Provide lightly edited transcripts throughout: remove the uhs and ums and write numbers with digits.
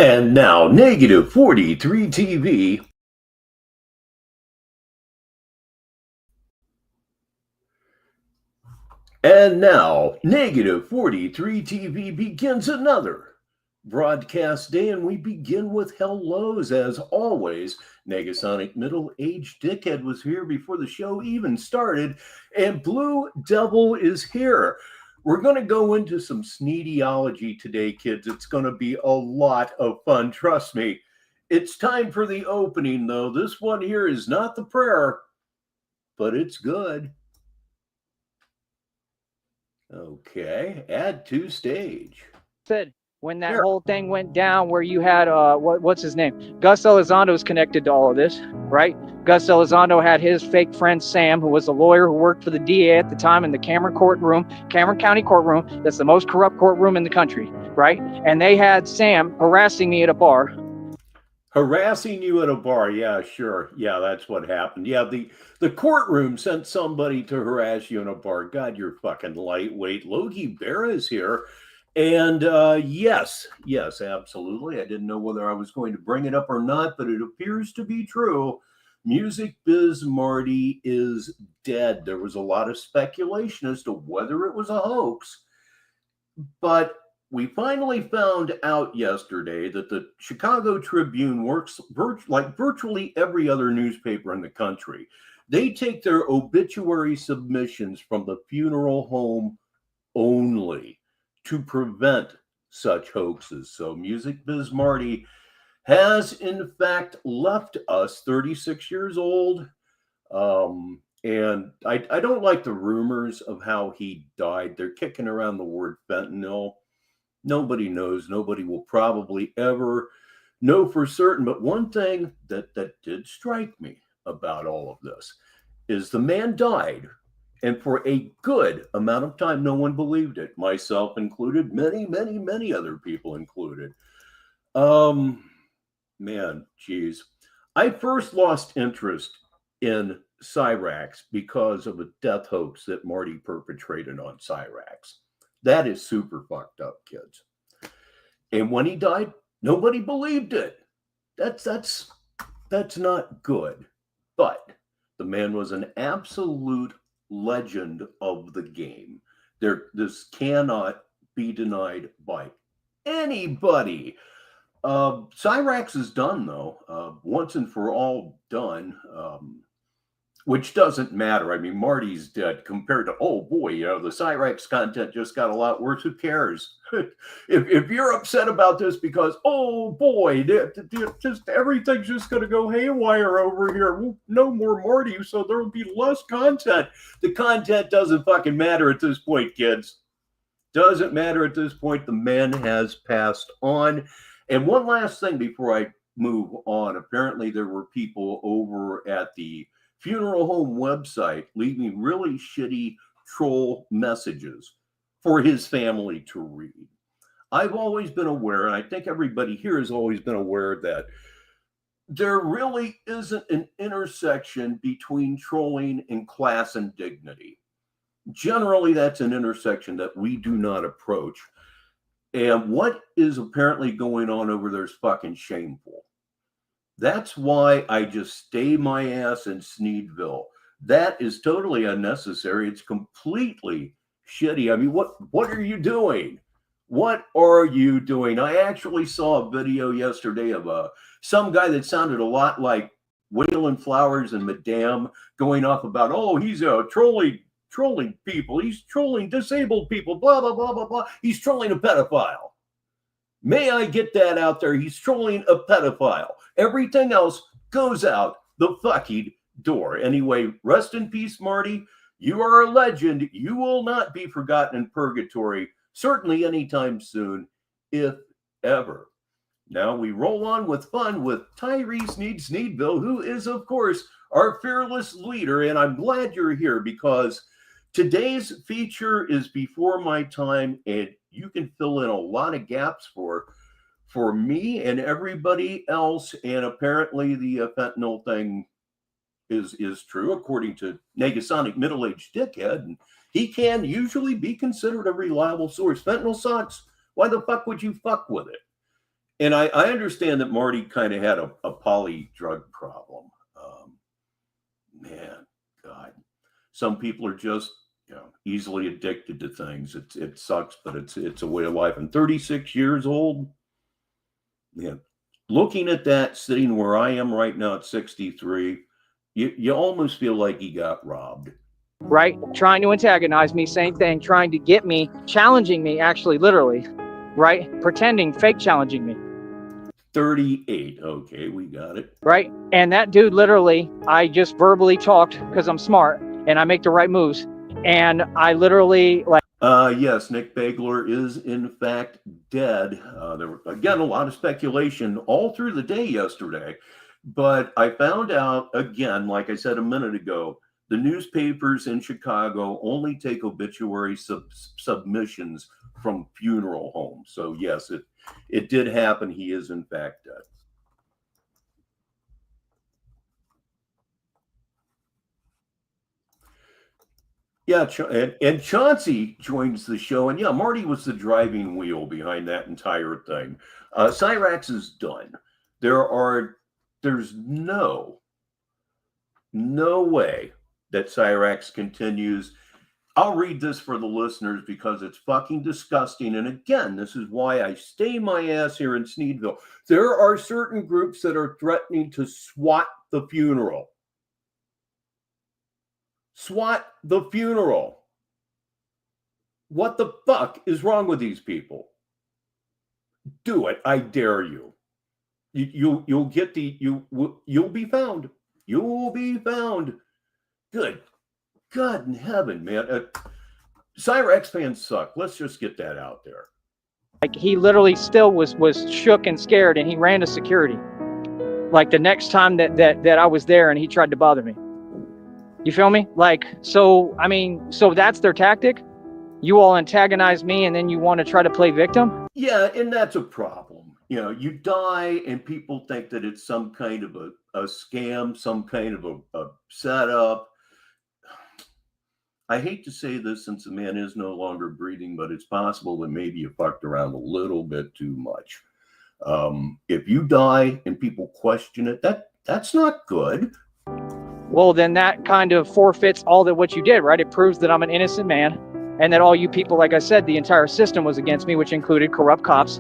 And now, negative 43 TV. And now, negative 43 TV begins another broadcast day, and we begin with hellos as always. Negasonic middle-aged dickhead was here before the show even started, and Blue Devil is here. We're going to go into some Sneediology today, kids. It's going to be a lot of fun, trust me. It's time for the opening, though. This one here is not the prayer, but it's good. Okay, add to stage. Said when that whole thing went down where you had what's his name, Gus Elizondo's connected to all of this, right? Gus Elizondo had his fake friend Sam, who was a lawyer who worked for the DA at the time in the Cameron County courtroom. That's the most corrupt courtroom in the country, right? And they had Sam harassing me at a bar. Harassing you at a bar, yeah, sure. Yeah, that's what happened. Yeah, the courtroom sent somebody to harass you in a bar. God, you're fucking lightweight. Logie Bear is here. And yes, absolutely. I didn't know whether I was going to bring it up or not, but it appears to be true. Music Biz Marty is dead. There was a lot of speculation as to whether it was a hoax, but we finally found out yesterday that the Chicago Tribune works like virtually every other newspaper in the country. They take their obituary submissions from the funeral home only to prevent such hoaxes. So Music Biz Marty has in fact left us, 36 years old. And I don't like the rumors of how he died. They're kicking around the word fentanyl. Nobody knows. Nobody will probably ever know for certain. But one thing that did strike me about all of this is the man died. And for a good amount of time, no one believed it, myself included, many other people included. Man, geez. I first lost interest in Cyrax because of a death hoax that Marty perpetrated on Cyrax. That is super fucked up, kids. And when he died, nobody believed it. That's not good. But the man was an absolute legend of the game. This cannot be denied by anybody. Cyrax is done, though. Once and for all done. Which doesn't matter. I mean, Marty's dead compared to, oh boy, the Cyrax content just got a lot worse. Who cares? if you're upset about this because, oh boy, just everything's just going to go haywire over here. No more Marty, so there'll be less content. The content doesn't fucking matter at this point, kids. Doesn't matter at this point. The man has passed on. And one last thing before I move on. Apparently, there were people over at the funeral home website leaving really shitty troll messages for his family to read. I've always been aware, and I think everybody here has always been aware, that there really isn't an intersection between trolling and class and dignity. Generally, that's an intersection that we do not approach. And what is apparently going on over there is fucking shameful. That's why I just stay my ass in Sneedville. That is totally unnecessary. It's completely shitty. I mean, what are you doing? What are you doing? I actually saw a video yesterday of some guy that sounded a lot like Waylon Flowers and Madame going off about, oh, he's trolling people. He's trolling disabled people, blah, blah, blah, blah, blah. He's trolling a pedophile. May I get that out there? He's trolling a pedophile. Everything else goes out the fucking door. Anyway, rest in peace, Marty. You are a legend. You will not be forgotten in purgatory, certainly anytime soon, if ever. Now we roll on with fun with Tyree Sneed Sneedville, who is, of course, our fearless leader. And I'm glad you're here because today's feature is before my time, and you can fill in a lot of gaps for me and everybody else. And apparently the fentanyl thing is true, according to Negasonic middle-aged dickhead. And he can usually be considered a reliable source. Fentanyl sucks. Why the fuck would you fuck with it? And I understand that Marty kind of had a poly drug problem. Man, God, some people are just easily addicted to things. It sucks, but it's a way of life. And 36 years old, yeah. Looking at that, sitting where I am right now at 63, you almost feel like he got robbed. Right? Trying to antagonize me, same thing, trying to get me, challenging me, actually, literally, right? Pretending, fake challenging me. 38. Okay, we got it. Right? And that dude, literally, I just verbally talked because I'm smart and I make the right moves. And I literally, like, yes, Nick Bagler is in fact dead. There were, again, a lot of speculation all through the day yesterday. But I found out, again, like I said a minute ago, the newspapers in Chicago only take obituary submissions from funeral homes. So, yes, it did happen. He is, in fact, dead. Yeah, and Chauncey joins the show. And yeah, Marty was the driving wheel behind that entire thing. Cyrax is done. There's no way that Cyrax continues. I'll read this for the listeners because it's fucking disgusting. And again, this is why I stay my ass here in Sneedville. There are certain groups that are threatening to SWAT the funeral. SWAT the funeral. What the fuck is wrong with these people? Do it. I dare you. You'll get you'll be found. You'll be found. Good God in heaven, man. Cyrax fans suck. Let's just get that out there. Like, he literally still was shook and scared, and he ran to security. Like, the next time that I was there, and he tried to bother me. You feel me? Like, so, I mean, so that's their tactic? You all antagonize me, and then you want to try to play victim? Yeah, and that's a problem. You die, and people think that it's some kind of a scam, some kind of a setup. I hate to say this since the man is no longer breathing, but it's possible that maybe you fucked around a little bit too much. If you die and people question it, that's not good. Well, then that kind of forfeits all that what you did, right? It proves that I'm an innocent man, and that all you people, like I said, the entire system was against me, which included corrupt cops.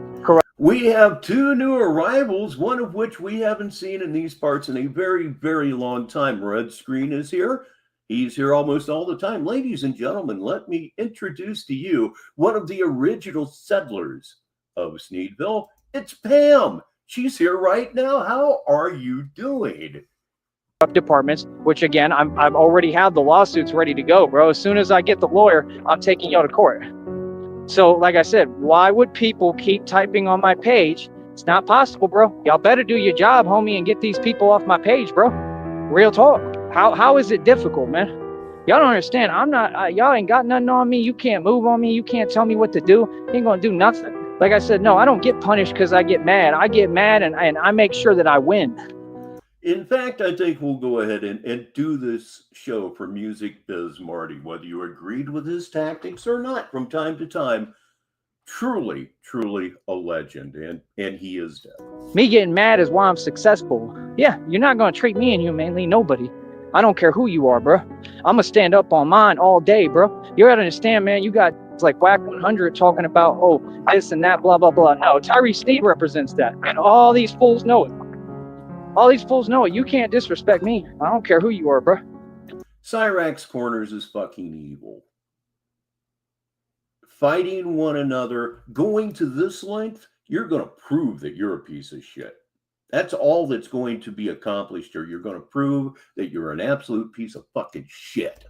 We have two new arrivals, one of which we haven't seen in these parts in a very, very long time. Red Screen is here. He's here almost all the time. Ladies and gentlemen, let me introduce to you one of the original settlers of Sneedville. It's Pam. She's here right now. How are you doing? Departments, which again, I've already had the lawsuits ready to go, bro. As soon as I get the lawyer, I'm taking y'all to court. So, like I said, why would people keep typing on my page? It's not possible, bro. Y'all better do your job, homie, and get these people off my page, bro. Real talk. How is it difficult, man? Y'all don't understand. I'm not. Y'all ain't got nothing on me. You can't move on me. You can't tell me what to do. You ain't gonna do nothing. Like I said, no, I don't get punished because I get mad. I get mad and I make sure that I win. In fact, I think we'll go ahead and do this show for Music Biz Marty, whether you agreed with his tactics or not from time to time. Truly, truly a legend, and he is dead. Me getting mad is why I'm successful. Yeah, you're not going to treat me inhumanely, nobody. I don't care who you are, bro. I'm going to stand up on mine all day, bro. You got to understand, man, you got like Whack 100 talking about, oh, this and that, blah, blah, blah. No, Tyree Sneed represents that, and all these fools know it. All these fools know it. You can't disrespect me. I don't care who you are, bro. Cyrax Corners is fucking evil. Fighting one another, going to this length, you're going to prove that you're a piece of shit. That's all that's going to be accomplished here. You're going to prove that you're an absolute piece of fucking shit.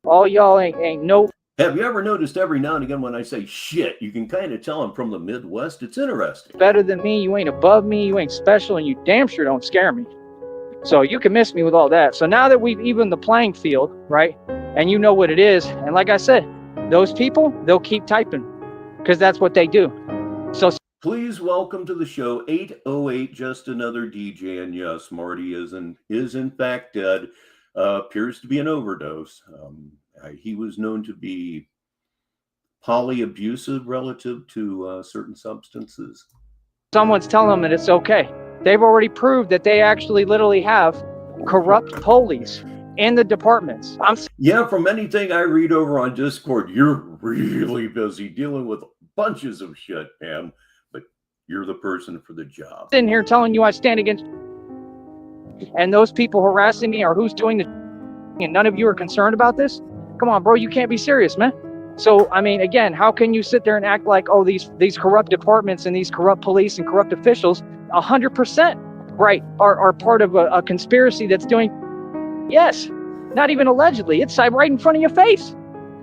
All y'all ain't no. Have you ever noticed every now and again when I say shit, you can kind of tell I'm from the Midwest? It's interesting. Better than me, you ain't above me, you ain't special, and you damn sure don't scare me. So you can miss me with all that. So now that we've evened the playing field, right, and you know what it is, and like I said, those people, they'll keep typing because that's what they do. So please welcome to the show 808, just another DJ. And yes, Marty is in fact dead. Appears to be an overdose. He was known to be polyabusive relative to certain substances. someone's telling them that it's okay. They've already proved that they actually literally have corrupt police in the departments. Yeah, from anything I read over on Discord, you're really busy dealing with bunches of shit, man. But you're the person for the job. Sitting here telling you I stand against, and those people harassing me are who's doing the, and none of you are concerned about this? Come on, bro, you can't be serious, man. So, I mean, again, how can you sit there and act like, oh, these corrupt departments and these corrupt police and corrupt officials, 100%, right, are part of a conspiracy that's doing, yes, not even allegedly, it's right in front of your face.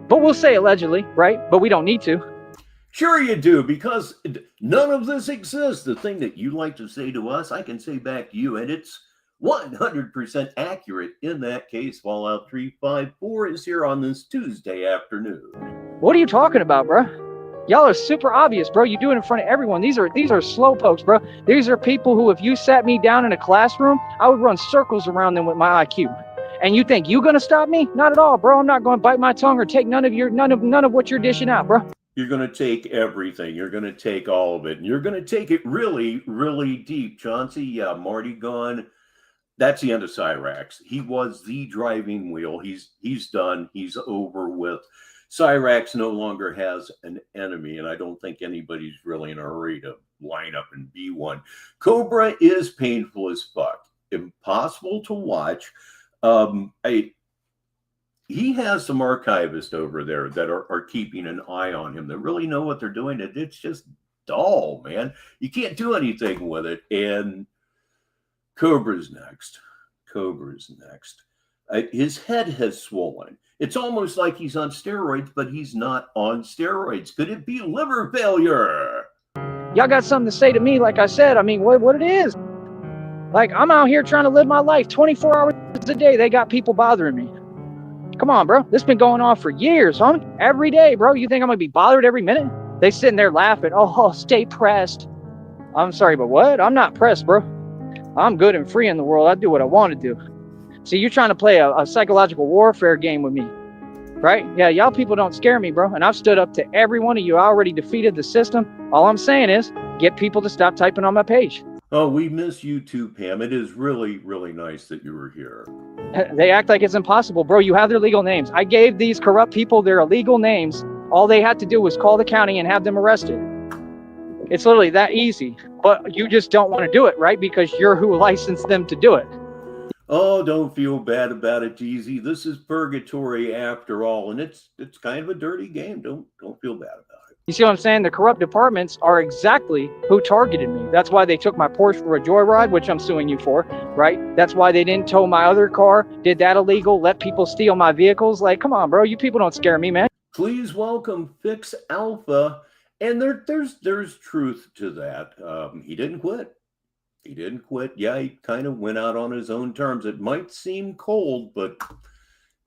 But we'll say allegedly, right? But we don't need to. Sure you do, because none of this exists. The thing that you like to say to us, I can say back to you, and it's 100% accurate in that case. Fallout 354 is here on this Tuesday afternoon. What are you talking about, bro? Y'all are super obvious, bro. You do it in front of everyone. These are slow pokes, bro. These are people who, if you sat me down in a classroom, I would run circles around them with my IQ. And you think you gonna stop me? Not at all, bro. I'm not gonna bite my tongue or take none of what you're dishing out, bro. You're going to take everything. You're going to take all of it. And you're going to take it really, really deep. Chauncey, yeah, Marty gone. That's the end of Cyrax. He was the driving wheel. He's done. He's over with. Cyrax no longer has an enemy, and I don't think anybody's really in a hurry to line up and be one. Cobra is painful as fuck. Impossible to watch. He has some archivists over there that are keeping an eye on him that really know what they're doing. It's just dull, man. You can't do anything with it. And Cobra's next. His head has swollen. It's almost like he's on steroids, but he's not on steroids. Could it be liver failure? Y'all got something to say to me, like I said. I mean, what it is. Like, I'm out here trying to live my life 24 hours a day. They got people bothering me. Come on, bro. This been going on for years, homie. Every day, bro. You think I'm going to be bothered every minute? They sitting there laughing. Oh, stay pressed. I'm sorry, but what? I'm not pressed, bro. I'm good and free in the world. I do what I want to do. See, you're trying to play a psychological warfare game with me, right? Yeah, y'all people don't scare me, bro. And I've stood up to every one of you. I already defeated the system. All I'm saying is get people to stop typing on my page. Oh, we miss you too, Pam. It is really, really nice that you were here. They act like it's impossible, bro. You have their legal names. I gave these corrupt people their illegal names. All they had to do was call the county and have them arrested. It's literally that easy. But you just don't want to do it, right? Because you're who licensed them to do it. Oh, don't feel bad about it, Jeezy. This is purgatory after all, and it's kind of a dirty game. Don't feel bad about it. You see what I'm saying? The corrupt departments are exactly who targeted me. That's why they took my Porsche for a joyride, which I'm suing you for, right? That's why they didn't tow my other car, did that illegal, let people steal my vehicles. Like, come on, bro. You people don't scare me, man. Please welcome Fix Alpha. And there's truth to that. He didn't quit. Yeah, he kind of went out on his own terms. It might seem cold, but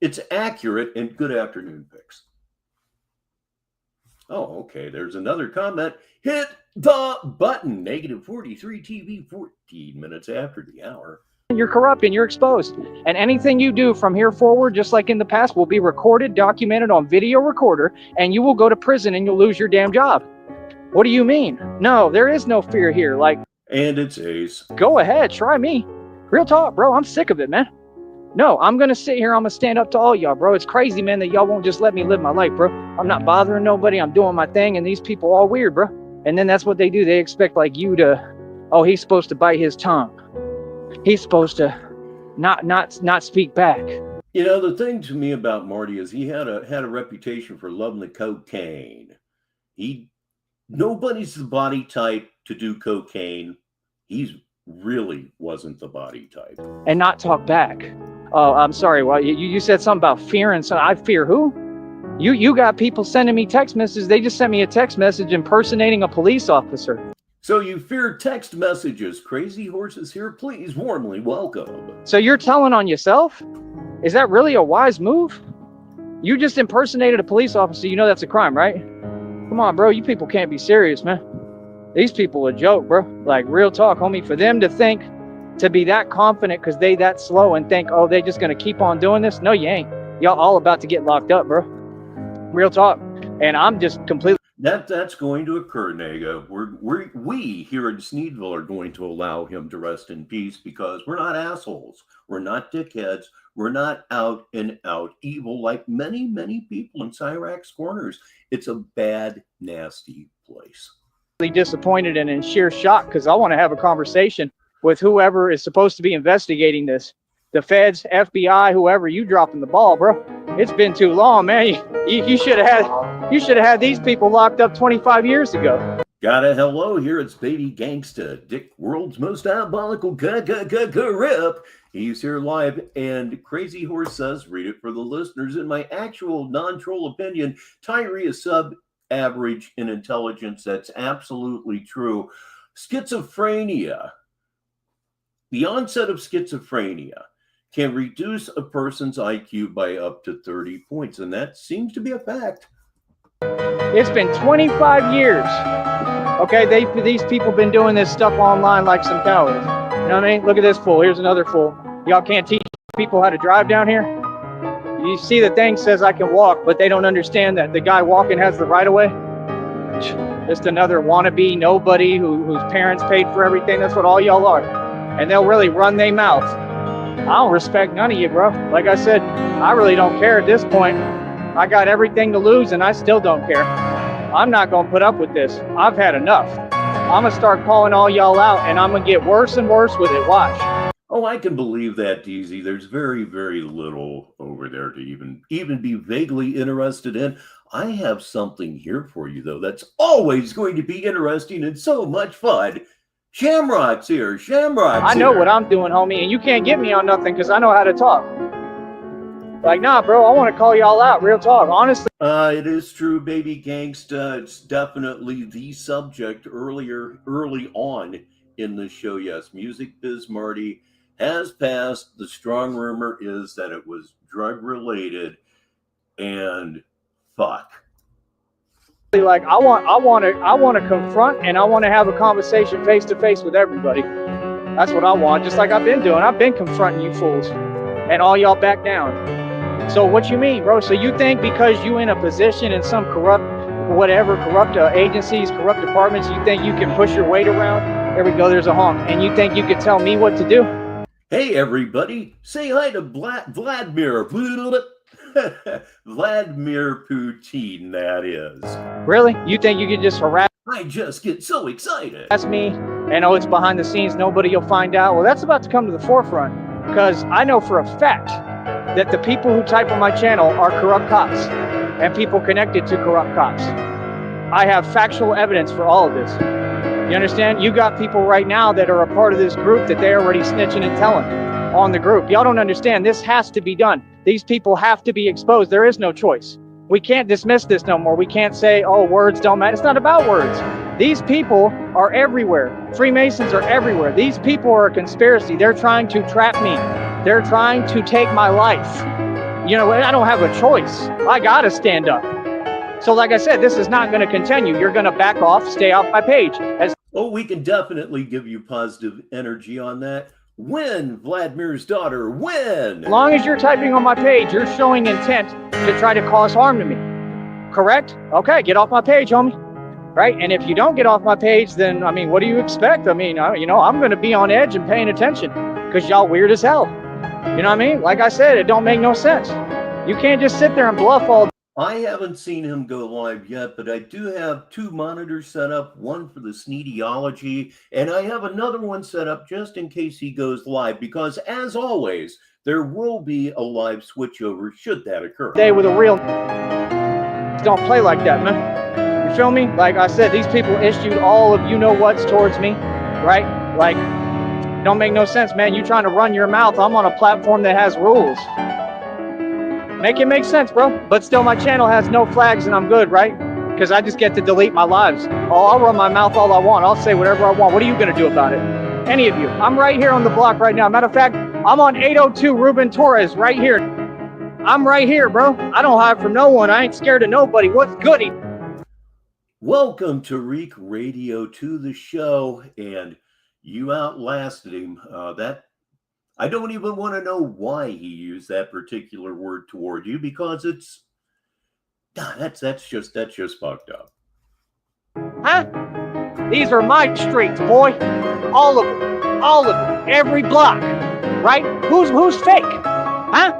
it's accurate. And good afternoon, Fix. Oh, okay. There's another comment. Hit the button. Negative 43 TV, 14 minutes after the hour. You're corrupt and you're exposed. And anything you do from here forward, just like in the past, will be recorded, documented on video recorder, and you will go to prison and you'll lose your damn job. What do you mean? No, there is no fear here. Like, and it's Ace. Go ahead, try me. Real talk, bro. I'm sick of it, man. No, I'm going to sit here. I'm going to stand up to all y'all, bro. It's crazy, man, that y'all won't just let me live my life, bro. I'm not bothering nobody. I'm doing my thing, and these people all weird, bro. And then that's what they do. They expect, like, you to, oh, he's supposed to bite his tongue. He's supposed to not speak back. You know, the thing to me about Marty is he had a reputation for loving the cocaine. Nobody's the body type to do cocaine. He's really wasn't the body type. And not talk back. Oh, I'm sorry. Well, you said something about fear, and so I fear who? You got people sending me text messages. They just sent me a text message impersonating a police officer. So you fear text messages. Crazy Horses here. Please warmly welcome. So you're telling on yourself? Is that really a wise move? You just impersonated a police officer. You know that's a crime, right? Come on, bro. You people can't be serious, man. These people are a joke, bro. Like, real talk, homie. For them to think, to be that confident because they that slow and think, oh, they just going to keep on doing this. No, you ain't. Y'all all about to get locked up, bro. Real talk. And I'm just completely. That's going to occur, Naga. We here in Sneedville are going to allow him to rest in peace because we're not assholes. We're not dickheads. We're not out and out evil like many people in Cyrax Corners. It's a bad, nasty place. Disappointed and in sheer shock because I want to have a conversation with whoever is supposed to be investigating this. The feds, FBI, whoever, you dropping the ball, bro. It's been too long, man. You should have had these people locked up 25 years ago. Got a hello here. It's Baby Gangsta, Dick, world's most diabolical rip. He's here live, and Crazy Horse says, read it for the listeners. In my actual non-troll opinion, Tyree is sub-average in intelligence. That's absolutely true. Schizophrenia, the onset of schizophrenia can reduce a person's IQ by up to 30 points, and that seems to be a fact. It's been 25 years. Okay, these people been doing this stuff online like some cowards. You know what I mean? Look at this fool. Here's another fool. Y'all can't teach people how to drive down here? You see the thing says I can walk, but they don't understand that the guy walking has the right of way. Just another wannabe nobody whose parents paid for everything. That's what all y'all are. And they'll really run their mouth. I don't respect none of you, bro. Like I said, I really don't care at this point. I got everything to lose and I still don't care. I'm not going to put up with this. I've had enough. I'm going to start calling all y'all out and I'm going to get worse and worse with it. Watch. Oh, I can believe that, DZ. There's very little over there to even be vaguely interested in. I have something here for you, though, that's always going to be interesting and so much fun. Shamrock's here. Shamrock's I know here. what I'm doing, homie, and you can't get me on nothing because I know how to talk. Like, nah, bro, I want to call y'all out. Real talk, honestly. It is true, Baby Gangsta. It's definitely the subject early on in the show. Yes, Music Biz Marty has passed. The strong rumor is that it was drug related, and fuck. Like, I want to confront and I want to have a conversation face to face with everybody. That's what I want. Just like I've been doing. I've been confronting you fools, and all y'all back down. So what you mean, bro? So you think because you in a position in some corrupt agencies, corrupt departments, you think you can push your weight around? There we go. There's a honk, and you think you can tell me what to do? Hey, everybody! Say hi to Vladimir. Vladimir Putin, that is. Really? You think you can just harass? I just get so excited. That's me. And it's behind the scenes. Nobody will find out. Well, that's about to come to the forefront because I know for a fact that the people who type on my channel are corrupt cops and people connected to corrupt cops. I have factual evidence for all of this. You understand? You got people right now that are a part of this group that they're already snitching and telling on the group. Y'all don't understand. This has to be done. These people have to be exposed. There is no choice. We can't dismiss this no more. We can't say, oh, words don't matter. It's not about words. These people are everywhere. Freemasons are everywhere. These people are a conspiracy. They're trying to trap me. They're trying to take my life. You know, I don't have a choice. I gotta stand up. So like I said, this is not going to continue. You're going to back off, stay off my page. We can definitely give you positive energy on that. Win, Vladimir's daughter, win! As long as you're typing on my page, you're showing intent to try to cause harm to me. Correct? Okay, get off my page, homie. Right? And if you don't get off my page, then, I mean, what do you expect? I mean, I'm going to be on edge and paying attention because y'all weird as hell. You know what I mean? Like I said, it don't make no sense. You can't just sit there and bluff all day. I haven't seen him go live yet, but I do have 2 monitors set up, one for the Sneediology, and I have another one set up just in case he goes live, because as always, there will be a live switchover should that occur. Day with a real don't play like that, man. You feel me? Like I said, these people issued all of you-know-whats towards me, right? Like, don't make no sense, man. You trying to run your mouth. I'm on a platform that has rules. Make it make sense, bro. But still, my channel has no flags and I'm good, right? Because I just get to delete my lives. I'll run my mouth all I want. I'll say whatever I want. What are you going to do about it? Any of you. I'm right here on the block right now. Matter of fact, I'm on 802 Ruben Torres right here. I'm right here, bro. I don't hide from no one. I ain't scared of nobody. What's goody? Welcome, Tariq Radio, to the show. And you outlasted him. I don't even want to know why he used that particular word toward you, because it's that's just fucked up. Huh? These are my streets, boy. All of them. All of them. Every block. Right? Who's fake? Huh?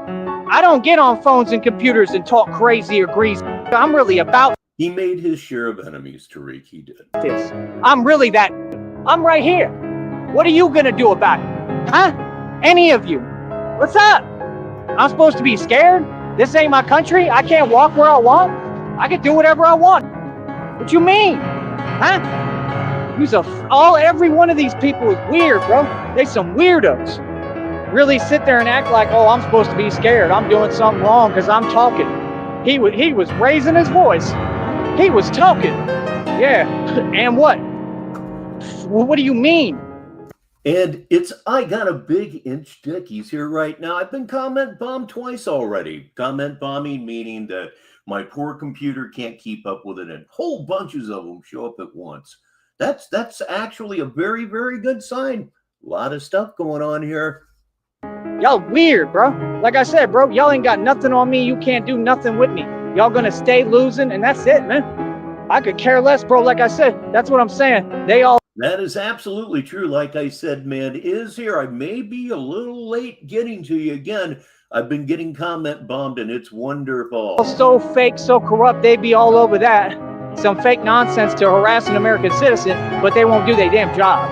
I don't get on phones and computers and talk crazy or greasy. I'm really about He made his share of enemies, Tyree. He did. this. I'm really that. I'm right here. What are you gonna do about it? Huh? Any of you? What's up? I'm supposed to be scared? This ain't my country? I can't walk where I want? I can do whatever I want. What you mean? Huh? Every one of these people is weird, bro. They some weirdos. Really sit there and act like, oh, I'm supposed to be scared. I'm doing something wrong because I'm talking. He was raising his voice. He was talking. Yeah. And what? What do you mean? And it's, I got a big inch dick. He's here right now. I've been comment bombed twice already. Comment bombing meaning that my poor computer can't keep up with it, and whole bunches of them show up at once. That's actually a very, very good sign. A lot of stuff going on here. Y'all weird, bro. Like I said, bro, y'all ain't got nothing on me. You can't do nothing with me. Y'all gonna stay losing, and that's it, man. I could care less, bro. Like I said, that's what I'm saying. That is absolutely true. Like I said, man is here. I may be a little late getting to you again. I've been getting comment bombed, and it's wonderful. So fake, so corrupt, they be all over that. Some fake nonsense to harass an American citizen, but they won't do their damn job.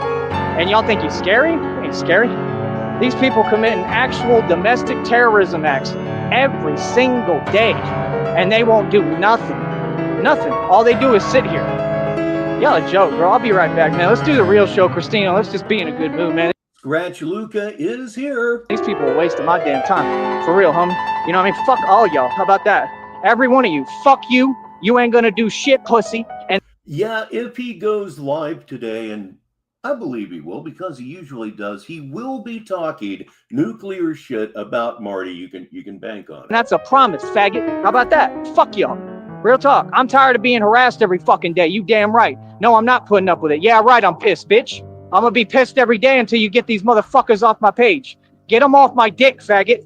And y'all think he's scary? He ain't scary. These people committing actual domestic terrorism acts every single day, and they won't do nothing. Nothing. All they do is sit here. Y'all a joke, bro. I'll be right back, man. Let's do the real show, Christina. Let's just be in a good mood, man. Scratch Luca is here. These people are wasting my damn time. For real, homie. You know what I mean? Fuck all y'all. How about that? Every one of you. Fuck you. You ain't gonna do shit, pussy. And yeah, if he goes live today, and I believe he will because he usually does, he will be talking nuclear shit about Marty. You can bank on it. That's a promise, faggot. How about that? Fuck y'all. Real talk. I'm tired of being harassed every fucking day. You damn right. No, I'm not putting up with it. Yeah, right, I'm pissed, bitch. I'm gonna be pissed every day until you get these motherfuckers off my page. Get them off my dick, faggot.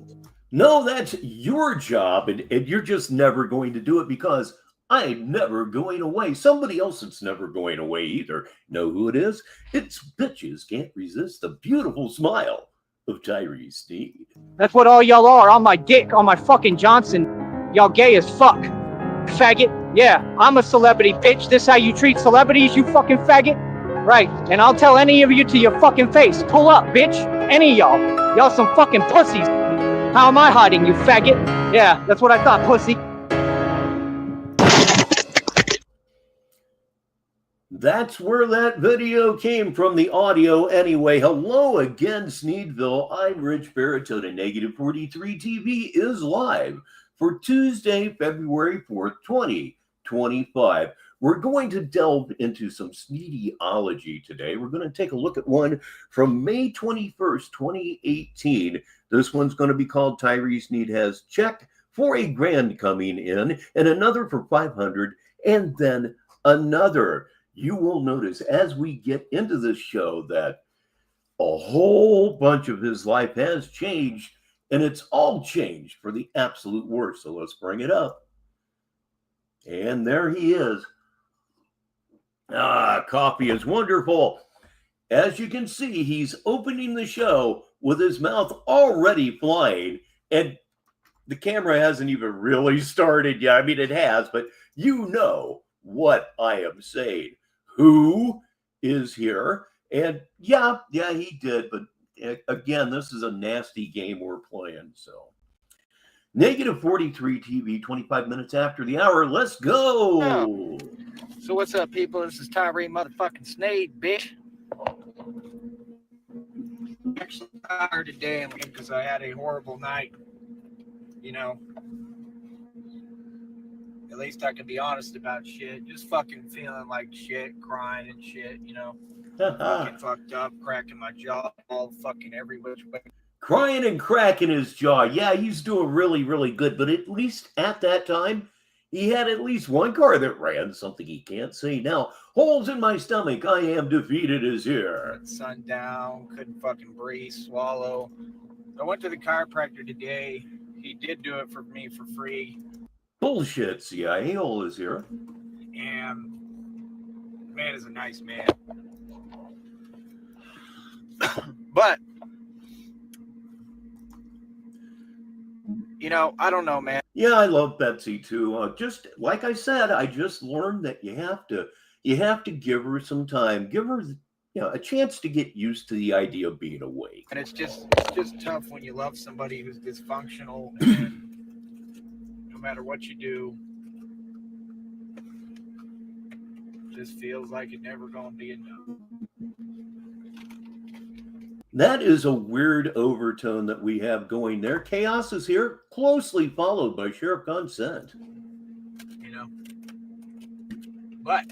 No, that's your job, and you're just never going to do it because I'm never going away. Somebody else that's never going away either. Know who it is? It's Bitches Can't Resist the Beautiful Smile of Tyree Sneed. That's what all y'all are, on my dick, on my fucking Johnson. Y'all gay as fuck. Faggot. Yeah, I'm a celebrity, bitch. This how you treat celebrities, you fucking faggot? Right, and I'll tell any of you to your fucking face. Pull up, bitch. Any of y'all. Y'all some fucking pussies. How am I hiding, you faggot? Yeah, that's what I thought, pussy. That's where that video came from, the audio anyway. Hello again, Sneedville. I'm Richbartone, and Negative 43 TV is live for Tuesday, February 4th, 2025. We're going to delve into some Sneediology today. We're going to take a look at one from May 21st, 2018. This one's going to be called Tyree Sneed Has Check for $1,000 coming in, and another for $500, and then another. You will notice as we get into this show that a whole bunch of his life has changed, and it's all changed for the absolute worst. So let's bring it up. And there he is. Coffee is wonderful. As you can see, he's opening the show with his mouth already flying, and the camera hasn't even really started yet. I mean, it has, but you know what I am saying. Who is here? And yeah, he did. But again, this is a nasty game we're playing. So Negative 43 TV, 25 minutes after the hour. Let's go. Oh. So what's up, people? This is Tyree motherfucking Sneed, bitch. I'm actually tired today because I had a horrible night. You know, at least I can be honest about shit. Just fucking feeling like shit, crying and shit, you know. Fucking fucked up, cracking my jaw all fucking every which way. Crying and cracking his jaw. Yeah, he's doing really, really good. But at least at that time, he had at least one car that ran, something he can't say now. Holes in my stomach, I am defeated is here. Sundown, couldn't fucking breathe, swallow. I went to the chiropractor today. He did do it for me for free. Bullshit, CIA hole is here. And man is a nice man. But, you know, I don't know, man. Yeah, I love Betsy too. Just like I said, I just learned that you have to give her some time, give her a chance to get used to the idea of being awake. And it's just tough when you love somebody who's dysfunctional, and no matter what you do, just feels like it never gonna be enough. That is a weird overtone that we have going there. Chaos is here, closely followed by Sheriff Consent. You know, but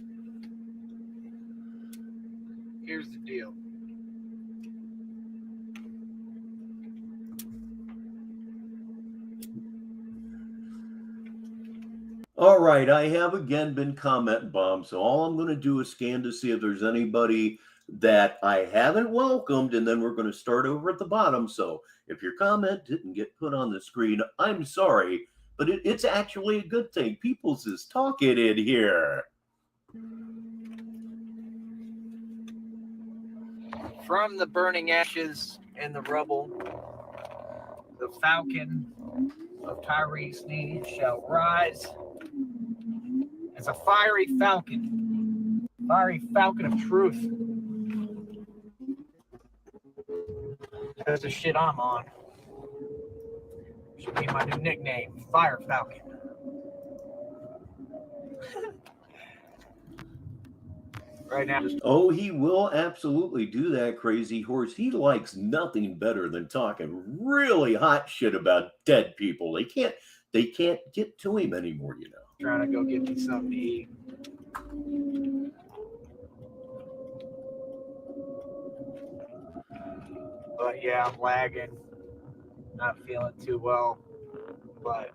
here's the deal. All right, I have again been comment bombed, so all I'm going to do is scan to see if there's anybody that I haven't welcomed, and then we're going to start over at the bottom. So if your comment didn't get put on the screen, I'm sorry, but it's actually a good thing. People's is talking in here. From the burning ashes and the rubble, the falcon of Tyree Sneed shall rise as a fiery falcon of truth. That's the shit I'm on. Should be my new nickname, Fire Falcon. Right now, Oh, he will absolutely do that, Crazy Horse. He likes nothing better than talking really hot shit about dead people. They can't get to him anymore, you know. Trying to go get me something to eat. But yeah, I'm lagging. Not feeling too well. But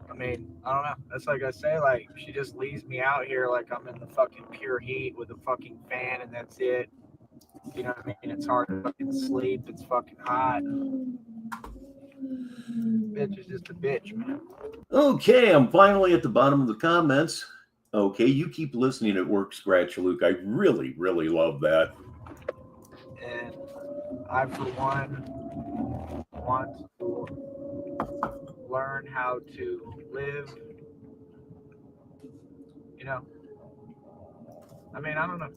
I mean, I don't know. That's like I say, like she just leaves me out here like I'm in the fucking pure heat with a fucking fan and that's it. You know what I mean? It's hard to fucking sleep. It's fucking hot. Bitch is just a bitch, man. Okay, I'm finally at the bottom of the comments. Okay, you keep listening at work, Scratch Luke. I really, really love that. And I, for one, want to learn how to live. You know, I mean, I don't know.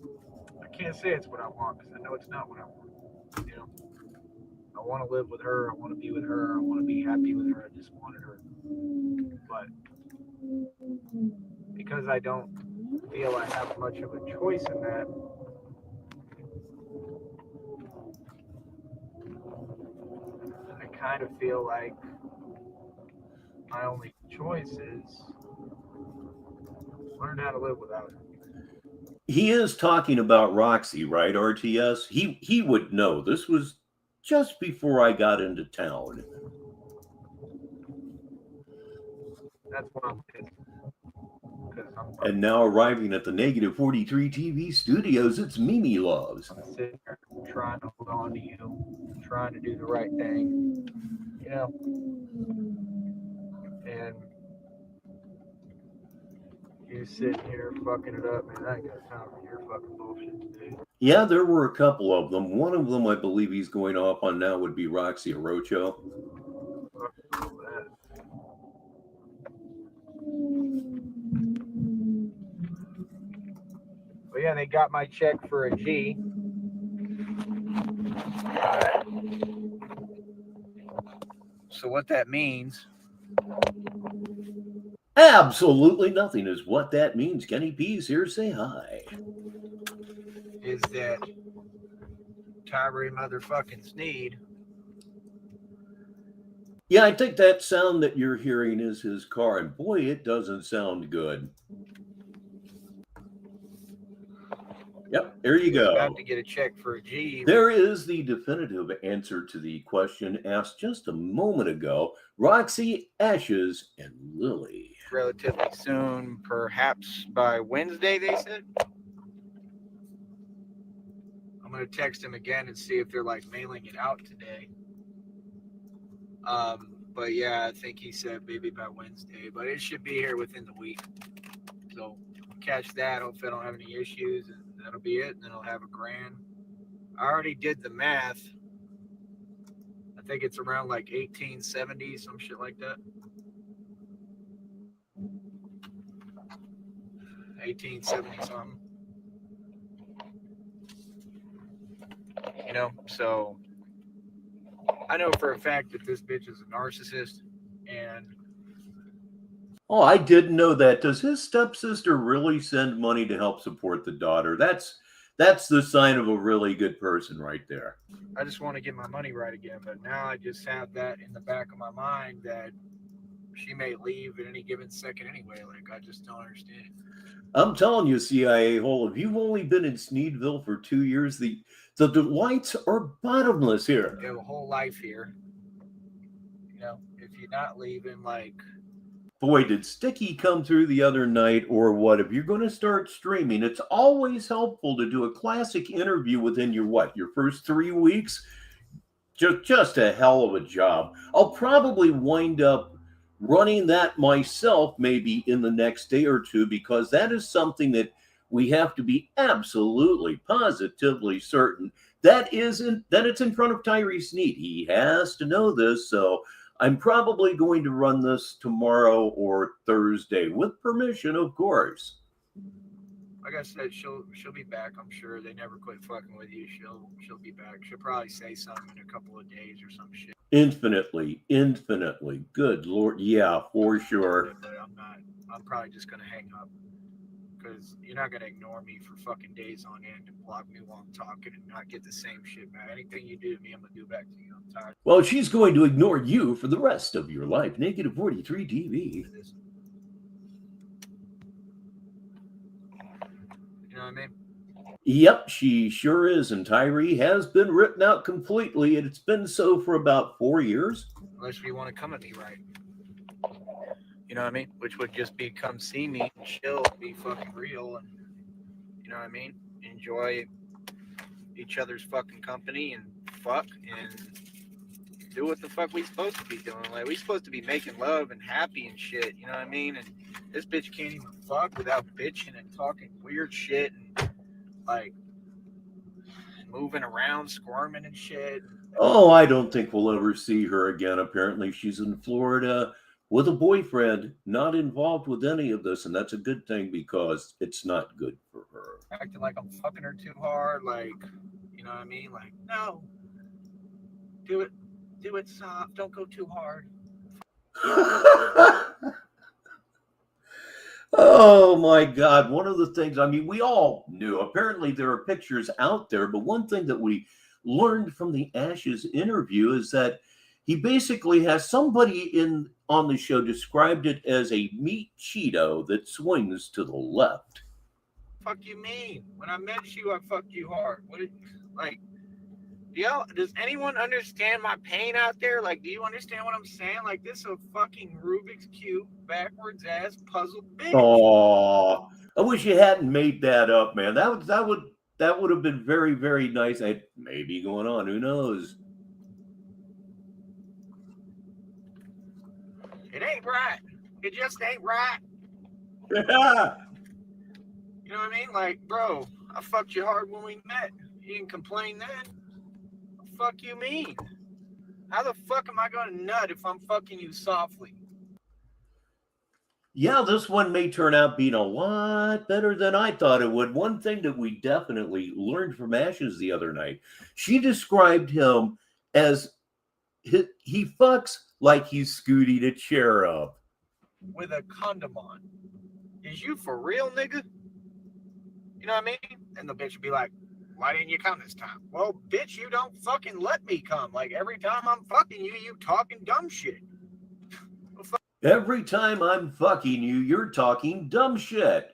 I can't say it's what I want because I know it's not what I want. You know, I want to live with her. I want to be with her. I want to be happy with her. I just wanted her. But because I don't feel I have much of a choice in that, I kind of feel like my only choice is learn how to live without her. He is talking about Roxy, right, RTS? He would know. This was just before I got into town. That's what I'm thinking. And now arriving at the negative 43 TV studios, it's Mimi Loves. I'm sitting there trying to hold on to you, trying to do the right thing, you know. And you sitting here fucking it up, man. I ain't got time for your fucking bullshit today. Yeah, there were a couple of them. One of them I believe he's going off on now would be Roxy Arocho. But yeah, they got my check for a G. So what that means? Absolutely nothing is what that means. Kenny P's here. Say hi. Is that Tyree motherfucking Sneed? Yeah, I think that sound that you're hearing is his car, and boy, it doesn't sound good. Yep, there you go. About to get a check for a G. There is the definitive answer to the question asked just a moment ago. Roxy, Ashes, and Lily. Relatively soon, perhaps by Wednesday, they said. I'm going to text him again and see if they're like mailing it out today. But yeah, I think he said maybe by Wednesday, but it should be here within the week. So catch that. Hopefully I don't have any issues, and that'll be it. And then I'll have $1,000. I already did the math. I think it's around like 1870, some shit like that. 1870 something. You know, so I know for a fact that this bitch is a narcissist, and Oh, I didn't know that. Does his stepsister really send money to help support the daughter? That's the sign of a really good person right there. I just want to get my money right again. But now I just have that in the back of my mind that she may leave at any given second anyway. Like, I just don't understand. I'm telling you, CIA hole, if you've only been in Sneedville for 2 years, the delights are bottomless here. You have a whole life here. You know, if you're not leaving, like, boy, did Sticky come through the other night or what? If you're going to start streaming, it's always helpful to do a classic interview within your first 3 weeks. Just a hell of a job. I'll probably wind up running that myself maybe in the next day or two, because that is something that we have to be absolutely positively certain that it's in front of Tyree Sneed. He has to know this, so I'm probably going to run this tomorrow or Thursday, with permission, of course. like I said, she'll be back. I'm sure they never quit fucking with you. She'll be back. She'll probably say something in a couple of days or some shit. Infinitely. Good Lord. Yeah, for sure. But I'm probably just gonna hang up, because you're not gonna ignore me for fucking days on end and block me while I'm talking and not get the same shit back. Anything you do to me, I'm gonna do back to you. I'm tired. Well, she's going to ignore you for the rest of your life. Negative 43TV. You know what I mean? Yep, she sure is. And Tyree has been written out completely, and it's been so for about 4 years. Unless you want to come at me right. You know what I mean? Which would just be come see me and chill and be fucking real, and you know what I mean? Enjoy each other's fucking company and fuck and do what the fuck we supposed to be doing. Like, we supposed to be making love and happy and shit, you know what I mean? And this bitch can't even fuck without bitching and talking weird shit and like moving around, squirming and shit. Oh, I don't think we'll ever see her again. Apparently, she's in Florida with a boyfriend, not involved with any of this, and that's a good thing, because it's not good for her. Acting like I'm fucking her too hard, like, you know what I mean? Like, no, do it soft, don't go too hard. Oh my God. One of the things, I mean, we all knew, apparently there are pictures out there, but one thing that we learned from the Ashes interview is that he basically has somebody on the show described it as a meat Cheeto that swings to the left. Fuck you mean? When I met you, I fucked you hard. Does anyone understand my pain out there? Like, do you understand what I'm saying? Like, this is a fucking Rubik's Cube backwards ass puzzle bitch. Oh, I wish you hadn't made that up, man. That would have been very, very nice. I maybe going on. Who knows? It ain't right. It just ain't right. Yeah. You know what I mean? Like, bro, I fucked you hard when we met. You didn't complain then. What the fuck you mean? How the fuck am I going to nut if I'm fucking you softly? Yeah, this one may turn out being a lot better than I thought it would. One thing that we definitely learned from Ashes the other night, she described him as he fucks like he's scooting a chair up. With a condom on. Is you for real, nigga? You know what I mean? And the bitch would be like, why didn't you come this time? Well, bitch, you don't fucking let me come. Like, every time I'm fucking you, you talking dumb shit. Every time I'm fucking you, you're talking dumb shit.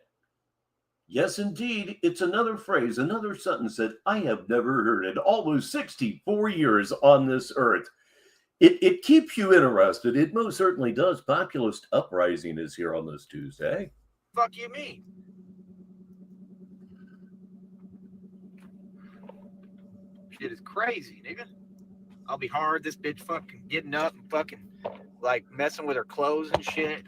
Yes, indeed. It's another phrase, another sentence that I have never heard in almost 64 years on this earth. It keeps you interested. It most certainly does. Populist Uprising is here on this Tuesday. Fuck you mean? Shit is crazy, nigga. I'll be hard. This bitch fucking getting up and fucking like messing with her clothes and shit.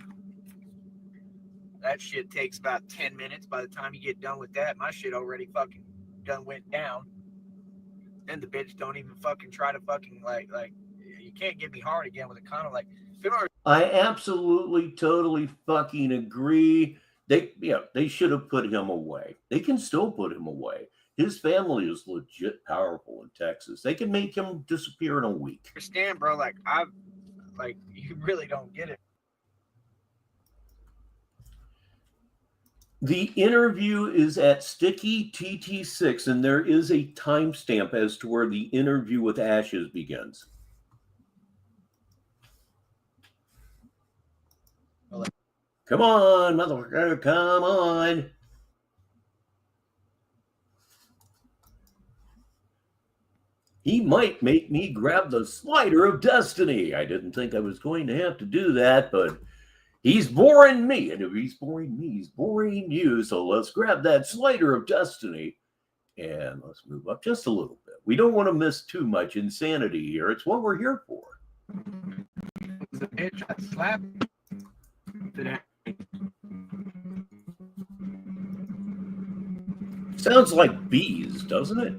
that shit takes about 10 minutes. By the time you get done with that, my shit already fucking done went down. And the bitch don't even fucking try to fucking like you can't get me hard again with a condom. Like, I absolutely, totally fucking agree. They should have put him away. They can still put him away. His family is legit powerful in Texas. They can make him disappear in a week. Understand, bro? Like, you really don't get it. The interview is at Sticky TT6, and there is a timestamp as to where the interview with Ashes begins. Come on, motherfucker, come on. He might make me grab the slider of destiny. I didn't think I was going to have to do that, but he's boring me. And if he's boring me, he's boring you. So let's grab that slider of destiny and let's move up just a little bit. We don't want to miss too much insanity here. It's what we're here for. The bitch I slapped today. Sounds like bees, doesn't it?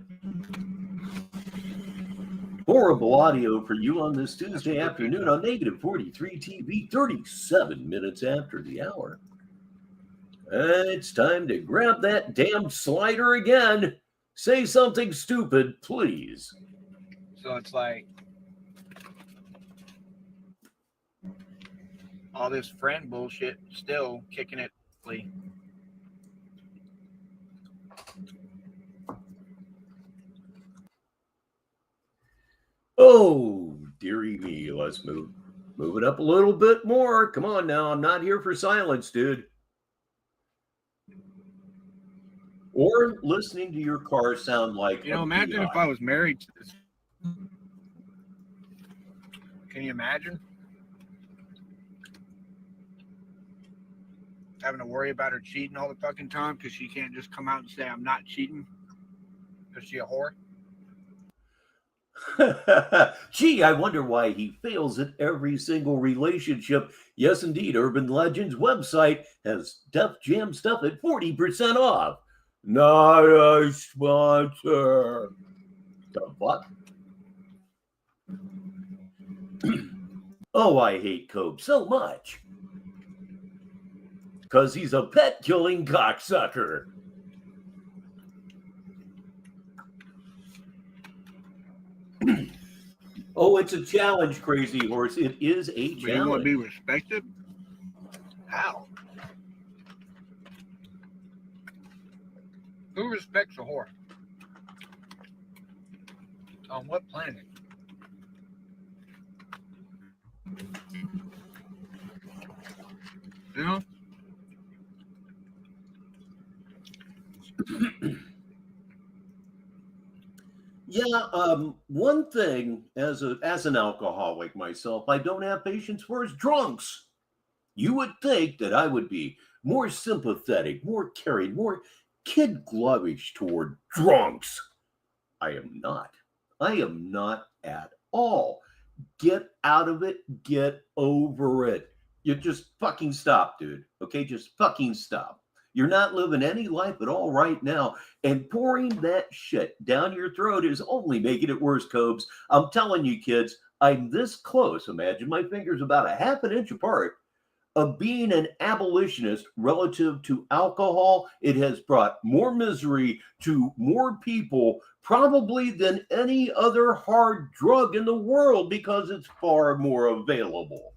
Horrible audio for you on this Tuesday afternoon on Negative 43 TV, 37 minutes after the hour. It's time to grab that damn slider again. Say something stupid, please. So it's like all this friend bullshit still kicking it. Oh, dearie me. Let's move it up a little bit more. Come on now. I'm not here for silence, dude. Or listening to your car sound like, imagine if I was married to this. Can you imagine having to worry about her cheating all the fucking time because she can't just come out and say I'm not cheating because she's a whore? Gee, I wonder why he fails at every single relationship. Yes, indeed. Urban Legends website has Def Jam stuff at 40% off. Not a sponsor. The fuck? Oh, I hate Cope so much. Because he's a pet-killing cocksucker. Oh, it's a challenge, Crazy Horse. It is a challenge. You want to be respected? How? Who respects a whore? On what planet? You know? Yeah, one thing as an alcoholic myself, I don't have patience for is drunks. You would think that I would be more sympathetic, more caring, more kid glovish toward drunks. I am not. I am not at all. Get out of it. Get over it. You just fucking stop, dude. Okay, just fucking stop. You're not living any life at all right now. And pouring that shit down your throat is only making it worse, Cobes. I'm telling you, kids, I'm this close. Imagine my fingers about a half an inch apart of being an abolitionist relative to alcohol. It has brought more misery to more people probably than any other hard drug in the world because it's far more available.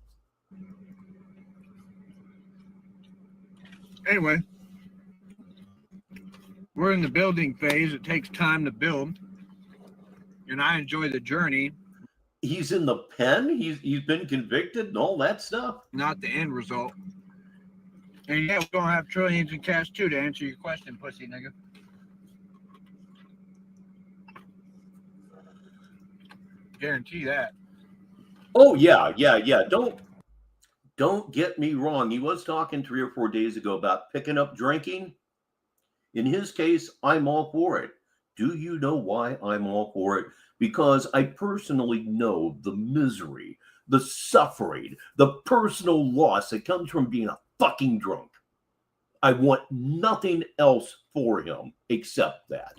Anyway, we're in the building phase. It takes time to build, and I enjoy the journey. He's in the pen. He's been convicted and all that stuff. Not the end result. And yeah, we're gonna have trillions in cash too to answer your question, pussy nigga. Guarantee that. Oh yeah. Don't get me wrong. He was talking 3 or 4 days ago about picking up drinking. In his case, I'm all for it. Do you know why I'm all for it? Because I personally know the misery, the suffering, the personal loss that comes from being a fucking drunk. I want nothing else for him except that.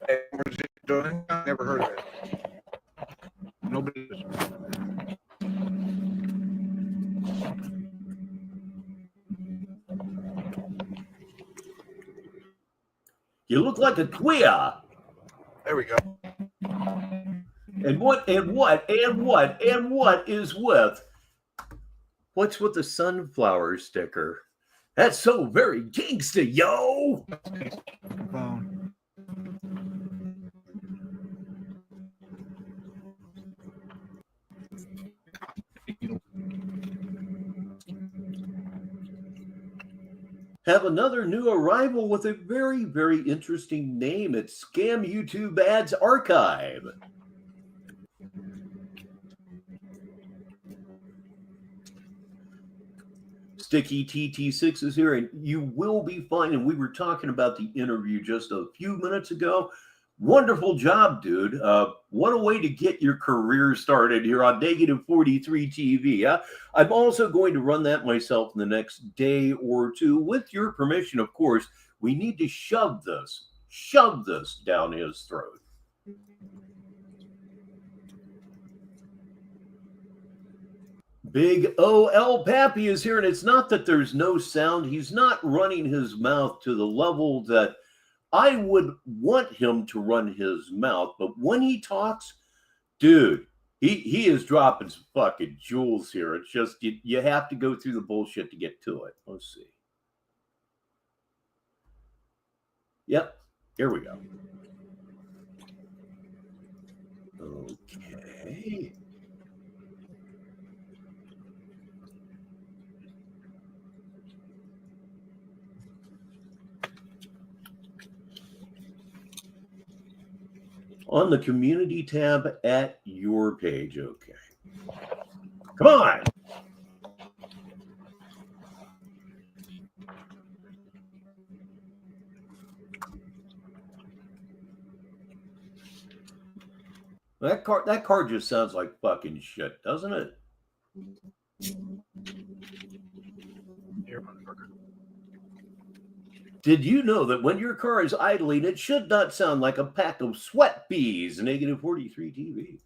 Hey, where's it doing? I never heard of it. Nobody. You look like a queer. There we go. And what is with? What's with the sunflower sticker? That's so very gangsta, yo. Phone. Have another new arrival with a very, very interesting name. It's Scam YouTube Ads Archive. Sticky TT6 is here, and you will be finding, we were talking about the interview just a few minutes ago. Wonderful job, dude. What a way to get your career started here on Negative 43 TV. I'm also going to run that myself in the next day or two. With your permission, of course, we need to shove this down his throat. Big O.L. Pappy is here, and it's not that there's no sound. He's not running his mouth to the level that I would want him to run his mouth. But when he talks, dude, he is dropping some fucking jewels here. It's just you have to go through the bullshit to get to it. Let's see. Yep, here we go. Okay. On the community tab at your page. Okay. Come on. That card just sounds like fucking shit, doesn't it? Here, motherfucker. Did you know that when your car is idling, it should not sound like a pack of sweat bees? Negative 43 TV.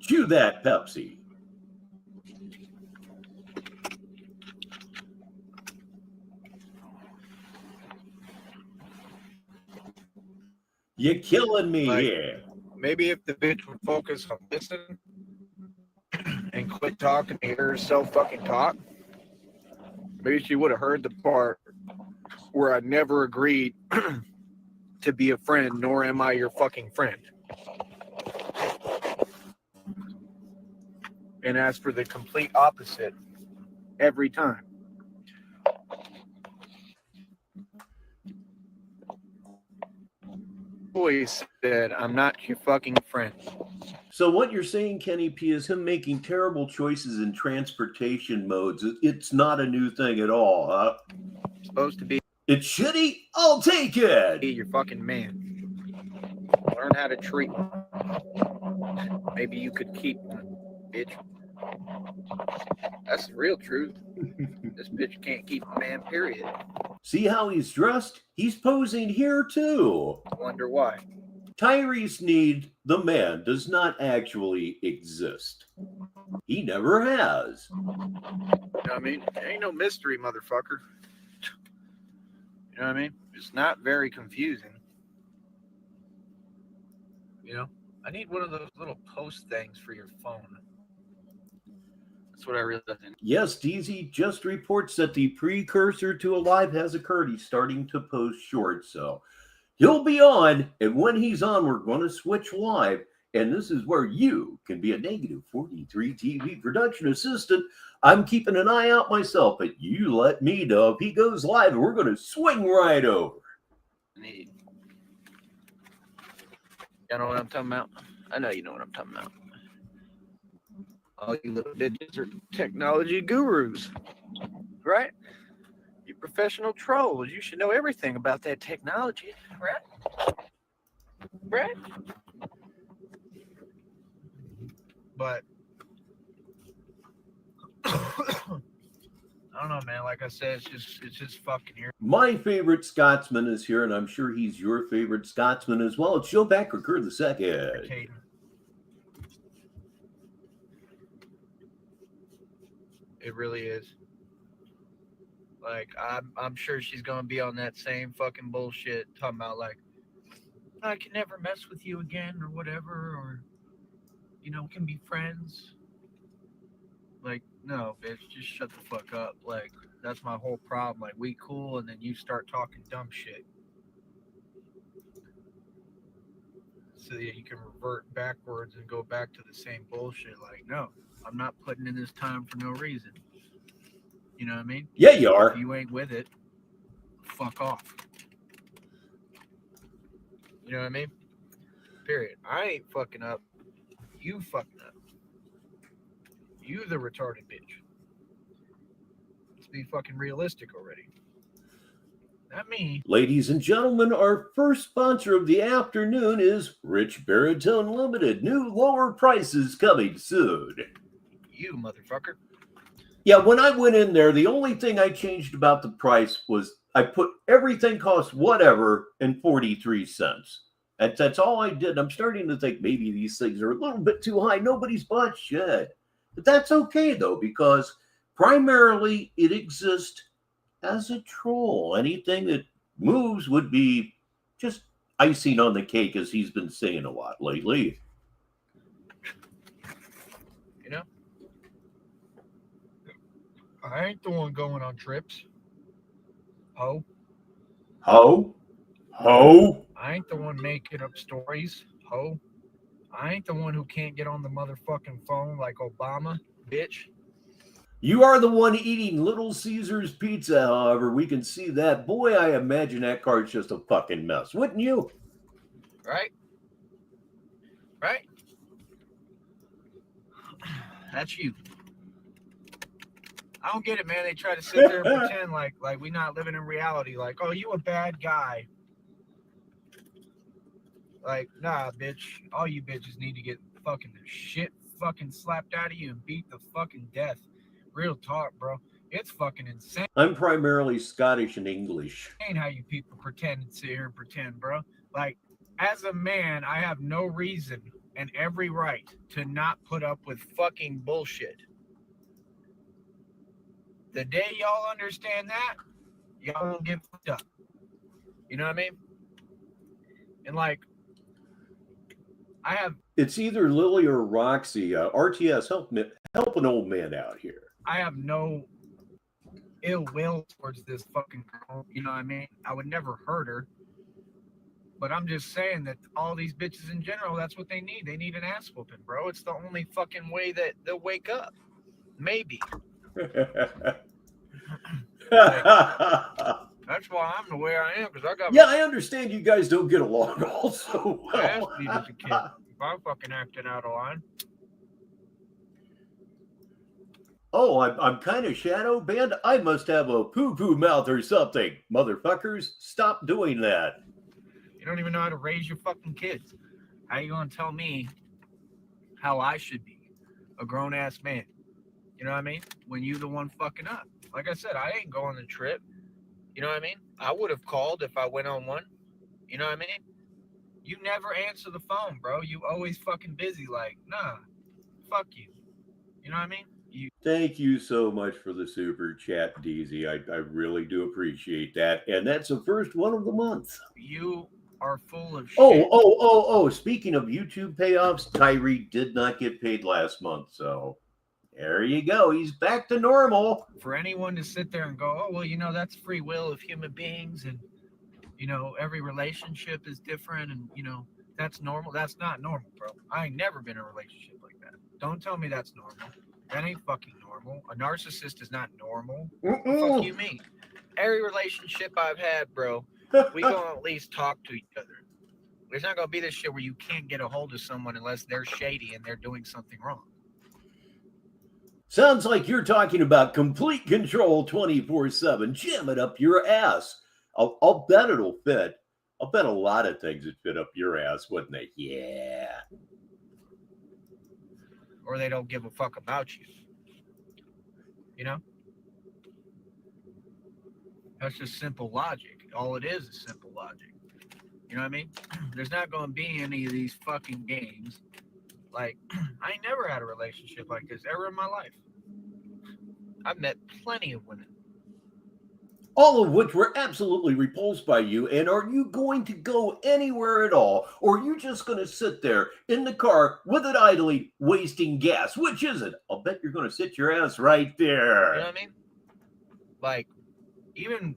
Chew that, Pepsi. You're killing me here. Maybe if the bitch would focus on listening and quit talking to hear herself fucking talk, maybe she would have heard the part where I never agreed to be a friend, nor am I your fucking friend. And ask for the complete opposite every time. Always said, I'm not your fucking friend. So what you're saying, Kenny P, is him making terrible choices in transportation modes. It's not a new thing at all, huh? It's supposed to be. It's shitty? I'll take it. Be your fucking man. Learn how to treat me. Maybe you could keep me, bitch. That's the real truth. This bitch can't keep a man, period. See how he's dressed? He's posing here too. I wonder why. Tyree Sneed, the man, does not actually exist. He never has. You know what I mean? Ain't no mystery, motherfucker. You know what I mean? It's not very confusing. You know? I need one of those little post things for your phone. That's what I really think. Yes, DZ just reports that the precursor to a live has occurred. He's starting to post shorts, so he'll be on, and when he's on, we're going to switch live, and this is where you can be a Negative 43 TV production assistant. I'm keeping an eye out myself, but you let me know if he goes live, and we're going to swing right over. You know what I'm talking about? I know you know what I'm talking about. All you little bitches are technology gurus, right? You professional trolls. You should know everything about that technology, right? Right? But I don't know, man. Like I said, it's just fucking here. My favorite Scotsman is here, and I'm sure he's your favorite Scotsman as well. It's Joe Backer the second. It really is. Like I'm sure she's gonna be on that same fucking bullshit, talking about like I can never mess with you again or whatever, or we can be friends. Like, no, bitch, just shut the fuck up. Like, that's my whole problem. Like, we cool, and then you start talking dumb shit. So that you can revert backwards and go back to the same bullshit. Like, no, I'm not putting in this time for no reason. You know what I mean? Yeah, you are. If you ain't with it, fuck off. You know what I mean? Period. I ain't fucking up. You fucking up. You the retarded bitch. Let's be fucking realistic already. Not me. Ladies and gentlemen, our first sponsor of the afternoon is Richbartone Limited. New lower prices coming soon. You motherfucker. Yeah, when I went in there, the only thing I changed about the price was I put everything costs whatever and 43 cents. That's all I did. I'm starting to think maybe these things are a little bit too high. Nobody's bought shit. But that's okay, though, because primarily it exists as a troll. Anything that moves would be just icing on the cake, as he's been saying a lot lately. You know? I ain't the one going on trips. Ho. Ho? Ho? I ain't the one making up stories. Ho. I ain't the one who can't get on the motherfucking phone like Obama, bitch. You are the one eating Little Caesars pizza, however. We can see that. Boy, I imagine that cart's just a fucking mess, wouldn't you? Right? Right? That's you. I don't get it, man. They try to sit there and pretend like we not living in reality. Like, oh, you a bad guy. Like, nah, bitch. All you bitches need to get fucking the shit fucking slapped out of you and beat the fucking death. Real talk, bro. It's fucking insane. I'm primarily Scottish and English. How you people pretend and sit here and pretend, bro. Like, as a man, I have no reason and every right to not put up with fucking bullshit. The day y'all understand that, y'all won't get fucked up. You know what I mean? And like, I have. It's either Lily or Roxy. RTS, help an old man out here. I have no ill will towards this fucking girl. You know what I mean? I would never hurt her. But I'm just saying that all these bitches in general, that's what they need. They need an ass whooping, bro. It's the only fucking way that they'll wake up. Maybe. That's why I'm the way I am, because I got. Yeah, I understand you guys don't get along also well. I asked you as a kid. If I'm fucking acting out of line. Oh, I'm kind of shadow banned. I must have a poo-poo mouth or something. Motherfuckers, stop doing that. You don't even know how to raise your fucking kids. How you gonna tell me how I should be a grown-ass man? You know what I mean? When you the one fucking up. Like I said, I ain't going on the trip. You know what I mean? I would have called if I went on one. You know what I mean? You never answer the phone, bro. You always fucking busy. Like, nah, fuck you. You know what I mean? Thank you so much for the super chat, DZ. I really do appreciate that. And that's the first one of the month. You are full of shit. Oh. Speaking of YouTube payoffs, Tyree did not get paid last month. So there you go. He's back to normal. For anyone to sit there and go, oh, well, that's free will of human beings. And, every relationship is different. And, that's normal. That's not normal, bro. I ain't never been in a relationship like that. Don't tell me that's normal. That ain't fucking normal. A narcissist is not normal. Fuck you mean? Every relationship I've had, bro, we gonna at least talk to each other. There's not gonna be this shit where you can't get a hold of someone unless they're shady and they're doing something wrong. Sounds like you're talking about complete control 24/7. Jam it up your ass. I'll bet it'll fit. I'll bet a lot of things would fit up your ass, wouldn't they? Yeah. Or they don't give a fuck about you. You know? That's just simple logic. All it is simple logic. You know what I mean? There's not going to be any of these fucking games. Like, I ain't never had a relationship like this ever in my life. I've met plenty of women. All of which were absolutely repulsed by you. And are you going to go anywhere at all? Or are you just going to sit there in the car with it idly, wasting gas? Which is it? I'll bet you're going to sit your ass right there. You know what I mean? Like, even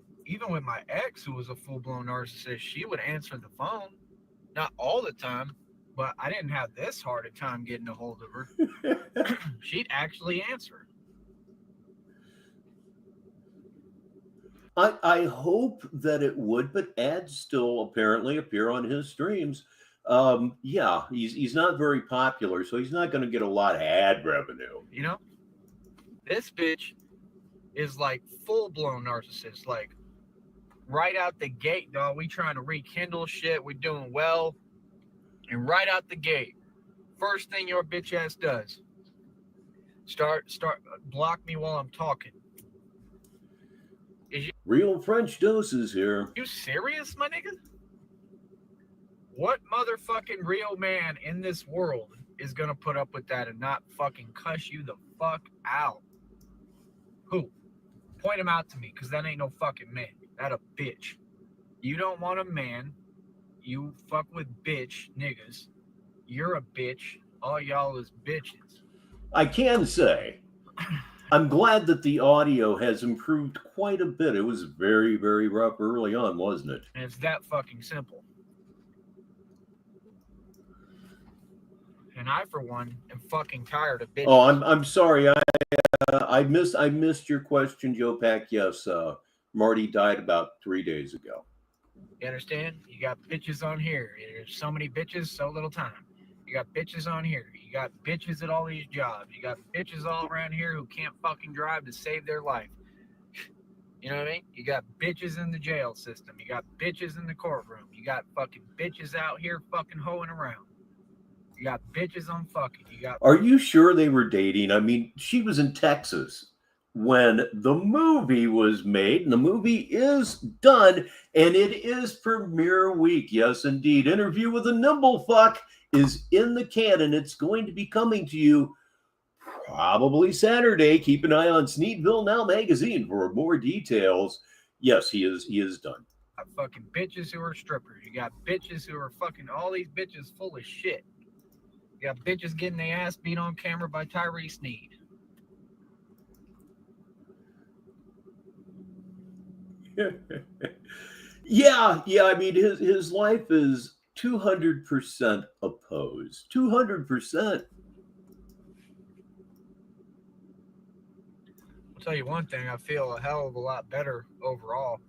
with my ex, who was a full-blown narcissist, she would answer the phone. Not all the time, but I didn't have this hard a time getting a hold of her. She'd actually answer. I hope that it would, but ads still apparently appear on his streams. Yeah, he's not very popular, so he's not going to get a lot of ad revenue. You know, this bitch is like full-blown narcissist. Like, right out the gate, dog, we trying to rekindle shit. We're doing well. And right out the gate, first thing your bitch ass does, start block me while I'm talking. Real French doses here. You serious, my nigga? What motherfucking real man in this world is gonna put up with that and not fucking cuss you the fuck out? Who? Point him out to me, because that ain't no fucking man. That a bitch. You don't want a man. You fuck with bitch niggas. You're a bitch. All y'all is bitches. I can say, I'm glad that the audio has improved quite a bit. It was very, very rough early on, wasn't it? And it's that fucking simple. And I, for one, am fucking tired of bitches. Oh, I'm sorry. I missed your question, Joe Pack. Yes, Marty died about 3 days ago. You understand? You got bitches on here. There's so many bitches, so little time. You got bitches on here. You got bitches at all these jobs. You got bitches all around here who can't fucking drive to save their life. You know what I mean? You got bitches in the jail system. You got bitches in the courtroom. You got fucking bitches out here fucking hoeing around. You got bitches on fucking. You got. Are you sure they were dating? I mean, she was in Texas when the movie was made, and the movie is done, and it is premiere week. Yes, indeed. Interview with a Nimblefuck is in the can, and it's going to be coming to you probably Saturday. Keep an eye on Sneedville Now magazine for more details. Yes, he is done. Got fucking bitches who are strippers. You got bitches who are fucking all these bitches full of shit. You got bitches getting their ass beat on camera by Tyree Sneed. yeah. I mean, his life is 200% opposed. 200%. I'll tell you one thing. I feel a hell of a lot better overall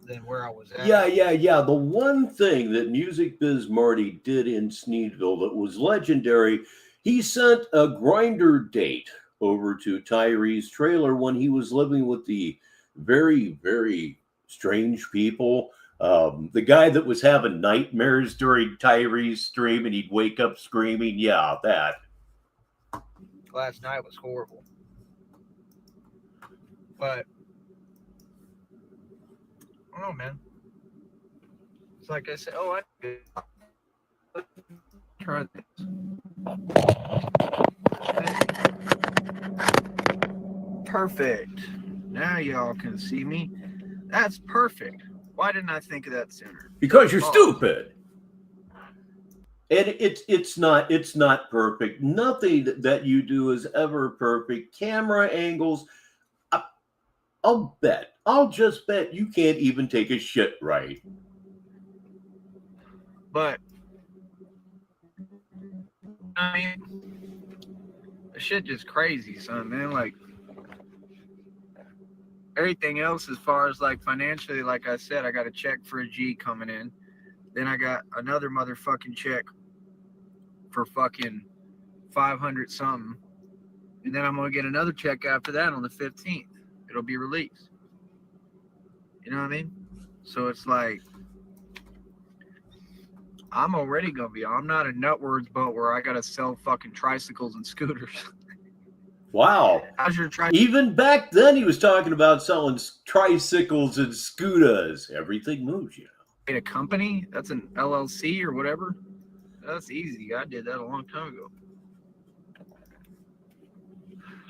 than where I was at. Yeah. The one thing that Music Biz Marty did in Sneedville that was legendary, he sent a grinder date over to Tyree's trailer when he was living with the very, very strange people. The guy that was having nightmares during Tyree's stream and he'd wake up screaming. Yeah, that. Last night was horrible. But I don't know, man. It's like I said, I could try this. Perfect. Now y'all can see me. That's perfect. Why didn't I think of that sooner? Because you're stupid. And it's not perfect. Nothing that you do is ever perfect. Camera angles. I'll just bet you can't even take a shit right. But I mean, the shit just crazy, son, man. Like everything else, as far as like financially, like I said, I got a check for a G coming in. Then I got another motherfucking check for fucking $500 something. And then I'm going to get another check after that on the 15th. It'll be released. You know what I mean? So it's like, I'm already going to be, I'm not a nutwords boat where I got to sell fucking tricycles and scooters. Wow. How's your tricycle? Even back then, he was talking about selling tricycles and scooters. Everything moves, you know. A company? That's an LLC or whatever? That's easy. I did that a long time ago.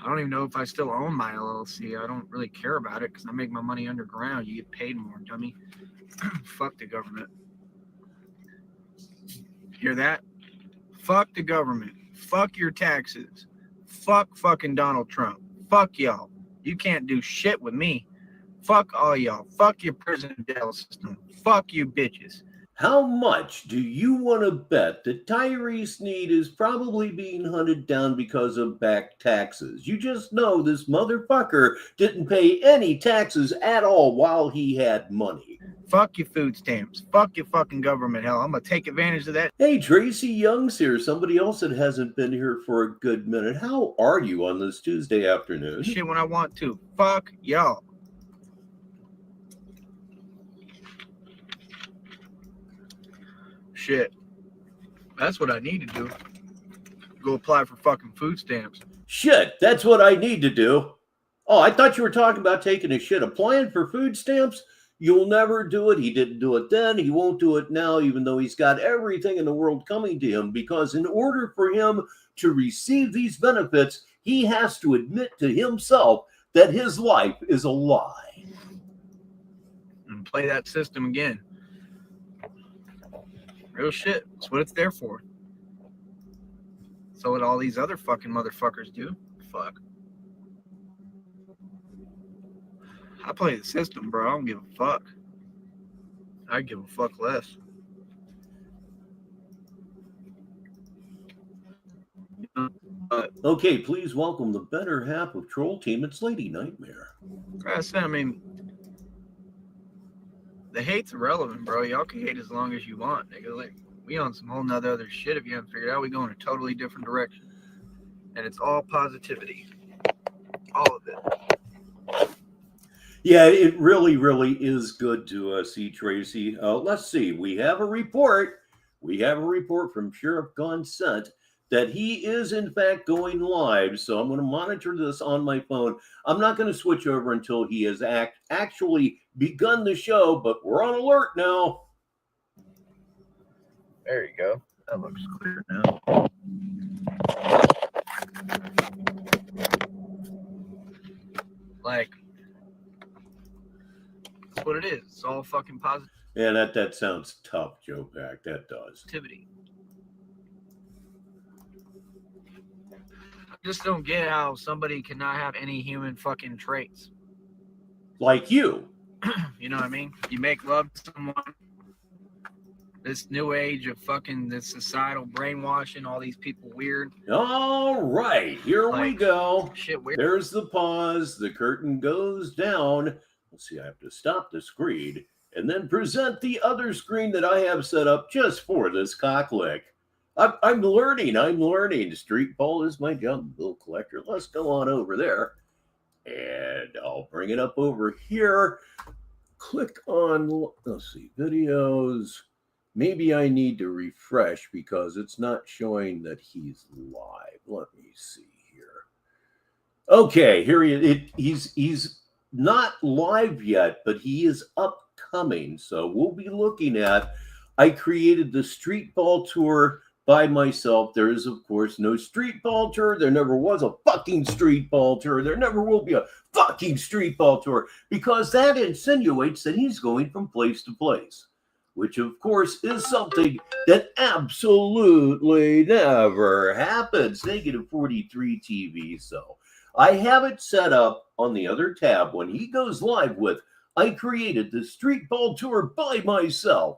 I don't even know if I still own my LLC. I don't really care about it because I make my money underground. You get paid more, dummy. Fuck the government. Hear that? Fuck the government. Fuck your taxes. Fuck fucking Donald Trump. Fuck y'all. You can't do shit with me. Fuck all y'all. Fuck your prison jail system. Fuck you bitches. How much do you want to bet that Tyree Sneed is probably being hunted down because of back taxes? You just know this motherfucker didn't pay any taxes at all while he had money. Fuck your food stamps. Fuck your fucking government. Hell, I'm going to take advantage of that. Hey, Tracy Young's here. Somebody else that hasn't been here for a good minute. How are you on this Tuesday afternoon? Shit when I want to. Fuck y'all. Shit. That's what I need to do. Go apply for fucking food stamps. Shit, that's what I need to do. Oh, I thought you were talking about taking a shit. Applying for food stamps? You'll never do it. He didn't do it then. He won't do it now, even though he's got everything in the world coming to him. Because in order for him to receive these benefits, he has to admit to himself that his life is a lie. And play that system again. Real shit. That's what it's there for. So what all these other fucking motherfuckers do. Fuck. I play the system, bro. I don't give a fuck. I give a fuck less. Okay, please welcome the better half of Troll Team. It's Lady Nightmare. I mean, the hate's irrelevant, bro. Y'all can hate as long as you want, nigga. Like, we on some whole nother other shit. If you haven't figured out, we go in a totally different direction. And it's all positivity. All of it. Yeah, it really, really is good to see Tracy. Let's see. We have a report. We have a report from Sheriff Gonset that he is, in fact, going live. So I'm going to monitor this on my phone. I'm not going to switch over until he has actually begun the show, but we're on alert now. There you go. That looks clear now. Like, that's what it is. It's all fucking Yeah, that sounds tough, Joe Pack. That does. positivity. I just don't get how somebody cannot have any human fucking traits. Like you. You know what I mean? You make love to someone. This new age of fucking this societal brainwashing, all these people weird. All right, here we go. Shit weird. There's the pause. The curtain goes down. Let's see, I have to stop the screen and then present the other screen that I have set up just for this cocklick. I'm learning. Street ball is my jump bill collector. Let's go on over there. And I'll bring it up over here. Click on, let's see, videos. Maybe I need to refresh because it's not showing that he's live. Let me see here. Okay, here he is. He's not live yet, but he is upcoming. So we'll be looking at, I created the street ball tour by myself. There is, of course, no street ball tour. There never was a fucking street ball tour. There never will be a fucking street ball tour because that insinuates that he's going from place to place, which, of course, is something that absolutely never happens. Negative 43 TV. So I have it set up on the other tab. When he goes live with, I created the street ball tour by myself.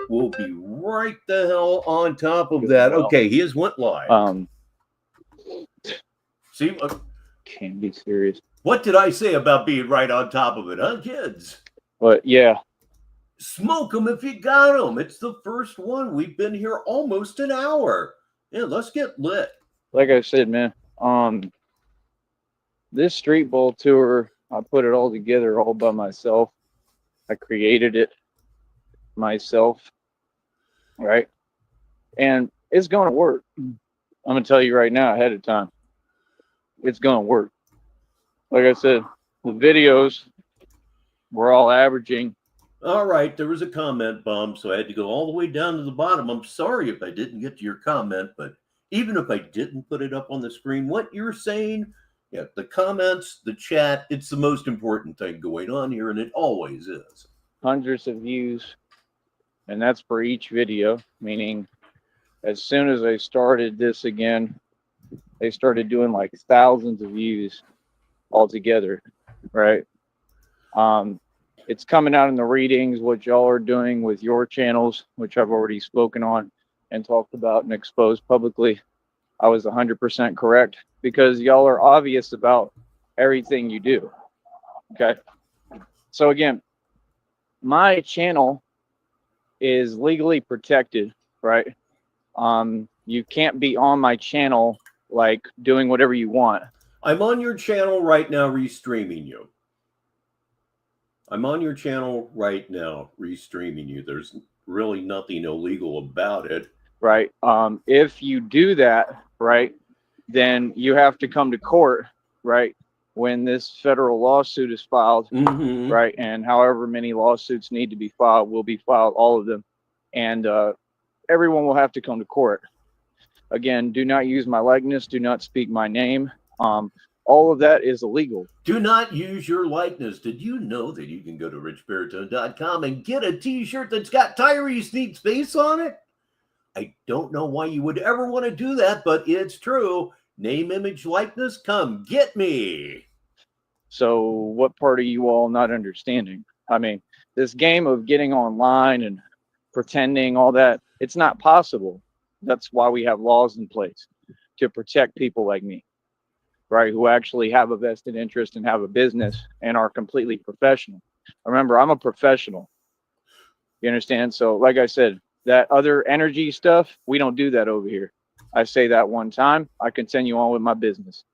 We'll be right the hell on top of that. Okay, he has went live. See, Can't be serious. what did I say about being right on top of it, huh, kids? But yeah, Smoke them if you got them. It's the first one. We've been here almost an hour. Yeah, let's get lit. like I said, man, this street ball tour, I put it all together all by myself. I created it myself, right? And it's going to work. I'm going to tell you right now ahead of time. It's going to work. Like I said, the videos, we're all averaging. All right, there was a comment bomb, so I had to go all the way down to the bottom. I'm sorry if I didn't get to your comment, but even if I didn't put it up on the screen, what you're saying, yeah, the comments, the chat, it's the most important thing going on here, and it always is. Hundreds of views, and that's for each video, meaning as soon as I started this again, they started doing like thousands of views altogether, right? It's coming out in the readings, what y'all are doing with your channels, which I've already spoken on and talked about and exposed publicly. I was 100% correct because y'all are obvious about everything you do. Okay. So again, my channel is legally protected, right? You can't be on my channel like doing whatever you want. I'm on your channel right now, restreaming you. I'm on your channel right now, restreaming you. There's really nothing illegal about it. Right. If you do that, right, then you have to come to court, right, when this federal lawsuit is filed, right, and however many lawsuits need to be filed will be filed, all of them, and everyone will have to come to court. Again, do not use my likeness, do not speak my name. All of that is illegal. Do not use your likeness. Did you know that you can go to richbaritone.com and get a t-shirt that's got Tyree Sneed's face on it? I don't know why you would ever want to do that, but it's true. Name, image, likeness, come get me. So what part are you all not understanding? I mean, this game of getting online and pretending all that, it's not possible. That's why we have laws in place to protect people like me, right, who actually have a vested interest and have a business and are completely professional. Remember, I'm a professional. You understand? So like I said, that other energy stuff, we don't do that over here. I say that one time, I continue on with my business.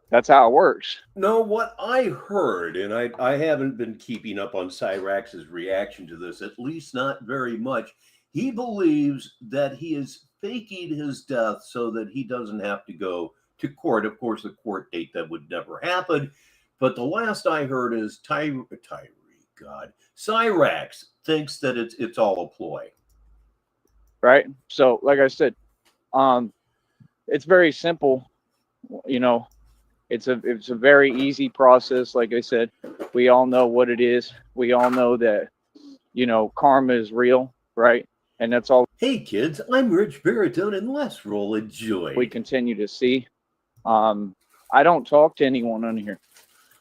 That's how it works. No, what I heard, and I haven't been keeping up on Cyrax's reaction to this, at least not very much. He believes that he is faking his death so that he doesn't have to go to court. Of course, the court date that would never happen. But the last I heard is Cyrax thinks that it's all a ploy. Right. So, like I said, it's very simple. You know, it's a very easy process. Like I said, we all know what it is. We all know that, you know, karma is real, right? And that's all. Hey kids, I'm Richbartone, and let's roll a joy. We continue to see. I don't talk to anyone on here.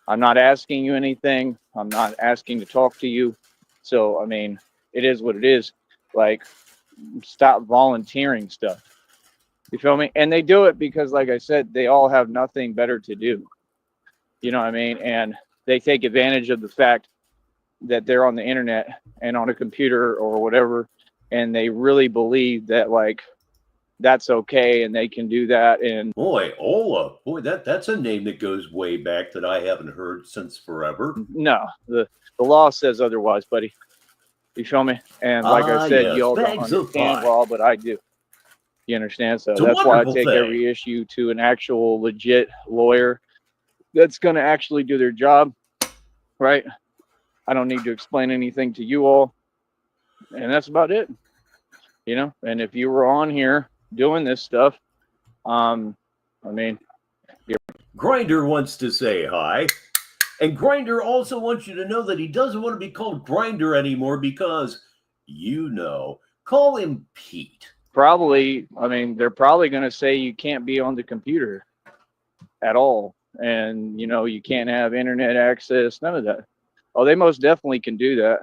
I'm not asking you anything. I'm not asking to talk to you. So, I mean, it is what it is. Like, stop volunteering stuff. You feel me? And they do it because, like I said, they all have nothing better to do. You know what I mean? And they take advantage of the fact that they're on the internet and on a computer or whatever, and they really believe that, like, that's okay and they can do that. And boy, Ola, boy, that's a name that goes way back that I haven't heard since forever. No, the law says otherwise, buddy. You feel me? And like I said, yes, y'all don't understand law, but I do. You understand? So that's why I take every issue to an actual legit lawyer that's going to actually do their job, right? I don't need to explain anything to you all. And that's about it. You know, and if you were on here doing this stuff, I mean, Grinder wants to say hi. And Grinder also wants you to know that he doesn't want to be called Grinder anymore because, you know, call him Pete. Probably, I mean, they're probably going to say you can't be on the computer at all. And, you know, you can't have internet access, none of that. Oh, they most definitely can do that.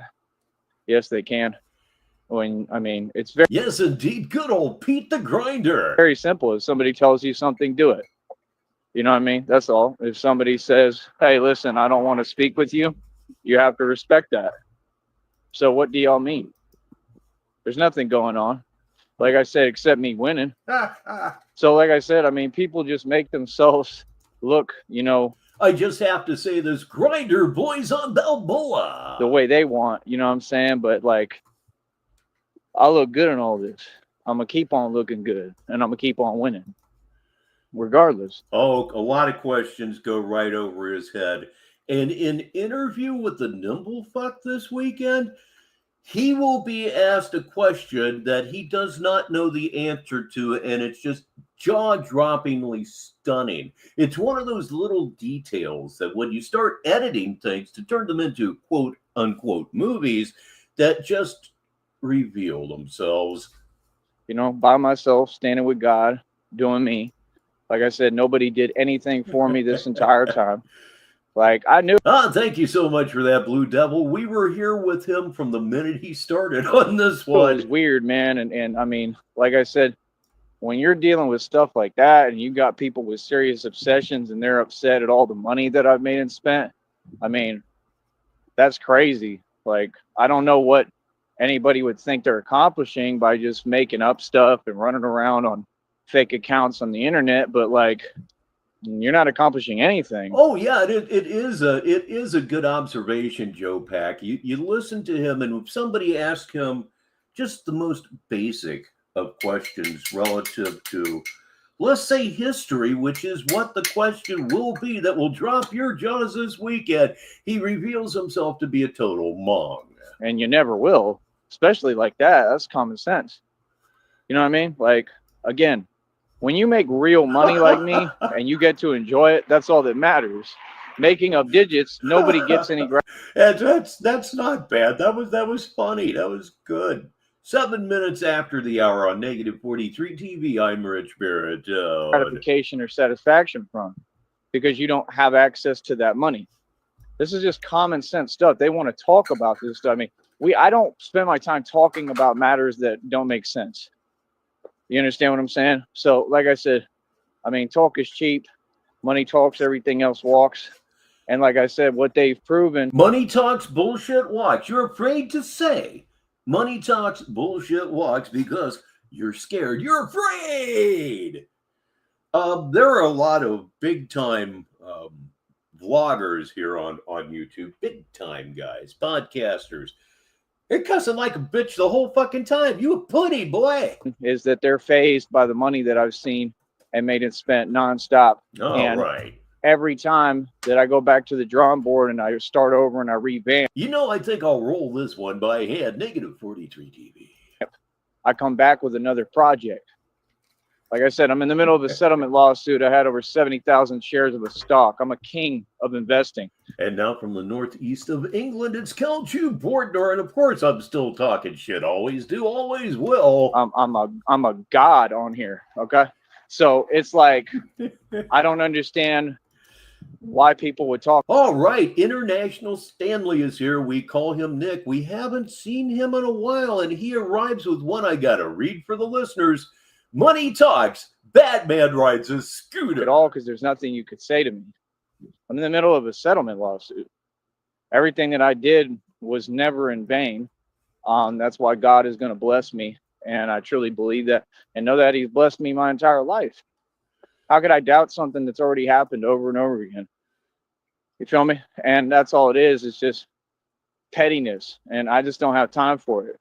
Yes, they can. When, I mean, it's very... Yes, indeed. Good old Pete the Grinder. Very simple. If somebody tells you something, do it. You know what I mean? That's all. If somebody says, hey, listen, I don't want to speak with you, you have to respect that. So what do y'all mean? There's nothing going on. Like I said, except me winning. So like I said, I mean, people just make themselves look, you know, I just have to say this, Grinder Boys on Balboa. the way they want, you know what I'm saying? But like, I look good in all this. I'm going to keep on looking good, and I'm going to keep on winning regardless. Oh, a lot of questions go right over his head. And in Interview with the Nimble Fuck this weekend, he will be asked a question that he does not know the answer to, and it's just jaw-droppingly stunning. It's one of those little details that when you start editing things to turn them into quote-unquote movies, that just reveal themselves. You know, by myself, standing with God, doing me. Like I said, nobody did anything for me this entire time. Like, I knew. Thank you so much for that, Blue Devil. We were here with him from the minute he started on this one. It was weird, man. And I mean, like I said, when you're dealing with stuff like that and you got people with serious obsessions and they're upset at all the money that I've made and spent, I mean, that's crazy. Like, I don't know what anybody would think they're accomplishing by just making up stuff and running around on fake accounts on the internet, but like, you're not accomplishing anything. Oh yeah, it is a good observation, Joe Pack. You listen to him, and if somebody asks him just the most basic of questions relative to, let's say, history, which is what the question will be that will drop your jaws this weekend, he reveals himself to be a total mong. And you never will, especially like that. That's common sense. You know what I mean? Like, again, when you make real money like me and you get to enjoy it, that's all that matters. Making up digits, nobody gets any. That's not bad. That was funny. That was good. 7 minutes after the hour on Negative 43 TV, I'm Richbartone. Gratification or satisfaction from, because you don't have access to that money. This is just common sense stuff. They want to talk about this stuff. I mean, I don't spend my time talking about matters that don't make sense. You understand what I'm saying? So, like I said, I mean, talk is cheap. Money talks, everything else walks. And like I said, what they've proven. Money talks, bullshit walks. You're afraid to say money talks, bullshit walks because you're scared. You're afraid. There are a lot of big-time vloggers here on YouTube. Big-time guys, podcasters. They're cussing like a bitch the whole fucking time. You a putty, boy. Is that they're fazed by the money that I've seen and made it spent nonstop. And right. Every time that I go back to the drawing board and I start over and I revamp. You know, I think I'll roll this one by hand. Negative 43 TV. I come back with another project. Like I said, I'm in the middle of a settlement lawsuit. I had over 70,000 shares of a stock. I'm a king of investing. And now from the northeast of England, it's Kelchu Portnor. And of course, I'm still talking shit. Always do, always will. I'm a god on here. Okay. So it's like, I don't understand why people would talk. All right. International Stanley is here. We call him Nick. We haven't seen him in a while. And he arrives with one I got to read for the listeners. Money talks. Batman rides a scooter. At all, because there's nothing you could say to me. I'm in the middle of a settlement lawsuit. Everything that I did was never in vain. That's why God is going to bless me. And I truly believe that and know that he's blessed me my entire life. How could I doubt something that's already happened over and over again? You feel me? And that's all it is. It's just pettiness. And I just don't have time for it.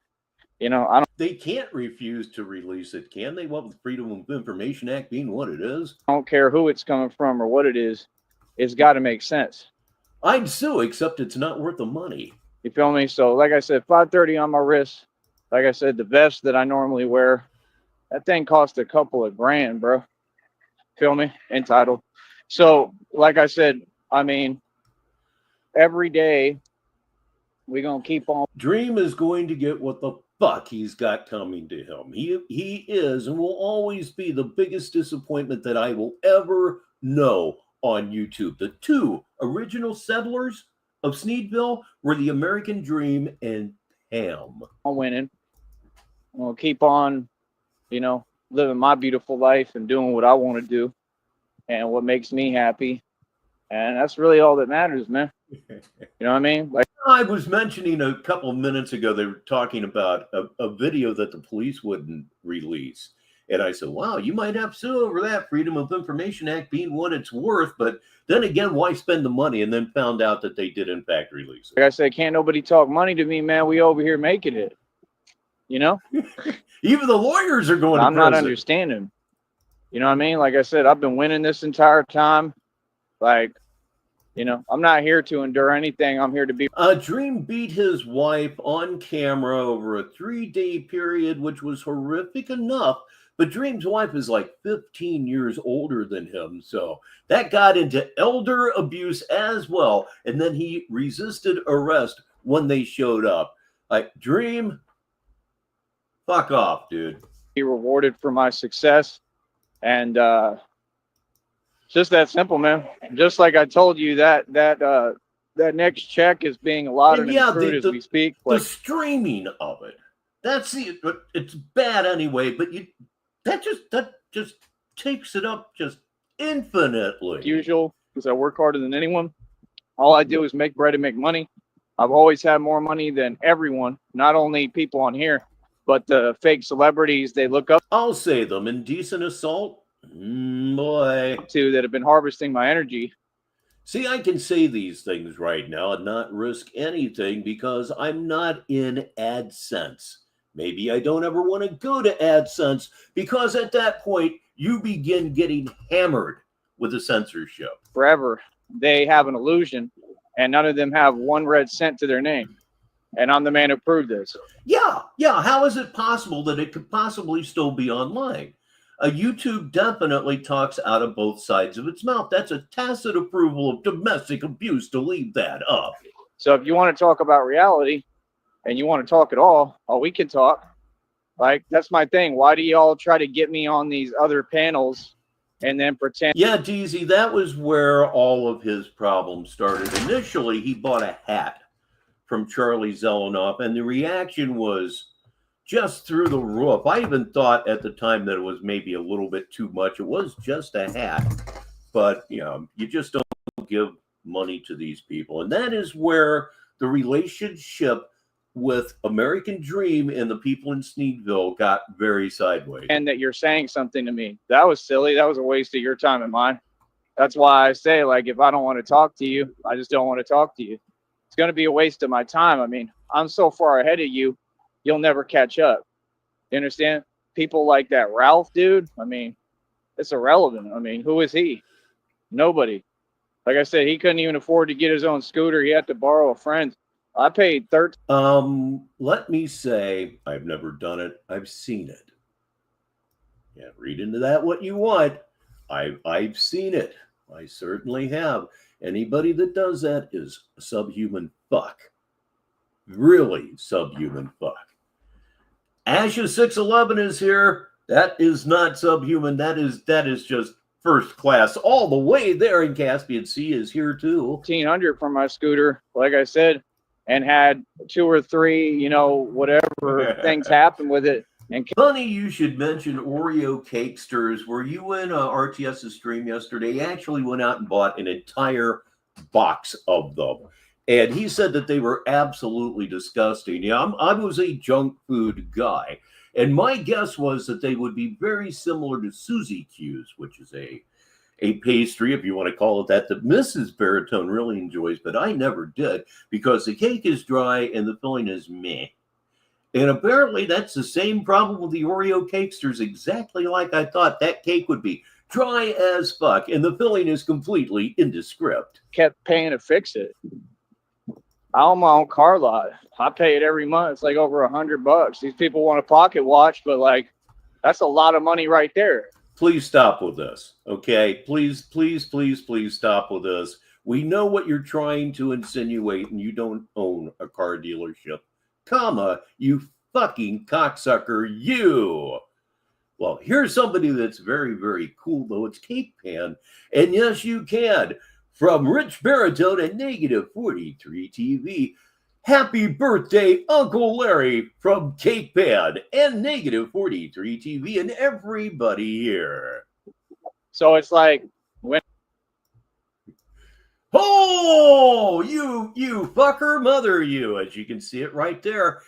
You know, they can't refuse to release it, can they? What with the Freedom of Information Act being what it is? I don't care who it's coming from or what it is. It's got to make sense. I'd sue, except it's not worth the money. You feel me? So, like I said, 530 on my wrist. Like I said, the vest that I normally wear, that thing cost a couple of grand, bro. Feel me? Entitled. So, like I said, I mean, every day we're going to keep on. Dream is going to get what the fuck he's got coming to him. He is and will always be the biggest disappointment that I will ever know on YouTube. The two original settlers of Sneedville were the American Dream and Pam. I'm winning. I'm going to keep on, you know, living my beautiful life and doing what I want to do and what makes me happy. And that's really all that matters, man. You know what I mean? Like I was mentioning a couple of minutes ago, they were talking about a video that the police wouldn't release. And I said, wow, you might have to sue over that, Freedom of Information Act being what it's worth. But then again, why spend the money? And then found out that they did, in fact, release it. Like I said, can't nobody talk money to me, man. We over here making it. You know? Even the lawyers are going to I'm prison. not understanding. You know what I mean? Like I said, I've been winning this entire time. Like, you know, I'm not here to endure anything. I'm here to be. Dream beat his wife on camera over a 3-day period, which was horrific enough. But Dream's wife is like 15 years older than him. So that got into elder abuse as well. And then he resisted arrest when they showed up. Like, Dream, fuck off, dude. Be rewarded for my success. And just that simple, man. Just like I told you, that next check is being allotted and accrued as we speak. Like, the streaming of it. That's it. It's bad anyway, but that just takes it up just infinitely. Usual, because I work harder than anyone. All I do is make bread and make money. I've always had more money than everyone, not only people on here, but the fake celebrities they look up. I'll say them. Indecent assault, boy. To that have been harvesting my energy. See, I can say these things right now and not risk anything because I'm not in AdSense. Maybe I don't ever want to go to AdSense because at that point, you begin getting hammered with the censorship. Forever, they have an illusion, and none of them have one red cent to their name. And I'm the man who proved this. Yeah. How is it possible that it could possibly still be online? YouTube definitely talks out of both sides of its mouth. That's a tacit approval of domestic abuse to leave that up. So if you want to talk about reality, and you want to talk at all, we can talk. Like, that's my thing. Why do y'all try to get me on these other panels and then pretend? Yeah, DZ, that was where all of his problems started. Initially, he bought a hat from Charlie Zelenoff, and the reaction was just through the roof. I even thought at the time that it was maybe a little bit too much. It was just a hat. But, you know, you just don't give money to these people. And that is where the relationship with American Dream and the people in Sneedville got very sideways. And that you're saying something to me. That was silly. That was a waste of your time and mine. That's why I say, like, if I don't want to talk to you, I just don't want to talk to you. It's going to be a waste of my time. I mean, I'm so far ahead of you, you'll never catch up. You understand? People like that Ralph dude, I mean, it's irrelevant. I mean, who is he? Nobody. Like I said, he couldn't even afford to get his own scooter. He had to borrow a friend. I paid let me say, I've never done it. I've seen it. Yeah, read into that what you want. I've seen it. I certainly have. Anybody that does that is a subhuman fuck. Really subhuman fuck. Ashes 611 is here. That is not subhuman. That is just first class all the way there. In Caspian Sea is here too. 1,500 for my scooter, like I said, and had 2 or 3, you know, whatever things happen with it. And funny you should mention Oreo Cakesters. Were you in RTS's stream yesterday? He actually went out and bought an entire box of them. And he said that they were absolutely disgusting. Yeah, I was a junk food guy. And my guess was that they would be very similar to Suzy Q's, which is a pastry, if you want to call it that Mrs. Baritone really enjoys, but I never did because the cake is dry and the filling is meh. And apparently that's the same problem with the Oreo Cakesters, exactly like I thought that cake would be. Dry as fuck, and the filling is completely indescript. Kept paying to fix it. I own my own car lot. I pay it every month. It's like over $100. These people want a pocket watch, but like, that's a lot of money right there. Please stop with this, okay? Please stop with this. We know what you're trying to insinuate, and you don't own a car dealership. Comma, you fucking cocksucker, you. Well, here's somebody that's very, very cool, though. It's Cake Pan. And yes, you can. From Richbartone and Negative 43 TV. Happy birthday, Uncle Larry from Cake Pan and Negative 43 TV and everybody here. So it's like when oh, you fucker mother, you, as you can see it right there.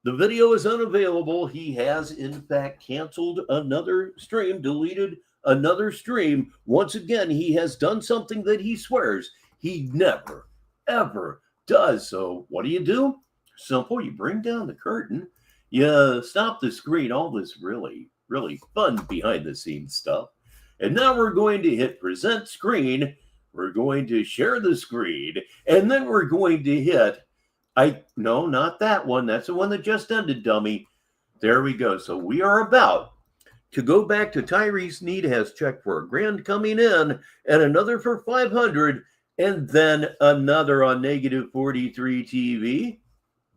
The video is unavailable. He has, in fact, canceled another stream, deleted another stream. Once again, he has done something that he swears he never, ever does. So what do? Simple. You bring down the curtain. You stop the screen. All this really, really fun behind the scenes stuff. And now we're going to hit present screen. We're going to share the screen. And then we're going to hit... No, not that one. That's the one that just ended, dummy. There we go. So we are about to go back to Tyree. Sneed has checked for $1,000 coming in and another for 500 and then another on negative 43 TV.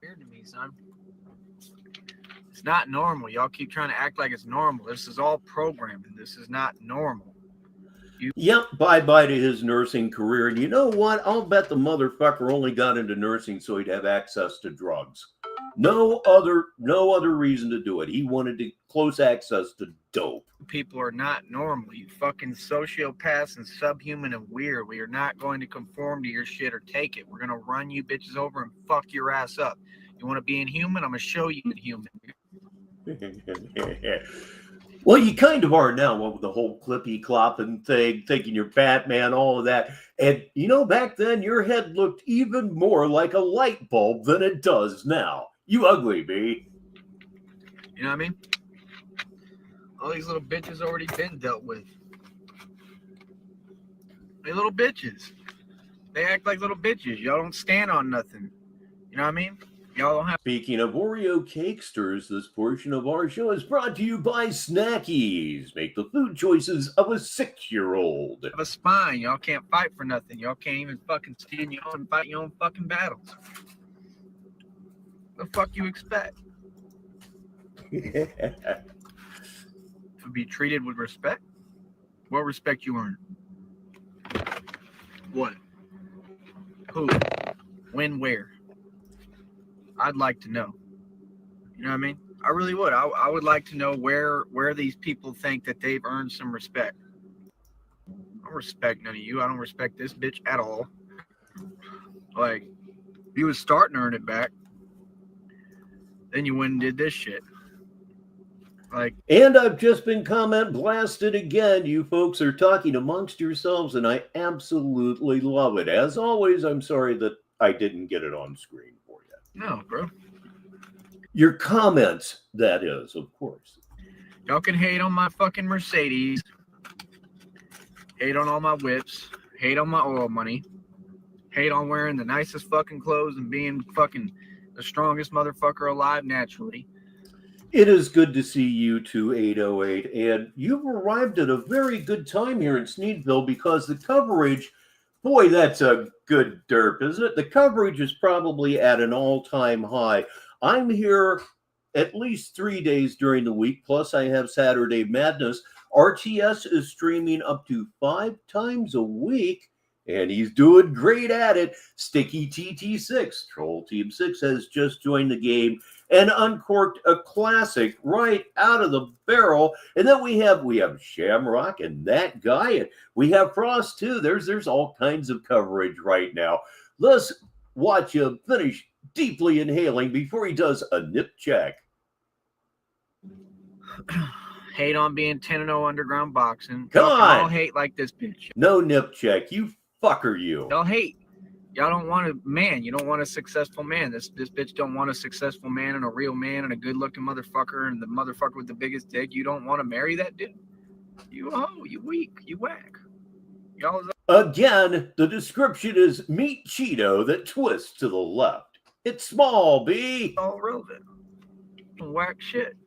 Weird to me, son. It's not normal. Y'all keep trying to act like it's normal. This is all programming. This is not normal. Yep, bye-bye to his nursing career. And you know what? I'll bet the motherfucker only got into nursing so he'd have access to drugs. No other reason to do it. He wanted to close access to dope. People are not normal. You fucking sociopaths and subhuman and weird. We are not going to conform to your shit or take it. We're going to run you bitches over and fuck your ass up. You want to be inhuman? I'm going to show you inhuman. Well, you kind of are now with the whole clippy clopping thing, thinking you're Batman, all of that. And, you know, back then your head looked even more like a light bulb than it does now. You ugly, B. You know what I mean? All these little bitches already been dealt with. They little bitches. They act like little bitches. Y'all don't stand on nothing. You know what I mean? Y'all don't have. Speaking of Oreo cakesters, this portion of our show is brought to you by Snackies. Make the food choices of a 6-year-old. Have a spine. Y'all can't fight for nothing. Y'all can't even fucking stand your own and fight your own fucking battles. What the fuck you expect? To be treated with respect? What respect you earn? What? Who? When? Where? I'd like to know. You know what I mean? I really would. I would like to know where these people think that they've earned some respect. I don't respect none of you. I don't respect this bitch at all. Like, you was starting to earn it back. Then you went and did this shit. Like, and I've just been comment blasted again. You folks are talking amongst yourselves, and I absolutely love it. As always, I'm sorry that I didn't get it on screen for you. No, bro. Your comments, that is, of course. Y'all can hate on my fucking Mercedes. Hate on all my whips. Hate on my oil money. Hate on wearing the nicest fucking clothes and being fucking the strongest motherfucker alive naturally. It is good to see you 2808, and you've arrived at a very good time here in Sneedville because the coverage, boy, that's a good derp, isn't it? The coverage is probably at an all-time high. I'm here at least 3 days during the week, plus I have Saturday Madness. RTS is streaming up to 5 times a week, and he's doing great at it. Sticky TT6, Troll Team 6, has just joined the game and uncorked a classic right out of the barrel. And then we have Shamrock and that guy, and we have Frost too. There's all kinds of coverage right now. Let's watch him finish deeply inhaling before he does a nip check. Hate on being 10-0 underground boxing. Come on. Y'all hate like this bitch. No nip check. You fucker, you. Y'all hate. Y'all don't want a man. You don't want a successful man. This bitch don't want a successful man and a real man and a good-looking motherfucker and the motherfucker with the biggest dick. You don't want to marry that dude? You weak. You whack. Y'all is Again, the description is meat Cheeto that twists to the left. It's small, B. all relevant. Whack shit.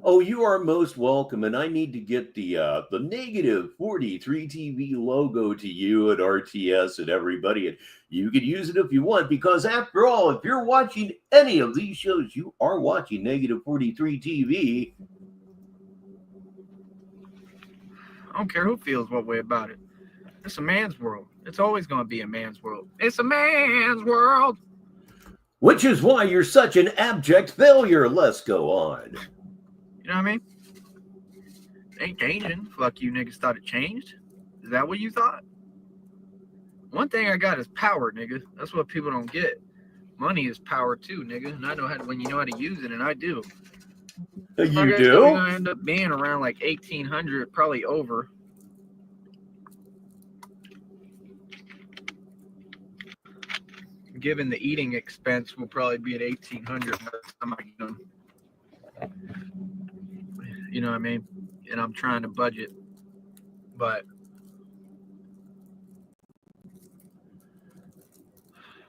Oh, you are most welcome, and I need to get the negative 43 TV logo to you at RTS and everybody, and you can use it if you want, because after all, if you're watching any of these shows, you are watching negative 43 TV. I don't care who feels what way about it. It's a man's world. It's always going to be a man's world. It's a man's world. Which is why you're such an abject failure. Let's go on. You know what I mean? It ain't changing. Fuck you niggas thought it changed. Is that what you thought? One thing I got is power, nigga. That's what people don't get. money is power too, nigga. And I know how to, when you know how to use it, and I do. You We're do? gonna end up being around like 1,800, probably over. Given the eating expense, we'll probably be at 1,800 by the time I get them. You know what I mean? And I'm trying to budget, but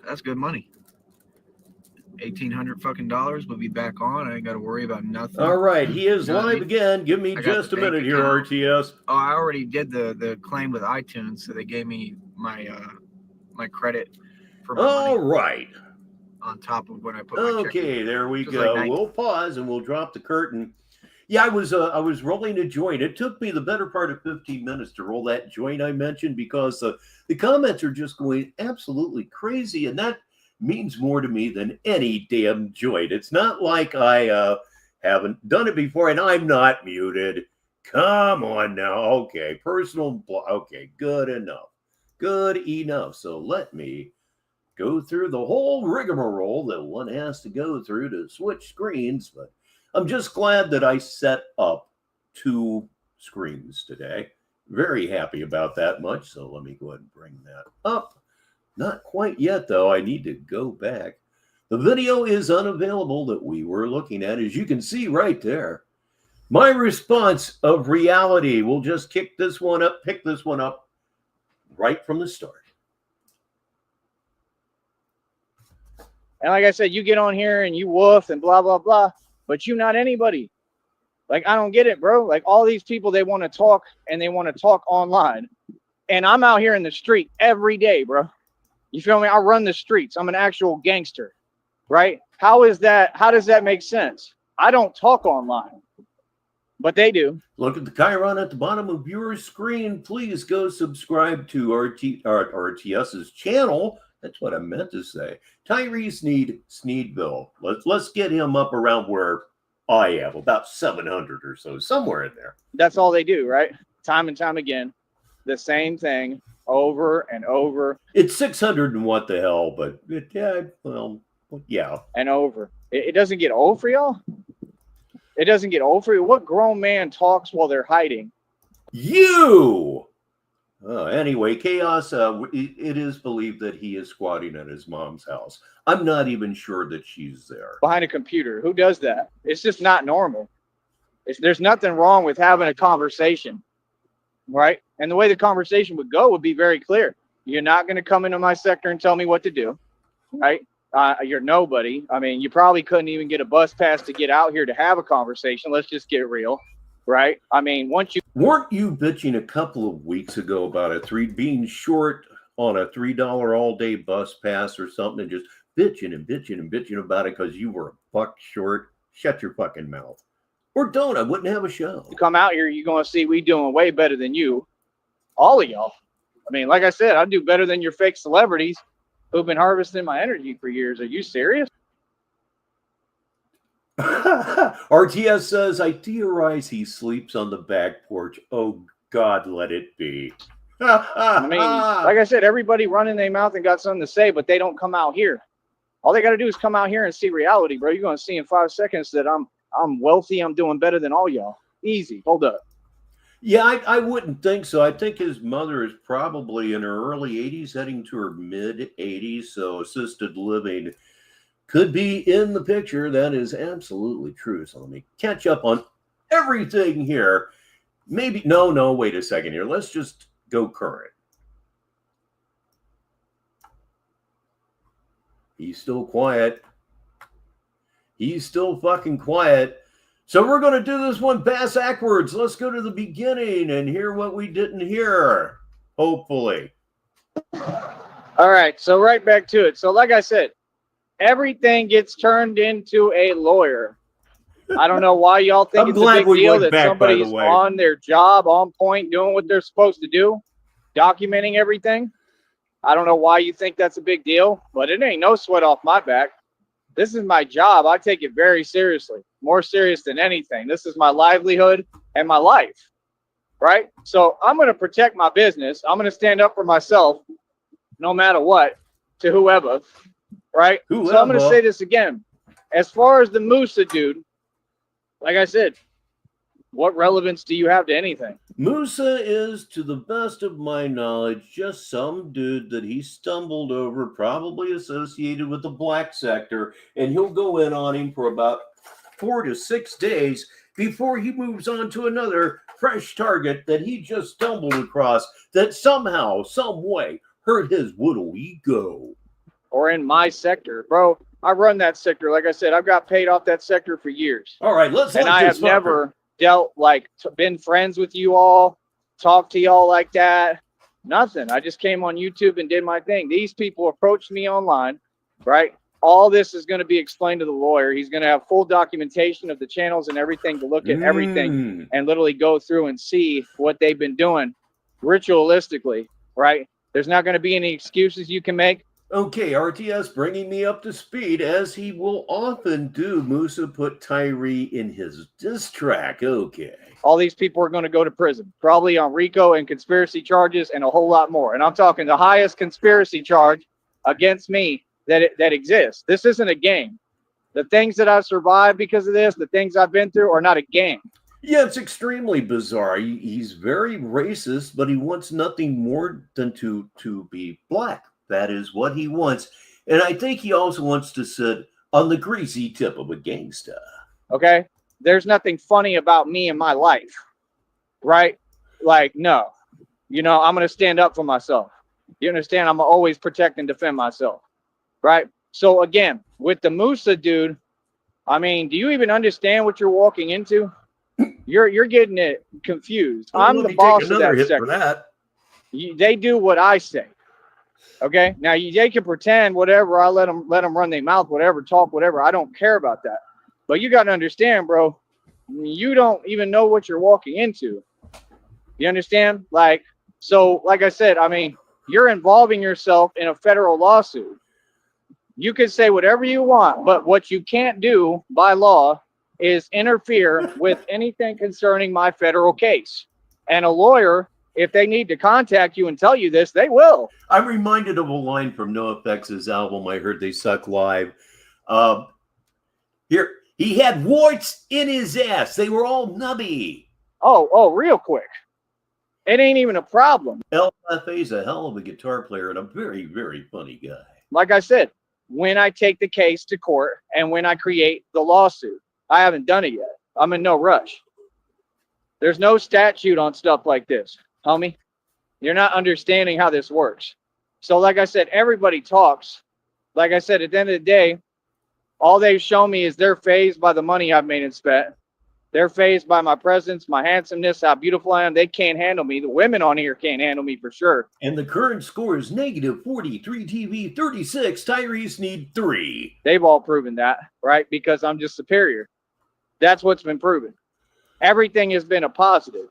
that's good money. $1,800 fucking dollars. We'll be back on. I ain't got to worry about nothing. All right, he is You know what I live mean? again. Give me I got just the a bank minute here, account. RTS. Oh, I already did the claim with iTunes, so they gave me my my credit for my All money right. on top of when I put my check Okay, in. there we Just go. like We'll pause and we'll drop the curtain. Yeah, I was rolling a joint. It took me the better part of 15 minutes to roll that joint I mentioned because the comments are just going absolutely crazy, and that means more to me than any damn joint. It's not like I haven't done it before, and I'm not muted. Come on now. Okay, okay, good enough. Good enough. So let me go through the whole rigmarole that one has to go through to switch screens, but I'm just glad that I set up 2 screens today. Very happy about that much. So let me go ahead and bring that up. Not quite yet, though. I need to go back. The video is unavailable that we were looking at, as you can see right there. My response of reality. We'll just pick this one up right from the start. And like I said, you get on here and you woof and blah, blah, blah, but you not anybody. Like, I don't get it, bro. Like, all these people, they want to talk and they want to talk online. And I'm out here in the street every day, bro. You feel me? I run the streets. I'm an actual gangster, right? How is that? How does that make sense? I don't talk online, but they do. Look at the Chiron at the bottom of your screen. Please go subscribe to RTS's channel. That's what I meant to say. Tyree Sneed, Sneedville. Let's get him up around where I am, about 700 or so, somewhere in there. That's all they do, right? Time and time again, the same thing over and over. It's 600 and what the hell, but yeah. And over. It doesn't get old for y'all? It doesn't get old for you? What grown man talks while they're hiding? You! Anyway, Chaos, it is believed that he is squatting at his mom's house. I'm not even sure that she's there. Behind a computer. Who does that? It's just not normal. There's nothing wrong with having a conversation, right? And the way the conversation would go would be very clear. You're not going to come into my sector and tell me what to do, right? You're nobody. I mean, you probably couldn't even get a bus pass to get out here to have a conversation. Let's just get real, right? I mean, weren't you bitching a couple of weeks ago about being short on a $3 all day bus pass or something, and just bitching and bitching and bitching about it because you were a buck short? Shut your fucking mouth. Or don't. I wouldn't have a show. You come out here, you're going to see we doing way better than you. All of y'all. I mean, like I said, I do better than your fake celebrities who've been harvesting my energy for years. Are you serious? RTS says, I theorize he sleeps on the back porch. Oh, God, let it be. I mean, like I said, everybody running their mouth and got something to say, but they don't come out here. All they got to do is come out here and see reality, bro. You're going to see in 5 seconds that I'm wealthy. I'm doing better than all y'all. Easy. Hold up. Yeah, I wouldn't think so. I think his mother is probably in her early 80s, heading to her mid 80s. So assisted living could be in the picture. That is absolutely true. So let me catch up on everything here. Maybe, no, wait a second here. Let's just go current. He's still quiet. He's still fucking quiet. So we're going to do this one backwards. Let's go to the beginning and hear what we didn't hear, hopefully. All right, so right back to it. So like I said, everything gets turned into a lawyer. I don't know why y'all think it's a big deal that somebody's on their job, on point, doing what they're supposed to do, documenting everything. I don't know why you think that's a big deal, but it ain't no sweat off my back. This is my job. I take it very seriously, more serious than anything. This is my livelihood and my life, right? So I'm going to protect my business. I'm going to stand up for myself no matter what, to whoever. right? Whoever. So I'm going to say this again. As far as the Musa dude, like I said, what relevance do you have to anything? Musa is, to the best of my knowledge, just some dude that he stumbled over, probably associated with the black sector, and he'll go in on him for about 4 to 6 days before he moves on to another fresh target that he just stumbled across that somehow, some way, hurt his little ego. Or in my sector, bro. I run that sector. Like I said, I've got paid off that sector for years. All right, let's and let I this have never dealt been friends with you all, talked to y'all like that. Nothing. I just came on YouTube and did my thing. These people approached me online, right? All this is going to be explained to the lawyer. He's going to have full documentation of the channels and everything to look at everything and literally go through and see what they've been doing ritualistically, right? There's not going to be any excuses you can make. Okay, RTS bringing me up to speed, as he will often do. Musa put Tyree in his diss track. Okay. All these people are going to go to prison, probably on RICO and conspiracy charges and a whole lot more. And I'm talking the highest conspiracy charge against me that exists. This isn't a game. The things that I've survived because of this, the things I've been through, are not a game. Yeah, it's extremely bizarre. He's very racist, but he wants nothing more than to be black. That is what he wants. And I think he also wants to sit on the greasy tip of a gangsta. Okay? There's nothing funny about me in my life, right? Like, no. You know, I'm going to stand up for myself. You understand? I'm going to always protect and defend myself, right? So, again, with the Musa dude, I mean, do you even understand what you're walking into? You're getting it confused. I'm the boss of that sector. They do what I say. Okay, now they can pretend whatever. I let them run their mouth, whatever, talk, whatever. I don't care about that. But you got to understand, bro, you don't even know what you're walking into. You understand? Like, so, like I said, I mean, you're involving yourself in a federal lawsuit. You can say whatever you want, but what you can't do by law is interfere with anything concerning my federal case. And a lawyer, if they need to contact you and tell you this, they will. I'm reminded of a line from NoFX's album, I Heard They Suck Live. Here, he had warts in his ass. They were all nubby. Oh, real quick. It ain't even a problem. LFA's a hell of a guitar player and a very, very funny guy. Like I said, when I take the case to court and when I create the lawsuit, I haven't done it yet. I'm in no rush. There's no statute on stuff like this, homie. You're not understanding how this works. So like I said, everybody talks. Like I said, at the end of the day, all they've shown me is they're fazed by the money I've made and spent. They're fazed by my presence, my handsomeness, how beautiful I am. They can't handle me. The women on here can't handle me for sure. And the current score is negative 43TV 36, Tyree Sneed 3. They've all proven that, right? Because I'm just superior. That's what's been proven. Everything has been a positive.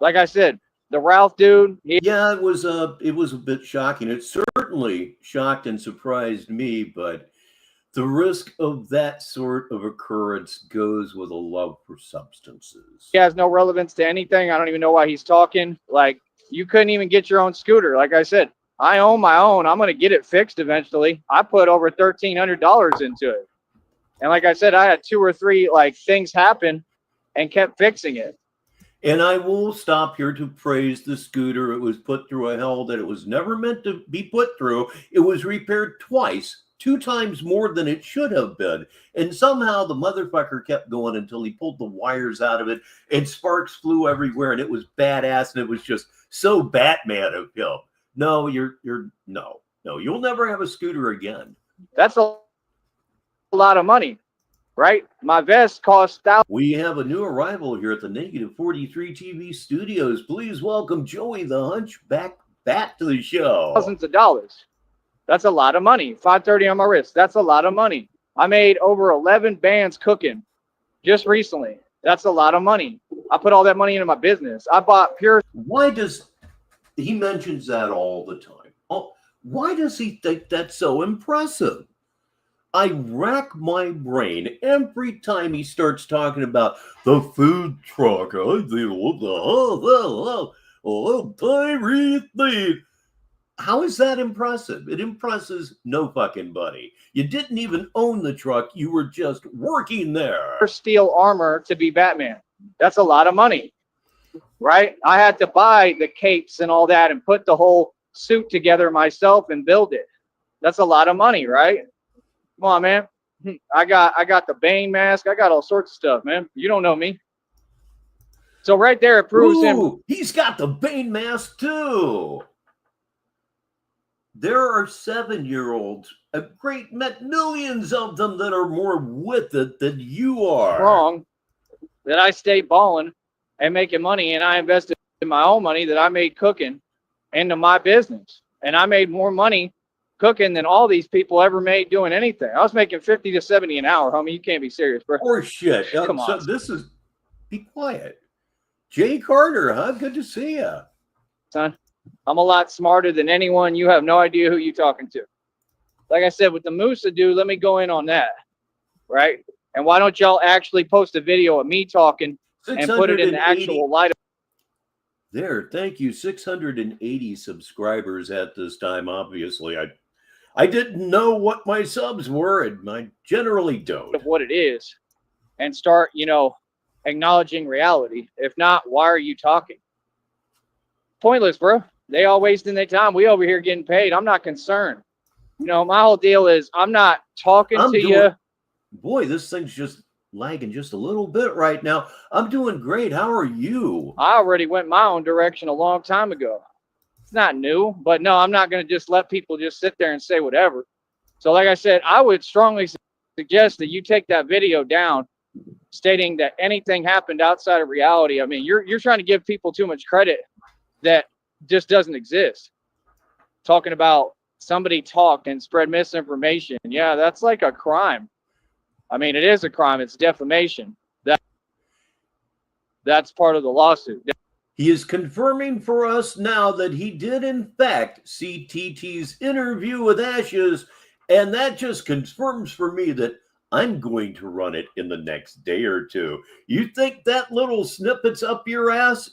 Like I said, the Ralph dude. Yeah, it was a bit shocking. It certainly shocked and surprised me, but the risk of that sort of occurrence goes with a love for substances. He has no relevance to anything. I don't even know why he's talking. Like, you couldn't even get your own scooter. Like I said, I own my own. I'm going to get it fixed eventually. I put over $1,300 into it. And like I said, I had 2 or 3 things happen and kept fixing it. And I will stop here to praise the scooter. It was put through a hell that it was never meant to be put through. It was repaired twice, 2 times more than it should have been. And somehow the motherfucker kept going until he pulled the wires out of it and sparks flew everywhere and it was badass and it was just so Batman of him. No, no, you'll never have a scooter again. That's a lot of money, right? My vest costs thousands. We have a new arrival here at the negative 43 TV studios. Please welcome Joey the Hunchback back to the show. Thousands of dollars. That's a lot of money. 530 on my wrist. That's a lot of money. I made over 11 bands cooking just recently. That's a lot of money. I put all that money into my business. I bought pure. Why does he mentions that all the time? Oh, why does he think that's so impressive? I rack my brain every time he starts talking about the food truck. Tyree Sneed. How is that impressive? It impresses no fucking buddy. You didn't even own the truck. You were just working there. Steel armor to be Batman. That's a lot of money, right? I had to buy the capes and all that and put the whole suit together myself and build it. That's a lot of money, right? Come on, man. I got the Bane mask. I got all sorts of stuff, man. You don't know me. So right there, it proves him. He's got the Bane mask too. There are 7-year-olds, millions of them that are more with it than you are. Wrong. That I stay balling and making money, and I invested in my own money that I made cooking into my business. And I made more money cooking than all these people ever made doing anything. I was making 50 to 70 an hour, homie. You can't be serious, bro. Or shit. Come on. So be quiet. Jay Carter, huh? Good to see you. Son, I'm a lot smarter than anyone. You have no idea who you're talking to. Like I said, with the Musa dude, let me go in on that, right? And why don't y'all actually post a video of me talking and put it in the actual light? There, thank you. 680 subscribers at this time. Obviously, I didn't know what my subs were, and I generally don't. Of what it is, and start, acknowledging reality. If not, why are you talking? Pointless, bro. They all wasting their time. We over here getting paid. I'm not concerned. My whole deal is I'm not talking to you. Boy, this thing's just lagging just a little bit right now. I'm doing great. How are you? I already went my own direction a long time ago. It's not new, but no, I'm not going to just let people just sit there and say whatever. So like I said, I would strongly suggest that you take that video down stating that anything happened outside of reality. I mean, you're trying to give people too much credit that just doesn't exist. Talking about somebody talked and spread misinformation. Yeah, that's like a crime. I mean, it is a crime. It's defamation. That's part of the lawsuit. He is confirming for us now that he did, in fact, see TT's interview with Ashes, and that just confirms for me that I'm going to run it in the next day or two. You think that little snippet's up your ass?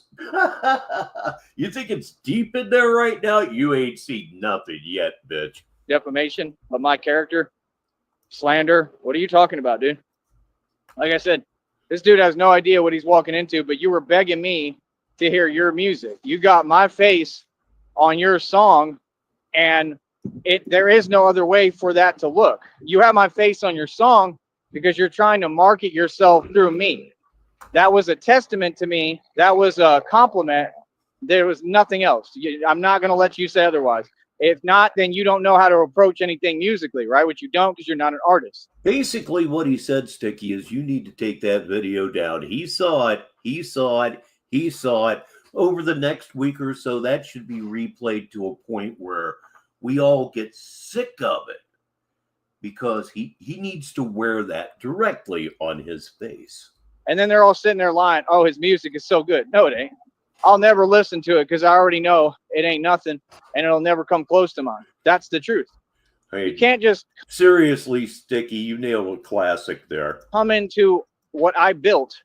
You think it's deep in there right now? You ain't seen nothing yet, bitch. Defamation of my character? Slander? What are you talking about, dude? Like I said, this dude has no idea what he's walking into, but you were begging me to hear your music. You got my face on your song, and there is no other way for that to look. You have my face on your song because you're trying to market yourself through me. That was a testament to me. That was a compliment. There was nothing else. I'm not going to let you say otherwise. If not, then you don't know how to approach anything musically, right? Which you don't because you're not an artist. Basically, what he said, Sticky, is you need to take that video down. He saw it. He saw it. He saw it. Over the next week or so, that should be replayed to a point where we all get sick of it, because he needs to wear that directly on his face. And then they're all sitting there lying, oh, his music is so good. No, it ain't. I'll never listen to it because I already know it ain't nothing, and it'll never come close to mine. That's the truth. Hey, you can't just... Seriously, Sticky, you nailed a classic there. Come into what I built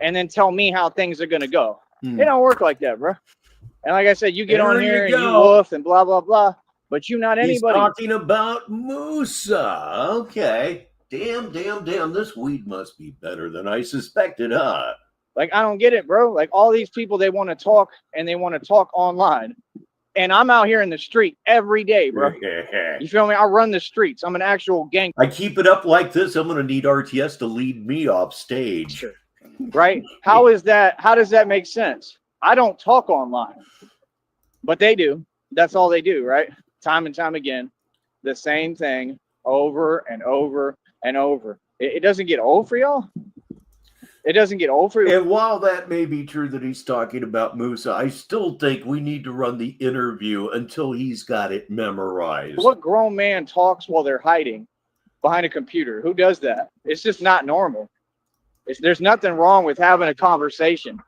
and then tell me how things are going to go. It don't work like that, bro. And like I said, you get on here and you woof and blah, blah, blah. But you not anybody. He's talking about Musa. Okay. Damn. This weed must be better than I suspected, huh? Like, I don't get it, bro. Like, all these people, they want to talk, and they want to talk online. And I'm out here in the street every day, bro. You feel me? I run the streets. I'm an actual gang. I keep it up like this, I'm going to need RTS to lead me off stage. Right? How is that? How does that make sense? I don't talk online. But they do. That's all they do, right? Time and time again, the same thing over and over and over. It doesn't get old for y'all. It doesn't get old for you. And while that may be true that he's talking about Musa, I still think we need to run the interview until he's got it memorized. What grown man talks while they're hiding behind a computer? Who does that? It's just not normal. There's nothing wrong with having a conversation,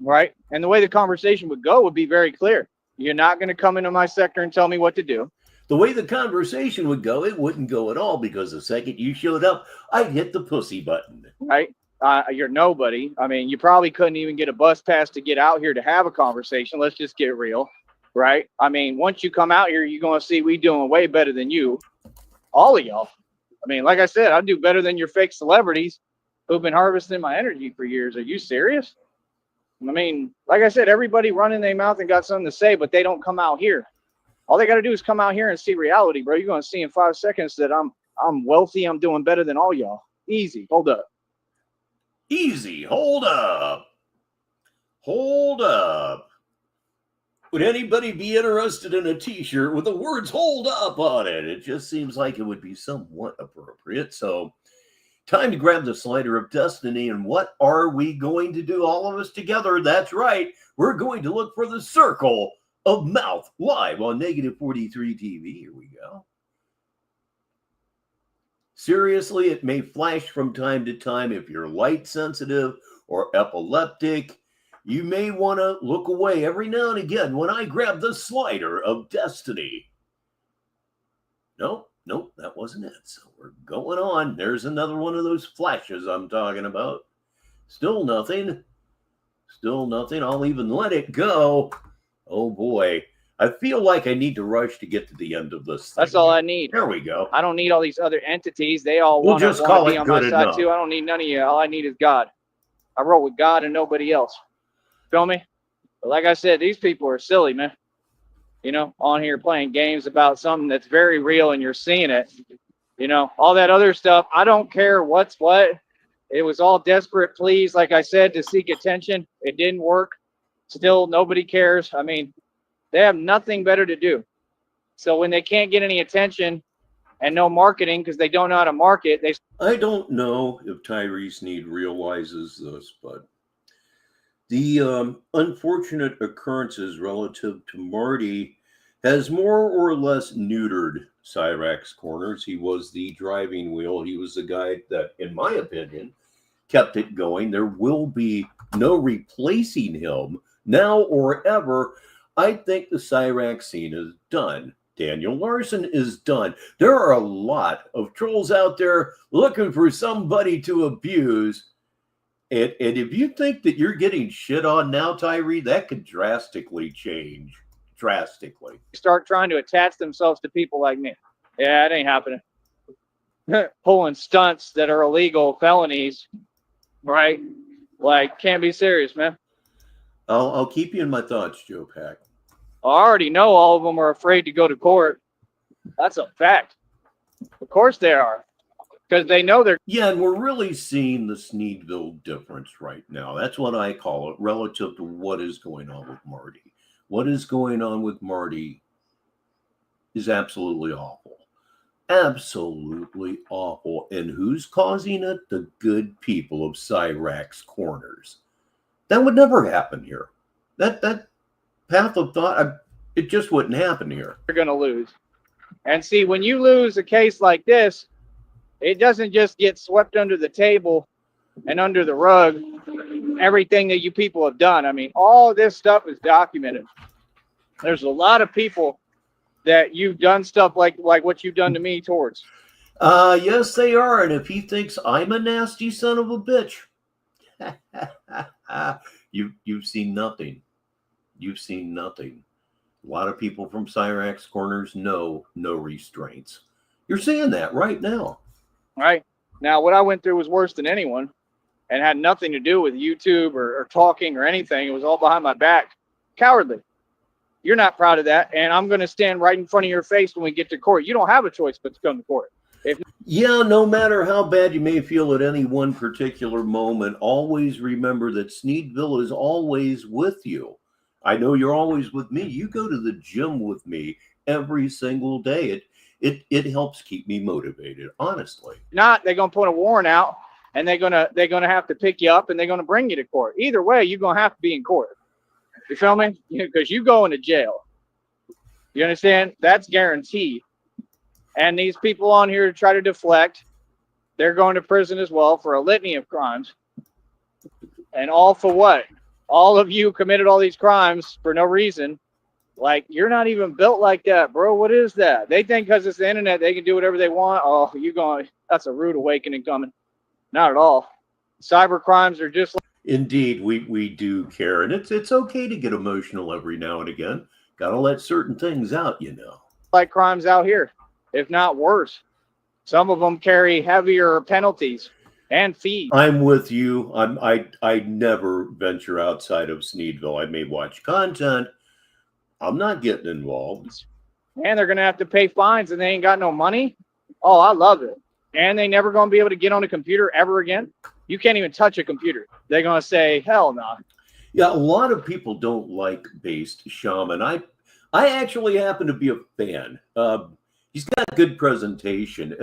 right? And the way the conversation would go would be very clear. You're not going to come into my sector and tell me what to do. The way the conversation would go, it wouldn't go at all, because the second you showed up, I'd hit the pussy button. Right? You're nobody. I mean, you probably couldn't even get a bus pass to get out here to have a conversation. Let's just get real. right? I mean, once you come out here, you're going to see we doing way better than you, all of y'all. I mean, like I said, I do better than your fake celebrities who've been harvesting my energy for years. Are you serious? I mean, like I said, everybody running their mouth and got something to say, but they don't come out here. All they got to do is come out here and see reality, bro. You're going to see in 5 seconds that I'm wealthy. I'm doing better than all y'all. Easy. Hold up. Easy. Hold up. Hold up. Would anybody be interested in a t-shirt with the words "hold up" on it? It just seems like it would be somewhat appropriate. So, time to grab the slider of destiny. And what are we going to do, all of us together? That's right. We're going to look for the circle of mouth live on Negative 43 TV. Here we go. Seriously, it may flash from time to time. If you're light sensitive or epileptic, you may want to look away every now and again when I grab the slider of destiny. Nope, that wasn't it. So we're going on. There's another one of those flashes I'm talking about. Still nothing. Still nothing. I'll even let it go. Oh boy. I feel like I need to rush to get to the end of this thing. That's all I need. There we go. I don't need all these other entities. They all We'll want to just call be it on my good side enough. too. I don't need none of you. All I need is God. I roll with God and nobody else. Feel me? But like I said, these people are silly, man. You know, on here playing games about something that's very real and you're seeing it. You know, all that other stuff, I don't care what's what. It was all desperate pleas, like I said, to seek attention. It didn't work. Still, nobody cares. I mean, they have nothing better to do. So when they can't get any attention and no marketing because they don't know how to market, I don't know if Tyree Sneed realizes this, but the unfortunate occurrences relative to Marty has more or less neutered Cyrax Corners. He was the driving wheel. He was the guy that, in my opinion, kept it going. There will be no replacing him now or ever. I think the Cyrax scene is done. Daniel Larson is done. There are a lot of trolls out there looking for somebody to abuse. And if you think that you're getting shit on now, Tyree, that could drastically change. Drastically. start trying to attach themselves to people like me. Yeah, it ain't happening. Pulling stunts that are illegal felonies, right? Like, can't be serious, man. I'll keep you in my thoughts, Joe Pack. I already know all of them are afraid to go to court. That's a fact. Of course they are. Because they know they're... Yeah, and we're really seeing the Sneedville difference right now. That's what I call it, relative to what is going on with Marty. What is going on with Marty is absolutely awful. Absolutely awful. And who's causing it? The good people of Cyrax Corners. That would never happen here. That path of thought, it just wouldn't happen here. They're going to lose. And see, when you lose a case like this, it doesn't just get swept under the table and under the rug, everything that you people have done. I mean, all this stuff is documented. There's a lot of people that you've done stuff like what you've done to me towards. Yes, they are. And if he thinks I'm a nasty son of a bitch, you've seen nothing. You've seen nothing. A lot of people from Cyrax Corners know no restraints. You're seeing that right now. Right. Now, what I went through was worse than anyone and had nothing to do with YouTube or talking or anything. It was all behind my back. Cowardly. You're not proud of that. And I'm going to stand right in front of your face when we get to court. You don't have a choice but to come to court. Yeah, no matter how bad you may feel at any one particular moment, always remember that Sneedville is always with you. I know you're always with me. You go to the gym with me every single day. It helps keep me motivated, honestly. Not, they're going to put a warrant out and they're going to have to pick you up and they're going to bring you to court. Either way, you're going to have to be in court. You feel me? Because you going to jail. You understand? That's guaranteed. And these people on here try to deflect. They're going to prison as well for a litany of crimes. And all for what? All of you committed all these crimes for no reason. Like, you're not even built like that, bro. What is that? They think because it's the internet, they can do whatever they want. Oh, that's a rude awakening coming. Not at all. Cyber crimes are just like... Indeed, we do care. And it's okay to get emotional every now and again, Gotta let certain things out, you know. Like crimes out here, if not worse. Some of them carry heavier penalties and fees. I'm with you. I never venture outside of Sneedville. I may watch content. I'm not getting involved. And they're gonna have to pay fines, and they ain't got no money. Oh, I love it. And they never gonna be able to get on a computer ever again. You can't even touch a computer. They're gonna say, hell no. Yeah, a lot of people don't like based shaman. I actually happen to be a fan. He's got good presentation.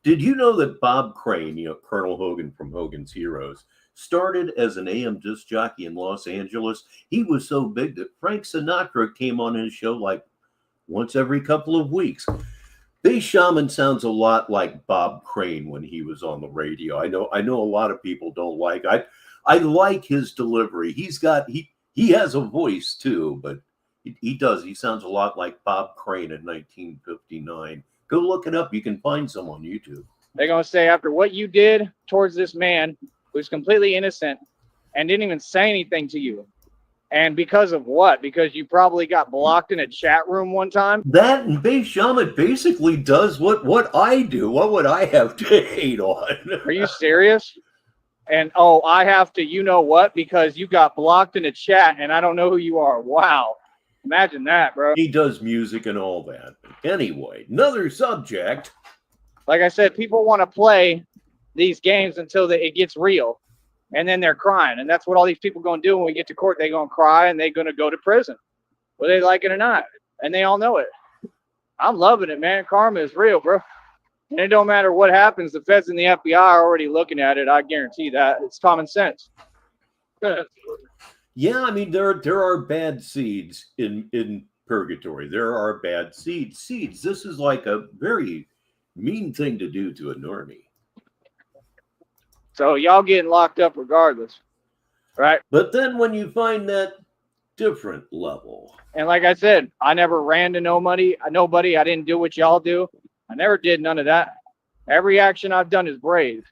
Did you know that Bob Crane, Colonel Hogan from Hogan's Heroes, started as an AM disc jockey in Los Angeles? He was so big that Frank Sinatra came on his show like once every couple of weeks. Bass Shaman sounds a lot like Bob Crane when he was on the radio. I know a lot of people don't like. I like his delivery. He has a voice too, but he does. He sounds a lot like Bob Crane in 1959. Go look it up. You can find some on YouTube. They're going to say, after what you did towards this man who's completely innocent and didn't even say anything to you. And because of what? Because you probably got blocked in a chat room one time? That and Bass Shaman basically does what I do. What would I have to hate on? Are you serious? And, oh, I have to, you know what? Because you got blocked in a chat and I don't know who you are. Wow. Imagine that, bro. He does music and all that. Anyway, another subject. Like I said, people want to play these games until it gets real. And then they're crying. And that's what all these people going to do when we get to court. They're going to cry and they're going to go to prison, whether they like it or not. And they all know it. I'm loving it, man. Karma is real, bro. And it don't matter what happens. The feds and the FBI are already looking at it. I guarantee that. It's common sense. Yeah, I mean, there are bad seeds in purgatory. There are bad seeds. This is like a very mean thing to do to a normie. So y'all getting locked up regardless, right? But then when you find that different level. And like I said, I never ran to nobody. I didn't do what y'all do. I never did none of that. Every action I've done is brave.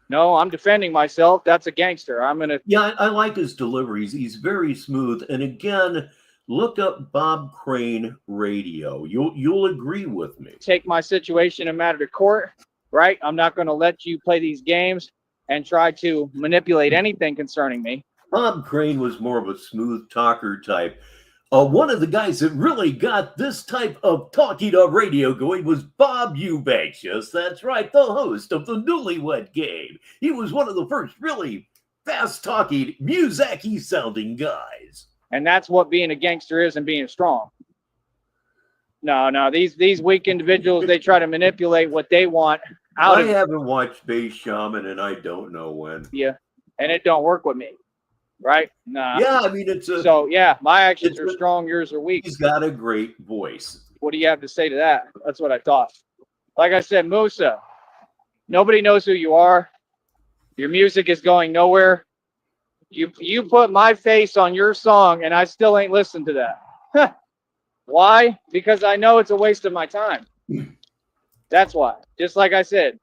No, I'm defending myself. That's a gangster. Yeah, I like his deliveries. He's very smooth. And again, look up Bob Crane Radio. You'll agree with me. Take my situation and matter to court, right? I'm not going to let you play these games and try to manipulate anything concerning me. Bob Crane was more of a smooth talker type. One of the guys that really got this type of talking on radio going was Bob Eubanks. Yes, that's right, the host of the Newlywed Game. He was one of the first really fast-talking, music-y sounding guys. And that's what being a gangster is and being strong. No, these weak individuals, they try to manipulate what they want out of. I haven't watched Bass Shaman, and I don't know when. Yeah, and it don't work with me. Right? Nah. Yeah, I mean, so yeah, my actions are strong, yours are weak. He's got a great voice. What do you have to say to that? That's what I thought. Like I said, Musa, nobody knows who you are. Your music is going nowhere. You put my face on your song and I still ain't listened to that. Why? Because I know it's a waste of my time. That's why. Just like I said,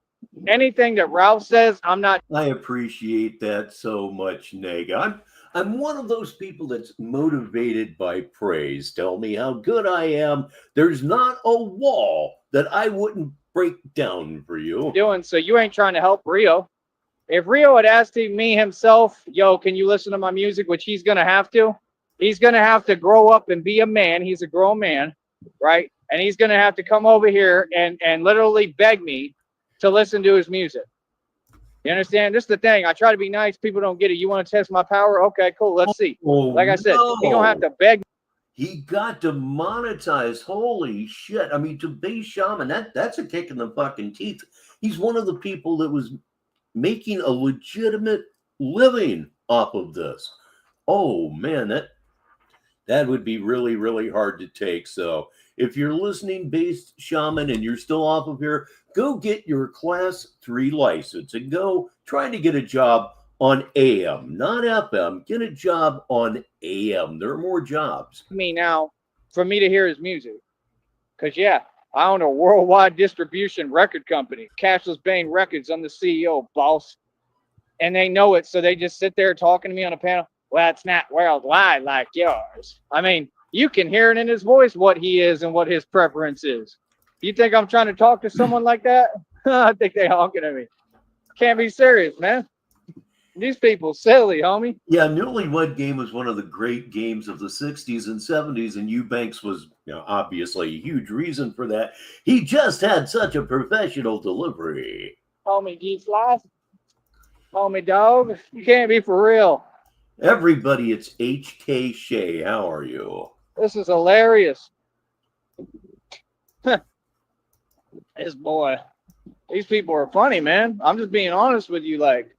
anything that Ralph says, I'm not. I appreciate that so much, Nega. I'm one of those people that's motivated by praise. Tell me how good I am. There's not a wall that I wouldn't break down for you. So you ain't trying to help Rio. If Rio had asked me himself, yo, can you listen to my music, which he's going to have to. He's going to have to grow up and be a man. He's a grown man, right? And he's going to have to come over here and literally beg me to listen to his music. You understand? This is the thing. I try to be nice. People don't get it. You want to test my power? Okay, cool. Let's see. Like I said, he's going to have to beg. He got demonetized. Holy shit. I mean, to Bass Shaman, that's a kick in the fucking teeth. He's one of the people that was making a legitimate living off of this. Oh, man, that would be really, really hard to take. So if you're listening, Bass Shaman, and you're still off of here, go get your Class 3 license and go try to get a job on AM, not FM. Get a job on AM. There are more jobs. Me now for me to hear his music. Because, yeah, I own a worldwide distribution record company, Cashless Bane Records. I'm the CEO, boss. And they know it, so they just sit there talking to me on a panel. Well, it's not worldwide like yours. I mean, You can hear it in his voice what he is and what his preference is. You think I'm trying to talk to someone like that? I think they honking at me. Can't be serious, man. These people silly, homie. Yeah, Newlywed Game was one of the great games of the 60s and 70s, and Eubanks was, obviously a huge reason for that. He just had such a professional delivery. Homie G Slice. Homie dog. You can't be for real. Everybody, it's HK Shea. How are you? This is hilarious. This boy. These people are funny, man. I'm just being honest with you. Like,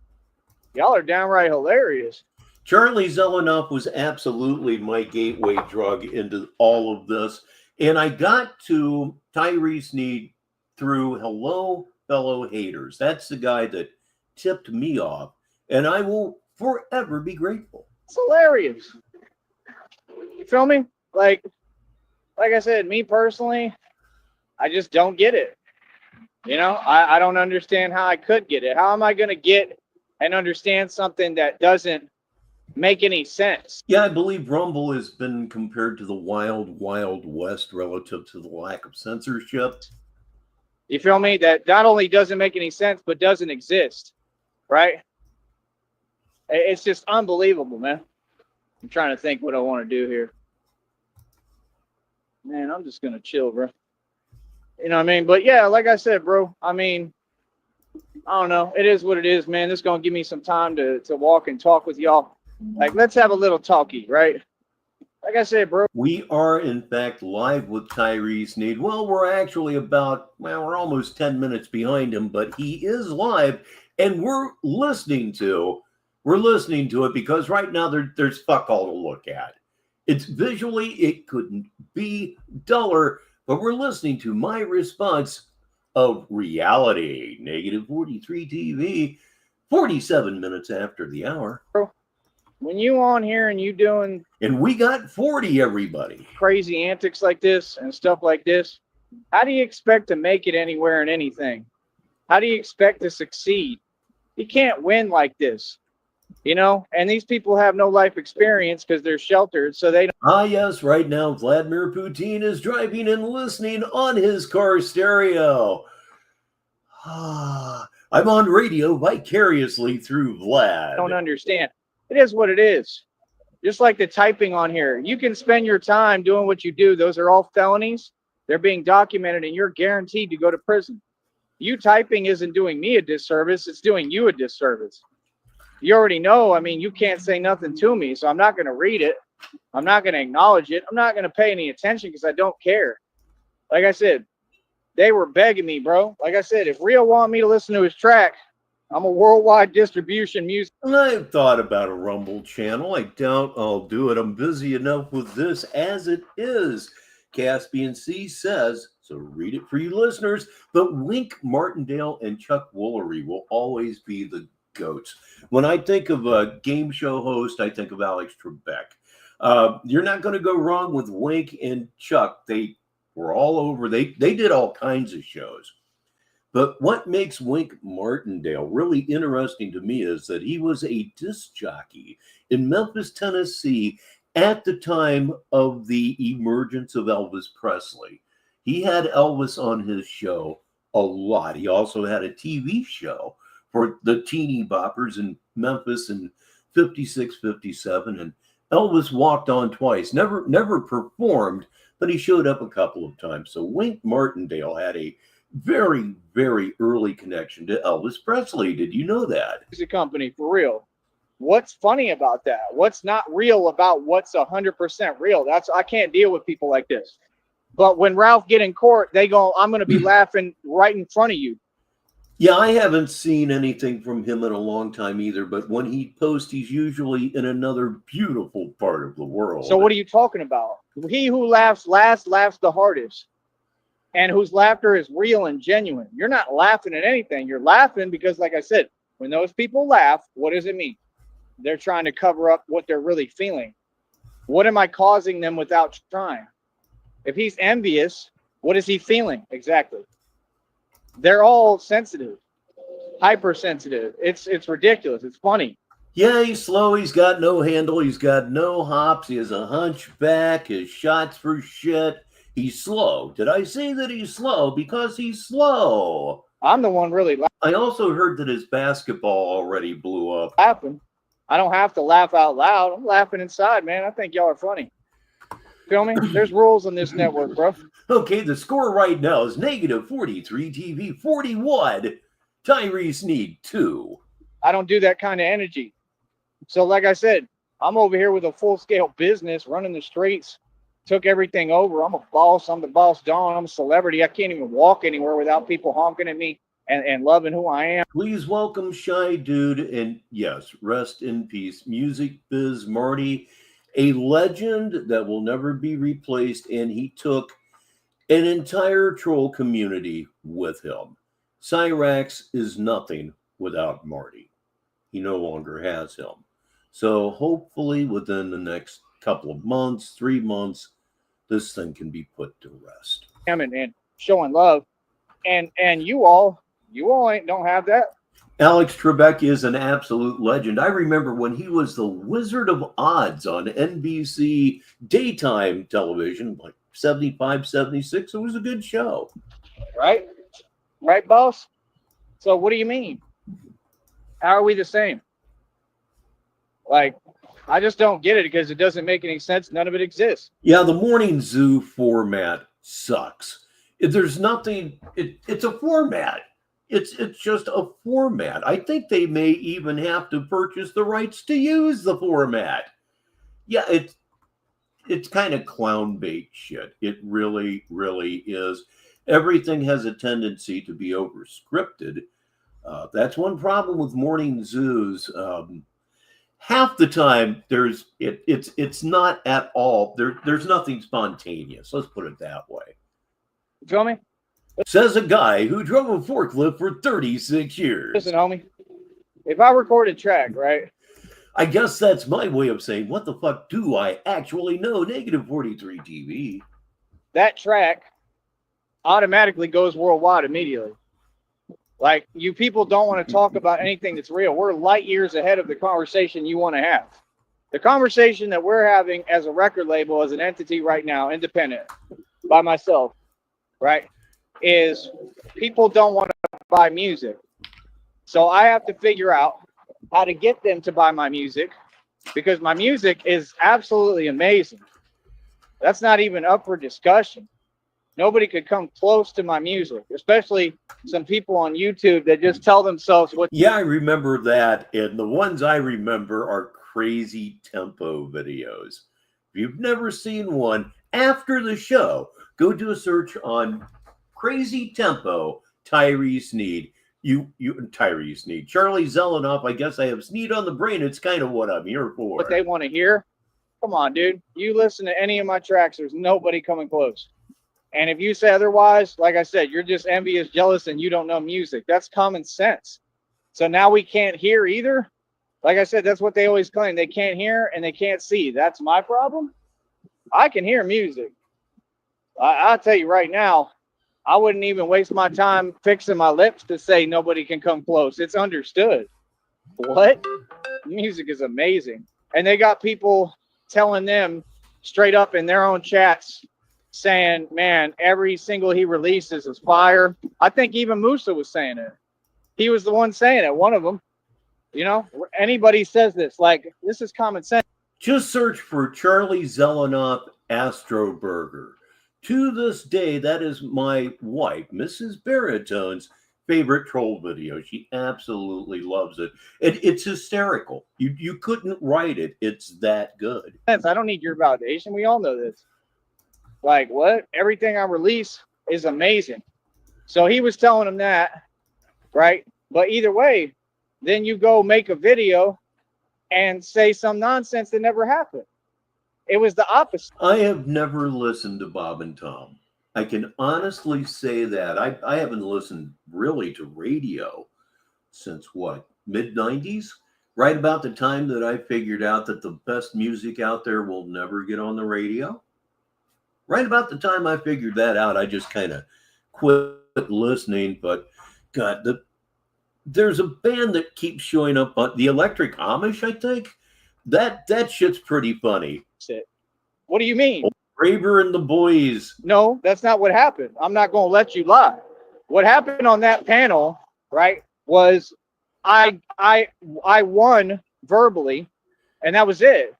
y'all are downright hilarious. Charlie Zelenoff was absolutely my gateway drug into all of this. And I got to Tyree Sneed through Hello, Fellow Haters. That's the guy that tipped me off. And I will forever be grateful. It's hilarious. You feel me? Like I said, me personally, I just don't get it. I don't understand how I could get it. How am I going to get and understand something that doesn't make any sense? Yeah, I believe Rumble has been compared to the wild, wild west relative to the lack of censorship. You feel me? That not only doesn't make any sense, but doesn't exist, right? It's just unbelievable, man. I'm trying to think what I want to do here. Man, I'm just going to chill, bro. You know what I mean? But yeah, like I said, bro, I mean, I don't know. It is what it is, man. This is going to give me some time to walk and talk with y'all. Like, let's have a little talkie, right? Like I said, bro. We are, in fact, live with Tyree Sneed. Well, we're almost 10 minutes behind him, but he is live, and we're listening to it because right now there's fuck all to look at. It's visually, it couldn't be duller, but we're listening to my response of reality. Negative 43 TV, 47 minutes after the hour. When you on here and you doing... And we got 40, everybody. Crazy antics like this and stuff like this, how do you expect to make it anywhere in anything? How do you expect to succeed? You can't win like this. And these people have no life experience because they're sheltered, so they don't. Ah, yes, right now, Vladimir Putin is driving and listening on his car stereo. I'm on radio vicariously through Vlad. Don't understand. It is what it is. Just like the typing on here. You can spend your time doing what you do. Those are all felonies. They're being documented, and you're guaranteed to go to prison. You typing isn't doing me a disservice. It's doing you a disservice. You already know, I mean, you can't say nothing to me, so I'm not going to read it. I'm not going to acknowledge it. I'm not going to pay any attention because I don't care. Like I said, they were begging me, bro. Like I said, if Rio want me to listen to his track, I'm a worldwide distribution music. I've thought about a Rumble channel. I doubt I'll do it. I'm busy enough with this as it is. Caspian C says, so read it for you listeners, but Wink Martindale and Chuck Woolery will always be the goats. When I think of a game show host, I think of Alex Trebek. You're not going to go wrong with Wink and Chuck. They were all over. They did all kinds of shows. But what makes Wink Martindale really interesting to me is that he was a disc jockey in Memphis, Tennessee at the time of the emergence of Elvis Presley. He had Elvis on his show a lot. He also had a TV show for the teeny boppers in Memphis in 56, 57. And Elvis walked on twice, never performed, but he showed up a couple of times. So Wink Martindale had a very, very early connection to Elvis Presley. Did you know that? Music company, for real. What's funny about that? What's not real about what's 100% real? I can't deal with people like this. But when Ralph get in court, they go, I'm going to be laughing right in front of you. Yeah, I haven't seen anything from him in a long time either, but when he posts, he's usually in another beautiful part of the world. So what are you talking about? He who laughs last laughs the hardest, and whose laughter is real and genuine. You're not laughing at anything. You're laughing because, like I said, when those people laugh, what does it mean? They're trying to cover up what they're really feeling. What am I causing them without trying? If he's envious, what is he feeling exactly? They're all sensitive, hypersensitive. It's ridiculous. It's funny. Yeah, he's slow. He's got no handle. He's got no hops. He has a hunchback. His shots for shit. He's slow. Did I say that he's slow? Because he's slow. I'm the one really I also heard that his basketball already blew up. laughing. I don't have to laugh out loud. I'm laughing inside, man. I think y'all are funny. Feel me? There's rules on this network, bro. Okay, the score right now is negative 43 TV 41. Tyree Sneed 2. I don't do that kind of energy. So, like I said, I'm over here with a full-scale business, running the streets, took everything over. I'm a boss. I'm the boss, Don. I'm a celebrity. I can't even walk anywhere without people honking at me and loving who I am. Please welcome Shy Dude, and yes, rest in peace, Music Biz Marty, a legend that will never be replaced, and he took an entire troll community with him. Cyrax is nothing without Marty. He no longer has him. So hopefully within the next couple of months, 3 months, this thing can be put to rest. And showing love. And you all don't have that. Alex Trebek is an absolute legend. I remember when he was the Wizard of Odds on NBC daytime television, like 75, 76. It was a good show. Right? Right, boss? So what do you mean? How are we the same? Like, I just don't get it because it doesn't make any sense. None of it exists. Yeah, the morning zoo format sucks. There's nothing, it's a format. It's just a format. I think they may even have to purchase the rights to use the format. Yeah, it's kind of clown bait shit. It really, really is. Everything has a tendency to be over scripted. That's one problem with morning zoos. Half the time, it's not at all. There's nothing spontaneous. Let's put it that way. You feel me? Says a guy who drove a forklift for 36 years. Listen, homie. If I record a track, right? I guess that's my way of saying, what the fuck do I actually know? Negative 43 TV. That track automatically goes worldwide immediately. Like, you people don't want to talk about anything that's real. We're light years ahead of the conversation you want to have. The conversation that we're having as a record label, as an entity right now, independent, by myself, right, is people don't want to buy music. So I have to figure out how to get them to buy my music, because my music is absolutely amazing. That's not even up for discussion. Nobody could come close to my music, especially some people on YouTube that just tell themselves what. Yeah, I remember that. And the ones I remember are crazy tempo videos. If you've never seen one, after the show, go do a search on Crazy Tempo, Tyree Sneed. You Tyree Sneed. Charlie Zelenoff, I guess I have Sneed on the brain. It's kind of what I'm here for. What they want to hear. Come on, dude. You listen to any of my tracks, there's nobody coming close. And if you say otherwise, like I said, you're just envious, jealous, and you don't know music. That's common sense. So now we can't hear either. Like I said, that's what they always claim. They can't hear and they can't see. That's my problem. I can hear music. I'll tell you right now, I wouldn't even waste my time fixing my lips to say nobody can come close. It's understood. What? Music is amazing. And they got people telling them straight up in their own chats, saying, man, every single he releases is fire. I think even Musa was saying it. He was the one saying it, one of them. You know, anybody says this, like, this is common sense. Just search for Charlie Zelenoff Astro Burger. To this day, that is my wife, Mrs. Baritone's favorite troll video. She absolutely loves it. It's hysterical. You couldn't write it. It's that good. I don't need your validation. We all know this. Like, what? Everything I release is amazing. So he was telling him that, right? But either way, then you go make a video and say some nonsense that never happened. It was the opposite. I have never listened to Bob and Tom. I can honestly say that. I haven't listened really to radio since what, mid-90s? Right about the time that I figured out that the best music out there will never get on the radio. Right about the time I figured that out, I just kind of quit listening. But God, there's a band that keeps showing up on the Electric Amish, I think. That shit's pretty funny. Shit. What do you mean? Graber and the Boys. No, that's not what happened. I'm not going to let you lie. What happened on that panel, right, was I won verbally, and that was it,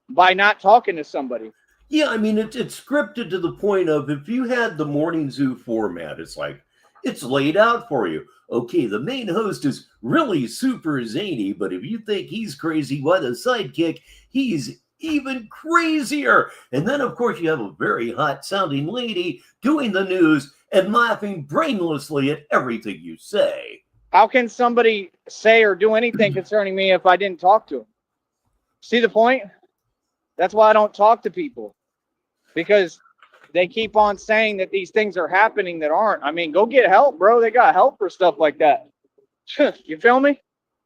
by not talking to somebody. Yeah, I mean, it's scripted to the point of if you had the Morning Zoo format, it's like, it's laid out for you. Okay, the main host is really super zany, but if you think he's crazy, why the sidekick, he's even crazier. And then, of course, you have a very hot sounding lady doing the news and laughing brainlessly at everything you say. How can somebody say or do anything concerning me if I didn't talk to them? See the point? That's why I don't talk to people, because they keep on saying that these things are happening that aren't. I mean, go get help, bro. They got help for stuff like that. You feel me?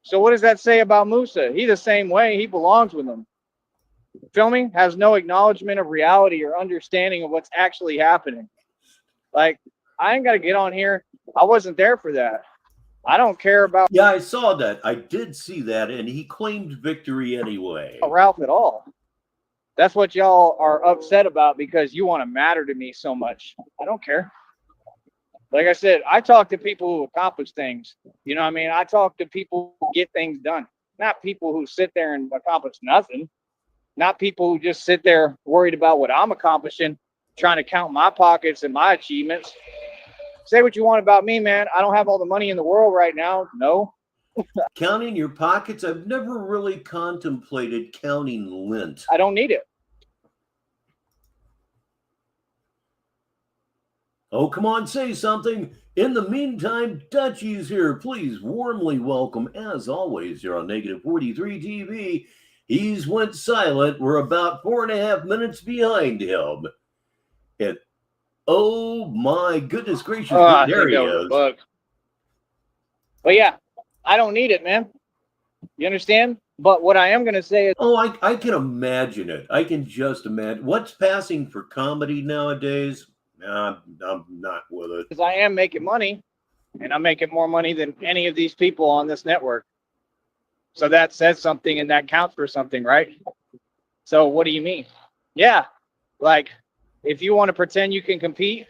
So what does that say about Musa? He the same way. He belongs with them. Feel me? Has no acknowledgement of reality or understanding of what's actually happening. Like, I ain't got to get on here. I wasn't there for that. I don't care about Yeah, I saw that. I did see that, and he claimed victory anyway. Ralph at all. That's what y'all are upset about because you want to matter to me so much. I don't care. Like I said, I talk to people who accomplish things. You know what I mean? I talk to people who get things done, not people who sit there and accomplish nothing. Not people who just sit there worried about what I'm accomplishing, trying to count my pockets and my achievements. Say what you want about me, man. I don't have all the money in the world right now. No. Counting your pockets? I've never really contemplated counting lint. I don't need it. Oh, come on, say something. In the meantime, Dutchie's here. Please warmly welcome, as always, here on Negative 43 TV. He's went silent. We're about 4.5 minutes behind him. And oh my goodness gracious, there he is. But yeah, I don't need it, man. You understand? But what I am going to say is... Oh, I can imagine it. I can just imagine. What's passing for comedy nowadays? Nah, I'm not with it. Because I am making money, and I'm making more money than any of these people on this network. So that says something, and that counts for something, right? So what do you mean? Yeah, like, if you want to pretend you can compete...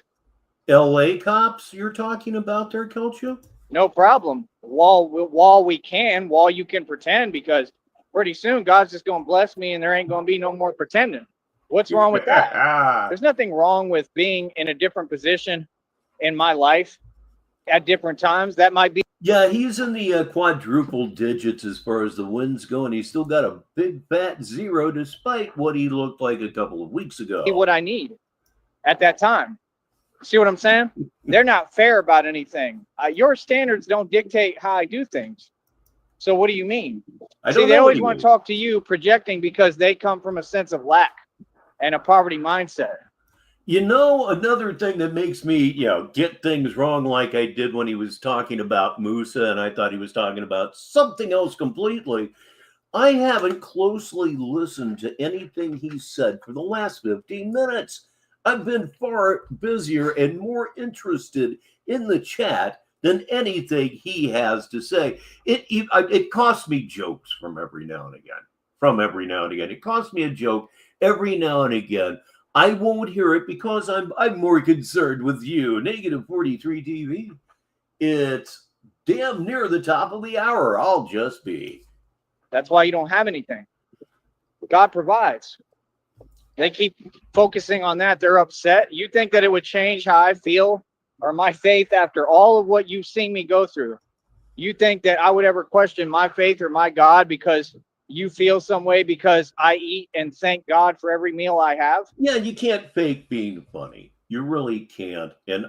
LA cops you're talking about there, Culture? No problem. While you can pretend, because pretty soon God's just going to bless me and there ain't going to be no more pretending. What's wrong with that? There's nothing wrong with being in a different position in my life at different times. That might be... Yeah, he's in the quadruple digits as far as the wins go, and he's still got a big fat zero despite what he looked like a couple of weeks ago. What I need at that time. See what I'm saying? They're not fair about anything. Your standards don't dictate how I do things. So what do you mean? They always want to talk to you projecting because they come from a sense of lack and a poverty mindset. You know, another thing that makes me, get things wrong like I did when he was talking about Musa and I thought he was talking about something else completely. I haven't closely listened to anything he said for the last 15 minutes. I've been far busier and more interested in the chat than anything he has to say. It costs me jokes from every now and again. It costs me a joke every now and again. I won't hear it because I'm more concerned with you. Negative 43 TV. It's damn near the top of the hour. I'll just be. That's why you don't have anything. God provides. They keep focusing on that. They're upset. You think that it would change how I feel or my faith after all of what you've seen me go through? You think that I would ever question my faith or my God because you feel some way because I eat and thank God for every meal I have? Yeah, you can't fake being funny. You really can't. And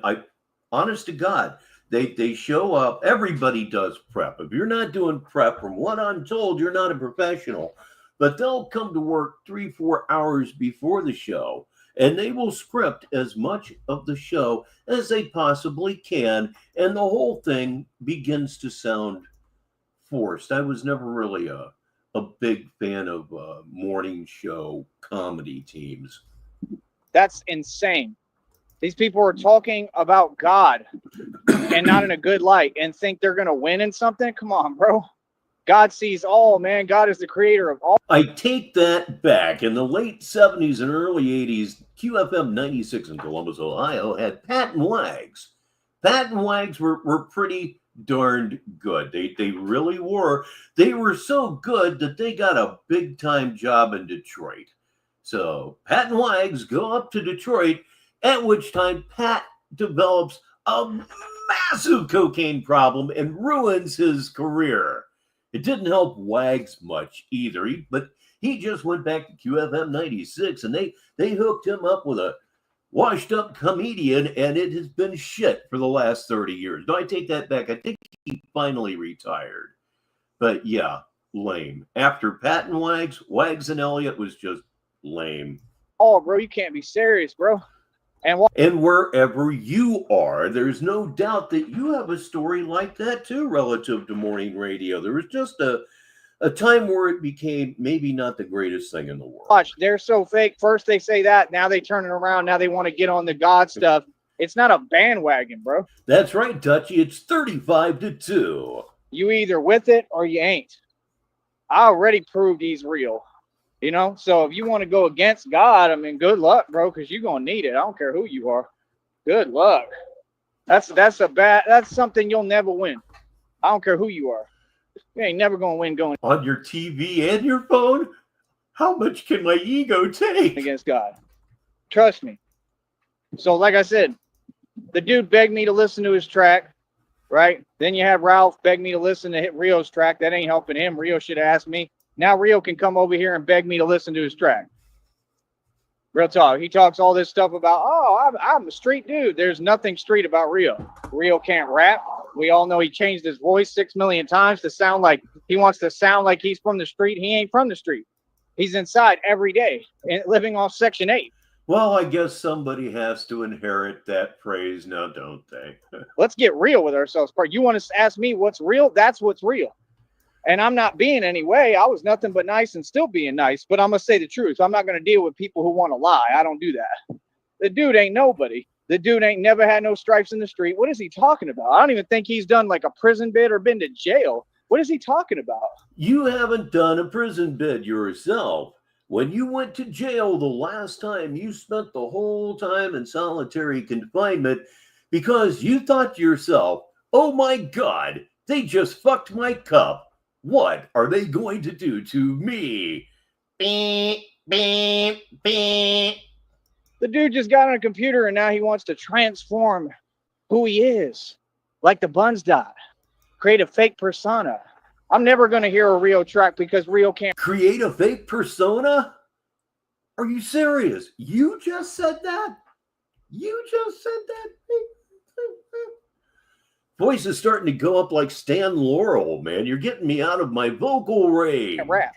honest to God, they show up. Everybody does prep. If you're not doing prep, from what I'm told, you're not a professional. But they'll come to work 3-4 hours before the show, and they will script as much of the show as they possibly can, and the whole thing begins to sound forced. I was never really a big fan of morning show comedy teams. That's insane. These people are talking about God and not in a good light and think they're going to win in something. Come on, bro. God sees all, man. God is the creator of all. I take that back. In the late 70s and early 80s, QFM 96 in Columbus, Ohio had Pat and Wags. Pat and Wags were pretty darned good. They really were. They were so good that they got a big time job in Detroit. So Pat and Wags go up to Detroit, at which time Pat develops a massive cocaine problem and ruins his career. It didn't help Wags much either, but he just went back to QFM 96 and they hooked him up with a washed up comedian, and it has been shit for the last 30 years. No, I take that back. I think he finally retired. But yeah, lame. After Pat and Wags, Wags and Elliott was just lame. Oh, bro, you can't be serious, bro. And wherever you are, there's no doubt that you have a story like that too, relative to morning radio. There was just a time where it became maybe not the greatest thing in the world. Watch, they're so fake. First they say that, now they turn it around. Now they want to get on the God stuff. It's not a bandwagon, bro. That's right, Dutchie. It's 35-2. You either with it or you ain't. I already proved he's real. You know, so if you want to go against God, I mean, good luck, bro, because you're going to need it. I don't care who you are. Good luck. That's something you'll never win. I don't care who you are. You ain't never going to win going on your TV and your phone. How much can my ego take against God? Trust me. So like I said, the dude begged me to listen to his track, right? Then you have Ralph beg me to listen to hit Rio's track. That ain't helping him. Rio should have asked me. Now Rio can come over here and beg me to listen to his track. Real talk. He talks all this stuff about, oh, I'm a street dude. There's nothing street about Rio. Rio can't rap. We all know he changed his voice 6 million times to sound like he wants to sound like he's from the street. He ain't from the street. He's inside every day and living off Section 8. Well, I guess somebody has to inherit that phrase now, don't they? Let's get real with ourselves. You want to ask me what's real? That's what's real. And I'm not being any way. I was nothing but nice and still being nice, but I'm going to say the truth. I'm not going to deal with people who want to lie. I don't do that. The dude ain't nobody. The dude ain't never had no stripes in the street. What is he talking about? I don't even think he's done like a prison bid or been to jail. What is he talking about? You haven't done a prison bid yourself. When you went to jail the last time, you spent the whole time in solitary confinement because you thought to yourself, oh my God, they just fucked my cup. What are they going to do to me? Beep, beep, beep. The dude just got on a computer and now he wants to transform who he is. Like the Buns dot. Create a fake persona. I'm never going to hear a Rio track because Rio can't create a fake persona? Are you serious? You just said that? You just said that? Voice is starting to go up like Stan Laurel, man. You're getting me out of my vocal range. Rap.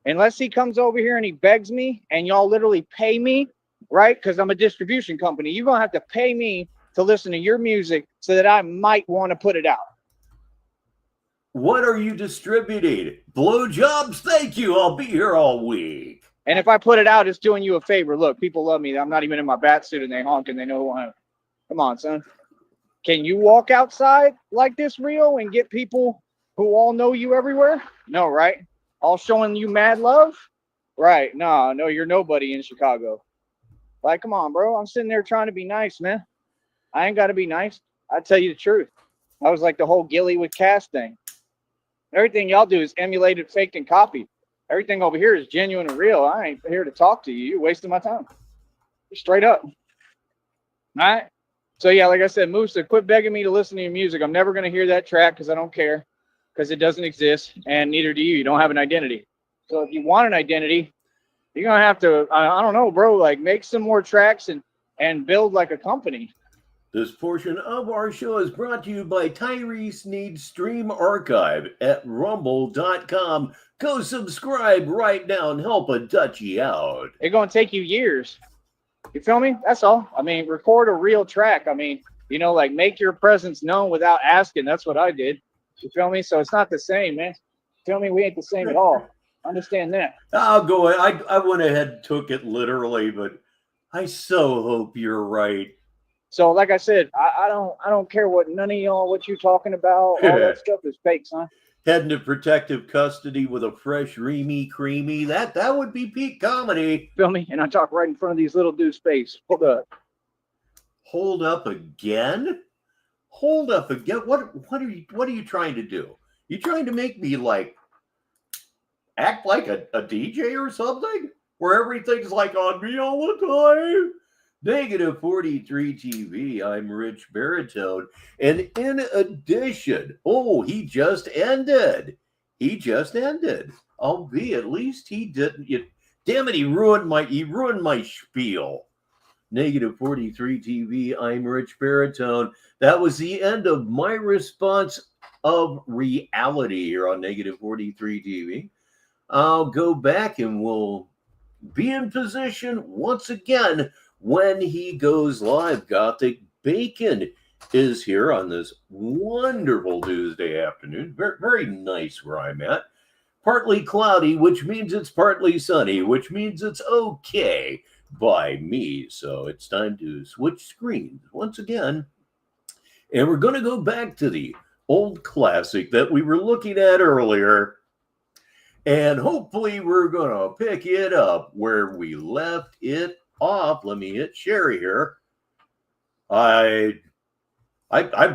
Unless he comes over here and he begs me and y'all literally pay me, right? Because I'm a distribution company. You're going to have to pay me to listen to your music so that I might want to put it out. What are you distributing? Blowjobs? Thank you. I'll be here all week. And if I put it out, it's doing you a favor. Look, people love me. I'm not even in my bat suit and they honk and they know who I am. Come on, son. Can you walk outside like this, Rio, and get people who all know you everywhere? No, right? All showing you mad love? Right. No, you're nobody in Chicago. Like, come on, bro. I'm sitting there trying to be nice, man. I ain't got to be nice. I tell you the truth. I was like the whole Gilly with Cass thing. Everything y'all do is emulated, faked, and copied. Everything over here is genuine and real. I ain't here to talk to you. You're wasting my time. Straight up. All right? So, yeah, like I said, Moose, quit begging me to listen to your music. I'm never going to hear that track because I don't care, because it doesn't exist, and neither do you. You don't have an identity. So if you want an identity, you're going to have to, I don't know, bro, like make some more tracks and build like a company. This portion of our show is brought to you by Tyree Sneed Stream Archive at rumble.com. Go subscribe right now and help a Dutchie out. It's going to take you years. You feel me? That's all. I mean, record a real track. I mean, you know, like make your presence known without asking. That's what I did. You feel me? So it's not the same, man. You feel me? We ain't the same at all. Understand that. I'll go ahead. I went ahead and took it literally, but I so hope you're right. So, like I said, I don't care what none of y'all, what you talking about. All that stuff is fake, son. Heading to protective custody with a fresh Reamy Creamy. That would be peak comedy. Feel me? And I talk right in front of these little dudes' face. Hold up. Hold up again? Hold up again? What are you trying to do? You trying to make me like act like a DJ or something? Where everything's like on me all the time? Negative 43 TV. I'm Richbartone. And in addition, he just ended. Albeit at least he didn't. Damn it, he ruined my spiel. Negative 43 TV. I'm Richbartone. That was the end of my response of reality here on Negative 43 TV. I'll go back and we'll be in position once again when he goes live. Gothic Bacon is here on this wonderful Tuesday afternoon. Very, very nice where I'm at. Partly cloudy, which means it's partly sunny, which means it's okay by me. So it's time to switch screens once again. And we're going to go back to the old classic that we were looking at earlier. And hopefully we're going to pick it up where we left it off. Let me hit share here. I've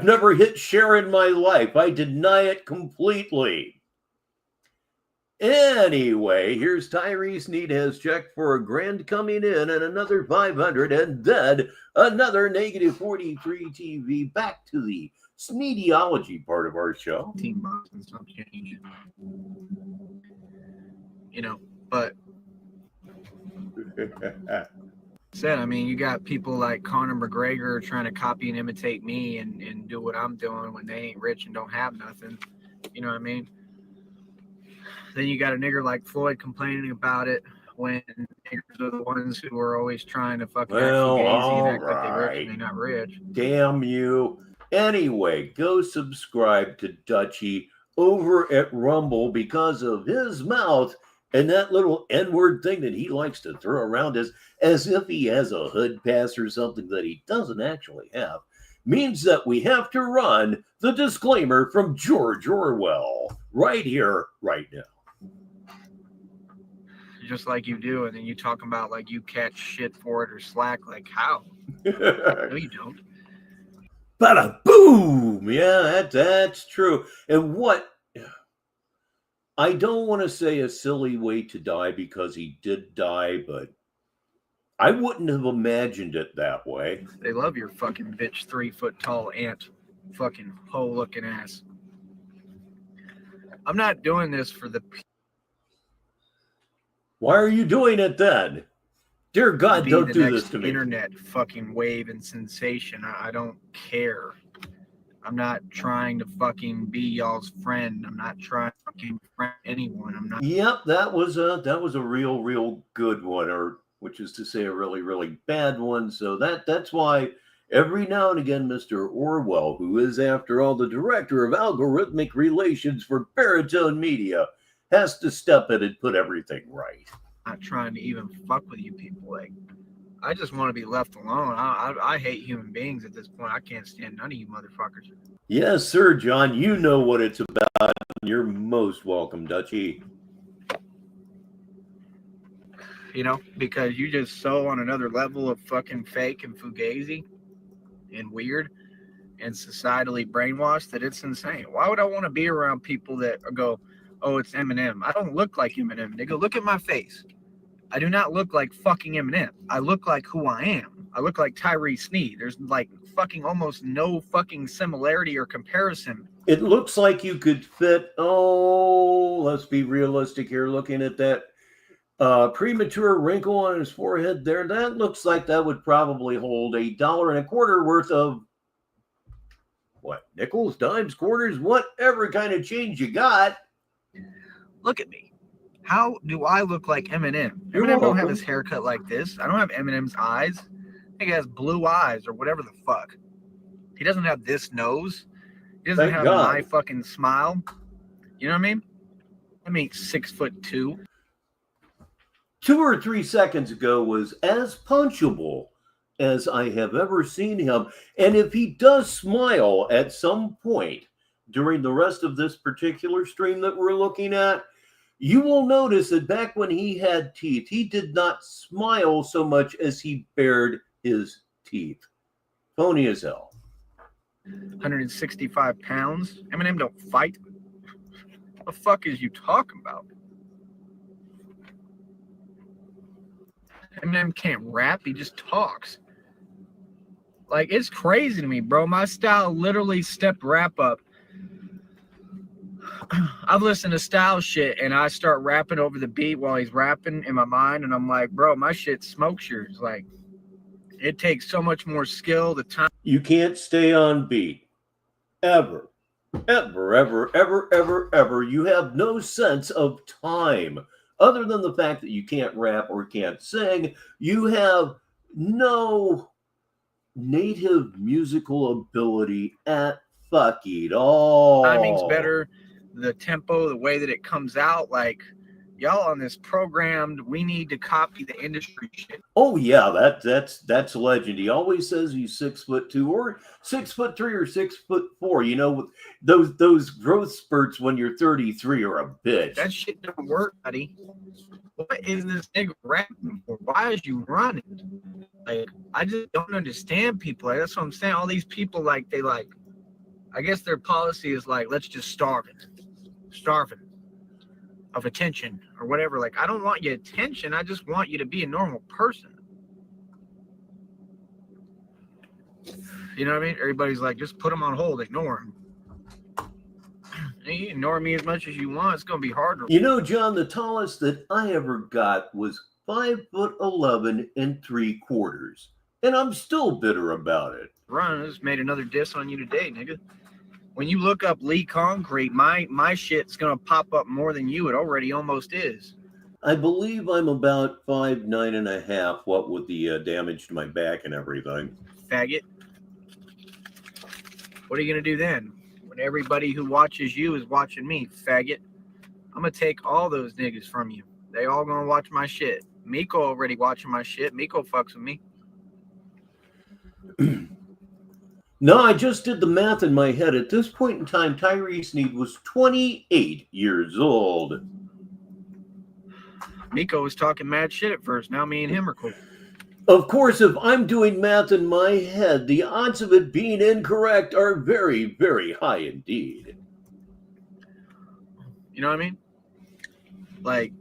never hit share in my life. I deny it completely. Anyway, here's Tyree. Sneed has checked for $1,000 coming in and another 500 and then another negative 43 TV. Back to the Sneediology part of our show. $15 and some change. But said, I mean, you got people like Conor McGregor trying to copy and imitate me and do what I'm doing when they ain't rich and don't have nothing. You know what I mean? Then you got a nigger like Floyd complaining about it when niggers are the ones who are always trying to fucking act fugazi and act like they're rich and they're not rich. Damn you. Anyway, go subscribe to Dutchie over at Rumble because of his mouth and that little N-word thing that he likes to throw around as if he has a hood pass or something that he doesn't actually have, means that we have to run the disclaimer from George Orwell right here, right now. Just like you do, and then you talk about like you catch shit for it or slack. Like how? No, you don't. Bada boom! Yeah, that's true. And what? I don't want to say a silly way to die because he did die, but I wouldn't have imagined it that way. They love your fucking bitch 3 foot tall ant, fucking hoe looking ass. I'm not doing this for the. Why are you doing it then? Dear God, don't do this to me. Internet fucking wave and sensation. I don't care. I'm not trying to fucking be y'all's friend. I'm not trying to fucking friend anyone. I'm not. Yep, that was a real good one, or which is to say a really, really bad one. So that's why every now and again, Mr. Orwell, who is after all the director of algorithmic relations for Baritone Media, has to step in and put everything right. I'm not trying to even fuck with you people. Like, I just want to be left alone. I hate human beings at this point. I can't stand none of you motherfuckers. Yes, sir, John. You know what it's about. You're most welcome, Dutchie. Because you just so on another level of fucking fake and fugazi and weird and societally brainwashed that it's insane. Why would I want to be around people that go, oh, it's Eminem? I don't look like Eminem, nigga. Look at my face. I do not look like fucking Eminem. I look like who I am. I look like Tyree Sneed. There's like fucking almost no fucking similarity or comparison. It looks like you could fit, let's be realistic here, looking at that premature wrinkle on his forehead there. That looks like that would probably hold $1.25 worth of what? Nickels, dimes, quarters, whatever kind of change you got. Look at me. How do I look like Eminem? Eminem don't have his haircut like this. I don't have Eminem's eyes. I think he has blue eyes or whatever the fuck. He doesn't have this nose. He doesn't have my fucking smile. You know what I mean? I mean 6'2". 2 or 3 seconds ago was as punchable as I have ever seen him. And if he does smile at some point during the rest of this particular stream that we're looking at, you will notice that back when he had teeth, he did not smile so much as he bared his teeth. Phony as hell. 165 pounds. Eminem don't fight. What the fuck is you talking about? Eminem can't rap. He just talks. Like, it's crazy to me, bro. My style literally stepped rap up. I've listened to style shit and I start rapping over the beat while he's rapping in my mind, and I'm like, bro, my shit smokes yours. Like, it takes so much more skill, the time. You can't stay on beat. Ever. Ever, ever, ever, ever, ever. You have no sense of time. Other than the fact that you can't rap or can't sing, you have no native musical ability at fucking all. Timing's better. The tempo, the way that it comes out, like, y'all on this programmed, we need to copy the industry shit. Oh yeah, that's legend. He always says he's 6'2" or 6'3" or 6'4". You know, those growth spurts when you're 33 are a bitch. That shit don't work, buddy. What is this nigga rapping for? Why is you running? Like, I just don't understand people. Like, that's what I'm saying. All these people, like, they like, I guess their policy is like, let's just starving of attention or whatever. Like, I don't want your attention. I just want you to be a normal person. You know what I mean? Everybody's like, just put them on hold, ignore them. You ignore me as much as you want, it's gonna be harder. You know, John, the tallest that I ever got was 5'11"3/4, and I'm still bitter about it. Run, I just made another diss on you today, nigga. When you look up Lee Concrete, my shit's gonna pop up more than you. It already almost is. I believe I'm about 5'9.5", what with the damage to my back and everything. Faggot. What are you gonna do then? When everybody who watches you is watching me, faggot. I'm gonna take all those niggas from you. They all gonna watch my shit. Miko already watching my shit. Miko fucks with me. No, I just did the math in my head. At this point in time, Tyree Sneed was 28 years old. Miko was talking mad shit at first. Now me and him are cool. Of course, if I'm doing math in my head, the odds of it being incorrect are very, very high indeed. You know what I mean? Like,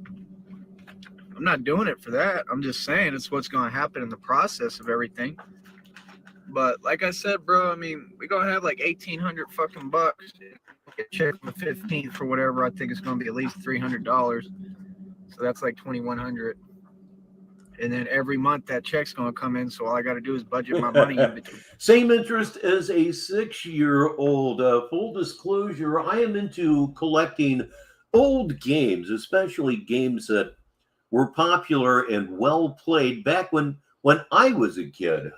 I'm not doing it for that. I'm just saying it's what's going to happen in the process of everything. But like I said, bro, I mean, we're going to have like 1,800 fucking bucks. Get a check on the 15th for whatever. I think it's going to be at least $300. So that's like $2,100. And then every month that check's going to come in. So all I got to do is budget my money in between. Same interest as a 6-year-old. Full disclosure, I am into collecting old games, especially games that were popular and well played back when I was a kid.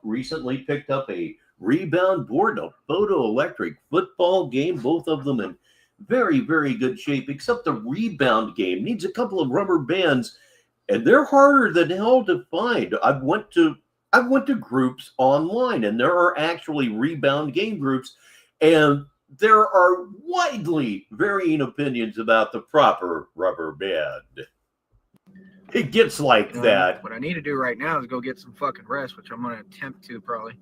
Recently picked up a rebound board, a photoelectric football game, both of them in very, very good shape, except the rebound game needs a couple of rubber bands, and they're harder than hell to find. I went to groups online, and there are actually rebound game groups, and there are widely varying opinions about the proper rubber band. It gets like that. What I need to do right now is go get some fucking rest, which I'm going to attempt to probably.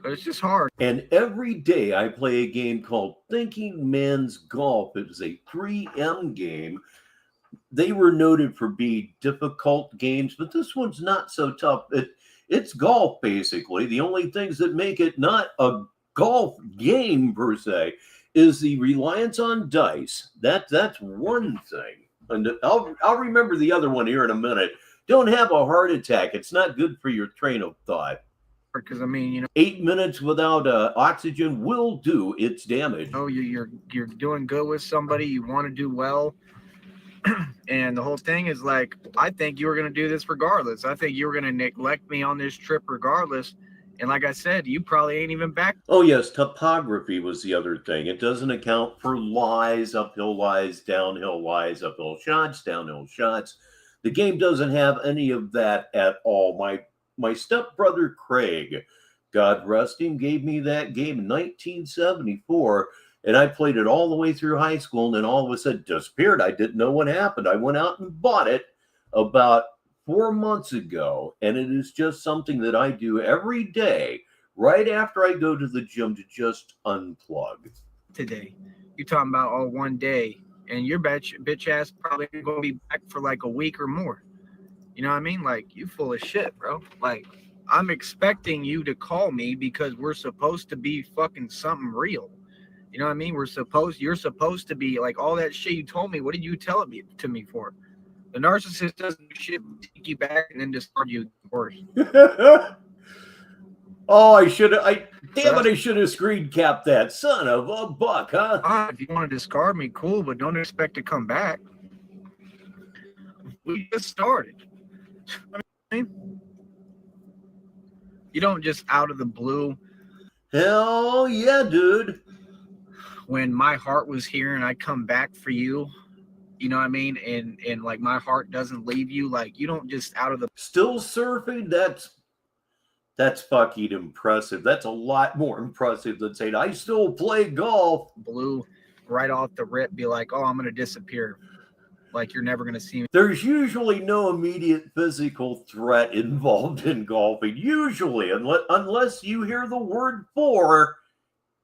But it's just hard. And every day I play a game called Thinking Man's Golf. It was a 3M game. They were noted for being difficult games, but this one's not so tough. It's golf, basically. The only things that make it not a golf game, per se, is the reliance on dice. That's one thing. And I'll remember the other one here in a minute. Don't have a heart attack. It's not good for your train of thought. Because, I mean, you know, 8 minutes without oxygen will do its damage. Oh, you're doing good with somebody. You want to do well. And the whole thing is like, I think you were going to do this regardless. I think you were going to neglect me on this trip regardless. And like I said, you probably ain't even back. Oh, yes. Topography was the other thing. It doesn't account for lies, uphill lies, downhill lies, uphill shots, downhill shots. The game doesn't have any of that at all. My stepbrother Craig, God rest him, gave me that game in 1974, and I played it all the way through high school, and then all of a sudden disappeared. I didn't know what happened. I went out and bought it about 4 months ago, and it is just something that I do every day right after I go to the gym to just unplug. Today, you're talking about all one day, and your bitch ass probably gonna be back for like a week or more. You know what I mean? Like, you full of shit, bro. Like, I'm expecting you to call me because we're supposed to be fucking something real. You know what I mean? You're supposed to be like all that shit you told me. What did you tell it to me for? The narcissist doesn't do shit but take you back and then discard you worse. Oh, I should have screen capped that son of a buck, huh? If you want to discard me, cool, but don't expect to come back. We just started. I mean, you don't just out of the blue. Hell yeah, dude. When my heart was here and I come back for you, you know what I mean? And like my heart doesn't leave you. Like, you don't just out of the still surfing. That's fucking impressive. That's a lot more impressive than saying I still play golf. Blue right off the rip, be like, oh, I'm gonna disappear. Like, you're never gonna see me. There's usually no immediate physical threat involved in golfing. Usually, unless you hear the word "for,"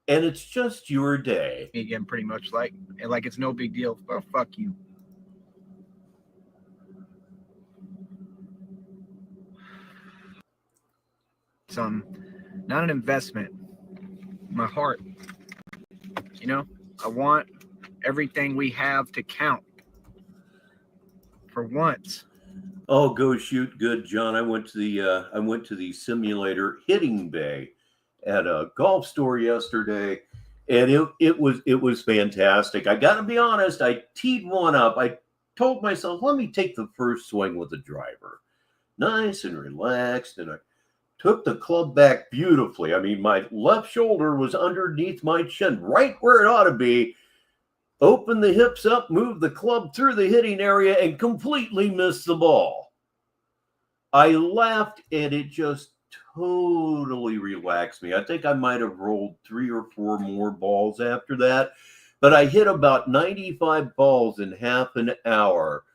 and it's just your day. Again, pretty much like it's no big deal. Oh, fuck you. Not an investment. My heart. You know, I want everything we have to count. For once. Oh, go shoot good, John. I went to the simulator hitting bay at a golf store yesterday, and it was fantastic. I got to be honest. I teed one up. I told myself, let me take the first swing with the driver, nice and relaxed, and I took the club back beautifully. I mean, my left shoulder was underneath my chin, right where it ought to be. Open the hips up, move the club through the hitting area, and completely missed the ball. I laughed, and it just totally relaxed me. I think I might have rolled 3 or 4 more balls after that, but I hit about 95 balls in half an hour,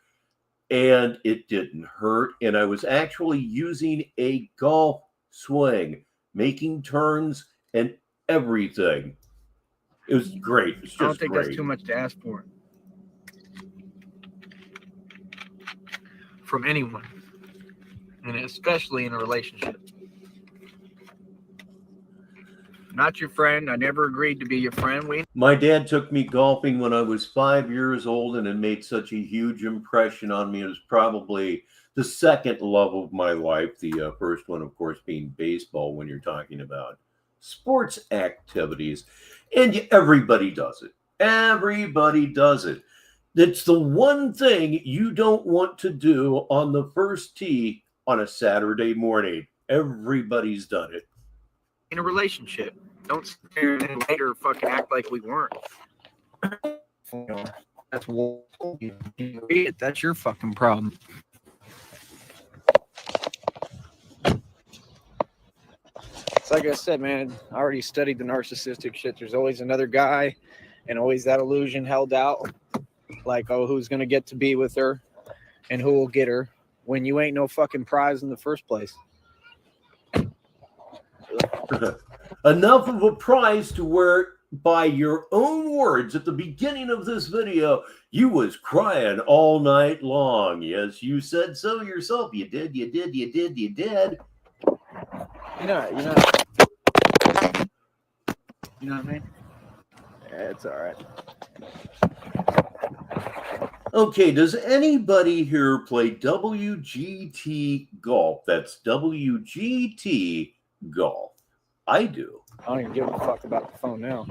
and it didn't hurt, and I was actually using a golf swing, making turns and everything. It was great. It's just I don't think great. That's too much to ask for from anyone, and especially in a relationship. Not your friend. I never agreed to be your friend. My dad took me golfing when I was 5 years old, and it made such a huge impression on me. It was probably the second love of my life. The first one, of course, being baseball when you're talking about sports activities. And everybody does it. Everybody does it. It's the one thing you don't want to do on the first tee on a Saturday morning. Everybody's done it. In a relationship, don't sit there and later fucking act like we weren't. That's your fucking problem. It's like I said, man, I already studied the narcissistic shit. There's always another guy and always that illusion held out. Like, oh, who's going to get to be with her and who will get her when you ain't no fucking prize in the first place. Enough of a prize to where, by your own words at the beginning of this video, you was crying all night long. Yes, you said so yourself. You did. You know what I mean? Yeah, it's all right. Okay, does anybody here play WGT golf? That's WGT golf. I do. I don't even give a fuck about the phone now.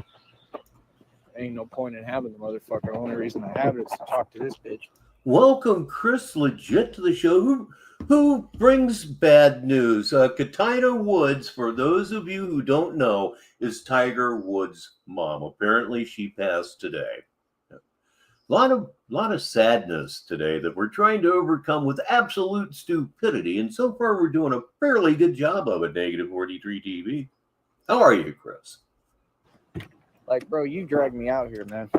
Ain't no point in having the motherfucker. The only reason I have it is to talk to this bitch. Welcome, Chris Legit, to the show. Who brings bad news? Katina Woods, for those of you who don't know, is Tiger Woods' mom. Apparently, she passed today. lot of sadness today that we're trying to overcome with absolute stupidity. And so far, we're doing a fairly good job of it, Negative 43 TV. How are you, Chris? Like, bro, you dragged me out here, man.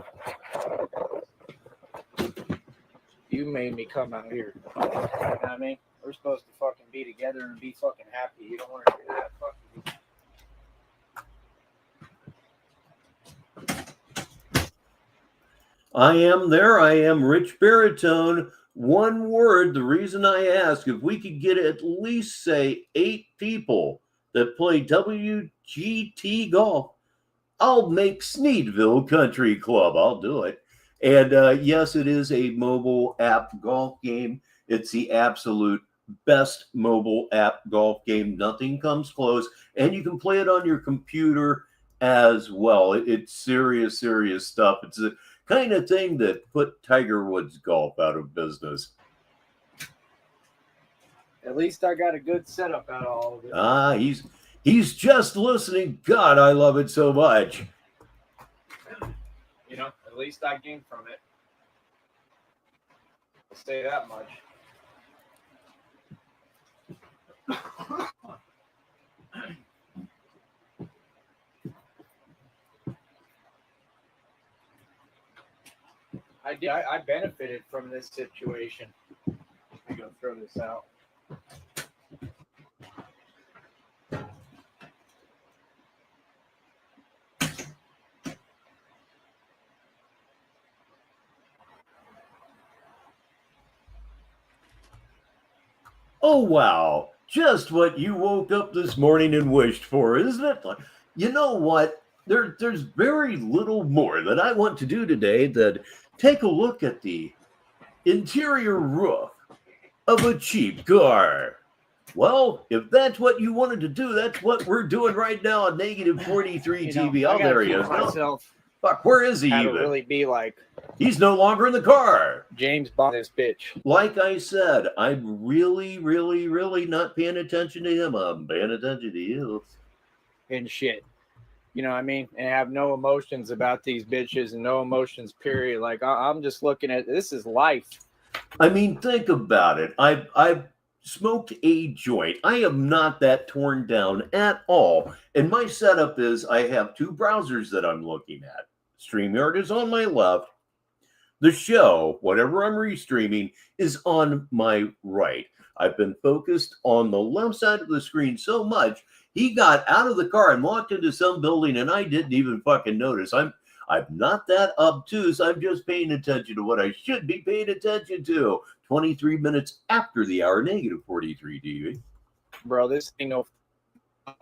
You made me come out here. You know what I mean? We're supposed to fucking be together and be fucking happy. You don't want to do that. Fuck you. I am there. I am Richbartone. One word. The reason I ask, if we could get at least, say, 8 people that play WGT golf, I'll make Sneedville Country Club. I'll do it. And yes, it is a mobile app golf game. It's the absolute best mobile app golf game. Nothing comes close. And you can play it on your computer as well. It's serious, serious stuff. It's the kind of thing that put Tiger Woods golf out of business. At least I got a good setup out of all of it. Ah, he's just listening. God, I love it so much. You know, at least I gained from it. I'll say that much. I benefited from this situation. I'm gonna throw this out. Oh, wow. Just what you woke up this morning and wished for, isn't it? You know what? There's very little more that I want to do today than take a look at the interior roof of a cheap car. Well, if that's what you wanted to do, that's what we're doing right now on Negative 43 TV. Oh, there he is. Myself. Fuck, where is he How even? to really be like He's no longer in the car. James Bond, this bitch. Like I said, I'm really, really, really not paying attention to him. I'm paying attention to you. And shit. You know what I mean? And have no emotions about these bitches and no emotions, period. Like, I'm just looking at this is life. I mean, think about it. I've smoked a joint. I am not that torn down at all. And my setup is I have 2 browsers that I'm looking at. StreamYard is on my left. The show, whatever I'm restreaming, is on my right. I've been focused on the left side of the screen so much, he got out of the car and walked into some building and I didn't even fucking notice. I'm not that obtuse. I'm just paying attention to what I should be paying attention to. 23 minutes after the hour, Negative 43 TV. Bro, this ain't no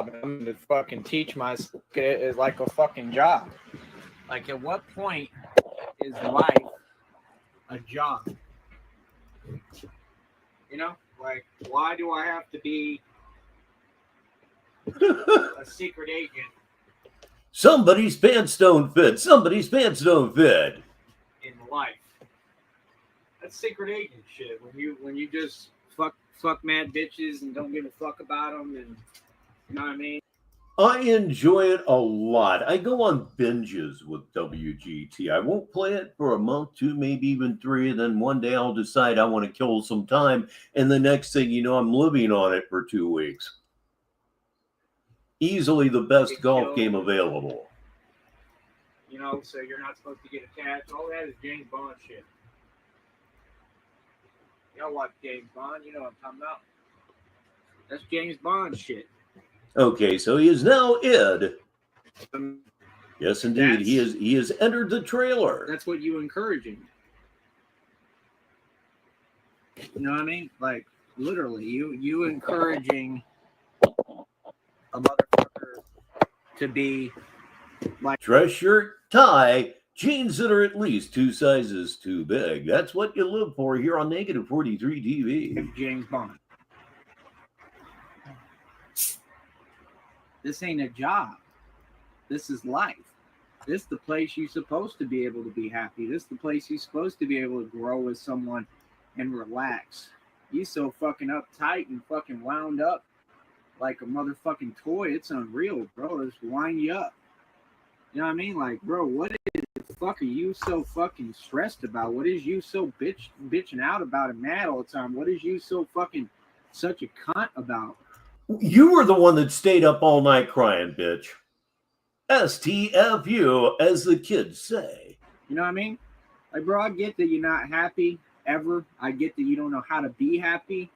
I'm going to fucking teach myself is like a fucking job. Like, at what point is life a job? You know, like, why do I have to be a secret agent? Somebody's pants don't fit. Somebody's pants don't fit. In life, that's secret agent shit. When you just fuck mad bitches and don't give a fuck about them, and you know what I mean. I enjoy it a lot. I go on binges with WGT. I won't play it for a month, 2, maybe even 3, and then one day I'll decide I want to kill some time, and the next thing you know, I'm living on it for 2 weeks. Easily the best golf game available. You know, so you're not supposed to get attached. All that is James Bond shit. Y'all watch James Bond, you know what I'm talking about. That's James Bond shit. Okay, so he is now Ed. Yes, indeed. He has entered the trailer. That's what you encouraging. You know what I mean? Like, literally, you encouraging a motherfucker to be like dress shirt, tie, jeans that are at least 2 sizes too big. That's what you live for here on Negative 43 TV. James Bond. This ain't a job. This is life. This is the place you're supposed to be able to be happy. This is the place you're supposed to be able to grow with someone and relax. You so fucking uptight and fucking wound up like a motherfucking toy. It's unreal, bro. Just wind you up. You know what I mean? Like, bro, what the fuck are you so fucking stressed about? What is you so bitching out about and mad all the time? What is you so fucking such a cunt about? You were the one that stayed up all night crying, bitch. STFU, as the kids say. You know what I mean? Like, bro, I get that you're not happy ever. I get that you don't know how to be happy.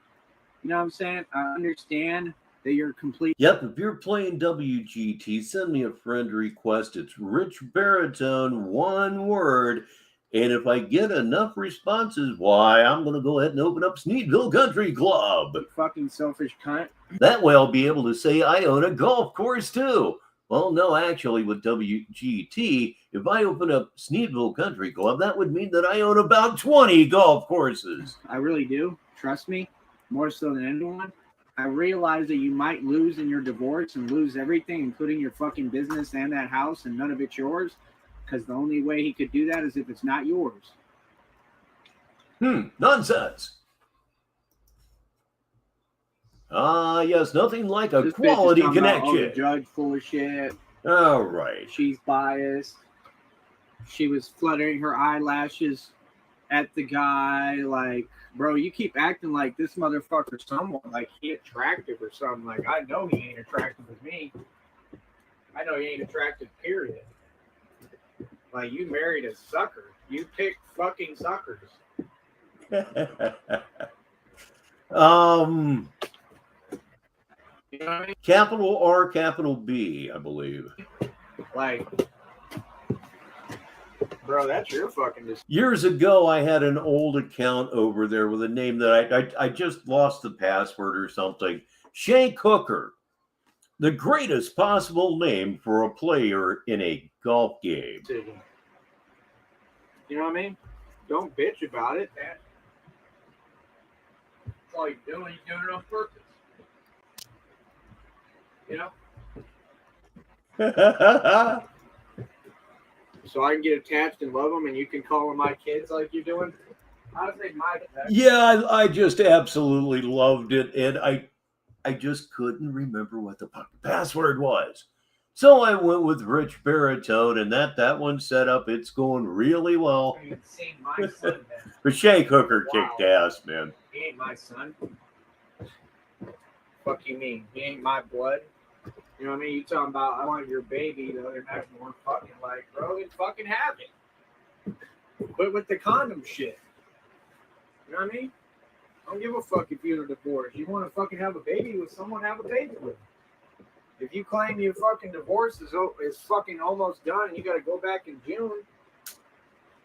You know what I'm saying? I understand that you're complete. Yep, if you're playing WGT, send me a friend request. It's Richbartone, one word. And if I get enough responses, why, I'm going to go ahead and open up Sneedville Country Club. You fucking selfish cunt. That way I'll be able to say I own a golf course too. Well, no, actually, with WGT, if I open up Sneedville Country Club, that would mean that I own about 20 golf courses. I really do. Trust me, more so than anyone. I realize that you might lose in your divorce and lose everything, including your fucking business and that house, and none of it's yours. Because the only way he could do that is if it's not yours. Nonsense. Yes, nothing like a This quality bitch is talking about, connection. oh, the judge full of shit. All right. She's biased. She was fluttering her eyelashes at the guy. Like, bro, you keep acting like this motherfucker someone, like he attractive or something. Like, I know he ain't attractive with me. I know he ain't attractive, period. Like, you married a sucker. You pick fucking suckers. You know what I mean? Capital R, capital B, I believe. Like, bro, that's your fucking decision. Years ago, I had an old account over there with a name that I just lost the password or something. Shank Hooker. The greatest possible name for a player in a golf game. You know what I mean? Don't bitch about it. That's all you're doing. You're doing it on purpose. You know? So I can get attached and love them, and you can call them my kids like you're doing. I would say my kids. Yeah, I just absolutely loved it, and I just couldn't remember what the password was. So I went with Richbartone, and that one's set up. It's going really well. You ain't seen my son then. But Shank Hooker kicked ass, man. He ain't my son. Fuck you mean? He ain't my blood. You know what I mean? You talking about I want your baby, the other night more fucking like, bro, then fucking have it. Quit with the condom shit. You know what I mean? I don't give a fuck if you're in a divorce. You want to fucking have a baby with someone, have a baby with them. If you claim your fucking divorce is fucking almost done and you got to go back in June,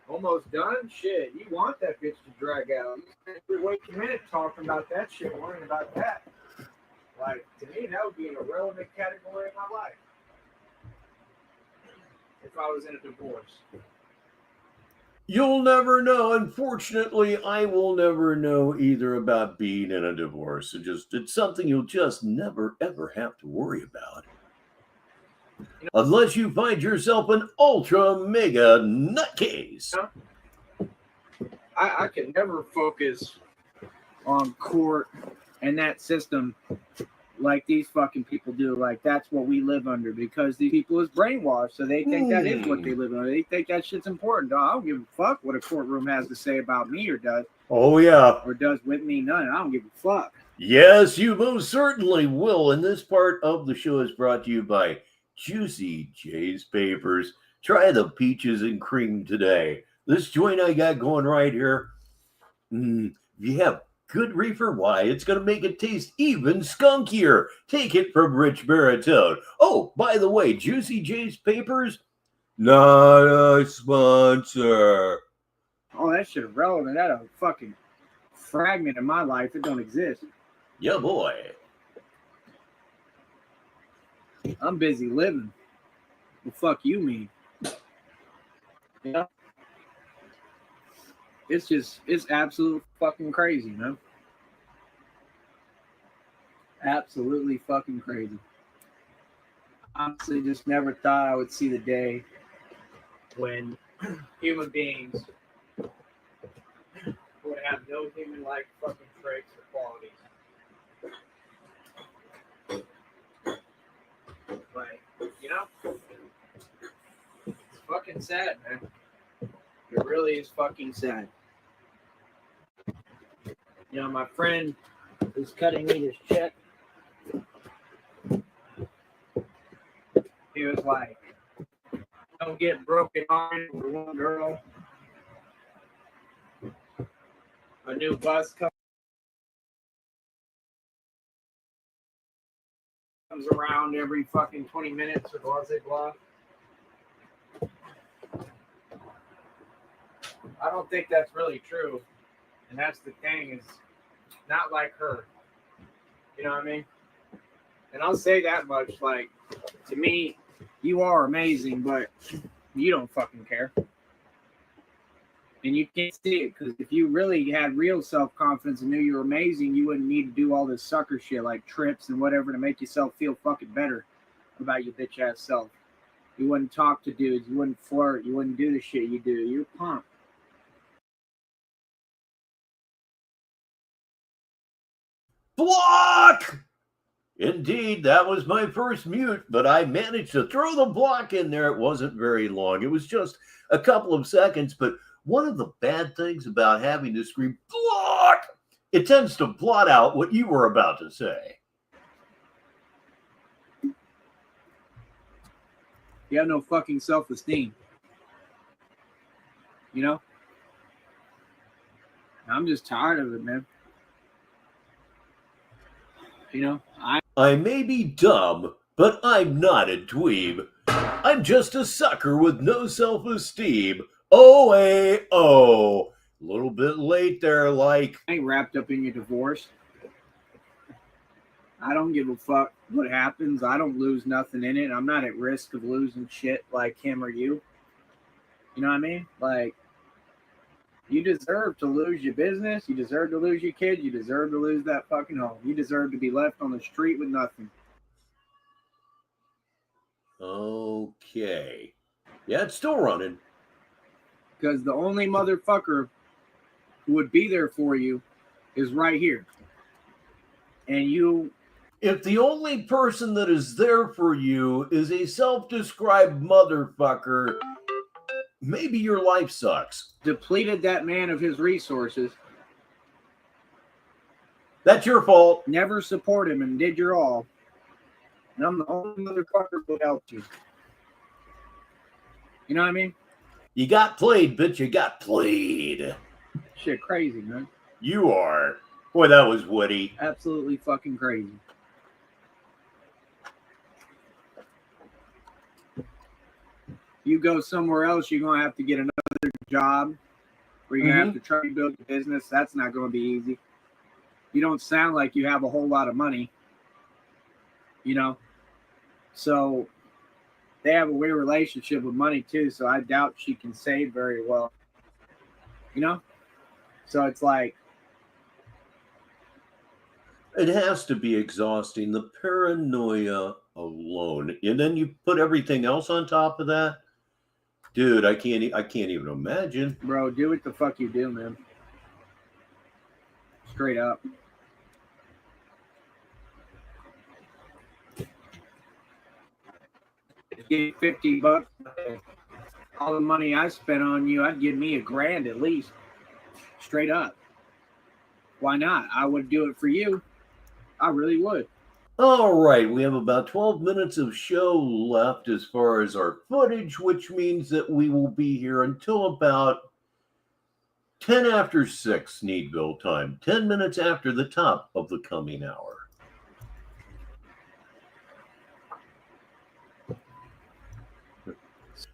almost done, shit, you want that bitch to drag out. You wait a minute talking about that shit, worrying about that. Like, to me, that would be an irrelevant category of my life. If I was in a divorce. You'll never know. Unfortunately, I will never know either about being in a divorce. It's something you'll just never, ever have to worry about. Unless you find yourself an ultra mega nutcase. I could never focus on court and that system like these fucking people do. Like, that's what we live under because these people is brainwashed. So they think that is what they live under. They think that shit's important. I don't give a fuck what a courtroom has to say about me or does. Oh, yeah. Or does with me none. I don't give a fuck. Yes, you most certainly will. And this part of the show is brought to you by Juicy J's Papers. Try the peaches and cream today. This joint I got going right here. If you have good reefer, why, it's going to make it taste even skunkier. Take it from Richbartone. Oh, by the way, Juicy J's Papers, not a sponsor. Oh, that shit irrelevant. That a fucking fragment of my life. It don't exist. Yeah, boy. I'm busy living. The fuck you mean? Yeah. It's absolute fucking crazy, man. Absolutely fucking crazy. Honestly, just never thought I would see the day when human beings would have no human-like fucking traits or qualities. Like, you know? fucking sad, man. It really is fucking sad. You know, my friend who's cutting me this check, he was like, don't get broken hearted for one girl. A new bus comes around every fucking 20 minutes or blah, blah, blah. I don't think that's really true. And that's the thing, is not like her. You know what I mean? And I'll say that much, like, to me, you are amazing, but you don't fucking care. And you can't see it, because if you really had real self-confidence and knew you were amazing, you wouldn't need to do all this sucker shit like trips and whatever to make yourself feel fucking better about your bitch-ass self. You wouldn't talk to dudes. You wouldn't flirt. You wouldn't do the shit you do. You're a punk. Block! Indeed, that was my first mute, but I managed to throw the block in there. It wasn't very long. It was just a couple of seconds, but one of the bad things about having to scream block, it tends to blot out what you were about to say. You have no fucking self-esteem. You know? I'm just tired of it, man. You know, I may be dumb, but I'm not a dweeb. I'm just a sucker with no self-esteem. O-A-O. A little bit late there, like. I ain't wrapped up in your divorce. I don't give a fuck what happens. I don't lose nothing in it. I'm not at risk of losing shit like him or you. You know what I mean? Like, you deserve to lose your business. You deserve to lose your kid. You deserve to lose that fucking home. You deserve to be left on the street with nothing. Okay. Yeah, it's still running. Because the only motherfucker who would be there for you is right here. And you... If the only person that is there for you is a self-described motherfucker, maybe your life sucks. Depleted that man of his resources. That's your fault. Never support him and did your all. And I'm the only motherfucker who helped you. You know what I mean? You got played, bitch. You got played. Shit, crazy, man. You are. Boy, that was witty. Absolutely fucking crazy. You go somewhere else, you're going to have to get another job, or you're going to have to try to build a business. That's not going to be easy. You don't sound like you have a whole lot of money, you know? So they have a weird relationship with money too, so I doubt she can save very well, you know? So it's like... It has to be exhausting, the paranoia alone. And then you put everything else on top of that. Dude, I can't even imagine. Bro, do what the fuck you do, man. Straight up. Give $50. All the money I spent on you, I'd give me $1,000 at least. Straight up. Why not? I would do it for you. I really would. All right, we have about 12 minutes of show left as far as our footage, which means that we will be here until about 10 after 6 Sneedville time, 10 minutes after the top of the coming hour.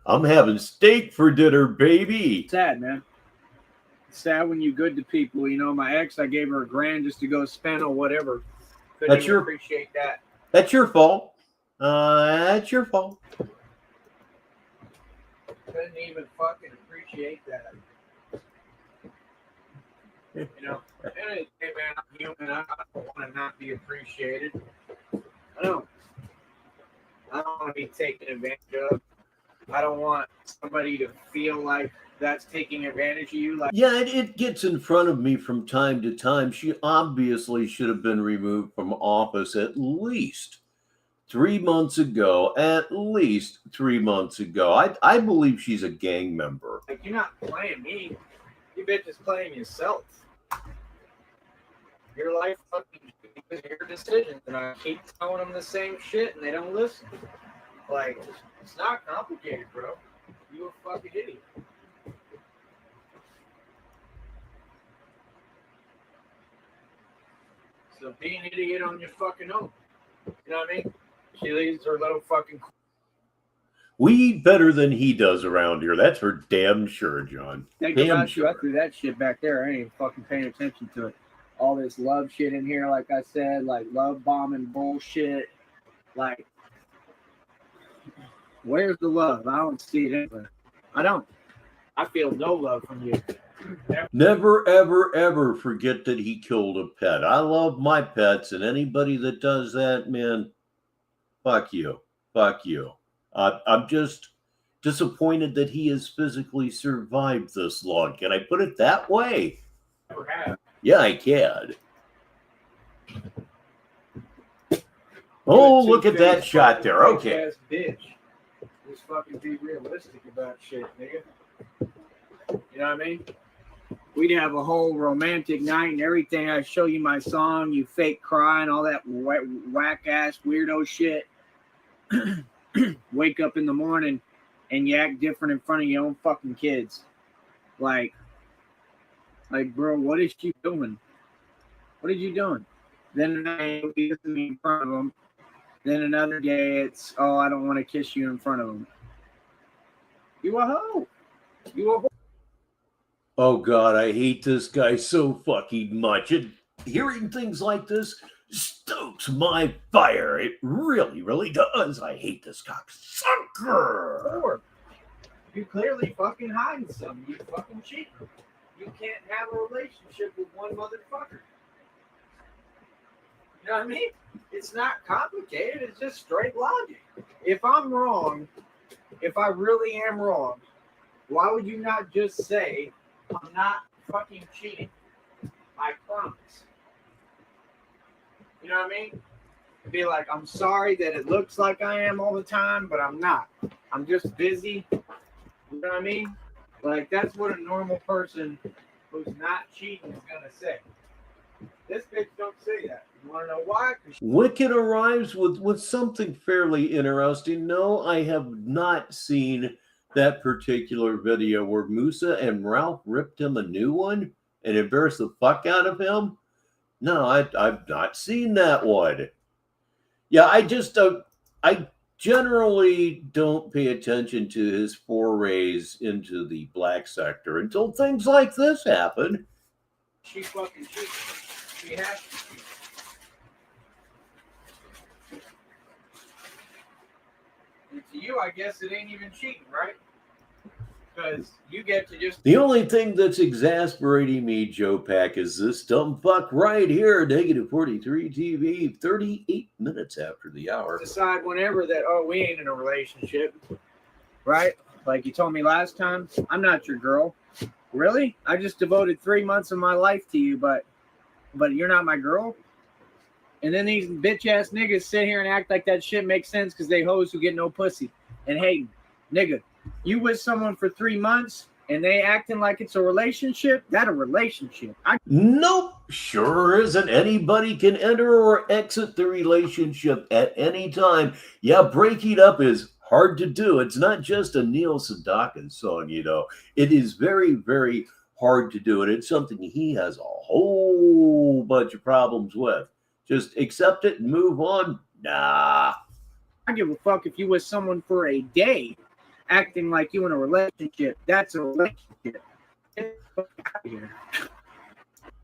I'm having steak for dinner, baby. Sad, man. It's sad when you're good to people. You know, my ex, I gave her $1,000 just to go spend or whatever. Couldn't even appreciate that. That's your fault. That's your fault. Couldn't even fucking appreciate that. You know, hey man, I'm human. I don't want to not be appreciated. I don't want to be taken advantage of. I don't want somebody to feel like that's taking advantage of you. Like, yeah, it gets in front of me from time to time. She obviously should have been removed from office at least 3 months ago, at least 3 months ago. I believe she's a gang member. Like, you're not playing me. You bitch is playing yourself. Your life fucking is your decisions, and I keep telling them the same shit, and they don't listen. Like, it's not complicated, bro. You a fucking idiot. So be an idiot on your fucking own. You know what I mean? She leaves her little fucking. We eat better than he does around here. That's for damn sure, John. Think Damn about sure. you. I threw that shit back there. I ain't even fucking paying attention to it. All this love shit in here, like I said, like love bombing bullshit. Like, where's the love? I don't see it anywhere. I don't. I feel no love from you. Never, ever, ever forget that he killed a pet. I love my pets, and anybody that does that, man, fuck you. Fuck you. I'm just disappointed that he has physically survived this long. Can I put it that way? Never have. Yeah, I can. Oh, look at that shot there. Okay. Bitch. Just fucking be realistic about shit, nigga. You know what I mean? We'd have a whole romantic night and everything. I'd show you my song, you fake cry and all that whack ass weirdo shit. Wake up in the morning and you act different in front of your own fucking kids. Like, bro, what is she doing? What are you doing? Then in front of them. Then another day it's, oh, I don't want to kiss you in front of them. You a hoe. You a hoe. Oh, God, I hate this guy so fucking much. And hearing things like this stokes my fire. It really, really does. I hate this cocksucker. You clearly fucking hiding something. You fucking cheating. You can't have a relationship with one motherfucker. You know what I mean? It's not complicated. It's just straight logic. If I'm wrong, if I really am wrong, why would you not just say, I'm not fucking cheating? I promise. You know what I mean? Be like, I'm sorry that it looks like I am all the time, but I'm not. I'm just busy. You know what I mean? Like, that's what a normal person who's not cheating is going to say. This bitch don't say that. You want to know why? Wicked arrives with something fairly interesting. No, I have not seen that particular video where Musa and Ralph ripped him a new one and embarrassed the fuck out of him. No, I've not seen that one. Yeah, I generally don't pay attention to his forays into the black sector until things like this happen. She fucking cheats. She has to cheat. And to you, I guess it ain't even cheating, right? Because you get to just... The only thing that's exasperating me, Joe Pack, is this dumb fuck right here, negative 43 TV, 38 minutes after the hour. Decide whenever that, oh, we ain't in a relationship, right? Like you told me last time, I'm not your girl. Really? I just devoted 3 months of my life to you, but you're not my girl? And then these bitch-ass niggas sit here and act like that shit makes sense because they hoes who get no pussy. And hey, nigga, you with someone for 3 months and they acting like it's a relationship? That a relationship? Nope, sure isn't. Anybody can enter or exit the relationship at any time. Yeah, breaking up is hard to do. It's not just a Neil Sedaka song, you know. It is very, very hard to do. And it's something he has a whole bunch of problems with. Just accept it and move on. Nah. I give a fuck if you with someone for a day acting like you in a relationship. That's a relationship. Get the fuck out of here.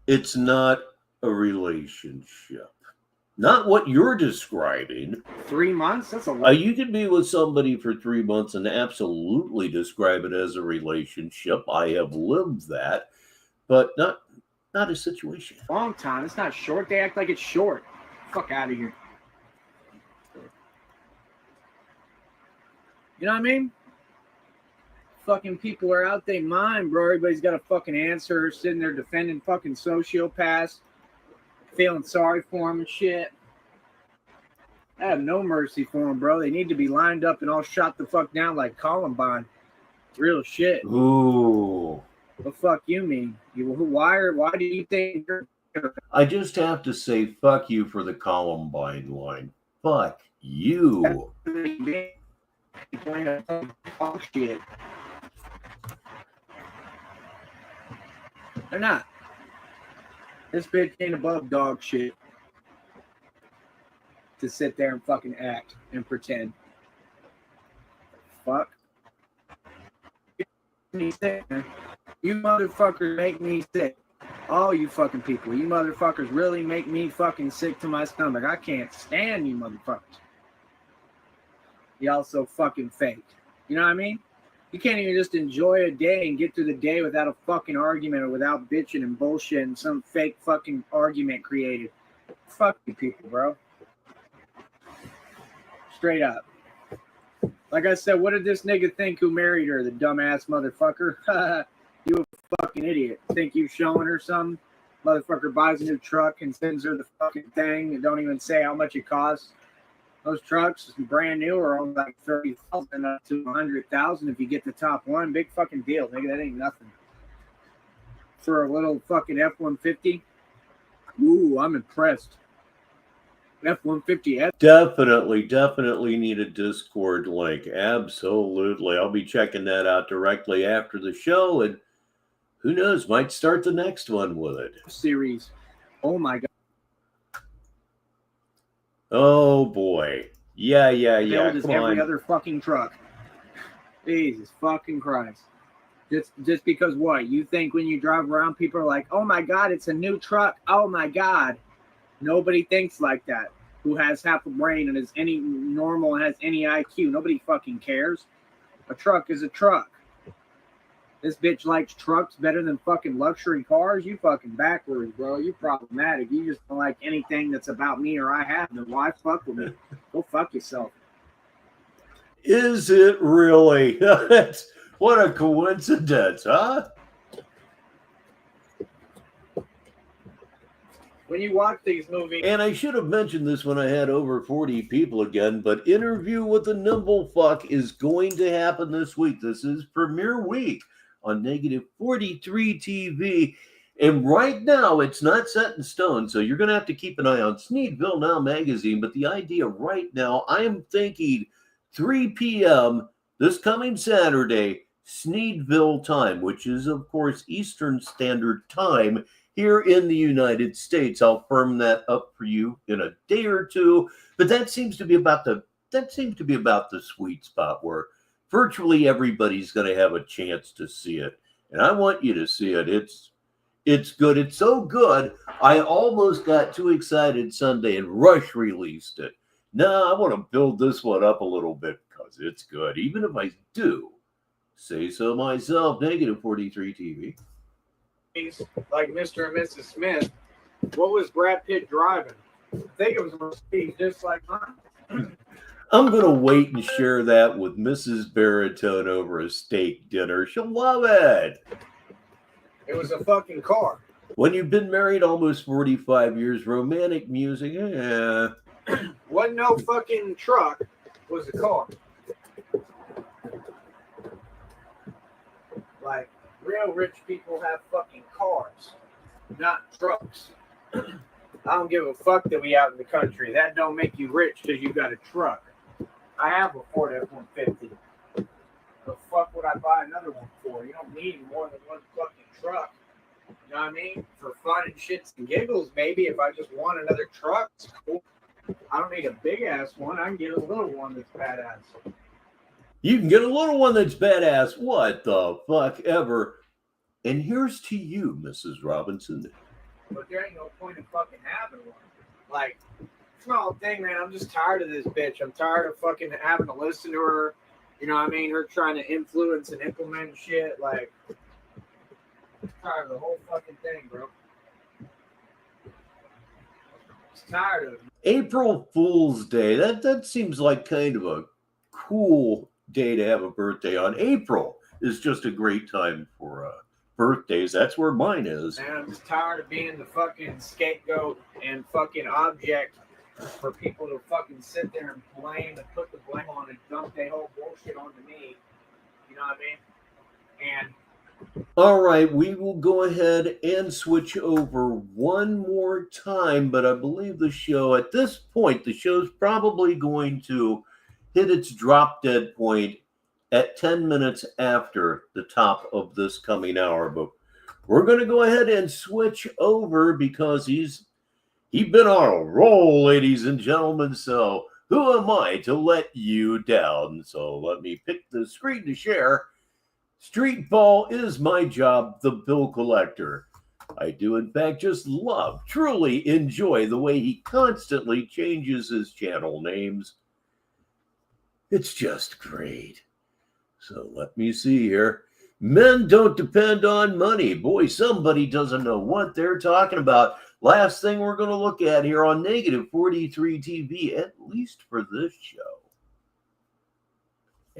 It's not a relationship. Not what you're describing. 3 months? That's a lot. You can be with somebody for 3 months and absolutely describe it as a relationship. I have lived that, but not a situation. Long time. It's not short. They act like it's short. Fuck out of here. You know what I mean? Fucking people are out their mind, bro. Everybody's got a fucking answer, sitting there defending fucking sociopaths, feeling sorry for them and shit. I have no mercy for them, bro. They need to be lined up and all shot the fuck down like Columbine. Real shit. Ooh. The fuck you mean? Why do you think? I just have to say, fuck you for the Columbine line. Fuck you. Shit. They're not. This bitch ain't above dog shit to sit there and fucking act and pretend. Fuck. Me sick, man. You motherfuckers make me sick. All you fucking people. You motherfuckers really make me fucking sick to my stomach. I can't stand you motherfuckers. Y'all so fucking fake. You know what I mean? You can't even just enjoy a day and get through the day without a fucking argument or without bitching and bullshit and some fake fucking argument created. Fuck you people, bro. Straight up. Like I said, what did this nigga think who married her, the dumbass motherfucker? You a fucking idiot. Think you showing her something? Motherfucker buys a new truck and sends her the fucking thing and don't even say how much it costs. Those trucks, brand new, are only like $30,000 up to $100,000 if you get the top one. Big fucking deal, nigga. That ain't nothing. For a little fucking F-150? Ooh, I'm impressed. F-150. Definitely need a Discord link. Absolutely. I'll be checking that out directly after the show, and who knows, might start the next one with it. Series. Oh my God. Oh boy. Yeah. Build is Come every on. other fucking truck. Jesus fucking Christ. Just because what? You think when you drive around, people are like, oh my God, it's a new truck. Oh my God. Nobody thinks like that. Who has half a brain and is any normal and has any IQ. Nobody fucking cares. A truck is a truck. This bitch likes trucks better than fucking luxury cars. You fucking backwards, bro. You problematic. You just don't like anything that's about me or I have. Then why fuck with me? Go fuck yourself. Is it really? What a coincidence, huh? When you watch these movies. And I should have mentioned this when I had over 40 people again, but Interview with the Nimble Fuck is going to happen this week. This is premiere week on negative 43 TV. And right now, it's not set in stone, so you're going to have to keep an eye on Sneedville Now magazine. But the idea right now, I am thinking 3 p.m. this coming Saturday, Sneedville time, which is, of course, Eastern Standard Time here in the United States. I'll firm that up for you in a day or two. But that seems to be about the sweet spot where virtually everybody's going to have a chance to see it. And I want you to see it. It's good. It's so good, I almost got too excited Sunday and rush released it. No, I want to build this one up a little bit because it's good, even if I do say so myself. Negative 43 TV. Like Mr. and Mrs. Smith, what was Brad Pitt driving? I think it was Mercedes, just like mine. I'm going to wait and share that with Mrs. Baritone over a steak dinner. She'll love it. It was a fucking car. When you've been married almost 45 years, romantic music, Wasn't no fucking truck, was a car. Like, real rich people have fucking cars, not trucks. I don't give a fuck that we out in the country. That don't make you rich because you got a truck. I have a Ford F-150. The fuck would I buy another one for? You don't need more than one fucking truck. You know what I mean? For fun and shits and giggles, maybe. If I just want another truck, it's cool. I don't need a big ass one. I can get a little one that's badass. You can get a little one that's badass. What the fuck ever? And here's to you, Mrs. Robinson. But there ain't no point in fucking having one. Like, small thing, man. I'm just tired of this bitch. I'm tired of fucking having to listen to her. You know what I mean? Her trying to influence and implement shit. Like, I'm tired of the whole fucking thing, bro. I'm tired of it. April Fool's Day. That seems like kind of a cool day to have a birthday on. April is just a great time for birthdays. That's where mine is. Man, I'm just tired of being the fucking scapegoat and fucking object for people to fucking sit there and blame and put the blame on and dump their whole bullshit onto me. You know what I mean? And all right, we will go ahead and switch over one more time, but I believe the show, at this point, the show's probably going to hit its drop dead point at 10 minutes after the top of this coming hour. But we're going to go ahead and switch over because he's been on a roll, ladies and gentlemen. So who am I to let you down? So let me pick the screen to share. Street ball is my job, the bill collector. I do, in fact, just love, truly enjoy the way he constantly changes his channel names. It's just great. So let me see here. Men don't depend on money. Boy, somebody doesn't know what they're talking about. Last thing we're going to look at here on Negative 43 TV, at least for this show.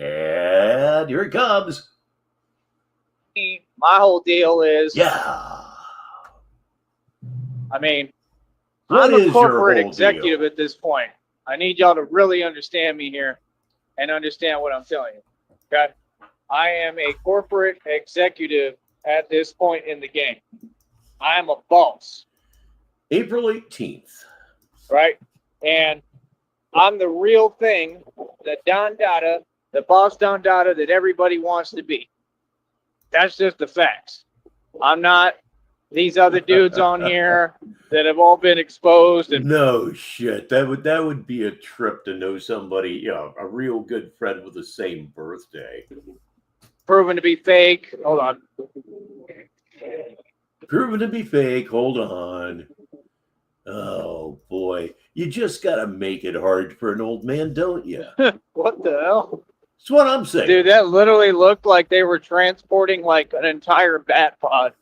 And here it comes. My whole deal is, Yeah. I mean, What I'm is a your corporate whole executive deal? at this point. I need y'all to really understand me here and understand what I'm telling you. Okay? I am a corporate executive at this point in the game. I am a boss. April 18th. Right? And I'm the real thing, the Don Dada, the boss Don Dada that everybody wants to be. That's just the facts. I'm not these other dudes on here that have all been exposed. And No shit. That would be a trip to know somebody, you know, a real good friend with the same birthday. proven to be fake. Hold on. Proven to be fake. Hold on. Oh boy. You just gotta make it hard for an old man, don't you? What the hell? That's what I'm saying. Dude, that literally looked like they were transporting like an entire bat pod.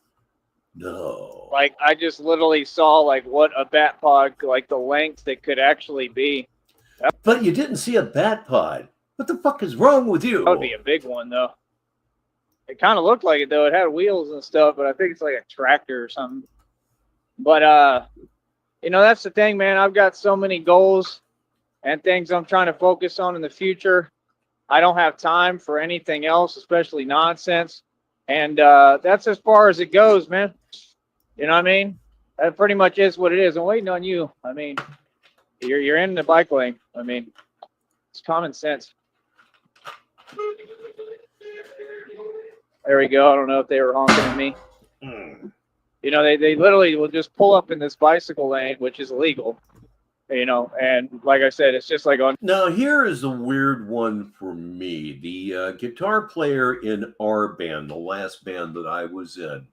No. Like, I just literally saw like what a bat pod, like the length it could actually be. But you didn't see a bat pod. What the fuck is wrong with you? That would be a big one, though. It kind of looked like it, though. It had wheels and stuff, but I think it's like a tractor or something. But, you know, that's the thing, man. I've got so many goals and things I'm trying to focus on in the future. I don't have time for anything else, especially nonsense. And that's as far as it goes, man. You know what I mean? That pretty much is what it is. I'm waiting on you. I mean, you're in the bike lane. I mean, it's common sense. There we go. I don't know if they were honking at me. You know, they literally will just pull up in this bicycle lane, which is illegal. You know, and like I said, it's just like on. Now, here is a weird one for me. The guitar player in our band, the last band that I was in,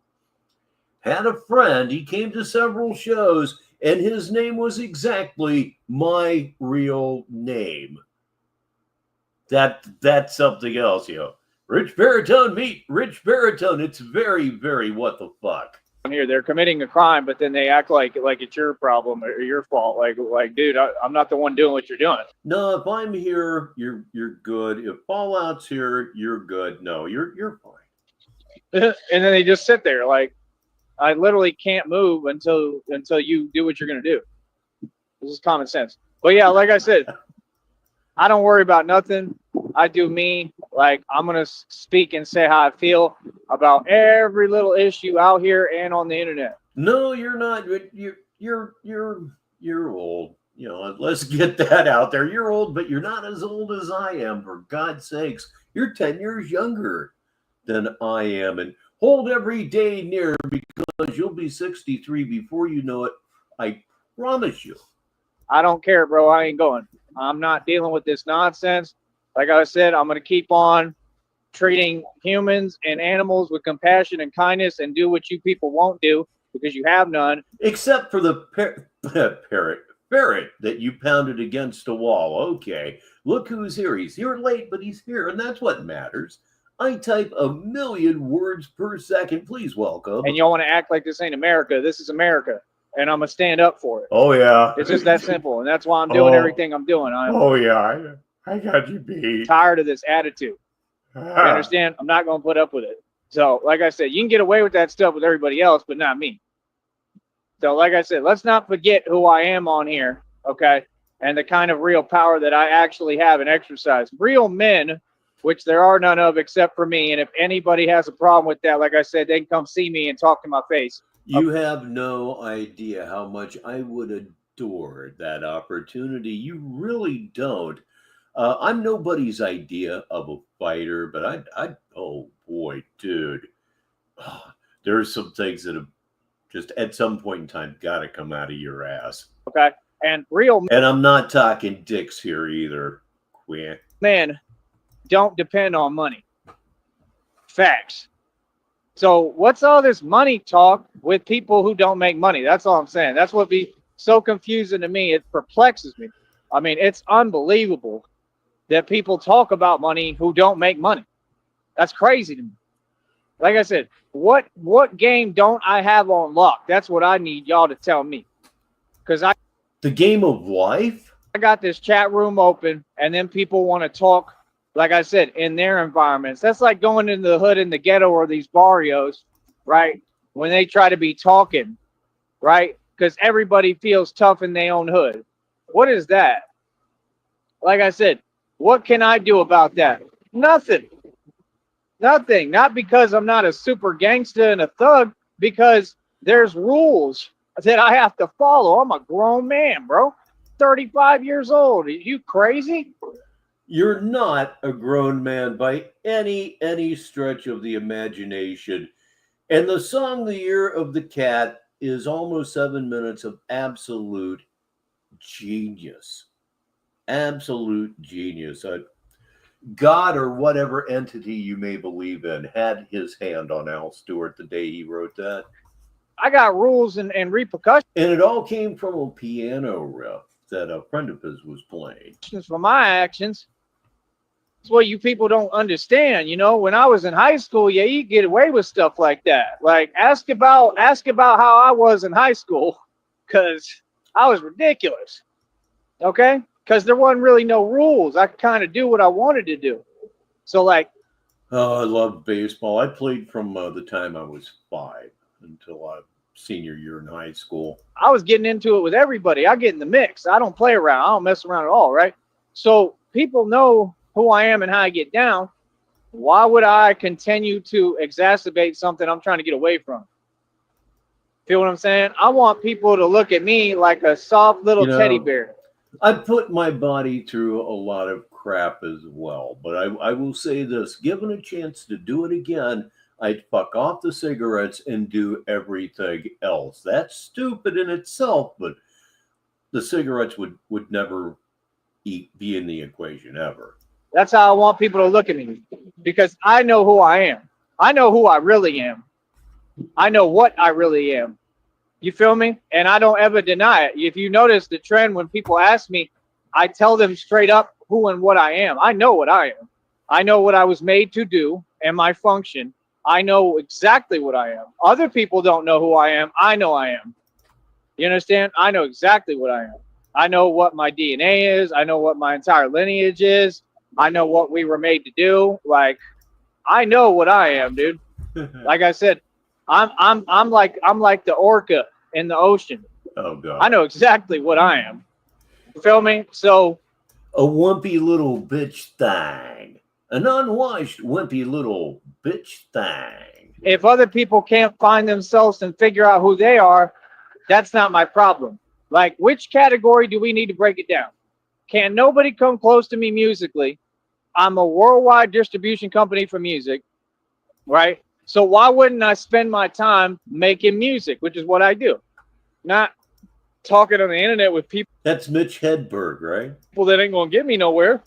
had a friend. He came to several shows, and his name was exactly my real name. That's something else, you know. Richbartone, meet Richbartone. It's very, very what the fuck. Here, they're committing a crime, but then they act like it's your problem or your fault. Like, dude, I'm not the one doing what you're doing. No, if I'm here, you're good. If Fallout's here, you're good. No, you're fine. And then they just sit there like, I literally can't move until you do what you're gonna do. This is common sense. But yeah, like I said, I don't worry about nothing. I do me. Like, I'm gonna speak and say how I feel about every little issue out here and on the internet. No, you're not. You're old. You know, let's get that out there. You're old, but you're not as old as I am. For God's sakes, you're 10 years younger than I am, and hold every day near because you'll be 63 before you know it. I promise you. I don't care, bro. I ain't going. I'm not dealing with this nonsense. Like I said, I'm going to keep on treating humans and animals with compassion and kindness and do what you people won't do because you have none. Except for the ferret that you pounded against a wall. Okay, look who's here. He's here late, but he's here, and that's what matters. I type 1,000,000 words per second. Please welcome. And y'all want to act like this ain't America. This is America. And I'm going to stand up for it. Oh, yeah. It's just that simple. And that's why I'm doing everything I'm doing. Yeah. I got you beat. Tired of this attitude. You understand? I'm not going to put up with it. So, like I said, you can get away with that stuff with everybody else, but not me. So, like I said, let's not forget who I am on here, okay? and the kind of real power that I actually have and exercise. Real men, which there are none of except for me. And if anybody has a problem with that, like I said, they can come see me and talk to my face. You have no idea how much I would adore that opportunity. You really don't. I'm nobody's idea of a fighter, but oh boy, dude, there's some things that have just at some point in time got to come out of your ass. Okay. And real And I'm not talking dicks here either. Quinn. Men don't depend on money. Facts. So what's all this money talk with people who don't make money? That's all I'm saying. That's what be so confusing to me. It perplexes me. I mean, it's unbelievable that people talk about money who don't make money. That's crazy to me. Like I said, what game don't I have on lock? That's what I need y'all to tell me. Because the game of life? I got this chat room open, and then people want to talk, like I said, in their environments. That's like going into the hood in the ghetto or these barrios, right? When they try to be talking, right? Because everybody feels tough in their own hood. What is that? Like I said, what can I do about that? Nothing. Nothing. Not because I'm not a super gangster and a thug, because there's rules that I have to follow. I'm a grown man, bro. 35 years old. Are you crazy? You're not a grown man by any stretch of the imagination. And the song The Year of the Cat is almost 7 minutes of absolute genius. Absolute genius. God or whatever entity you may believe in had his hand on Al Stewart the day he wrote that. I got rules and repercussions. And it all came from a piano riff that a friend of his was playing. For my actions. That's what you people don't understand. You know, when I was in high school, yeah, you get away with stuff like that. Like ask about how I was in high school, because I was ridiculous. Okay? Because there wasn't really no rules. I could kind of do what I wanted to do. So like, oh, I loved baseball. I played from the time I was 5 until senior year in high school. I was getting into it with everybody. I get in the mix. I don't play around. I don't mess around at all, right? So people know who I am and how I get down. Why would I continue to exacerbate something I'm trying to get away from? Feel what I'm saying? I want people to look at me like a soft little teddy bear. I put my body through a lot of crap as well, but I will say this, given a chance to do it again, I'd fuck off the cigarettes and do everything else. That's stupid in itself, but the cigarettes would never be in the equation ever. That's how I want people to look at me, because I know who I am. I know who I really am. I know what I really am. You feel me? And I don't ever deny it. If you notice the trend, when people ask me, I tell them straight up who and what I am. I know what I am. I know what I was made to do and my function. I know exactly what I am. Other people don't know who I am. I know I am. You understand? I know exactly what I am. I know what my DNA is. I know what my entire lineage is. I know what we were made to do. Like, I know what I am, dude. Like I said, I'm like the orca in the ocean. Oh God. I know exactly what I am. You feel me? So a wimpy little bitch thing. An unwashed wimpy little bitch thing. If other people can't find themselves and figure out who they are, that's not my problem. Like, which category do we need to break it down? Can nobody come close to me musically? I'm a worldwide distribution company for music, right? So why wouldn't I spend my time making music, which is what I do? Not talking on the internet with people. That's Mitch Hedberg, right? People that ain't going to get me nowhere.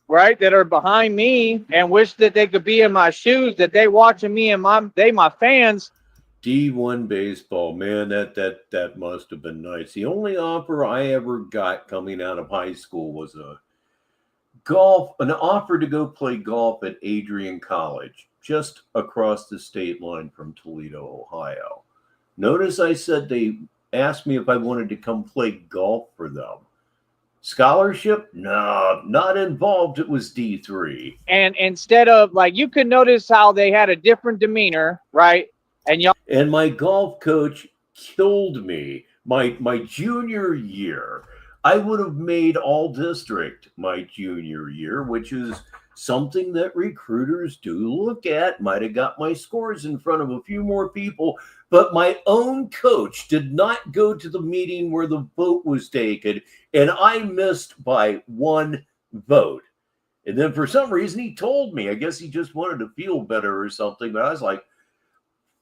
Right? That are behind me and wish that they could be in my shoes, that they watching me and my fans. D1 baseball, man, that must have been nice. The only offer I ever got coming out of high school was an offer to go play golf at Adrian College, just across the state line from Toledo, Ohio. Notice I said they asked me if I wanted to come play golf for them. Scholarship? No, not involved. It was D3. And instead of, like, you could notice how they had a different demeanor, right? And my golf coach killed me my junior year. I would have made all district my junior year, which is something that recruiters do look at. Might have got my scores in front of a few more people, but my own coach did not go to the meeting where the vote was taken, and I missed by one vote. And then for some reason he told me, I guess he just wanted to feel better or something, but I was like,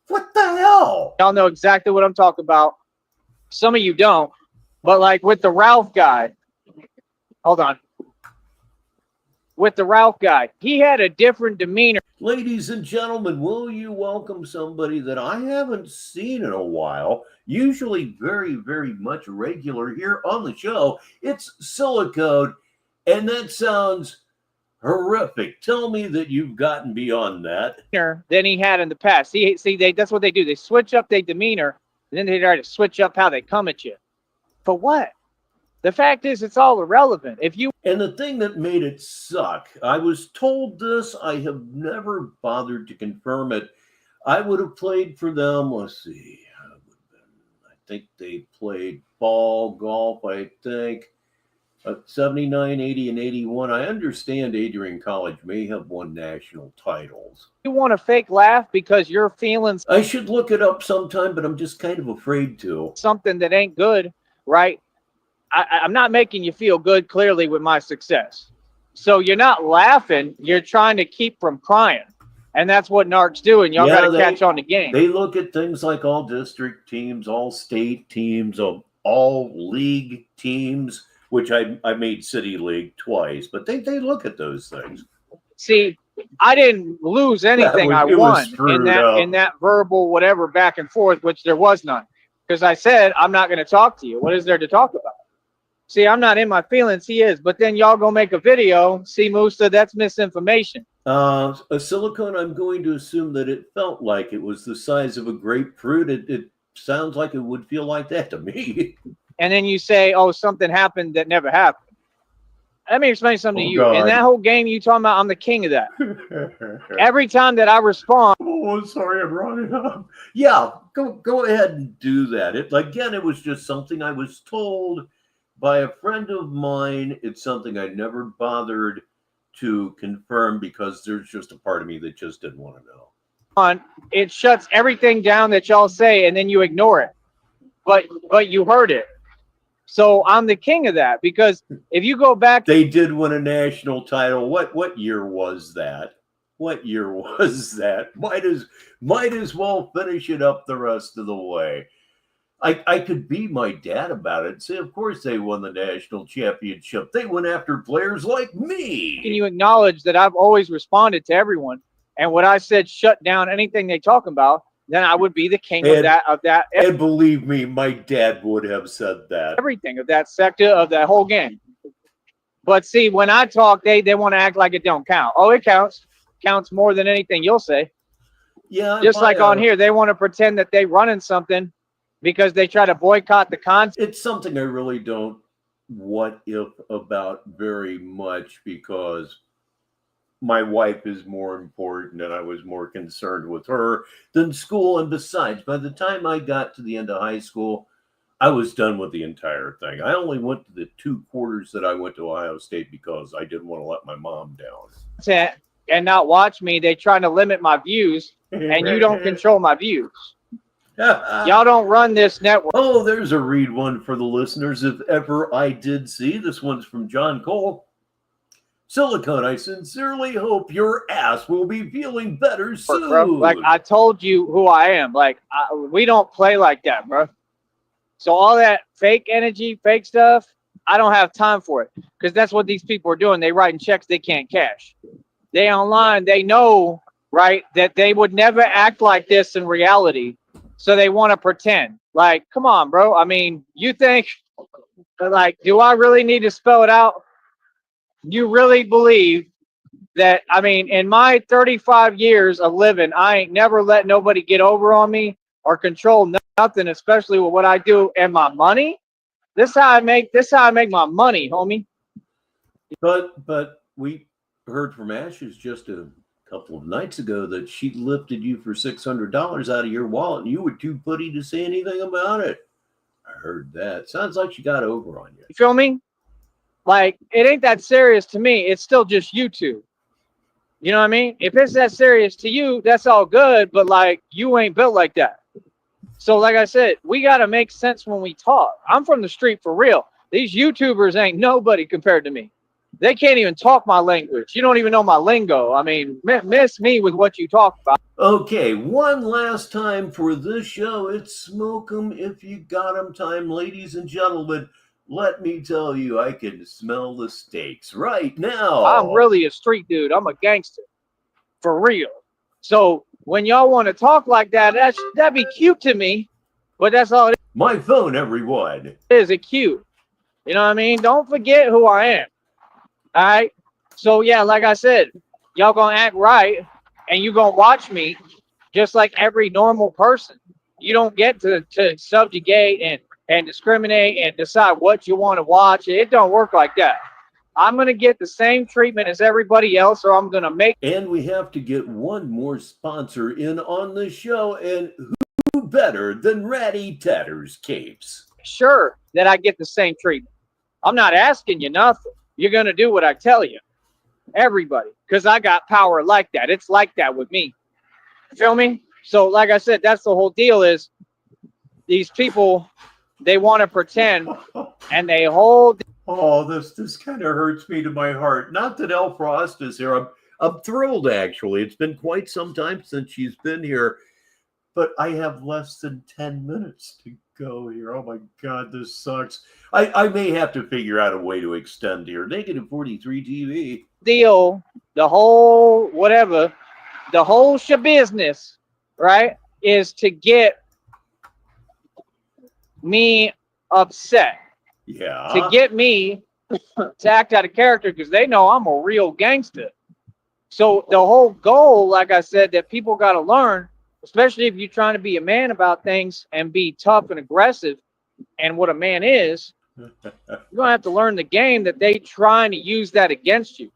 what the hell? Y'all know exactly what I'm talking about. Some of you don't, but like with the Ralph guy, hold on. With the Ralph guy, he had a different demeanor. Ladies and gentlemen, will you welcome somebody that I haven't seen in a while? Usually very, very much regular here on the show. It's Silicone, and that sounds horrific. Tell me that you've gotten beyond that. Than he had in the past. That's what they do. They switch up their demeanor, and then they try to switch up how they come at you. For what? The fact is, it's all irrelevant. And the thing that made it suck, I was told this, I have never bothered to confirm it. I would have played for them, let's see, I think they played ball, golf, I think, 79, 80, and 81. I understand Adrian College may have won national titles. You want a fake laugh because your feelings. I should look it up sometime, but I'm just kind of afraid to. Something that ain't good, right? I'm not making you feel good, clearly, with my success. So you're not laughing. You're trying to keep from crying. And that's what narcs do, and y'all got to catch on the game. They look at things like all district teams, all state teams, all league teams, which I made City League twice, but they look at those things. See, I didn't lose anything. I won in that verbal whatever back and forth, which there was none. Because I said, I'm not going to talk to you. What is there to talk about? See, I'm not in my feelings. He is. But then y'all go make a video. See, Musa, that's misinformation. A silicone, I'm going to assume that it felt like it was the size of a grapefruit. It sounds like it would feel like that to me. And then you say, oh, something happened that never happened. Let me explain something to you. God. In that whole game you talking about, I'm the king of that. Every time that I respond. Oh, sorry, I brought it up. Yeah, go ahead and do that. It was just something I was told by a friend of mine. It's something I never bothered to confirm because there's just a part of me that just didn't want to know. It shuts everything down that y'all say, and then you ignore it. But you heard it. So I'm the king of that, because if you go back, they did win a national title. What year was that? What year was that? Might as well finish it up the rest of the way. I could be my dad about it and say, of course they won the national championship. They went after players like me. Can you acknowledge that I've always responded to everyone? And what I said, shut down anything they talk about, then I would be the king of that. And believe me, my dad would have said that. Everything of that sector of that whole game. But see, when I talk, they want to act like it don't count. Oh, it counts. Counts more than anything you'll say. Yeah. Just like on here, they want to pretend that they running something because they try to boycott the content. It's something I really don't what if about very much, because my wife is more important and I was more concerned with her than school. And besides, by the time I got to the end of high school, I was done with the entire thing. I only went to the 2 quarters that I went to Ohio State because I didn't want to let my mom down. And not watch me. They trying to limit my views, and you don't control my views. Y'all don't run this network. Oh, there's a read one for the listeners, if ever I did see. This one's from John Cole. Silicone, I sincerely hope your ass will be feeling better soon. Bro, like I told you who I am. Like we don't play like that, bro. So all that fake energy, fake stuff, I don't have time for it, because that's what these people are doing. They writing checks they can't cash. They online, they know, right, that they would never act like this in reality. So they want to pretend. Like, come on, bro. I mean, you think, like, do I really need to spell it out? You really believe that, I mean, in my 35 years of living, I ain't never let nobody get over on me or control nothing, especially with what I do and my money. This how I make my money, homie. But we heard from Ashes just a couple of nights ago that she lifted you for $600 out of your wallet and you were too putty to say anything about it. heard that. Sounds like she got over on you. You feel me? Like, it ain't that serious to me. It's still just YouTube. You know what I mean? If it's that serious to you, that's all good, but like, you ain't built like that. So like I said, we got to make sense when we talk. I'm from the street for real. These YouTubers ain't nobody compared to me. They can't even talk my language. You don't even know my lingo. I mean, miss me with what you talk about. Okay, one last time for this show. It's smoke 'em if you got 'em time, ladies and gentlemen. Let me tell you, I can smell the steaks right now. I'm really a street dude. I'm a gangster. For real. So when y'all want to talk like that, that'd be cute to me. But that's all it is. My phone, everyone. Is it cute? You know what I mean? Don't forget who I am. All right? So, yeah, like I said, y'all going to act right, and you going to watch me just like every normal person. You don't get to subjugate and discriminate and decide what you want to watch. It don't work like that. I'm going to get the same treatment as everybody else, or I'm going to make... And we have to get one more sponsor in on the show, and who better than Ratty Tatter's Capes? Sure that I get the same treatment. I'm not asking you nothing. You're going to do what I tell you. Everybody. Because I got power like that. It's like that with me. Feel me? So, like I said, that's the whole deal is these people, they want to pretend and they hold... Oh, this kind of hurts me to my heart. Not that El Frost is here. I'm thrilled, actually. It's been quite some time since she's been here. But I have less than 10 minutes to go here. Oh, my God, this sucks. I may have to figure out a way to extend here. Negative 43 TV. Deal, the whole whatever, the whole shabusiness, right, is to get me upset. Yeah. To get me to act out of character because they know I'm a real gangster. So the whole goal, like I said, that people got to learn, especially if you're trying to be a man about things and be tough and aggressive and what a man is, you're going to have to learn the game that they trying to use that against you.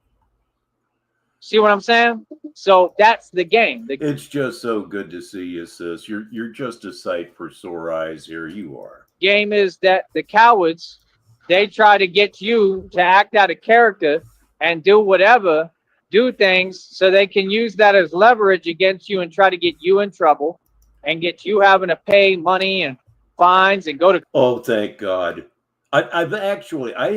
See what I'm saying? So that's the game. It's just so good to see you, sis. You're just a sight for sore eyes here. You are. Game is that the cowards, they try to get you to act out of character and do whatever, do things so they can use that as leverage against you and try to get you in trouble and get you having to pay money and fines and go to... Oh, thank God. I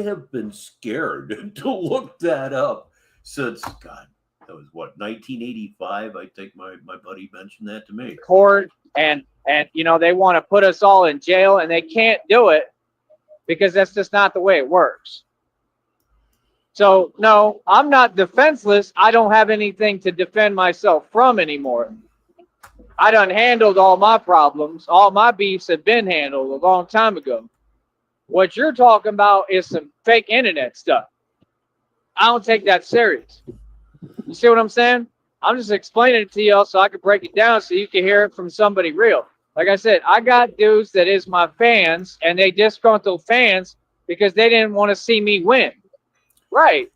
have been scared to look that up since, God, that was what, 1985? I think my buddy mentioned that to me. Court and you know, they want to put us all in jail and they can't do it because that's just not the way it works. So, no, I'm not defenseless. I don't have anything to defend myself from anymore. I done handled all my problems. All my beefs have been handled a long time ago. What you're talking about is some fake internet stuff. I don't take that serious. You see what I'm saying? I'm just explaining it to y'all so I can break it down so you can hear it from somebody real. Like I said, I got dudes that is my fans, and they disgruntled fans because they didn't want to see me win. Right.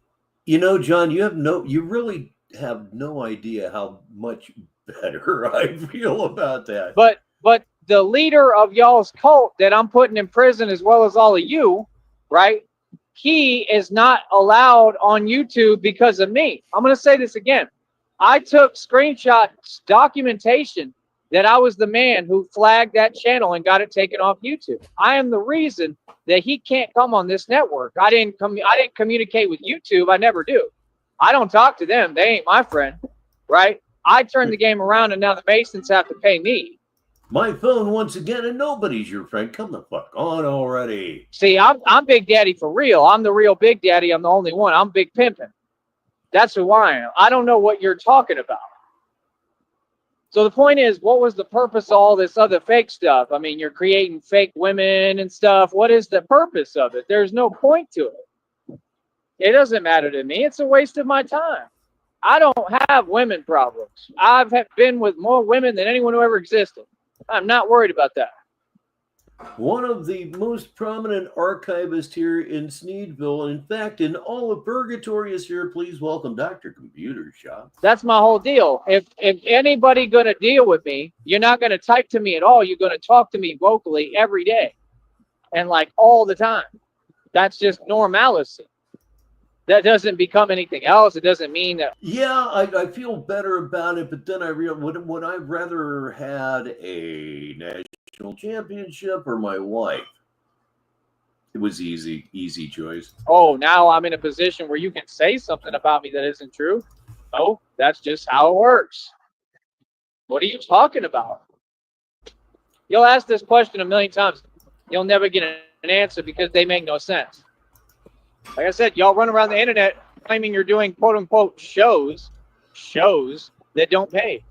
You know, John, you really have no idea how much better I feel about that. But the leader of y'all's cult that I'm putting in prison, as well as all of you, right? He is not allowed on YouTube because of me. I'm going to say this again. I took screenshots, documentation that I was the man who flagged that channel and got it taken off YouTube. I am the reason that he can't come on this network. I didn't communicate with YouTube. I never do. I don't talk to them. They ain't my friend, right? I turned the game around, and now the Masons have to pay me. My phone once again, and nobody's your friend. Come the fuck on already. See, I'm Big Daddy for real. I'm the real Big Daddy. I'm the only one. I'm Big Pimpin'. That's who I am. I don't know what you're talking about. So the point is, what was the purpose of all this other fake stuff? I mean, you're creating fake women and stuff. What is the purpose of it? There's no point to it. It doesn't matter to me. It's a waste of my time. I don't have women problems. I've been with more women than anyone who ever existed. I'm not worried about that. One of the most prominent archivists here in Sneedville, and in fact, in all of Purgatory is here. Please welcome Dr. Computer Shop. That's my whole deal. If anybody going to deal with me, you're not going to type to me at all. You're going to talk to me vocally every day. and like all the time. That's just normalcy. That doesn't become anything else. It doesn't mean that. Yeah, I feel better about it, but then I real would I rather had a national championship or my wife? It was easy choice. Oh, now I'm in a position where you can say something about me that isn't true. Oh, that's just how it works. What are you talking about? You'll ask this question a million times. You'll never get an answer because they make no sense. Like I said, y'all run around the internet claiming you're doing quote unquote shows that don't pay.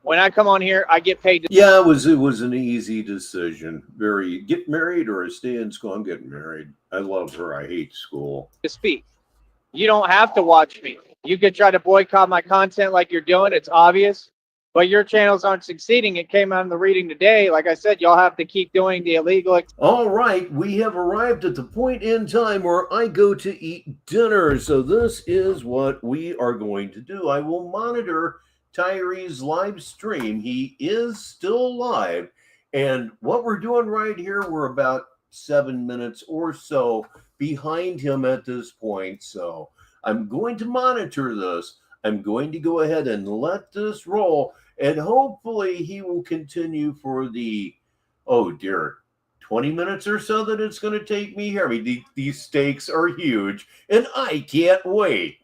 When I come on here, I get paid Yeah, it was an easy decision. Very get married or stay in school. I'm getting married. I love her. I hate school. to speak. You don't have to watch me. You could try to boycott my content like you're doing. It's obvious. But your channels aren't succeeding. It came out in the reading today. Like I said, y'all have to keep doing the illegal. All right, we have arrived at the point in time where I go to eat dinner. So this is what we are going to do. I will monitor Tyree's live stream. He is still live. And what we're doing right here, we're about 7 minutes or so behind him at this point. So I'm going to monitor this. I'm going to go ahead and let this roll. And hopefully he will continue for the, oh dear, 20 minutes or so that it's going to take me here. I mean, these stakes are huge, and I can't wait.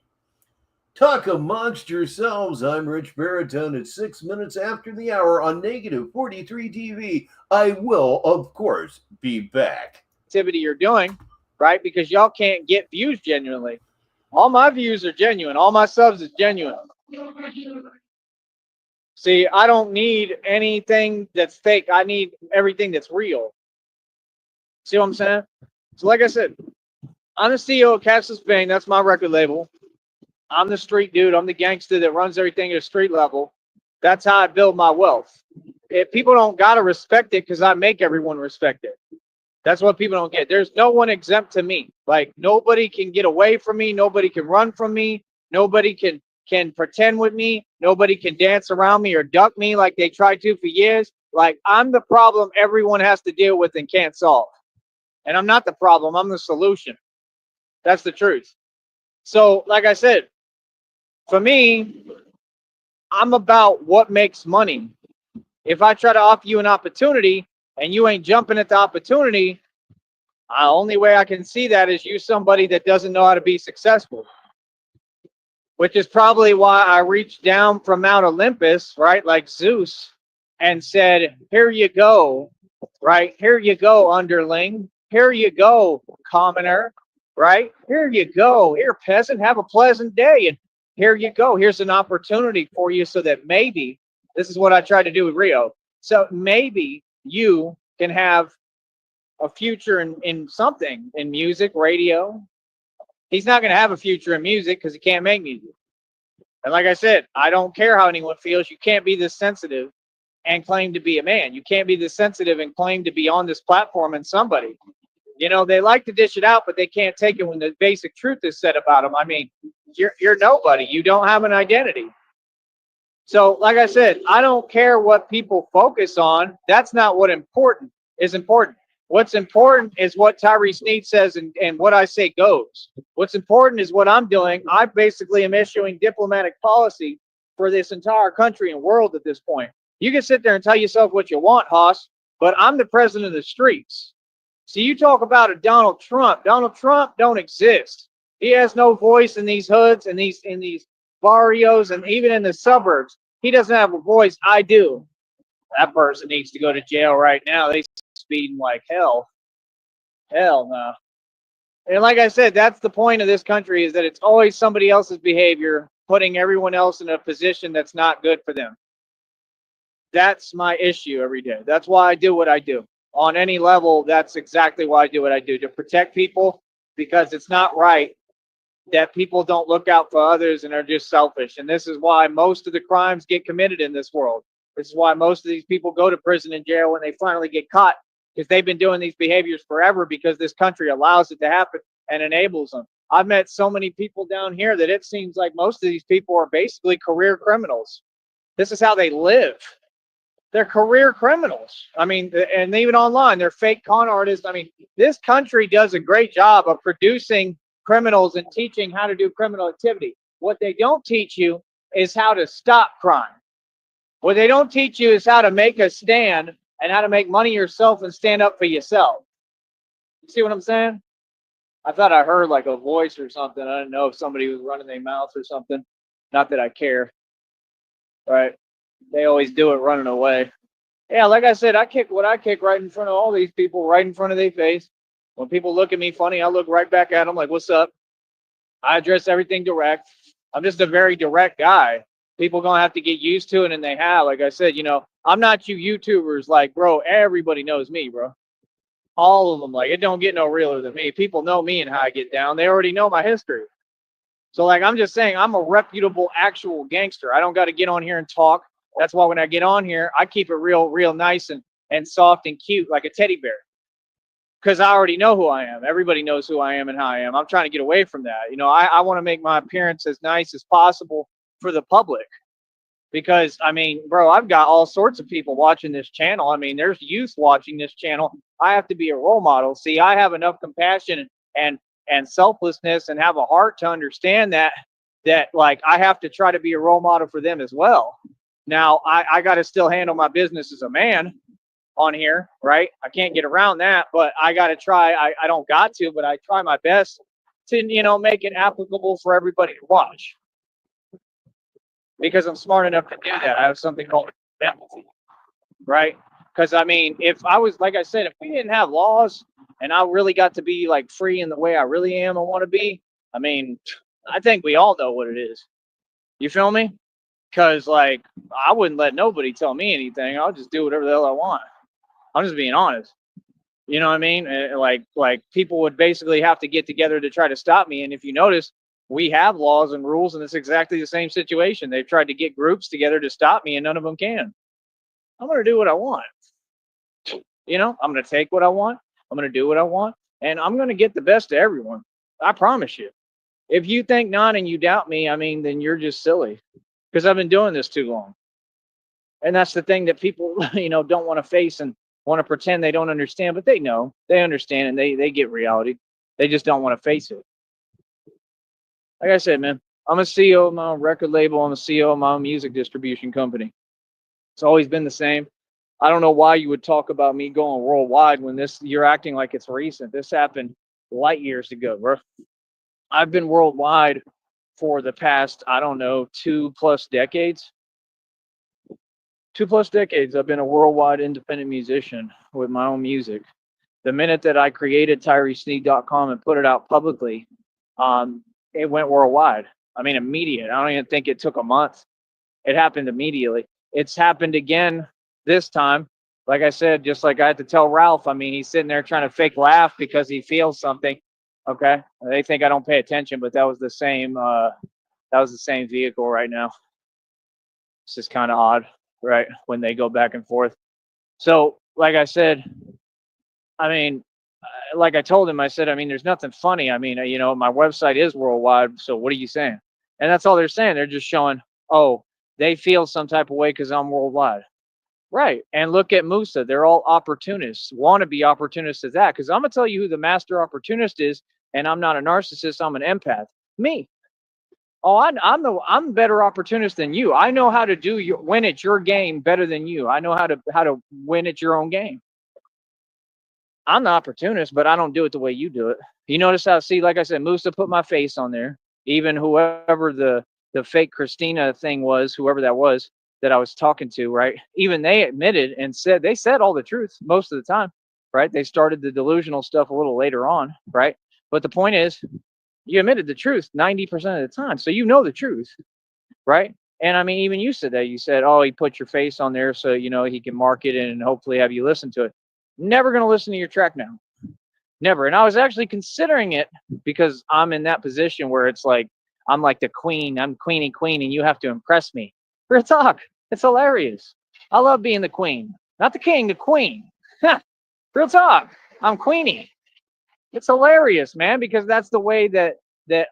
Talk amongst yourselves. I'm Rich Baritone at 6 minutes after the hour on negative 43 TV. I will, of course, be back. Activity you're doing, right? Because y'all can't get views genuinely. All my views are genuine. All my subs is genuine. See, I don't need anything that's fake. I need everything that's real. See what I'm saying? So like I said, I'm the CEO of Cactus Bang. That's my record label. I'm the street dude. I'm the gangster that runs everything at a street level. That's how I build my wealth. If people don't got to respect it because I make everyone respect it. That's what people don't get. There's no one exempt to me. Like, nobody can get away from me. Nobody can run from me. Nobody can pretend with me. Nobody can dance around me or duck me like they tried to for years. Like, I'm the problem everyone has to deal with and can't solve. And I'm not the problem. I'm the solution. That's the truth. So, like I said, for me, I'm about what makes money. If I try to offer you an opportunity and you ain't jumping at the opportunity, the only way I can see that is you somebody that doesn't know how to be successful. Which is probably why I reached down from Mount Olympus, right, like Zeus, and said, here you go, right? Here you go, underling. Here you go, commoner, right? Here you go. Here, peasant, have a pleasant day. And here you go. Here's an opportunity for you so that maybe, this is what I tried to do with Rio, so maybe you can have a future in something, in music, radio. He's not going to have a future in music because he can't make music. And like I said, I don't care how anyone feels. You can't be this sensitive and claim to be a man. You can't be this sensitive and claim to be on this platform and somebody. You know, they like to dish it out, but they can't take it when the basic truth is said about them. I mean, you're nobody. You don't have an identity. So, like I said, I don't care what people focus on. That's not what is important. What's important is what Tyree Sneed says, and what I say goes. What's important is what I'm doing. I basically am issuing diplomatic policy for this entire country and world at this point. You can sit there and tell yourself what you want, Haas, but I'm the president of the streets. So you talk about a Donald Trump. Donald Trump don't exist. He has no voice in these hoods and these barrios and even in the suburbs. He doesn't have a voice. I do. That person needs to go to jail right now. They speeding like hell. Hell no. And like I said, that's the point of this country, is that it's always somebody else's behavior putting everyone else in a position that's not good for them. That's my issue every day. That's why I do what I do. On any level, that's exactly why I do what I do, to protect people, because it's not right that people don't look out for others and are just selfish. And this is why most of the crimes get committed in this world. This is why most of these people go to prison and jail when they finally get caught, because they've been doing these behaviors forever, because this country allows it to happen and enables them. I've met so many people down here that it seems like most of these people are basically career criminals. This is how they live. They're career criminals. I mean, and even online, they're fake con artists. I mean, this country does a great job of producing criminals and teaching how to do criminal activity. What they don't teach you is how to stop crime. What they don't teach you is how to make a stand and how to make money yourself and stand up for yourself. You see what I'm saying? I thought I heard like a voice or something. I didn't know if somebody was running their mouth or something. Not that I care. Right? They always do it running away. Yeah, like I said, I kick what I kick right in front of all these people, right in front of their face. When people look at me funny, I look right back at them like, what's up? I address everything direct. I'm just a very direct guy. People gonna have to get used to it, and they have. Like I said, I'm not you YouTubers. Like, bro, everybody knows me, bro. All of them. Like, it don't get no realer than me. People know me and how I get down. They already know my history. So, like, I'm just saying, I'm a reputable, actual gangster. I don't got to get on here and talk. That's why when I get on here, I keep it real nice and soft and cute, like a teddy bear. Because I already know who I am. Everybody knows who I am and how I am. I'm trying to get away from that. I want to make my appearance as nice as possible for the public. Because, I mean, bro, I've got all sorts of people watching this channel. I mean, there's youth watching this channel. I have to be a role model. See, I have enough compassion and selflessness and have a heart to understand that like I have to try to be a role model for them as well. Now, I got to still handle my business as a man on here, right? I can't get around that, but I got to try. I don't got to, but I try my best to, make it applicable for everybody to watch. Because I'm smart enough to do that. I have something called empathy, right? Because, I mean, if I was, like I said, if we didn't have laws and I really got to be like free in the way I really am and want to be, I mean, I think we all know what it is. You feel me? Because, like, I wouldn't let nobody tell me anything. I'll just do whatever the hell I want. I'm just being honest. You know what I mean? And like people would basically have to get together to try to stop me. And if you notice, we have laws and rules, and it's exactly the same situation. They've tried to get groups together to stop me, and none of them can. I'm going to do what I want. I'm going to take what I want. I'm going to do what I want, and I'm going to get the best of everyone. I promise you. If you think not and you doubt me, I mean, then you're just silly, because I've been doing this too long. And that's the thing that people, don't want to face and want to pretend they don't understand, but they know, they understand, and they get reality. They just don't want to face it. Like I said, man, I'm a CEO of my own record label. I'm a CEO of my own music distribution company. It's always been the same. I don't know why you would talk about me going worldwide when you're acting like it's recent. This happened light years ago, bro. I've been worldwide for the past, I don't know, 2+ decades. 2+ decades, I've been a worldwide independent musician with my own music. The minute that I created TyreeSneed.com and put it out publicly, it went worldwide. I mean, immediate. I don't even think it took a month. It happened immediately. It's happened again this time. Like I said, just like I had to tell Ralph, I mean, he's sitting there trying to fake laugh because he feels something. Okay. They think I don't pay attention, but that was the same vehicle right now. It's just kind of odd, right? When they go back and forth. So, like I said, I mean, like I told him, I said, I mean, there's nothing funny. I mean, my website is worldwide. So what are you saying? And that's all they're saying. They're just showing, oh, they feel some type of way because I'm worldwide. Right. And look at Musa. They're all opportunists, wannabe opportunists at that. Because I'm going to tell you who the master opportunist is. And I'm not a narcissist. I'm an empath. Me. Oh, I'm a better opportunist than you. I know how to win at your game better than you. I know how to win at your own game. I'm the opportunist, but I don't do it the way you do it. You notice how, like I said, Musa put my face on there. Even whoever the fake Christina thing was, whoever that was that I was talking to, right? Even they admitted and said all the truth most of the time, right? They started the delusional stuff a little later on, right? But the point is, you admitted the truth 90% of the time. So you know the truth, right? And I mean, even you said that. You said, oh, he put your face on there so, he can market it and hopefully have you listen to it. Never going to listen to your track now. Never. And I was actually considering it because I'm in that position where it's like, I'm like the queen. I'm queen, and you have to impress me. Real talk. It's hilarious. I love being the queen. Not the king, the queen. Real talk. I'm queenie. It's hilarious, man, because that's the way that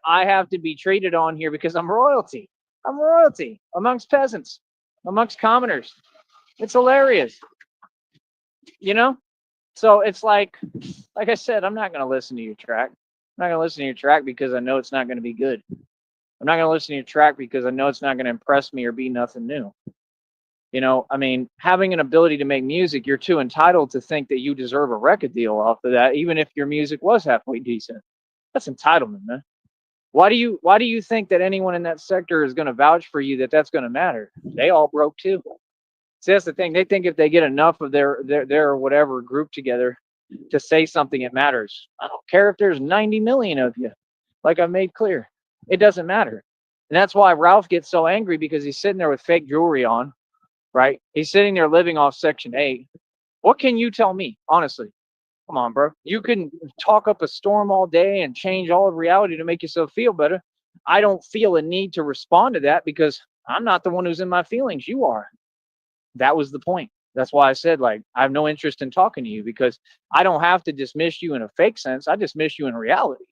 I have to be treated on here because I'm royalty. I'm royalty amongst peasants, amongst commoners. It's hilarious, you know? So it's like I said, I'm not going to listen to your track. I'm not going to listen to your track because I know it's not going to be good. I'm not going to listen to your track because I know it's not going to impress me or be nothing new. You know, I mean, having an ability to make music, you're too entitled to think that you deserve a record deal off of that, even if your music was halfway decent. That's entitlement, man. Why do you think that anyone in that sector is going to vouch for you that that's going to matter? They all broke too. See, that's the thing. They think if they get enough of their whatever group together to say something, it matters. I don't care if there's 90 million of you. Like I made clear, it doesn't matter. And that's why Ralph gets so angry, because he's sitting there with fake jewelry on, right? He's sitting there living off Section 8. What can you tell me, honestly? Come on, bro. You can talk up a storm all day and change all of reality to make yourself feel better. I don't feel a need to respond to that because I'm not the one who's in my feelings. You are. That was the point. That's why I said, like, I have no interest in talking to you, because I don't have to dismiss you in a fake sense. I dismiss you in reality.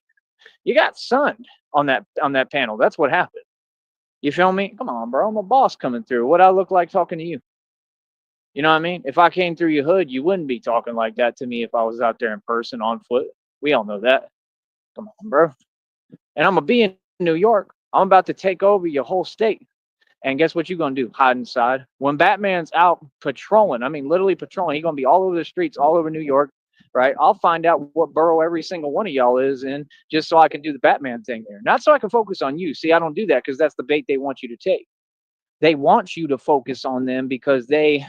You got sunned on that panel. That's what happened. You feel me? Come on, bro. I'm a boss coming through. What I look like talking to you? You know what I mean? If I came through your hood, you wouldn't be talking like that to me if I was out there in person on foot. We all know that. Come on, bro. And I'm going to be in New York. I'm about to take over your whole state. And guess what you're going to do? Hide inside. When Batman's out patrolling, I mean, literally patrolling, he's going to be all over the streets, all over New York, right? I'll find out what borough every single one of y'all is in, just so I can do the Batman thing there. Not so I can focus on you. See, I don't do that because that's the bait they want you to take. They want you to focus on them because they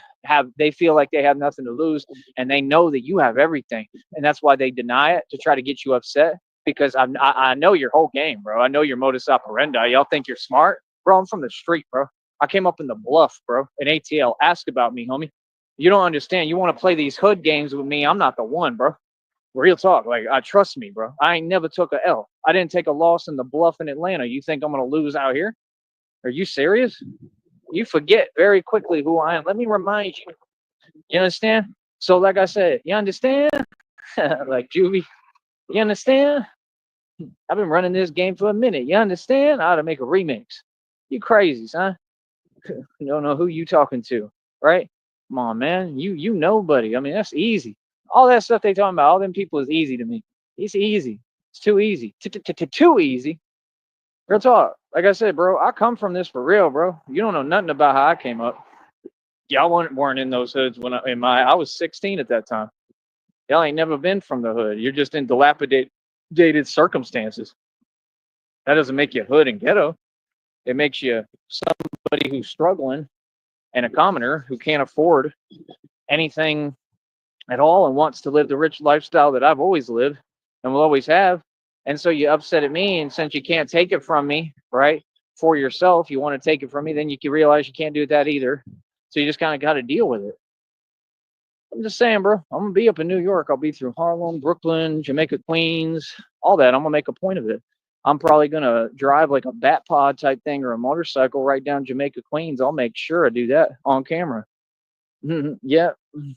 feel like they have nothing to lose, and they know that you have everything. And that's why they deny it, to try to get you upset, because I know your whole game, bro. I know your modus operandi. Y'all think you're smart? Bro, I'm from the street, bro. I came up in the Bluff, bro, in ATL. Ask about me, homie. You don't understand. You want to play these hood games with me? I'm not the one, bro. Real talk. Like, trust me, bro. I ain't never took a L. I didn't take a loss in the Bluff in Atlanta. You think I'm going to lose out here? Are you serious? You forget very quickly who I am. Let me remind you. You understand? So, like I said, you understand? Like Juvie, you understand? I've been running this game for a minute. You understand? I ought to make a remix. You crazy, son? You don't know who you talking to, right? Come on, man. You nobody. I mean, that's easy. All that stuff they talking about, all them people, is easy to me. It's easy. It's too easy. Too easy. Real talk. Like I said, bro, I come from this for real, bro. You don't know nothing about how I came up. Y'all weren't in those hoods when I was 16 at that time. Y'all ain't never been from the hood. You're just in dilapidated circumstances. That doesn't make you hood and ghetto. It makes you somebody who's struggling and a commoner who can't afford anything at all and wants to live the rich lifestyle that I've always lived and will always have. And so you upset at me, and since you can't take it from me, right, for yourself, you want to take it from me, then you can realize you can't do that either. So you just kind of got to deal with it. I'm just saying, bro, I'm going to be up in New York. I'll be through Harlem, Brooklyn, Jamaica, Queens, all that. I'm going to make a point of it. I'm probably going to drive like a bat pod type thing or a motorcycle right down Jamaica, Queens. I'll make sure I do that on camera. Yeah. And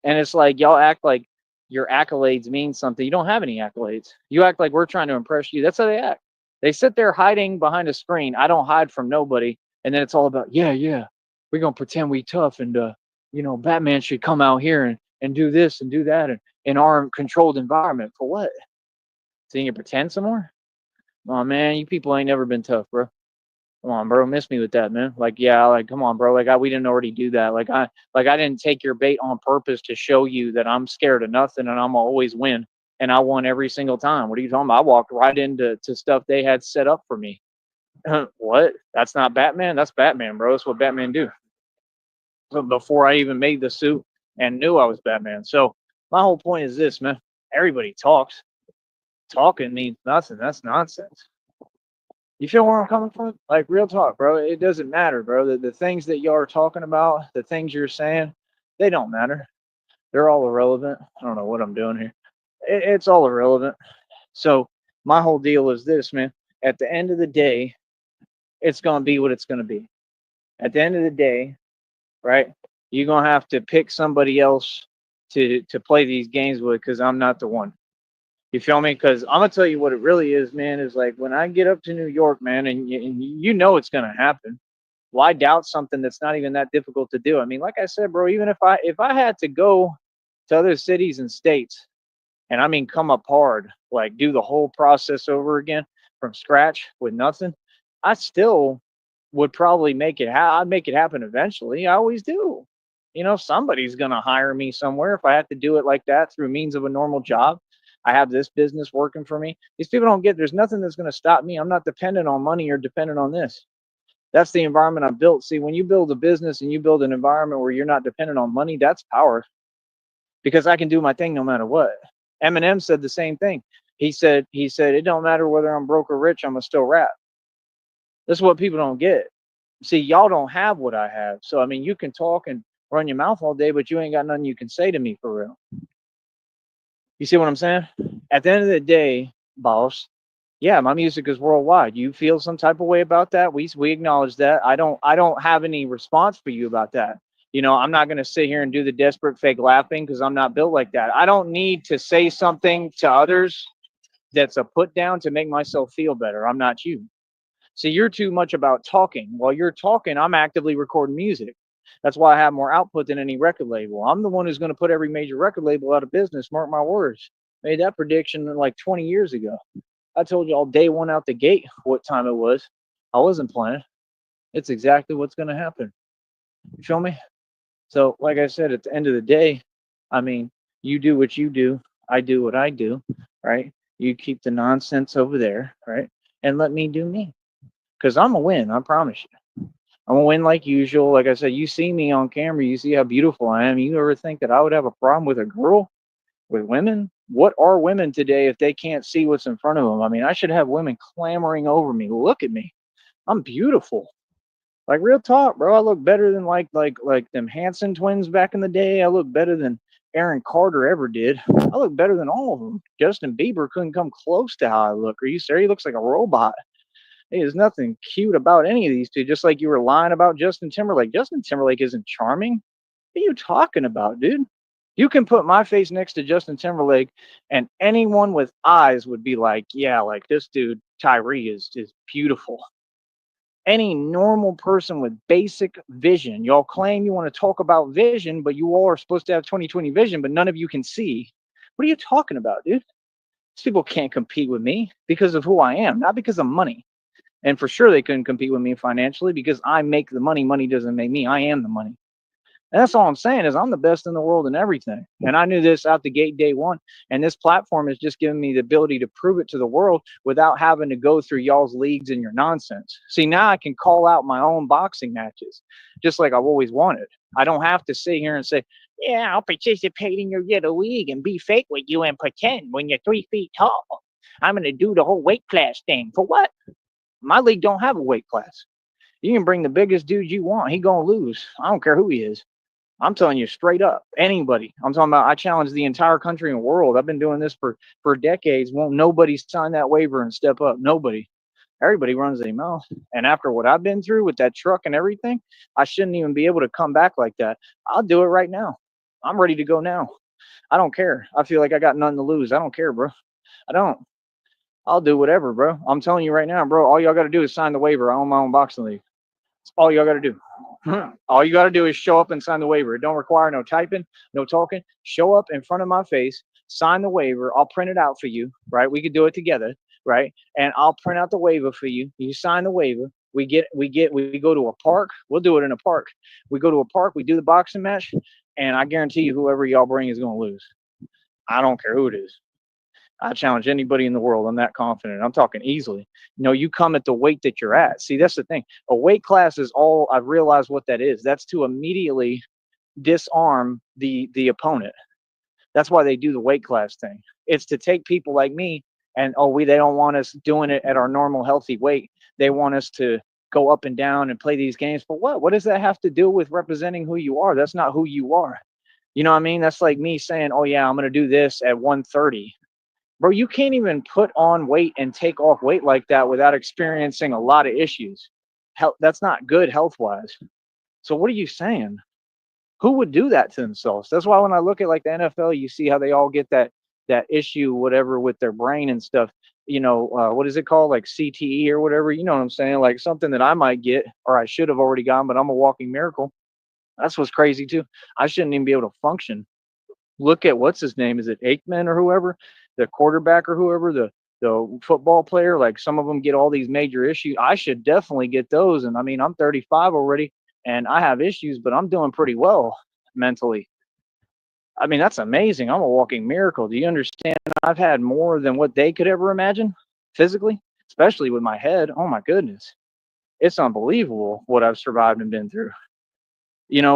it's like, y'all act like your accolades mean something. You don't have any accolades. You act like we're trying to impress you. That's how they act. They sit there hiding behind a screen. I don't hide from nobody. And then it's all about, yeah, we're going to pretend we tough. And, Batman should come out here and do this and do that in our controlled environment. For what? So you can pretend some more? Oh, man, you people ain't never been tough, bro. Come on, bro. Miss me with that, man. Like, yeah, like, come on, bro. Like, we didn't already do that. Like, I didn't take your bait on purpose to show you that I'm scared of nothing and I'm always win. And I won every single time. What are you talking about? I walked right into stuff they had set up for me. What? That's not Batman? That's Batman, bro. That's what Batman do. So before I even made the suit and knew I was Batman. So my whole point is this, man. Everybody talks. Talking means nothing. That's nonsense. You feel where I'm coming from? Like, real talk, bro. It doesn't matter, bro. The things that y'all are talking about, the things you're saying, they don't matter. They're all irrelevant. I don't know what I'm doing here. It's all irrelevant. So my whole deal is this, man. At the end of the day, it's going to be what it's going to be. At the end of the day, right, you're going to have to pick somebody else to play these games with, because I'm not the one. You feel me? Because I'm going to tell you what it really is, man, is like when I get up to New York, man, and you know it's going to happen. Why doubt something that's not even that difficult to do? I mean, like I said, bro, even if I had to go to other cities and states, and I mean come up hard, like do the whole process over again from scratch with nothing, I still would probably make it. I'd make it happen eventually. I always do. You know, somebody's gonna hire me somewhere if I have to do it like that through means of a normal job. I have this business working for me. These people don't get. There's nothing that's gonna stop me. I'm not dependent on money or dependent on this. That's the environment I built. See, when you build a business and you build an environment where you're not dependent on money, that's power, because I can do my thing no matter what. Eminem said the same thing. He said it don't matter whether I'm broke or rich, I'm gonna still rap. That's what people don't get. See, y'all don't have what I have. So I mean, you can talk and run your mouth all day, but you ain't got nothing you can say to me for real. You see what I'm saying? At the end of the day, boss, yeah, my music is worldwide. You feel some type of way about that? We acknowledge that. I don't have any response for you about that. You know, I'm not gonna sit here and do the desperate fake laughing because I'm not built like that. I don't need to say something to others that's a put down to make myself feel better. I'm not you. See, you're too much about talking. While you're talking, I'm actively recording music. That's why I have more output than any record label. I'm the one who's going to put every major record label out of business. Mark my words. Made that prediction like 20 years ago. I told you all day one out the gate what time it was. I wasn't playing. It's exactly what's going to happen. You feel me? So, like I said, at the end of the day, I mean, you do what you do. I do what I do, right? You keep the nonsense over there, right? And let me do me. Because I'm a win, I promise you. I'm a win like usual. Like I said, you see me on camera, you see how beautiful I am. You ever think that I would have a problem with a girl, with women? What are women today if they can't see what's in front of them? I mean, I should have women clamoring over me. Look at me. I'm beautiful. Like real talk, bro. I look better than like them Hanson twins back in the day. I look better than Aaron Carter ever did. I look better than all of them. Justin Bieber couldn't come close to how I look. Are you serious? He looks like a robot. Hey, there's nothing cute about any of these two. Just like you were lying about Justin Timberlake. Justin Timberlake isn't charming. What are you talking about, dude? You can put my face next to Justin Timberlake, and anyone with eyes would be like, yeah, like this dude, Tyree, is beautiful. Any normal person with basic vision, y'all claim you want to talk about vision, but you all are supposed to have 20/20 vision, but none of you can see. What are you talking about, dude? These people can't compete with me because of who I am, not because of money. And for sure, they couldn't compete with me financially because I make the money. Money doesn't make me. I am the money. And that's all I'm saying is I'm the best in the world in everything. And I knew this out the gate day one. And this platform has just given me the ability to prove it to the world without having to go through y'all's leagues and your nonsense. See, now I can call out my own boxing matches, just like I've always wanted. I don't have to sit here and say, yeah, I'll participate in your little league and be fake with you and pretend when you're 3 feet tall. I'm going to do the whole weight class thing. For what? My league don't have a weight class. You can bring the biggest dude you want. He gonna lose. I don't care who he is. I'm telling you straight up. Anybody. I'm talking about I challenge the entire country and world. I've been doing this for decades. Won't nobody sign that waiver and step up? Nobody. Everybody runs their mouth. And after what I've been through with that truck and everything, I shouldn't even be able to come back like that. I'll do it right now. I'm ready to go now. I don't care. I feel like I got nothing to lose. I don't care, bro. I don't. I'll do whatever, bro. I'm telling you right now, bro. All y'all got to do is sign the waiver. I own my own boxing league. That's all y'all got to do. All you got to do is show up and sign the waiver. It don't require no typing, no talking. Show up in front of my face, sign the waiver. I'll print it out for you, right? We could do it together, right? And I'll print out the waiver for you. You sign the waiver. We go to a park. We'll do it in a park. We go to a park. We do the boxing match, and I guarantee you, whoever y'all bring is gonna lose. I don't care who it is. I challenge anybody in the world. I'm that confident. I'm talking easily. You know, you come at the weight that you're at. See, that's the thing. A weight class is all I've realized what that is. That's to immediately disarm the opponent. That's why they do the weight class thing. It's to take people like me and they don't want us doing it at our normal healthy weight. They want us to go up and down and play these games. But what? What does that have to do with representing who you are? That's not who you are. You know what I mean? That's like me saying, oh yeah, I'm gonna do this at 130. Bro, you can't even put on weight and take off weight like that without experiencing a lot of issues. That's not good health-wise. So what are you saying? Who would do that to themselves? That's why when I look at like the NFL, you see how they all get that issue, whatever, with their brain and stuff. what is it called? Like CTE or whatever, you know what I'm saying? Like something that I might get or I should have already gotten, but I'm a walking miracle. That's what's crazy too. I shouldn't even be able to function. Look at what's his name? Is it Aikman or whoever, the quarterback or whoever, the football player? Like some of them get all these major issues. I should definitely get those. And I mean, I'm 35 already and I have issues, but I'm doing pretty well mentally. I mean, that's amazing. I'm a walking miracle. Do you understand? I've had more than what they could ever imagine physically, especially with my head. Oh my goodness. It's unbelievable what I've survived and been through.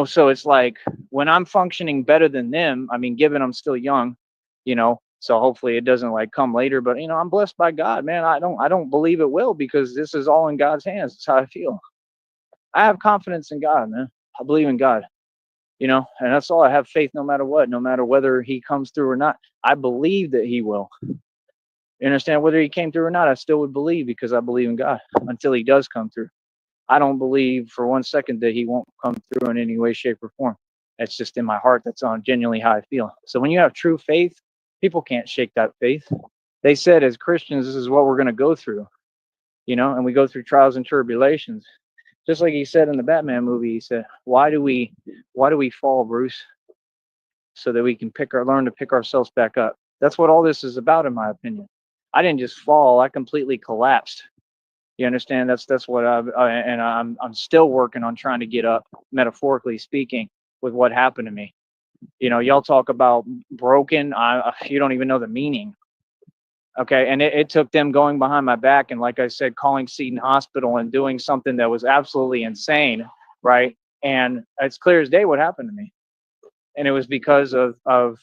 So it's like when I'm functioning better than them, I mean, given I'm still young, so hopefully it doesn't like come later, but I'm blessed by God, man. I don't believe it will because this is all in God's hands. That's how I feel. I have confidence in God, man. I believe in God. And that's all. I have faith no matter what, no matter whether he comes through or not. I believe that he will. You understand? Whether he came through or not, I still would believe because I believe in God until he does come through. I don't believe for 1 second that he won't come through in any way, shape, or form. That's just in my heart. That's on genuinely how I feel. So when you have true faith, people can't shake that faith. They said as Christians, this is what we're going to go through, and we go through trials and tribulations. Just like he said in the Batman movie, he said, why do we fall, Bruce? So that we can learn to pick ourselves back up. That's what all this is about, in my opinion. I didn't just fall. I completely collapsed. You understand? That's what I'm still working on trying to get up, metaphorically speaking, with what happened to me. Y'all talk about broken. You don't even know the meaning. Okay. And it took them going behind my back and, like I said, calling Seton Hospital and doing something that was absolutely insane. Right. And it's clear as day what happened to me. And it was because of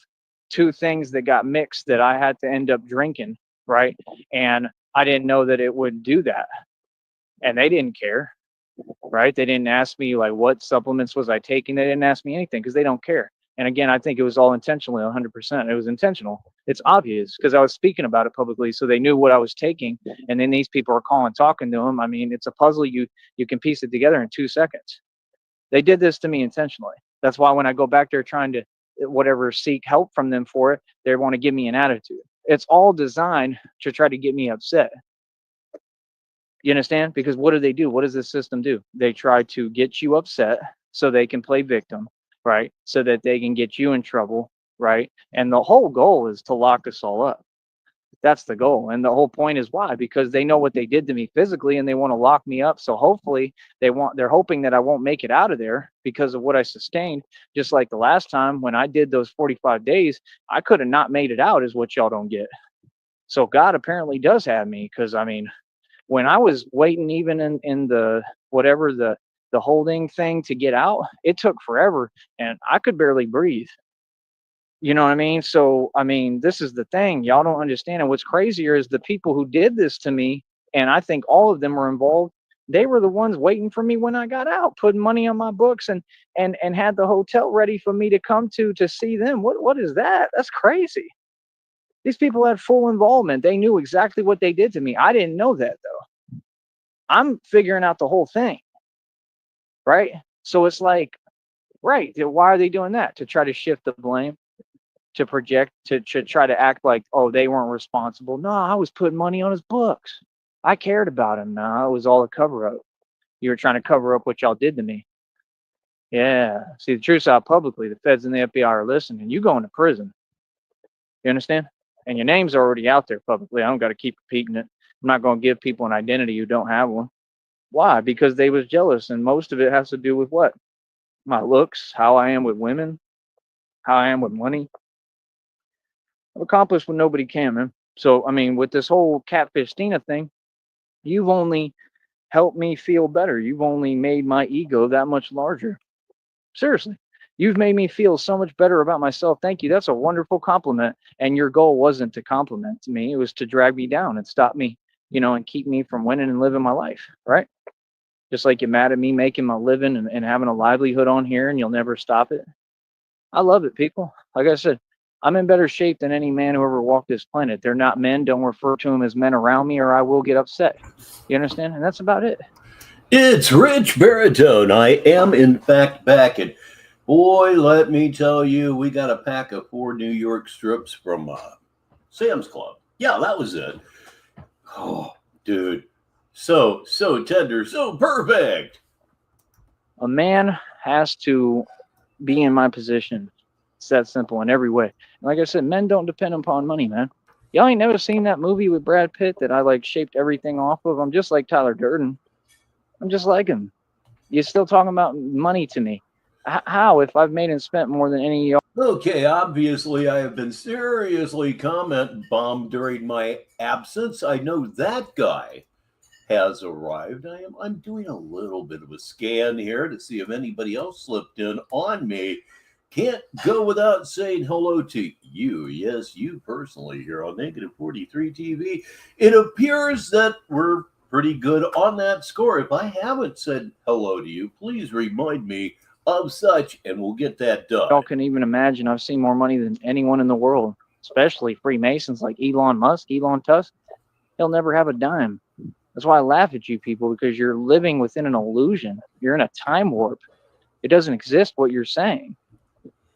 two things that got mixed that I had to end up drinking. Right. And I didn't know that it would do that. And they didn't care. Right. They didn't ask me like what supplements was I taking. They didn't ask me anything because they don't care. And again, I think it was all intentionally, 100%. It was intentional. It's obvious because I was speaking about it publicly, so they knew what I was taking. And then these people are calling, talking to them. I mean, it's a puzzle. You can piece it together in 2 seconds. They did this to me intentionally. That's why when I go back there trying to seek help from them for it, they want to give me an attitude. It's all designed to try to get me upset. You understand? Because what do? What does the system do? They try to get you upset so they can play victim. Right? So that they can get you in trouble, right? And the whole goal is to lock us all up. That's the goal. And the whole point is why? Because they know what they did to me physically and they want to lock me up. So hopefully they're hoping that I won't make it out of there because of what I sustained. Just like the last time when I did those 45 days, I could have not made it out, is what y'all don't get. So God apparently does have me, because I mean, when I was waiting even in the whatever the holding thing to get out, it took forever and I could barely breathe. You know what I mean? So, I mean, this is the thing. Y'all don't understand. And what's crazier is the people who did this to me, and I think all of them were involved, they were the ones waiting for me when I got out, putting money on my books and had the hotel ready for me to come to see them. What is that? That's crazy. These people had full involvement. They knew exactly what they did to me. I didn't know that, though. I'm figuring out the whole thing. Right? So it's like, right, why are they doing that? To try to shift the blame, to project, to try to act like, oh, they weren't responsible. No, I was putting money on his books. I cared about him. No, it was all a cover-up. You were trying to cover up what y'all did to me. Yeah. See, the truth's out publicly. The feds and the FBI are listening. You going to prison. You understand? And your name's already out there publicly. I don't got to keep repeating it. I'm not going to give people an identity who don't have one. Why? Because they was jealous, and most of it has to do with what? My looks, how I am with women, how I am with money. I've accomplished what nobody can, man. So, I mean, with this whole Catfish Tina thing, you've only helped me feel better. You've only made my ego that much larger. Seriously. You've made me feel so much better about myself. Thank you. That's a wonderful compliment. And your goal wasn't to compliment me. It was to drag me down and stop me, and keep me from winning and living my life, right? Just like you're mad at me making my living and having a livelihood on here and you'll never stop it. I love it, people. Like I said, I'm in better shape than any man who ever walked this planet. They're not men. Don't refer to them as men around me or I will get upset. You understand? And that's about it. It's Richbartone. I am, in fact, back. And boy, let me tell you, we got a pack of 4 New York strips from Sam's Club. Yeah, that was it. Oh, dude. So tender, so perfect. A man has to be in my position. It's that simple in every way. Like I said, men don't depend upon money, man. Y'all ain't never seen that movie with Brad Pitt that I like shaped everything off of? I'm just like Tyler Durden. I'm just like him. You're still talking about money to me. How, if I've made and spent more than any of y'all? Okay, obviously I have been seriously comment bombed during my absence. I know that guy has arrived. I'm doing a little bit of a scan here to see if anybody else slipped in on me. Can't go without saying hello to you. Yes, you personally here on Negative 43 TV. It appears that we're pretty good on that score. If I haven't said hello to you, please remind me of such and we'll get that done. Y'all can even imagine I've seen more money than anyone in the world, especially Freemasons like Elon Musk, Elon Tusk. He'll never have a dime. That's why I laugh at you people, because you're living within an illusion. You're in a time warp. It doesn't exist what you're saying.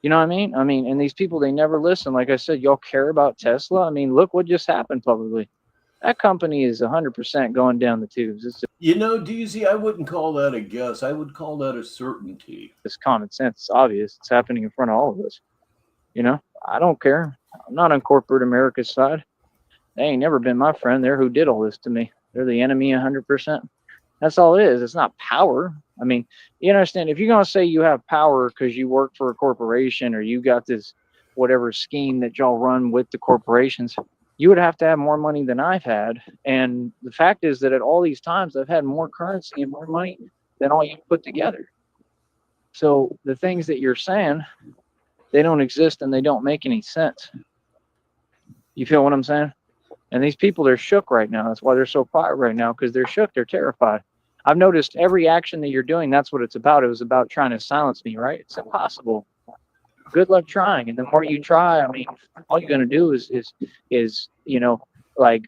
You know what I mean? And these people, they never listen. Like I said, y'all care about Tesla. I mean, look what just happened publicly. That company is 100% going down the tubes. It's You know, DZ, I wouldn't call that a guess. I would call that a certainty. just common sense. It's obvious. It's happening in front of all of us. You know, I don't care. I'm not on corporate America's side. They ain't never been my friend. They're who did all this to me. They're the enemy 100%. That's all it is. It's not power. I mean, you understand, if you're going to say you have power because you work for a corporation or you got this whatever scheme that y'all run with the corporations, you would have to have more money than I've had. And the fact is that at all these times, I've had more currency and more money than all you put together. So the things that you're saying, they don't exist and they don't make any sense. You feel what I'm saying? And these people, they're shook right now. That's why they're so quiet right now, because they're shook. They're terrified. I've noticed every action that you're doing, that's what it's about. It was about trying to silence me, right? It's impossible. Good luck trying. And the more you try, I mean, all you're going to do is, you know, like,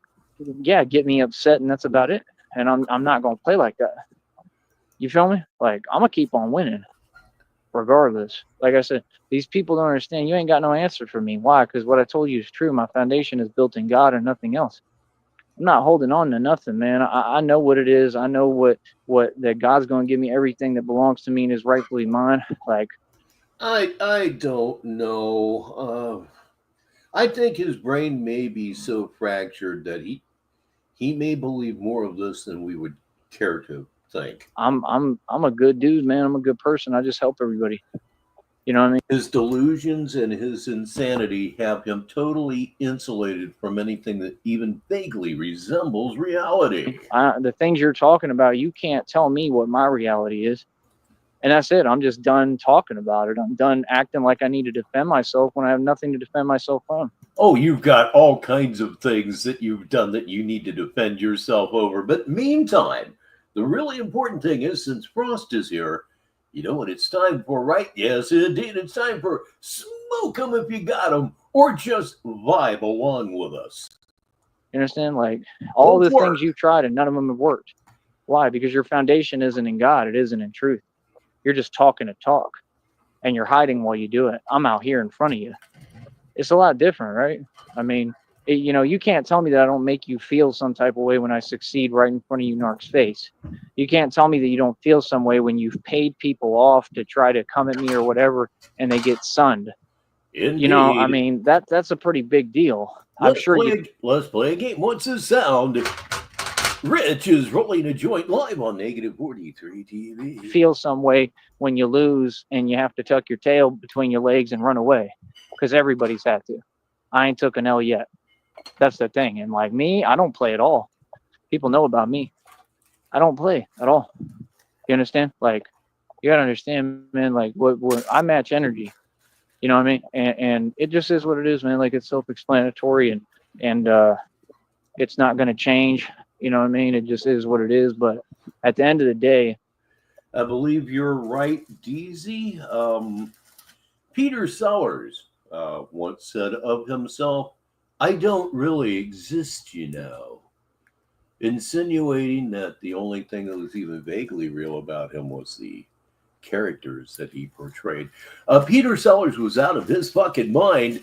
yeah, get me upset, and that's about it. And I'm not going to play like that. You feel me? Like, I'm going to keep on winning regardless. Like I said, these people don't understand. You ain't got no answer for me. Why? Because what I told you is true. My foundation is built in God and nothing else. I'm not holding on to nothing, man. I know what it is. I know what that God's going to give me everything that belongs to me and is rightfully mine. Like, I don't know. I think his brain may be so fractured that he may believe more of this than we would care to think. I'm a good dude, man. I'm a good person. I just help everybody. You know what I mean? His delusions and his insanity have him totally insulated from anything that even vaguely resembles reality. The things you're talking about, you can't tell me what my reality is. And that's it. I'm just done talking about it. I'm done acting like I need to defend myself when I have nothing to defend myself from. Oh, you've got all kinds of things that you've done that you need to defend yourself over. But meantime, the really important thing is, since Frost is here, you know what it's time for, right? Yes, indeed. It's time for Smoke 'em if you got 'em, or just vibe along with us. You understand? Like, all the things you've tried and none of them have worked. Why? Because your foundation isn't in God. It isn't in truth. You're just talking to talk, and you're hiding while you do it. I'm out here in front of you. It's a lot different, right? I mean, you know, you can't tell me that I don't make you feel some type of way when I succeed right in front of you, Narc's face. You can't tell me that you don't feel some way when you've paid people off to try to come at me or whatever, and they get sunned. Indeed. You know, I mean, that's a pretty big deal. Let's play a game. What's the sound? Rich is rolling a joint live on Negative 43 TV. Feel some way when you lose and you have to tuck your tail between your legs and run away, because everybody's had to. I ain't took an L yet. That's the thing. And like me, I don't play at all. People know about me. I don't play at all. You understand? Like, you gotta understand, man. Like, what I match energy. You know what I mean? And it just is what it is, man. Like, it's self-explanatory, and it's not gonna change. You know what I mean? It just is what it is. But at the end of the day, I believe you're right, DZ. Peter Sellers once said of himself, "I don't really exist, you know," insinuating that the only thing that was even vaguely real about him was the characters that he portrayed. Peter Sellers was out of his fucking mind.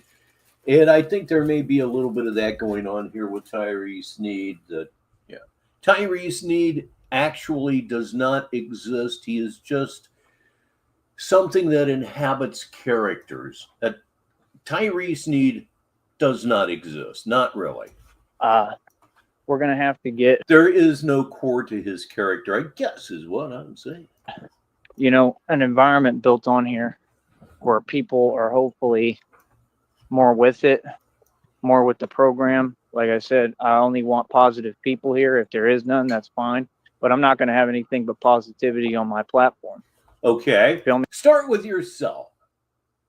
And I think there may be a little bit of that going on here with Tyree Sneed. That, yeah, Tyree Sneed actually does not exist. He is just something that inhabits characters. That Tyree Sneed does not exist. Not really. We're gonna have to get, There is no core to his character, I guess, is what I'm saying. an environment built on here where people are hopefully more with it, more with the program. Like I said, I only want positive people here. If there is none, that's fine. But I'm not going to have anything but positivity on my platform. Okay. Feel me? Start with yourself.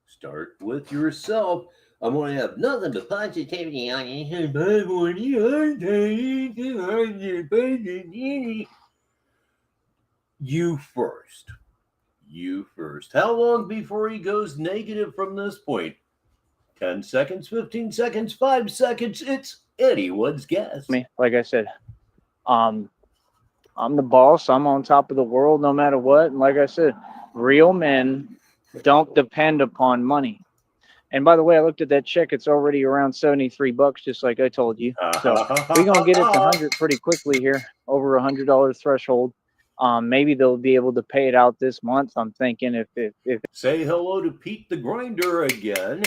Start with yourself. I'm going to have nothing but positivity on you. You first. You first. How long before he goes negative from this point? 10 seconds, 15 seconds, 5 seconds. It's anyone's guess. Like I said, I'm the boss. I'm on top of the world no matter what. And like I said, real men don't depend upon money. And by the way, I looked at that check. It's already around $73, just like I told you. So we're going to get it to 100 pretty quickly here, over $100 threshold. Maybe they'll be able to pay it out this month. I'm thinking if say hello to Pete the Grinder again.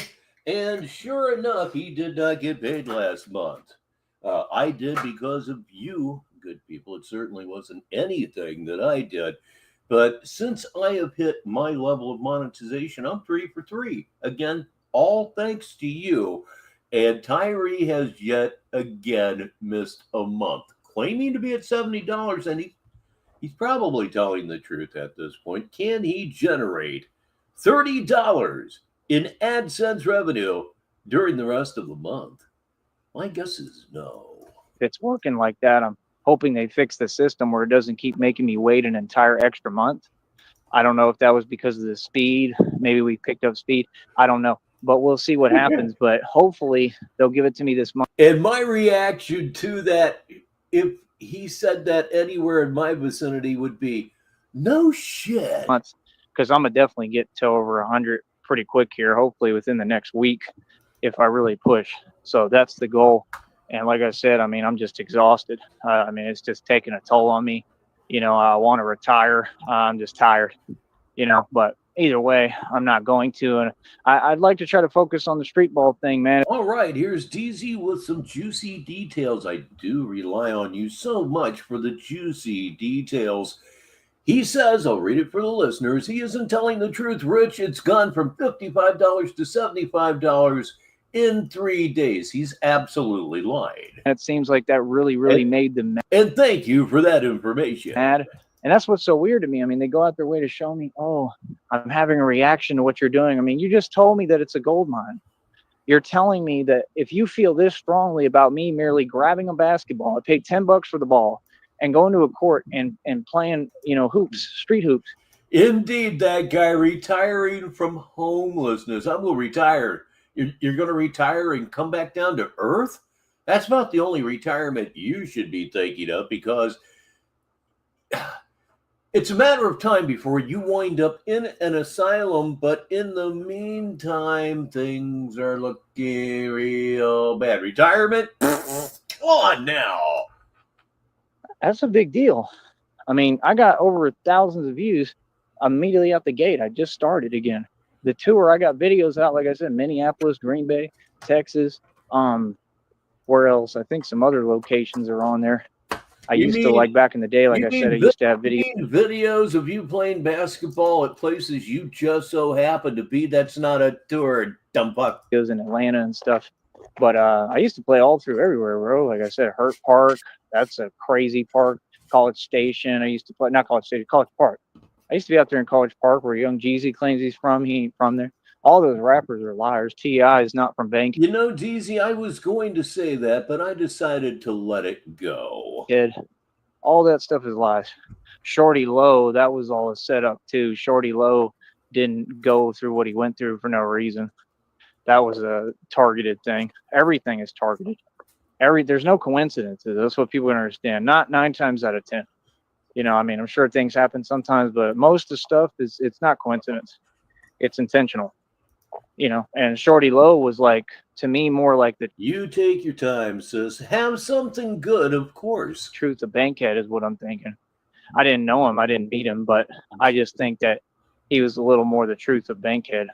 And sure enough, he did not get paid last month. I did because of you, good people. It certainly wasn't anything that I did. But since I have hit my level of monetization, I'm 3 for 3. Again, all thanks to you. And Tyree has yet again missed a month, claiming to be at $70, and he's probably telling the truth at this point. Can he generate $30 in AdSense revenue during the rest of the month? My guess is no. If it's working like that, I'm hoping they fix the system where it doesn't keep making me wait an entire extra month. I don't know if that was because of the speed. Maybe we picked up speed. I don't know. But we'll see what happens. But hopefully they'll give it to me this month. And my reaction to that, if he said that anywhere in my vicinity, would be, no shit. Because I'm going to definitely get to over 100 pretty quick here, hopefully within the next week, if I really push. So that's the goal. And like I said, I'm just exhausted. It's just taking a toll on me. I want to retire. I'm just tired, but either way, I'm not going to. And I'd like to try to focus on the street ball thing, man. All right, here's DZ with some juicy details. I do rely on you so much for the juicy details. He says, I'll read it for the listeners, he isn't telling the truth, Rich. It's gone from $55 to $75 in 3 days. He's absolutely lied. It seems like that really made them mad. And thank you for that information. And that's what's so weird to me. They go out their way to show me, oh, I'm having a reaction to what you're doing. You just told me that it's a gold mine. You're telling me that if you feel this strongly about me merely grabbing a basketball, I paid $10 for the ball, and going to a court and playing, hoops, street hoops. Indeed, that guy retiring from homelessness. I'm going to retire. You're going to retire and come back down to earth? That's about the only retirement you should be thinking of, because it's a matter of time before you wind up in an asylum. But in the meantime, things are looking real bad. Retirement? Come on now. That's a big deal. I got over thousands of views immediately out the gate. I just started again. The tour, I got videos out, like I said, Minneapolis, Green Bay, Texas. Where else? I think some other locations are on there. I used to, like back in the day, like I said, I used to have videos of you playing basketball at places you just so happen to be. That's not a tour, dumb fuck. Videos in Atlanta and stuff. But I used to play all through everywhere, bro. Like I said, Hurt Park. That's a crazy park. College Station. I used to play, not College Station, College Park. I used to be out there in College Park where Young Jeezy claims he's from. He ain't from there. All those rappers are liars. T.I. is not from Bank. Jeezy, I was going to say that, but I decided to let it go. Kid, all that stuff is lies. Shorty Low, that was all a setup too. Shorty Low didn't go through what he went through for no reason. That was a targeted thing. Everything is targeted. There's no coincidences. That's what people don't understand. Not 9 times out of 10. I'm sure things happen sometimes, but most of the stuff it's not coincidence. It's intentional. you know. And Shorty Low was like, to me, more like the You take your time, sis. Have something good, of course. truth of Bankhead is what I'm thinking. I didn't know him, I didn't meet him, but I just think that he was a little more the truth of Bankhead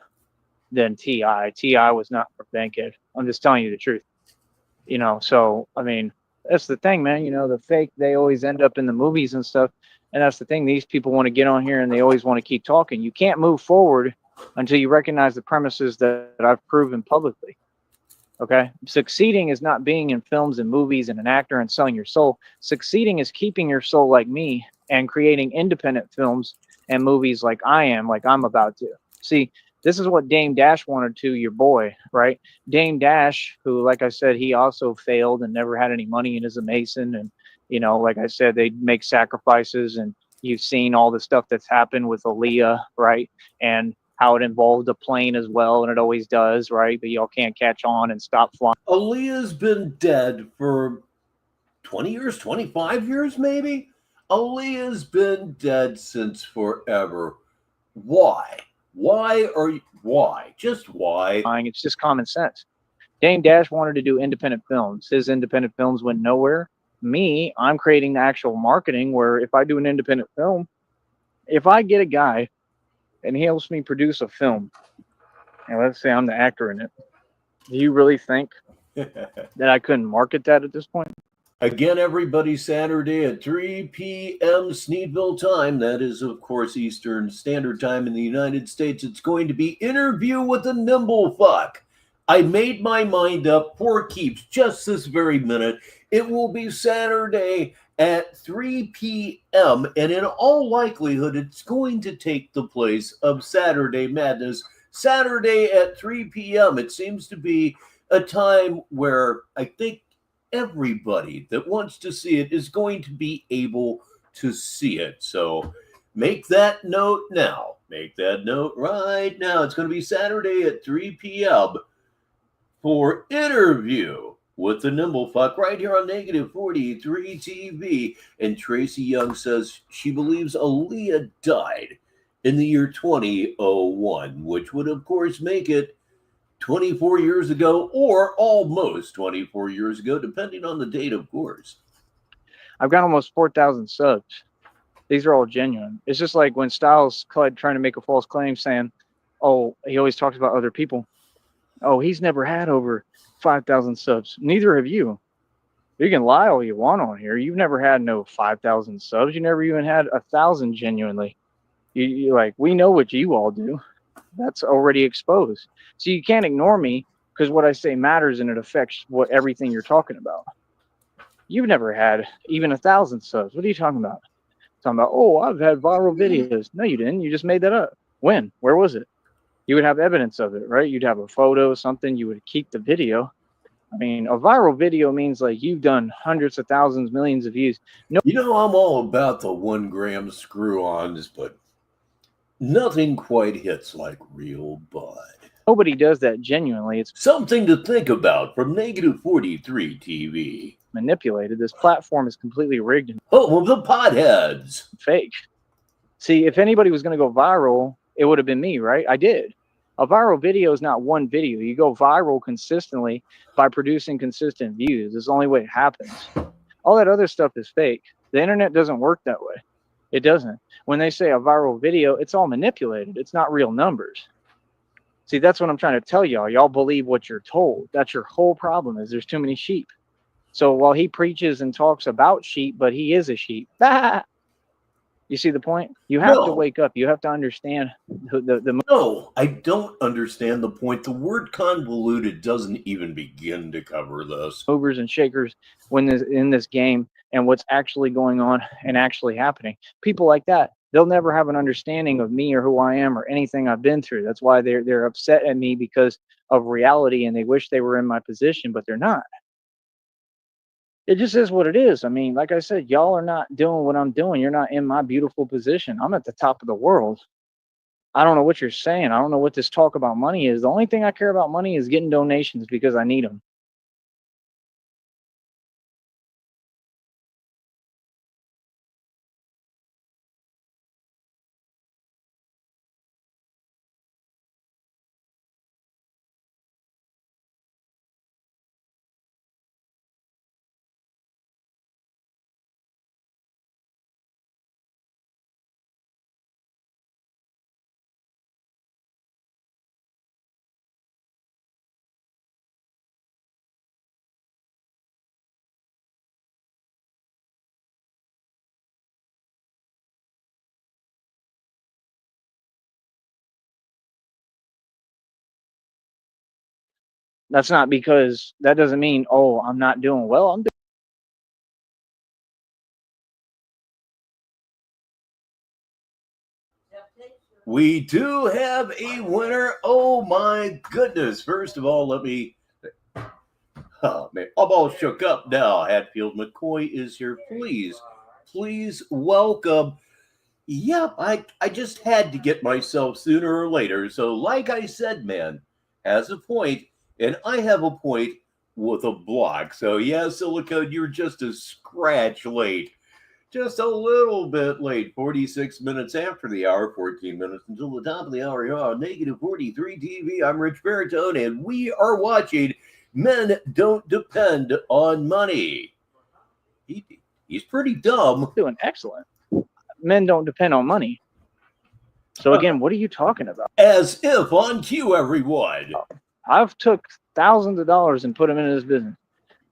than T.I. T.I. was not for Bankhead. I'm just telling you the truth. You know, so I mean, that's the thing, man. You know, the fake, they always end up in the movies and stuff. And that's the thing. These people want to get on here and they always want to keep talking. You can't move forward until you recognize the premises that I've proven publicly. Okay. Succeeding is not being in films and movies and an actor and selling your soul. Succeeding is keeping your soul like me and creating independent films and movies like I am, like I'm about to. See, this is what Dame Dash wanted to, your boy, right? Dame Dash, who, like I said, he also failed and never had any money and is a Mason. And, you know, like I said, they make sacrifices, and you've seen all the stuff that's happened with Aaliyah, right? And how it involved a plane as well, and it always does, right? But y'all can't catch on and stop flying. Aaliyah's been dead for 20 years, 25 years, maybe? Aaliyah's been dead since forever. Why? Why? Just why? It's just common sense. Dame Dash wanted to do independent films. His independent films went nowhere. Me, I'm creating the actual marketing where if I do an independent film, if I get a guy and he helps me produce a film, and let's say I'm the actor in it, do you really think that I couldn't market that at this point? Again, everybody, Saturday at 3 p.m. Sneedville time. That is, of course, Eastern Standard Time in the United States. It's going to be Interview with a Nimble Fuck. I made my mind up for keeps just this very minute. It will be Saturday at 3 p.m. And in all likelihood, it's going to take the place of Saturday Madness. Saturday at 3 p.m. It seems to be a time where I think everybody that wants to see it is going to be able to see it. So make that note now. Make that note right now. It's going to be Saturday at 3 p.m. for Interview with the Nimble Fuck right here on Negative 43 TV. And Tracy Young says she believes Aaliyah died in the year 2001, which would, of course, make it 24 years ago or almost 24 years ago, depending on the date, of course. I've got almost 4,000 subs. These are all genuine. It's just like when Styles tried trying to make a false claim saying, oh, he always talks about other people. Oh, he's never had over 5,000 subs. Neither have you. You can lie all you want on here. You've never had no 5,000 subs. You never even had 1,000 genuinely. You like, we know what you all do. That's already exposed. So you can't ignore me because what I say matters and it affects what everything you're talking about. You've never had even 1,000 subs. What are you talking about? Talking about, oh, I've had viral videos. No, you didn't. You just made that up. When? Where was it? You would have evidence of it, right? You'd have a photo, something. You would keep the video. I mean, a viral video means like you've done hundreds of thousands, millions of views. No, You know, I'm all about the 1 gram screw ons, but nothing quite hits like real bud. nobody does that genuinely. It's Something to think about from Negative 43 TV. manipulated. This platform is completely rigged and Home of the Potheads. fake. See, if anybody was going to go viral, it would have been me, right? I did. A viral video is not one video. You go viral consistently by producing consistent views. It's the only way it happens. All that other stuff is fake. The internet doesn't work that way. It doesn't. When they say a viral video, it's all manipulated. It's not real numbers. See, that's what I'm trying to tell y'all. Y'all believe what you're told. That's your whole problem, is there's too many sheep. So while he preaches and talks about sheep, but he is a sheep. You see the point? You have to wake up. You have to understand the No, I don't understand the point. The word convoluted doesn't even begin to cover this. movers and shakers when in this game and what's actually going on and actually happening. People like that, they'll never have an understanding of me or who I am or anything I've been through. That's why they're upset at me because of reality and they wish they were in my position, but they're not. It just is what it is. I mean, like I said, y'all are not doing what I'm doing. You're not in my beautiful position. I'm at the top of the world. I don't know what you're saying. I don't know what this talk about money is. The only thing I care about money is getting donations because I need them. That's not because that doesn't mean, oh, I'm not doing well. I'm doing. We do have a winner. Oh my goodness. First of all, let me. Oh man, I'm all shook up now. Hatfield McCoy is here. Please welcome. Yep, I just had to get myself sooner or later. So, like I said, man, has a point, and I have a point with a block. So, yeah, Silicone, you're just a scratch late. Just a little bit late. 46 minutes after the hour, 14 minutes until the top of the hour here on Negative 43 TV. I'm Richbartone, and we are watching Men Don't Depend on Money. He's pretty dumb. Doing excellent. Men don't depend on money. So again, what are you talking about? As if on cue, everyone. I've took thousands of dollars and put them into this business.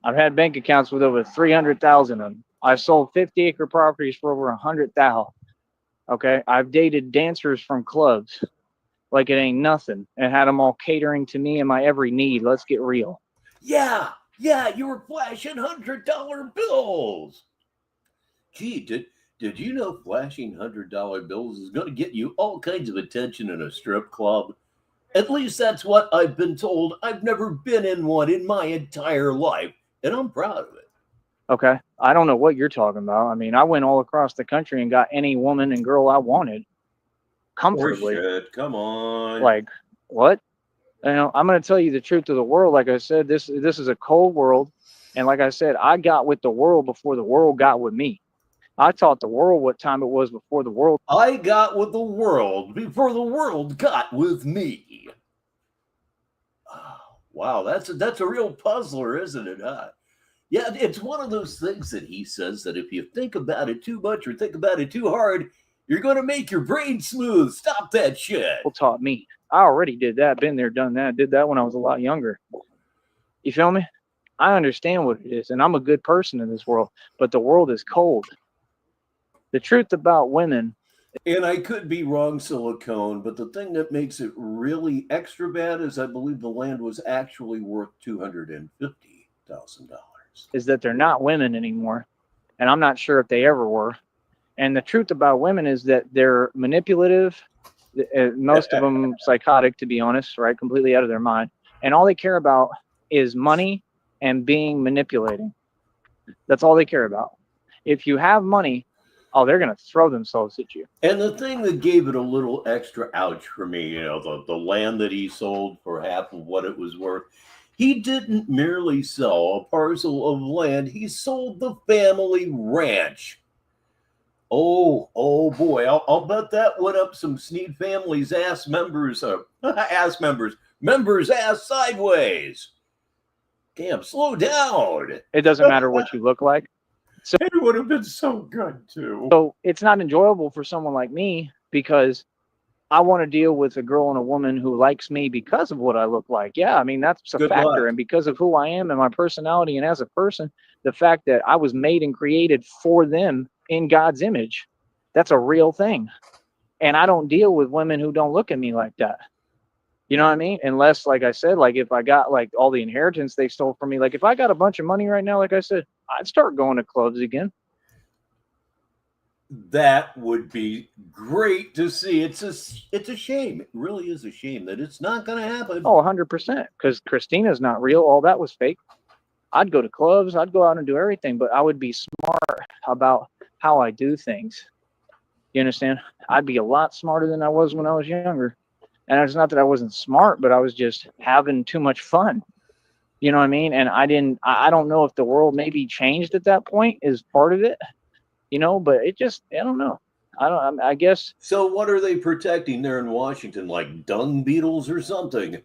I've had bank accounts with over 300,000 of them. I've sold 50-acre properties for over 100,000. Okay, I've dated dancers from clubs like it ain't nothing, and had them all catering to me and my every need. Let's get real. Yeah, you were flashing $100 bills. Gee, did you know flashing $100 bills is going to get you all kinds of attention in a strip club? At least that's what I've been told. I've never been in one in my entire life, and I'm proud of it. Okay, I don't know what you're talking about. I mean, I went all across the country and got any woman and girl I wanted comfortably. Shit, come on. Like, what? You know, I'm going to tell you the truth of the world. Like I said, this is a cold world. And like I said, I got with the world before the world got with me. I taught the world what time it was before the world. I got with the world before the world got with me. Oh, wow, that's a real puzzler, isn't it, huh? Yeah, it's one of those things that he says that if you think about it too much or think about it too hard, you're going to make your brain smooth. Stop that shit. People taught me. I already did that, been there, done that, did that when I was a lot younger. You feel me? I understand what it is, and I'm a good person in this world, but the world is cold. The truth about women. And I could be wrong, Silicone, but the thing that makes it really extra bad is I believe the land was actually worth $250,000. Is that they're not women anymore, and I'm not sure if they ever were. And the truth about women is that they're manipulative, most of them psychotic, to be honest, right? Completely out of their mind. And all they care about is money and being manipulating. That's all they care about. If you have money, oh, they're going to throw themselves at you. And the thing that gave it a little extra ouch for me, you know, the land that he sold for half of what it was worth, he didn't merely sell a parcel of land, he sold the family ranch. Oh boy, I'll bet that went up some Sneed family's members' ass sideways. Damn, slow down. It doesn't matter what you look like. So it would have been so good too. So it's not enjoyable for someone like me because I want to deal with a girl and a woman who likes me because of what I look like. Yeah, I mean, that's a Good factor. luck. And because of who I am and my personality and as a person, the fact that I was made and created for them in God's image, that's a real thing. And I don't deal with women who don't look at me like that. You know what I mean? Unless, like I said, like if I got like all the inheritance they stole from me, like if I got a bunch of money right now, like I said, I'd start going to clubs again. That would be great to see. It's a shame. It really is a shame that it's not going to happen. Oh, 100%. Because Christina's not real. All that was fake. I'd go to clubs. I'd go out and do everything, but I would be smart about how I do things. You understand? I'd be a lot smarter than I was when I was younger. And it's not that I wasn't smart, but I was just having too much fun. You know what I mean? And I don't know if the world maybe changed at that point is part of it. You know, but it just, I don't know. I guess. So what are they protecting there in Washington? Like dung beetles or something?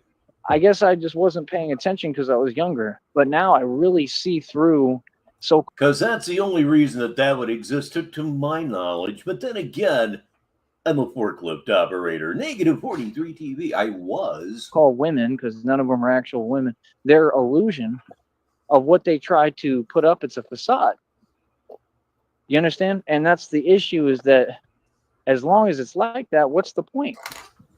I guess I just wasn't paying attention because I was younger. But now I really see through. So, because that's the only reason that would exist to my knowledge. But then again, I'm a forklift operator. Negative 43 TV. I was. Called women because none of them are actual women. Their illusion of what they try to put up, it's a facade. You understand? And that's the issue, is that as long as it's like that, what's the point?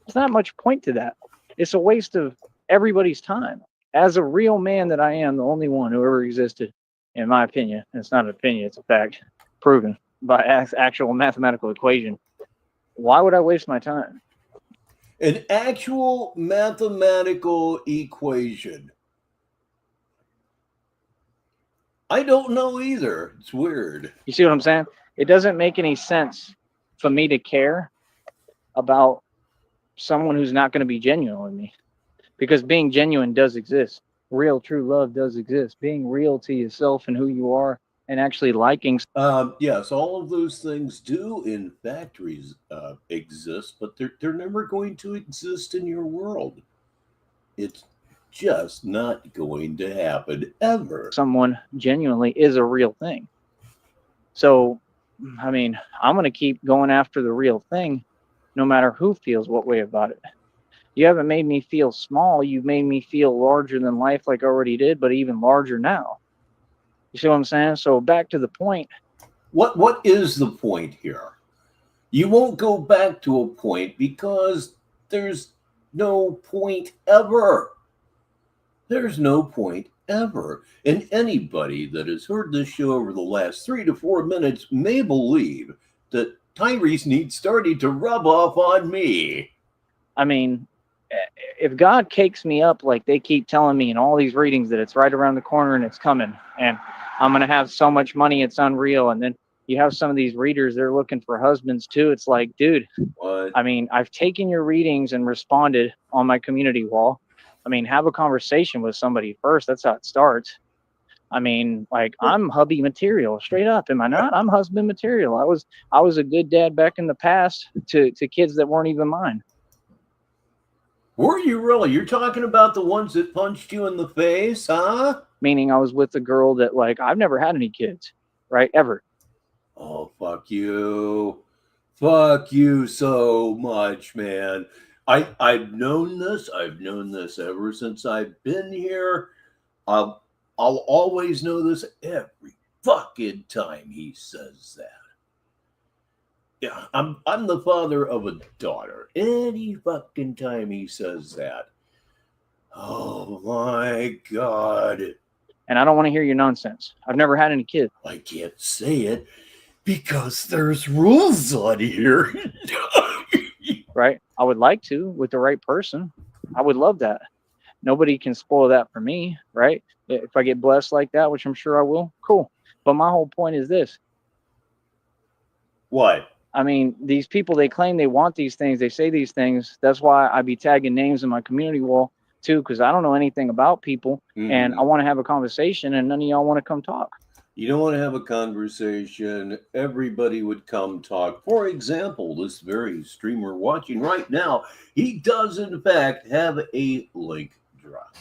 There's not much point to that. It's a waste of everybody's time. as a real man that I am, the only one who ever existed, in my opinion, and it's not an opinion, it's a fact, proven by actual mathematical equation, why would I waste my time? An actual mathematical equation. I don't know either. It's weird. You see what I'm saying? It doesn't make any sense for me to care about someone who's not going to be genuine with me, because being genuine does exist. Real, true love does exist. Being real to yourself and who you are, and actually liking. Yes, all of those things do in factories exist, but they're never going to exist in your world. It's just not going to happen ever. Someone genuinely is a real thing. So, I mean, I'm going to keep going after the real thing, no matter who feels what way about it. You haven't made me feel small. You've made me feel larger than life, like I already did, but even larger now. You see what I'm saying? So back to the point. What is the point here? You won't go back to a point because there's no point ever. There's no point ever. And anybody that has heard this show over the last 3 to 4 minutes may believe that Tyree's Sneed started to rub off on me. I mean, if God cakes me up like they keep telling me in all these readings that it's right around the corner and it's coming and I'm going to have so much money, it's unreal. And then you have some of these readers, they're looking for husbands too. It's like, dude, What? I mean, I've taken your readings and responded on my community wall. I mean, have a conversation with somebody first. That's how it starts. I mean, like, I'm hubby material, straight up. Am I not? I'm husband material. I was a good dad back in the past to kids that weren't even mine. Were you really? You're talking about the ones that punched you in the face, huh? Meaning I was with a girl that, like, I've never had any kids, right? Ever. Oh, fuck you. Fuck you so much, man. I've known this. I've known this ever since I've been here. I'll always know this every fucking time he says that. Yeah, I'm the father of a daughter. Any fucking time he says that. Oh my God. And I don't want to hear your nonsense. I've never had any kids. I can't say it because there's rules on here. Right? I would like to with the right person. I would love that. Nobody can spoil that for me, right? If I get blessed like that, which I'm sure I will, cool. But my whole point is this. What? I mean, these people, they claim they want these things. They say these things. That's why I be tagging names in my community wall too, because I don't know anything about people. And I want to have a conversation and none of y'all want to come talk. You don't want to have a conversation. Everybody would come talk. For example, this very streamer watching right now, he does in fact have a link drop.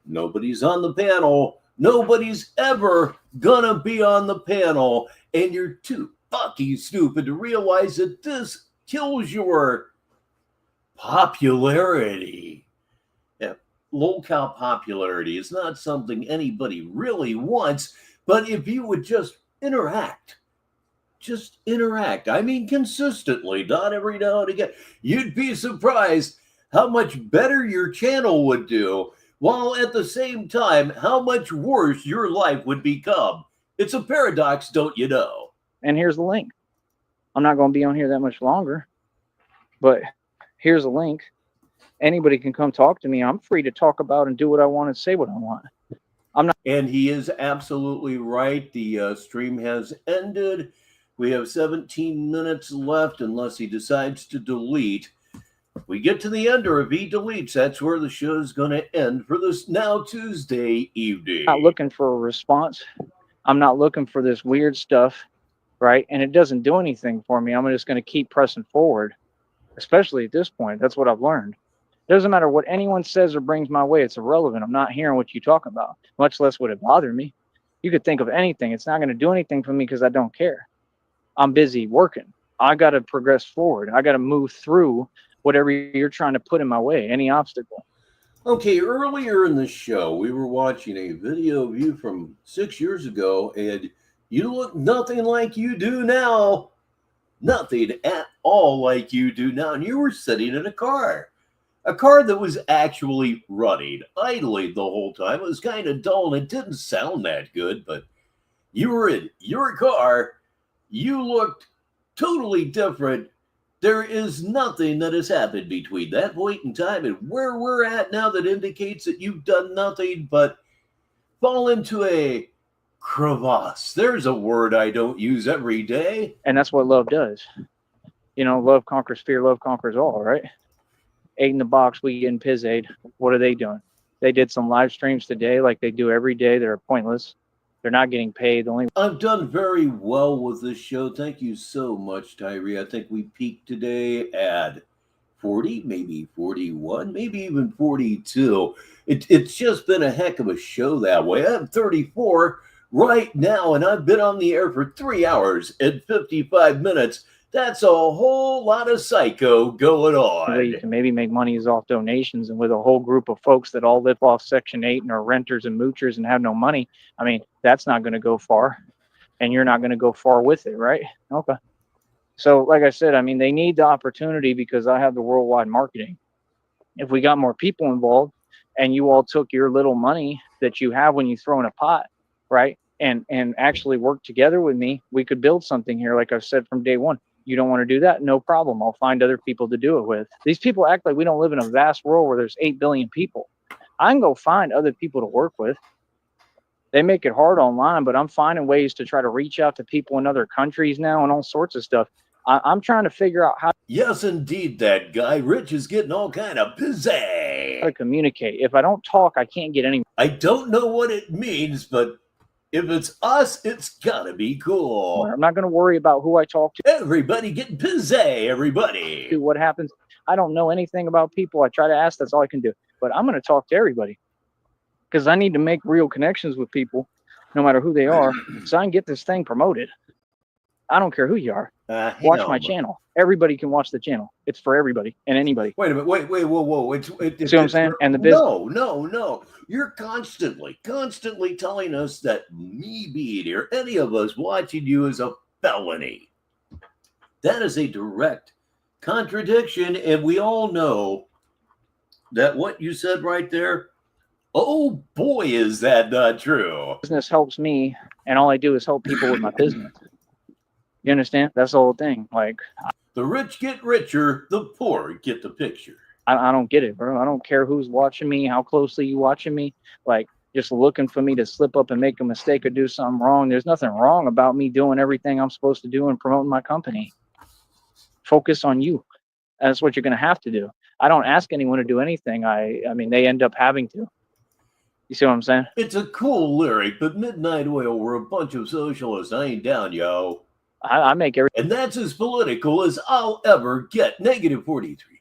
Nobody's on the panel. Nobody's ever gonna be on the panel. And you're too fucking stupid to realize that this kills your popularity. Yeah, low-cow popularity is not something anybody really wants. But if you would just interact, I mean, consistently, not every now and again, you'd be surprised how much better your channel would do, while at the same time, how much worse your life would become. It's a paradox, don't you know? And here's the link. I'm not going to be on here that much longer, but here's a link. Anybody can come talk to me. I'm free to talk about and do what I want and say what I want. I'm not. And he is absolutely right. The stream has ended. We have 17 minutes left unless he decides to delete. If we get to the end, or if he deletes, that's where the show is going to end for this now Tuesday evening. I'm not looking for a response. I'm not looking for this weird stuff, right? And it doesn't do anything for me. I'm just going to keep pressing forward, especially at this point. That's what I've learned. It doesn't matter what anyone says or brings my way. It's irrelevant. I'm not hearing what you talk about, much less would it bother me. You could think of anything. It's not going to do anything for me because I don't care. I'm busy working. I got to progress forward. I got to move through whatever you're trying to put in my way, any obstacle. Okay, earlier in the show, we were watching a video of you from 6 years ago, and you look nothing like you do now. Nothing at all like you do now. And you were sitting in a car. A car that was actually running, idling the whole time. It was kind of dull and it didn't sound that good, but you were in your car. You looked totally different. There is nothing that has happened between that point in time and where we're at now that indicates that you've done nothing but fall into a crevasse. There's a word I don't use every day. And that's what love does. You know, love conquers fear, love conquers all, right? 8 in the box, we getting pizzade. What are they doing? They did some live streams today like they do every day. They're pointless. They're not getting paid. The only I've done very well with this show. Thank you so much, Tyree. I think we peaked today at 40, maybe 41, maybe even 42. It's just been a heck of a show that way. I'm 34 right now, and I've been on the air for 3 hours and 55 minutes. That's a whole lot of psycho going way you on. can maybe make money is off donations, and with a whole group of folks that all live off Section 8 and are renters and moochers and have no money, I mean, that's not going to go far, and you're not going to go far with it, right? Okay. So, like I said, I mean, they need the opportunity because I have the worldwide marketing. If we got more people involved and you all took your little money that you have when you throw in a pot, right, and actually work together with me, we could build something here, like I've said from day one. You don't want to do that? No problem. I'll find other people to do it with. These people act like we don't live in a vast world where there's 8 billion people. I can go find other people to work with. They make it hard online, but I'm finding ways to try to reach out to people in other countries now and all sorts of stuff. I'm trying to figure out how Yes, indeed, that guy. Rich is getting all kind of to pizzazz. communicate. If I don't talk, I can't get any. I don't know what it means, but if it's us, it's gotta be cool. I'm not going to worry about who I talk to. Everybody getting pizzazz, everybody. What happens? I don't know anything about people. I try to ask. That's all I can do. But I'm going to talk to everybody because I need to make real connections with people, no matter who they are, so I can get this thing promoted. I don't care who you are. Watch my channel. Everybody can watch the channel. It's for everybody and anybody. Wait a minute. Wait, whoa. See what I'm saying? And the business. No. You're constantly telling us that me being here, any of us watching you is a felony. That is a direct contradiction, and we all know that what you said right there, oh boy, is that not true. Business helps me, and all I do is help people with my business. You understand? That's the whole thing. Like, the rich get richer, the poor get the picture. I don't get it, bro. I don't care who's watching me, how closely you watching me. Like, just looking for me to slip up and make a mistake or do something wrong. There's nothing wrong about me doing everything I'm supposed to do and promoting my company. Focus on you. That's what you're going to have to do. I don't ask anyone to do anything. I mean, they end up having to. You see what I'm saying? It's a cool lyric, but Midnight Oil were a bunch of socialists. I ain't down, yo. I make and that's as political as I'll ever get. Negative 43 TV.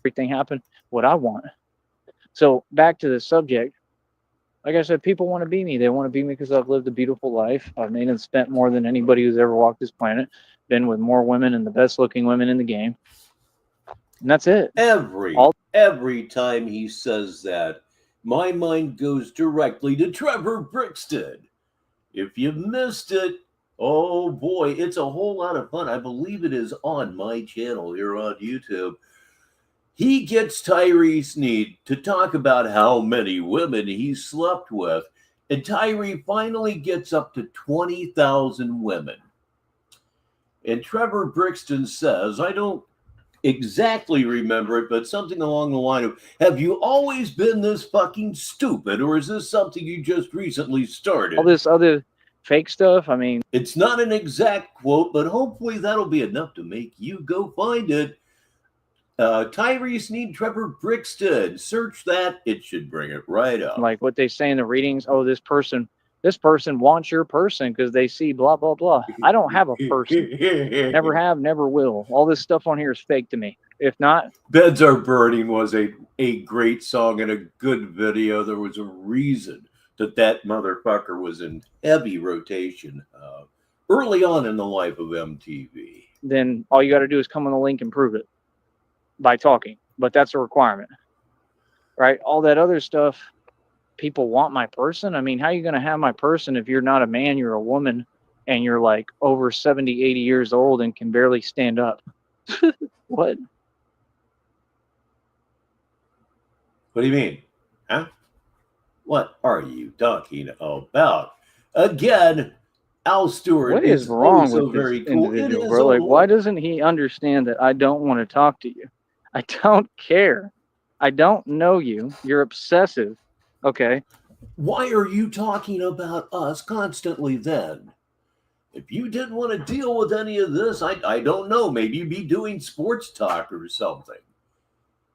Everything happen what I want. So back to the subject. Like I said, people want to be me. They want to be me because I've lived a beautiful life. I've made and spent more than anybody who's ever walked this planet. Been with more women and the best looking women in the game. And that's it. Every time he says that, my mind goes directly to Trevor Brixton. If you missed it, oh boy, it's a whole lot of fun. I believe it is on my channel here on YouTube. He gets Tyree Sneed to talk about how many women he slept with, and Tyree finally gets up to 20,000 women. And Trevor Brixton says, I don't exactly remember it, but something along the line of, have you always been this fucking stupid, or is this something you just recently started? All this other fake stuff, I mean, it's not an exact quote, but hopefully that'll be enough to make you go find it. Tyree Sneed, Trevor Brixton. Search that. It should bring it right up. Like what they say in the readings. Oh, this person wants your person because they see blah, blah, blah. I don't have a person. Never have, never will. All this stuff on here is fake to me. If not, Beds Are Burning was a great song and a good video. There was a reason that motherfucker was in heavy rotation early on in the life of MTV. Then all you got to do is come on the link and prove it by talking. But that's a requirement, right? All that other stuff, people want my person. I mean, how are you going to have my person if you're not a man, you're a woman, and you're like over 70, 80 years old and can barely stand up? What? What do you mean? Huh? What are you talking about? Again, Al Stewart What is is oh wrong so with this very cool. It individual, is bro? Like, why all. doesn't he understand that I don't want to talk to you? I don't care. I don't know you. You're obsessive. Okay. Why are you talking about us constantly then? If you didn't want to deal with any of this, I don't know. Maybe you'd be doing sports talk or something.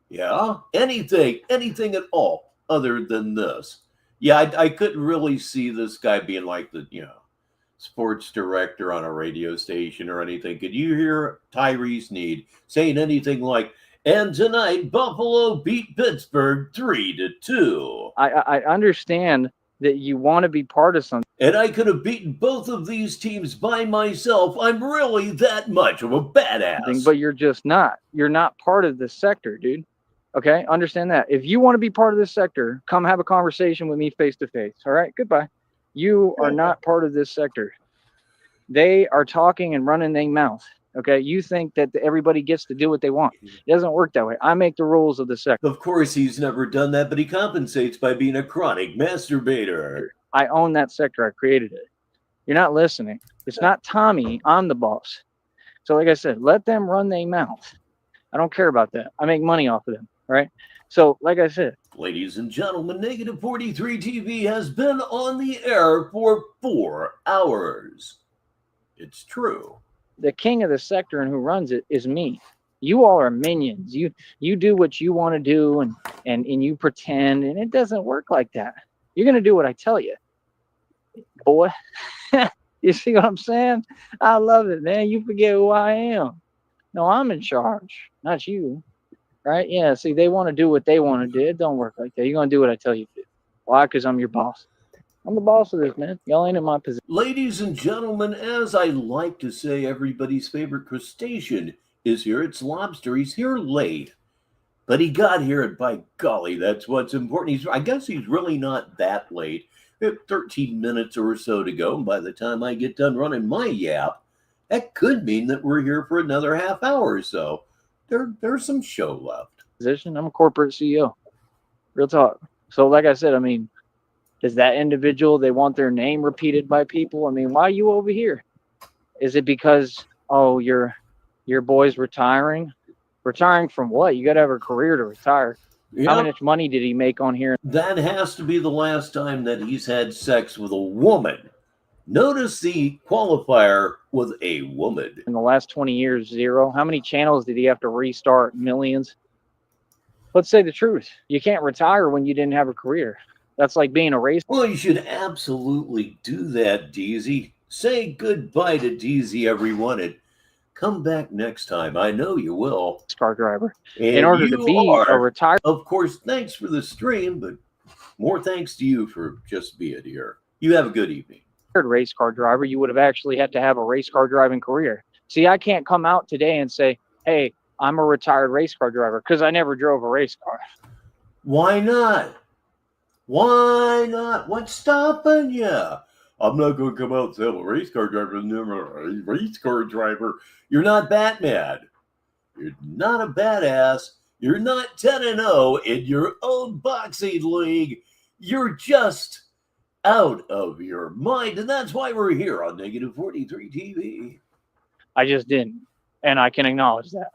Yeah, anything at all other than this. Yeah, I couldn't really see this guy being like the, sports director on a radio station or anything. Could you hear Tyree Sneed saying anything like, and tonight Buffalo beat Pittsburgh 3-2. I understand that you want to be part of something, And I could have beaten both of these teams by myself. I'm really that much of a badass. but you're just not. You're not part of this sector, dude. Okay, understand that. If you want to be part of this sector, come have a conversation with me face to face. All right, goodbye. You are not part of this sector. They are talking and running their mouth. Okay, you think that everybody gets to do what they want. It doesn't work that way. I make the rules of the sector. Of course, he's never done that, but he compensates by being a chronic masturbator. I own that sector. I created it. You're not listening. It's not Tommy. I'm the boss. So, like I said, let them run their mouth. I don't care about that. I make money off of them. Right. So, like I said, ladies and gentlemen, Negative 43 TV has been on the air for 4 hours. It's true. The king of the sector and who runs it is me. You all are minions. You do what you want to do and you pretend, and it doesn't work like that. You're gonna do what I tell you, boy. You see what I'm saying? I love it, man. You forget who I am. No, I'm in charge, not you. Right? Yeah. See, they want to do what they want to do. It don't work like that. You're gonna do what I tell you to do. Why? Because I'm your boss. I'm the boss of this, man. Y'all ain't in my position. Ladies and gentlemen, as I like to say, everybody's favorite crustacean is here. It's lobster. He's here late, but he got here, and by golly, that's what's important. I guess he's really not that late. We have 13 minutes or so to go, and by the time I get done running my yap, that could mean that we're here for another half hour or so. There's some show left. I'm a corporate CEO. Real talk. So, like I said, I mean, is that individual, they want their name repeated by people? I mean, why are you over here? Is it because, oh, your boy's retiring? Retiring from what? You got to have a career to retire. Yeah. How much money did he make on here? That has to be the last time that he's had sex with a woman. Notice the qualifier with a woman. In the last 20 years, 0. How many channels did he have to restart? Millions. Let's say the truth. You can't retire when you didn't have a career. That's like being a race. Well, you should absolutely do that, Deezy. Say goodbye to Deezy, everyone, and come back next time. I know you will. Car driver. And in order to be a retired. Of course, thanks for the stream, but more thanks to you for just being here. You have a good evening. Race car driver, you would have actually had to have a race car driving career. See, I can't come out today and say, hey, I'm a retired race car driver because I never drove a race car. Why not? Why not? What's stopping you? I'm not going to come out and say I'm a race car driver. Never a race car driver. You're not Batman. You're not a badass. You're not 10-0 in your own boxing league. You're just out of your mind, and that's why we're here on Negative 43 TV. I just didn't, and I can acknowledge that.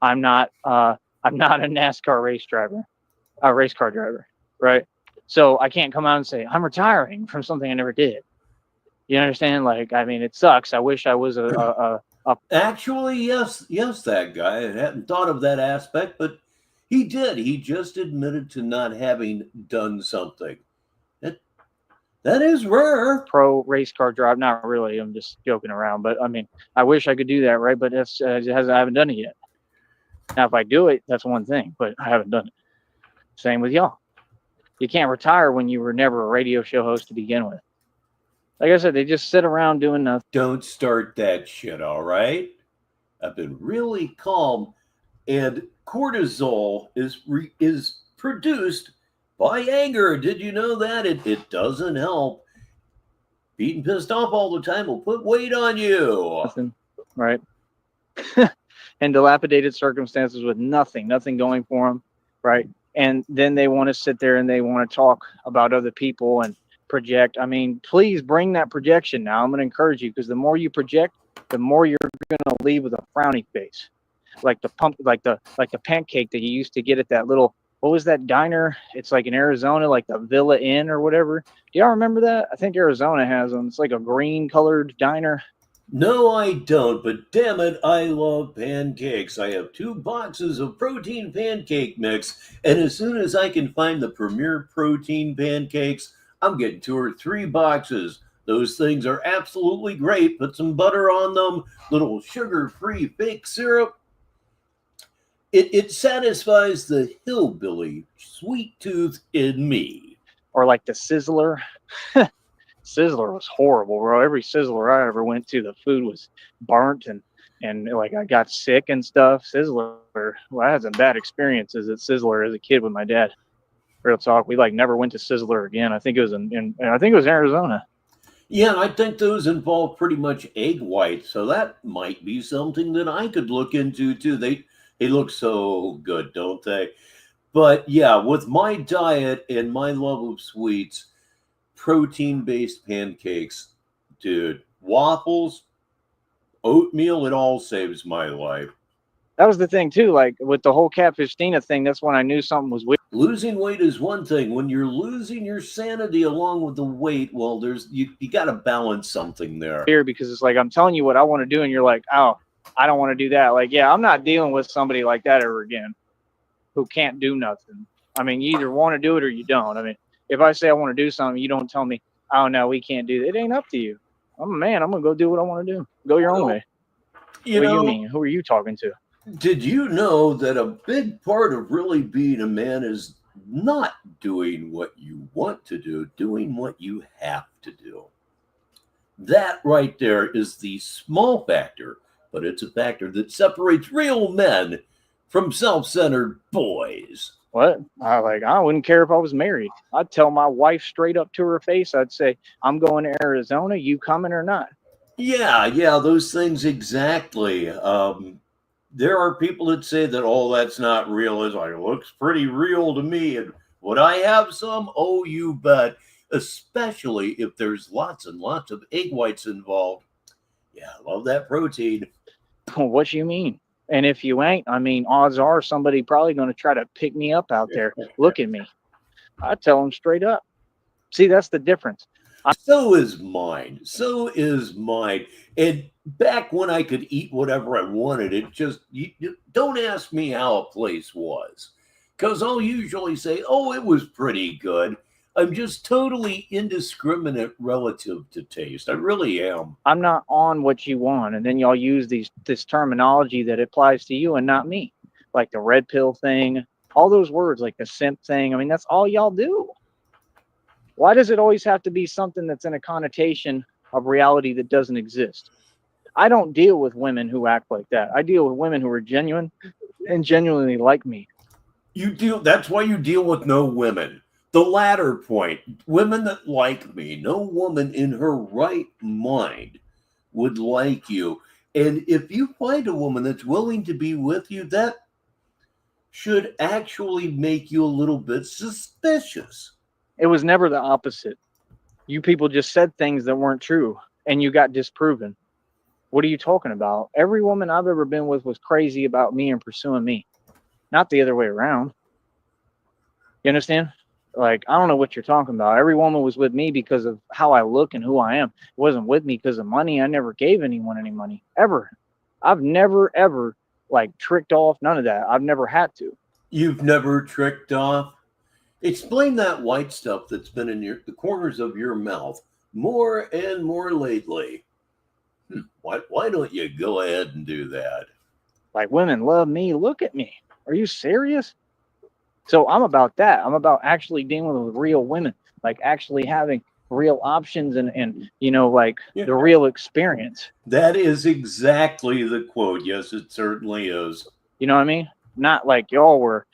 I'm not a NASCAR race car driver, right? So I can't come out and say I'm retiring from something I never did. You understand? Like, I mean, it sucks. I wish I was Actually, yes, that guy. I hadn't thought of that aspect, but he did. He just admitted to not having done something. That is rare. Pro race car drive. Not really. I'm just joking around. But I mean, I wish I could do that, right? But that's I haven't done it yet. Now, if I do it, that's one thing. But I haven't done it. Same with y'all. You can't retire when you were never a radio show host to begin with. Like I said, they just sit around doing nothing. Don't start that shit, all right? I've been really calm, and cortisol is produced by anger. Did you know that? It doesn't help. Being pissed off all the time will put weight on you. Nothing, right? And dilapidated circumstances with nothing going for them, right? and then they want to sit there and they want to talk about other people and project. I mean, please bring that projection now. I'm going to encourage you, because the more you project, the more you're going to leave with a frowny face, like the pancake that you used to get at that little, what was that diner? It's like in Arizona, like the Villa Inn or whatever. Do y'all remember that? I think Arizona has them. It's like a green colored diner. No, I don't, but damn it, I love pancakes. I have 2 boxes of protein pancake mix, and as soon as I can find the premier protein pancakes, I'm getting 2 or 3 boxes. Those things are absolutely great. Put some butter on them, little sugar-free fake syrup. It satisfies the hillbilly sweet tooth in me. Or like the Sizzler. Sizzler was horrible, bro. Every Sizzler I ever went to, the food was burnt and like I got sick and stuff. Sizzler, well, I had some bad experiences at Sizzler as a kid with my dad. Real talk, we like never went to Sizzler again. I think it was in I think it was Arizona. Yeah, and I think those involve pretty much egg whites, so that might be something that I could look into too. They look so good, don't they? But yeah, with my diet and my love of sweets, protein-based pancakes, dude, waffles, oatmeal, it all saves my life. That was the thing too. Like with the whole Catfish Tina thing, that's when I knew something was weird. Losing weight is one thing. When you're losing your sanity along with the weight, well, you got to balance something there. Because it's like I'm telling you what I want to do, and you're like, oh, I don't want to do that. Like, yeah, I'm not dealing with somebody like that ever again, who can't do nothing. I mean, you either want to do it or you don't. I mean, if I say I want to do something, you don't tell me, oh no, we can't do that. It ain't up to you. I'm a man. I'm gonna go do what I want to do. Go your own way. What do you mean? Who are you talking to? Did you know that a big part of really being a man is not doing what you want to do, doing what you have to do? That right there is the small factor, but it's a factor that separates real men from self-centered boys. What? I wouldn't care if I was married. I'd tell my wife straight up to her face. I'd say, I'm going to Arizona. You coming or not? Yeah, those things exactly. There are people that say that, oh, that's not real. It's like, it looks pretty real to me. And would I have some? Oh, you bet. Especially if there's lots and lots of egg whites involved. Yeah, I love that protein. What you mean? And if you ain't, I mean, odds are somebody probably going to try to pick me up out there. Look at me. I tell them straight up. See, that's the difference. So is mine. And back when I could eat whatever I wanted, you don't ask me how a place was, because I'll usually say, oh, it was pretty good. I'm just totally indiscriminate relative to taste. I really am. I'm not on what you want. And then y'all use this terminology that applies to you and not me. Like the red pill thing, all those words, like the simp thing. I mean, that's all y'all do. Why does it always have to be something that's in a connotation of reality that doesn't exist? I don't deal with women who act like that. I deal with women who are genuine and genuinely like me. That's why you deal with no women. The latter point, women that like me, no woman in her right mind would like you. And if you find a woman that's willing to be with you, that should actually make you a little bit suspicious. It was never the opposite. You people just said things that weren't true and you got disproven. What are you talking about? Every woman I've ever been with was crazy about me and pursuing me, not the other way around. You understand? Like, I don't know what you're talking about. Every woman was with me because of how I look and who I am. It wasn't with me because of money. I never gave anyone any money, ever. I've never, ever, like, tricked off. None of that. I've never had to. You've never tricked off? Explain that white stuff that's been in the corners of your mouth more and more lately. Why don't you go ahead and do that? Like, women love me. Look at me. Are you serious? So I'm about that. I'm about actually dealing with real women, like actually having real options and you know, like the real experience. That is exactly the quote. Yes, it certainly is. You know what I mean? Not like y'all were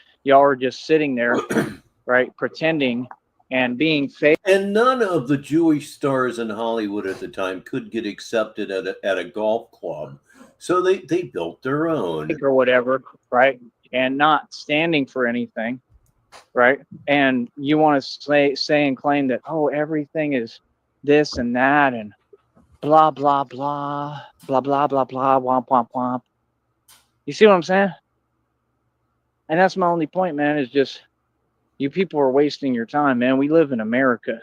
just sitting there, right, pretending and being fake. And none of the Jewish stars in Hollywood at the time could get accepted at a golf club. So they built their own. Or whatever, right? And not standing for anything. right? And you want to say and claim that, oh, everything is this and that and blah, blah, blah, blah, blah, blah, blah, womp, womp, womp. You see what I'm saying? And that's my only point, man, is just you people are wasting your time, man. We live in America.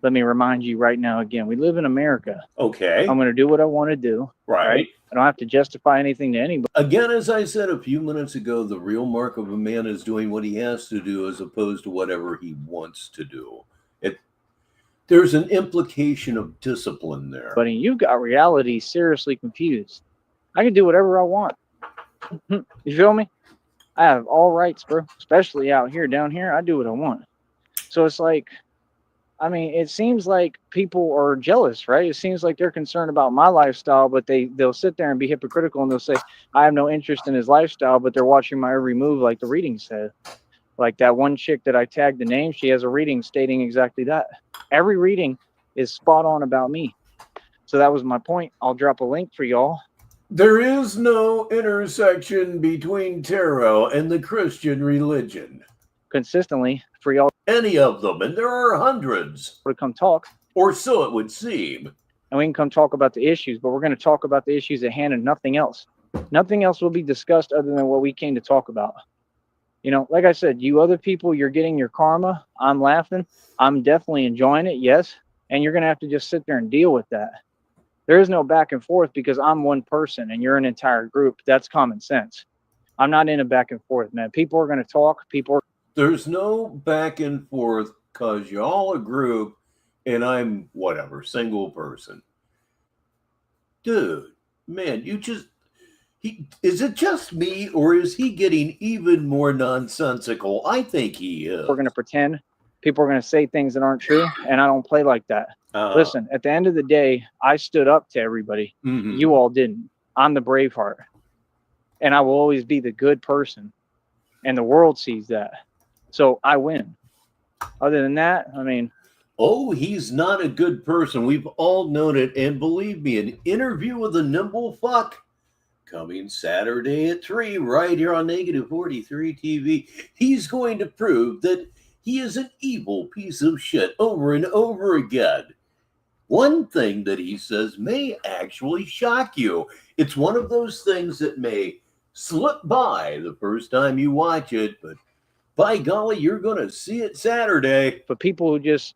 Let me remind you right now again, we live in America. Okay. I'm going to do what I want to do. Right. I don't have to justify anything to anybody. Again, as I said a few minutes ago, the real mark of a man is doing what he has to do as opposed to whatever he wants to do. There's an implication of discipline there. But you got reality seriously confused. I can do whatever I want. You feel me? I have all rights, bro. Especially out here, down here, I do what I want. So it's like, I mean, it seems like people are jealous, right? It seems like they're concerned about my lifestyle, but they'll sit there and be hypocritical and they'll say, I have no interest in his lifestyle, but they're watching my every move like the reading said. Like that one chick that I tagged the name, she has a reading stating exactly that. Every reading is spot on about me. So that was my point. I'll drop a link for y'all. There is no intersection between tarot and the Christian religion. Consistently for y'all. Any of them, and there are hundreds. To come talk. Or so it would seem. And we can come talk about the issues, but we're going to talk about the issues at hand and nothing else. Nothing else will be discussed other than what we came to talk about. You know, like I said, you other people, you're getting your karma. I'm laughing. I'm definitely enjoying it, yes. And you're going to have to just sit there and deal with that. There is no back and forth because I'm one person and you're an entire group. That's common sense. I'm not in a back and forth, man. People are going to talk. There's no back and forth because y'all a group and I'm whatever, single person. Dude, man, is it just me or is he getting even more nonsensical? I think he is. We're going to pretend. People are going to say things that aren't true, and I don't play like that. Listen, at the end of the day, I stood up to everybody. Mm-hmm. You all didn't. I'm the Braveheart, and I will always be the good person, and the world sees that. So I win. Other than that, I mean... Oh, he's not a good person. We've all known it, and believe me, an interview with a nimble fuck coming Saturday at 3 right here on Negative 43 TV. He's going to prove that he is an evil piece of shit over and over again. One thing that he says may actually shock you. It's one of those things that may slip by the first time you watch it, but by golly, you're going to see it Saturday. For people who just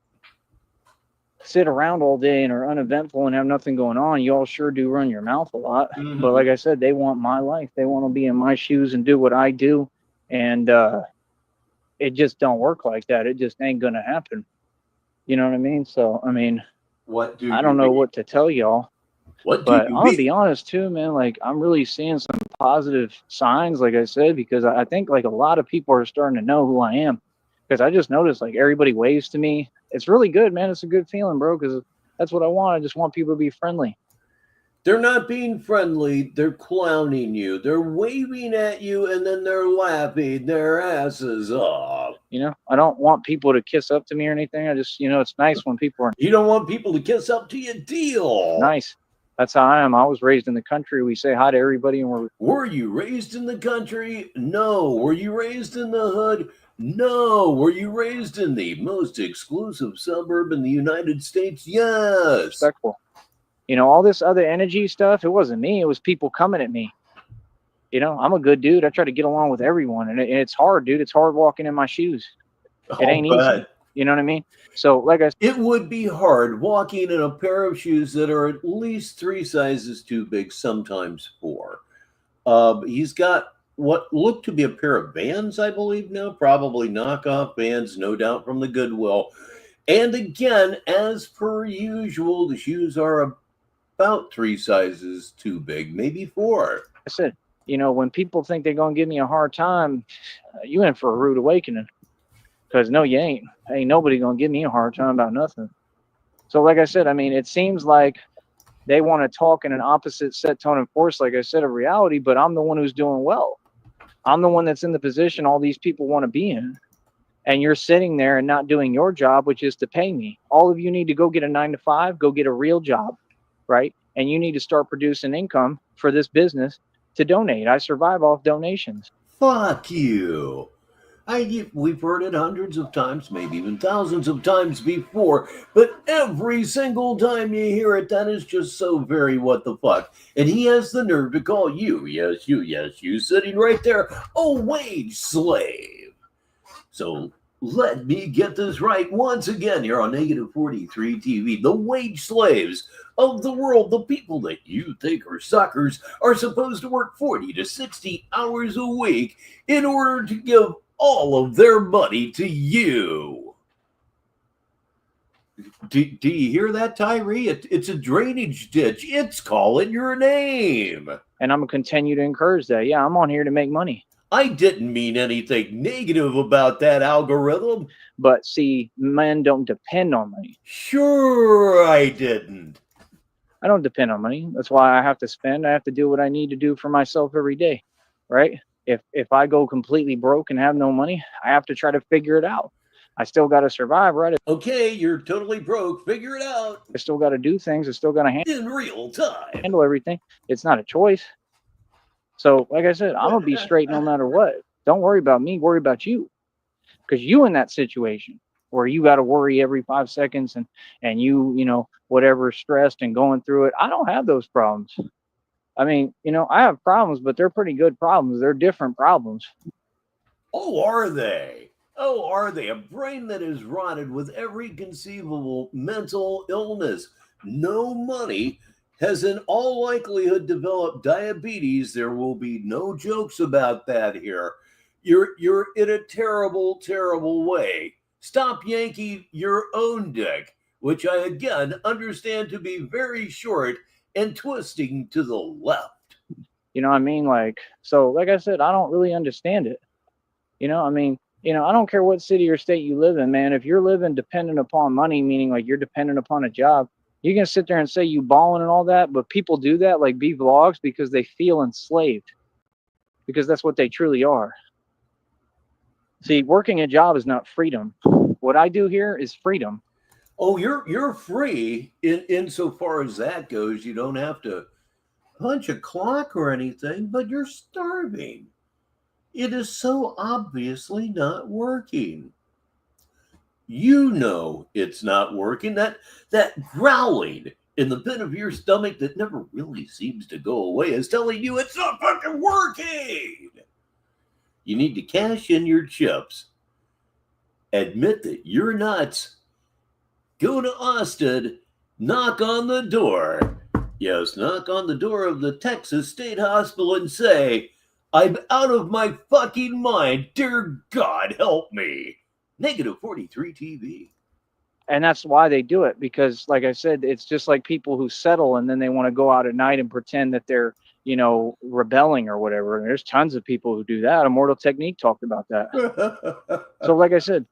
sit around all day and are uneventful and have nothing going on, you all sure do run your mouth a lot. Mm-hmm. But like I said, they want my life. They want to be in my shoes and do what I do. And it just don't work like that. It just ain't going to happen. You know what I mean? So, I mean, I don't know what to tell y'all. But I'm going to be honest too, man. Like, I'm really seeing some positive signs, like I said, because I think like a lot of people are starting to know who I am. Because I just noticed like everybody waves to me. It's really good, man. It's a good feeling, bro, because that's what I want. I just want people to be friendly. They're not being friendly. They're clowning you. They're waving at you, and then they're laughing their asses off. You know, I don't want people to kiss up to me or anything. I just, you know, it's nice when people are... You don't want people to kiss up to you, deal. Nice. That's how I am. I was raised in the country. We say hi to everybody. And Were you raised in the country? No. Were you raised in the hood? No. Were you raised in the most exclusive suburb in the United States? Yes. Respectful. You know, all this other energy stuff, it wasn't me. It was people coming at me. You know, I'm a good dude. I try to get along with everyone. And it's hard, dude. It's hard walking in my shoes. It ain't easy. You know what I mean? So, like I said, it would be hard walking in a pair of shoes that are at least 3 sizes too big, sometimes 4. He's got what look to be a pair of Vans, I believe now, probably knockoff Vans, no doubt from the Goodwill. And again, as per usual, the shoes are about 3 sizes too big, maybe 4. I said, you know, when people think they're going to give me a hard time, you in for a rude awakening. Because no, you ain't. Ain't nobody going to give me a hard time about nothing. So like I said, I mean, it seems like they want to talk in an opposite set, tone, and force, like I said, of reality, but I'm the one who's doing well. I'm the one that's in the position all these people want to be in. And you're sitting there and not doing your job, which is to pay me. All of you need to go get a 9-to-5, go get a real job, right? And you need to start producing income for this business to donate. I survive off donations. Fuck you. We've heard it hundreds of times, maybe even thousands of times before, but every single time you hear it, that is just so very what the fuck. And he has the nerve to call you, yes, you, sitting right there, a wage slave. So let me get this right once again here on Negative 43 TV. The wage slaves of the world, the people that you think are suckers, are supposed to work 40 to 60 hours a week in order to give all of their money to you. Do you hear that, Tyree? It's a drainage ditch. It's calling your name. And I'm going to continue to encourage that. Yeah, I'm on here to make money. I didn't mean anything negative about that algorithm. But see, men don't depend on money. Sure, I didn't. I don't depend on money. That's why I have to spend. I have to do what I need to do for myself every day, right? If I go completely broke and have no money, I have to try to figure it out. I still got to survive, right? Okay, you're totally broke. Figure it out. I still got to do things. I still got to in real time. Handle everything. It's not a choice. So, like I said, I'm going to be straight no matter what. Don't worry about me. Worry about you. Because you in that situation where you got to worry every 5 seconds and you whatever, stressed and going through it. I don't have those problems. I mean, I have problems, but they're pretty good problems. They're different problems. Oh, are they? Oh, are they? A brain that is rotted with every conceivable mental illness. No money has in all likelihood developed diabetes. There will be no jokes about that here. You're in a terrible, terrible way. Stop yanking your own dick, which I again understand to be very short and twisting to the left. You know what I mean? Like I said, I don't really understand it. I don't care what city or state you live in, man. If you're living dependent upon money, meaning like you're dependent upon a job, you can sit there and say you balling and all that, but people do that, like be vlogs, because they feel enslaved, because that's what they truly are. See, working a job is not freedom. What I do here is freedom. Oh, you're free insofar as that goes. You don't have to punch a clock or anything, but you're starving. It is so obviously not working. You know it's not working. That growling in the pit of your stomach that never really seems to go away is telling you it's not fucking working. You need to cash in your chips. Admit that you're nuts. Go to Austin, knock on the door. Yes, knock on the door of the Texas State Hospital and say, I'm out of my fucking mind. Dear God, help me. Negative 43 TV. And that's why they do it, because like I said, it's just like people who settle and then they want to go out at night and pretend that they're, rebelling or whatever. And there's tons of people who do that. Immortal Technique talked about that. So like I said,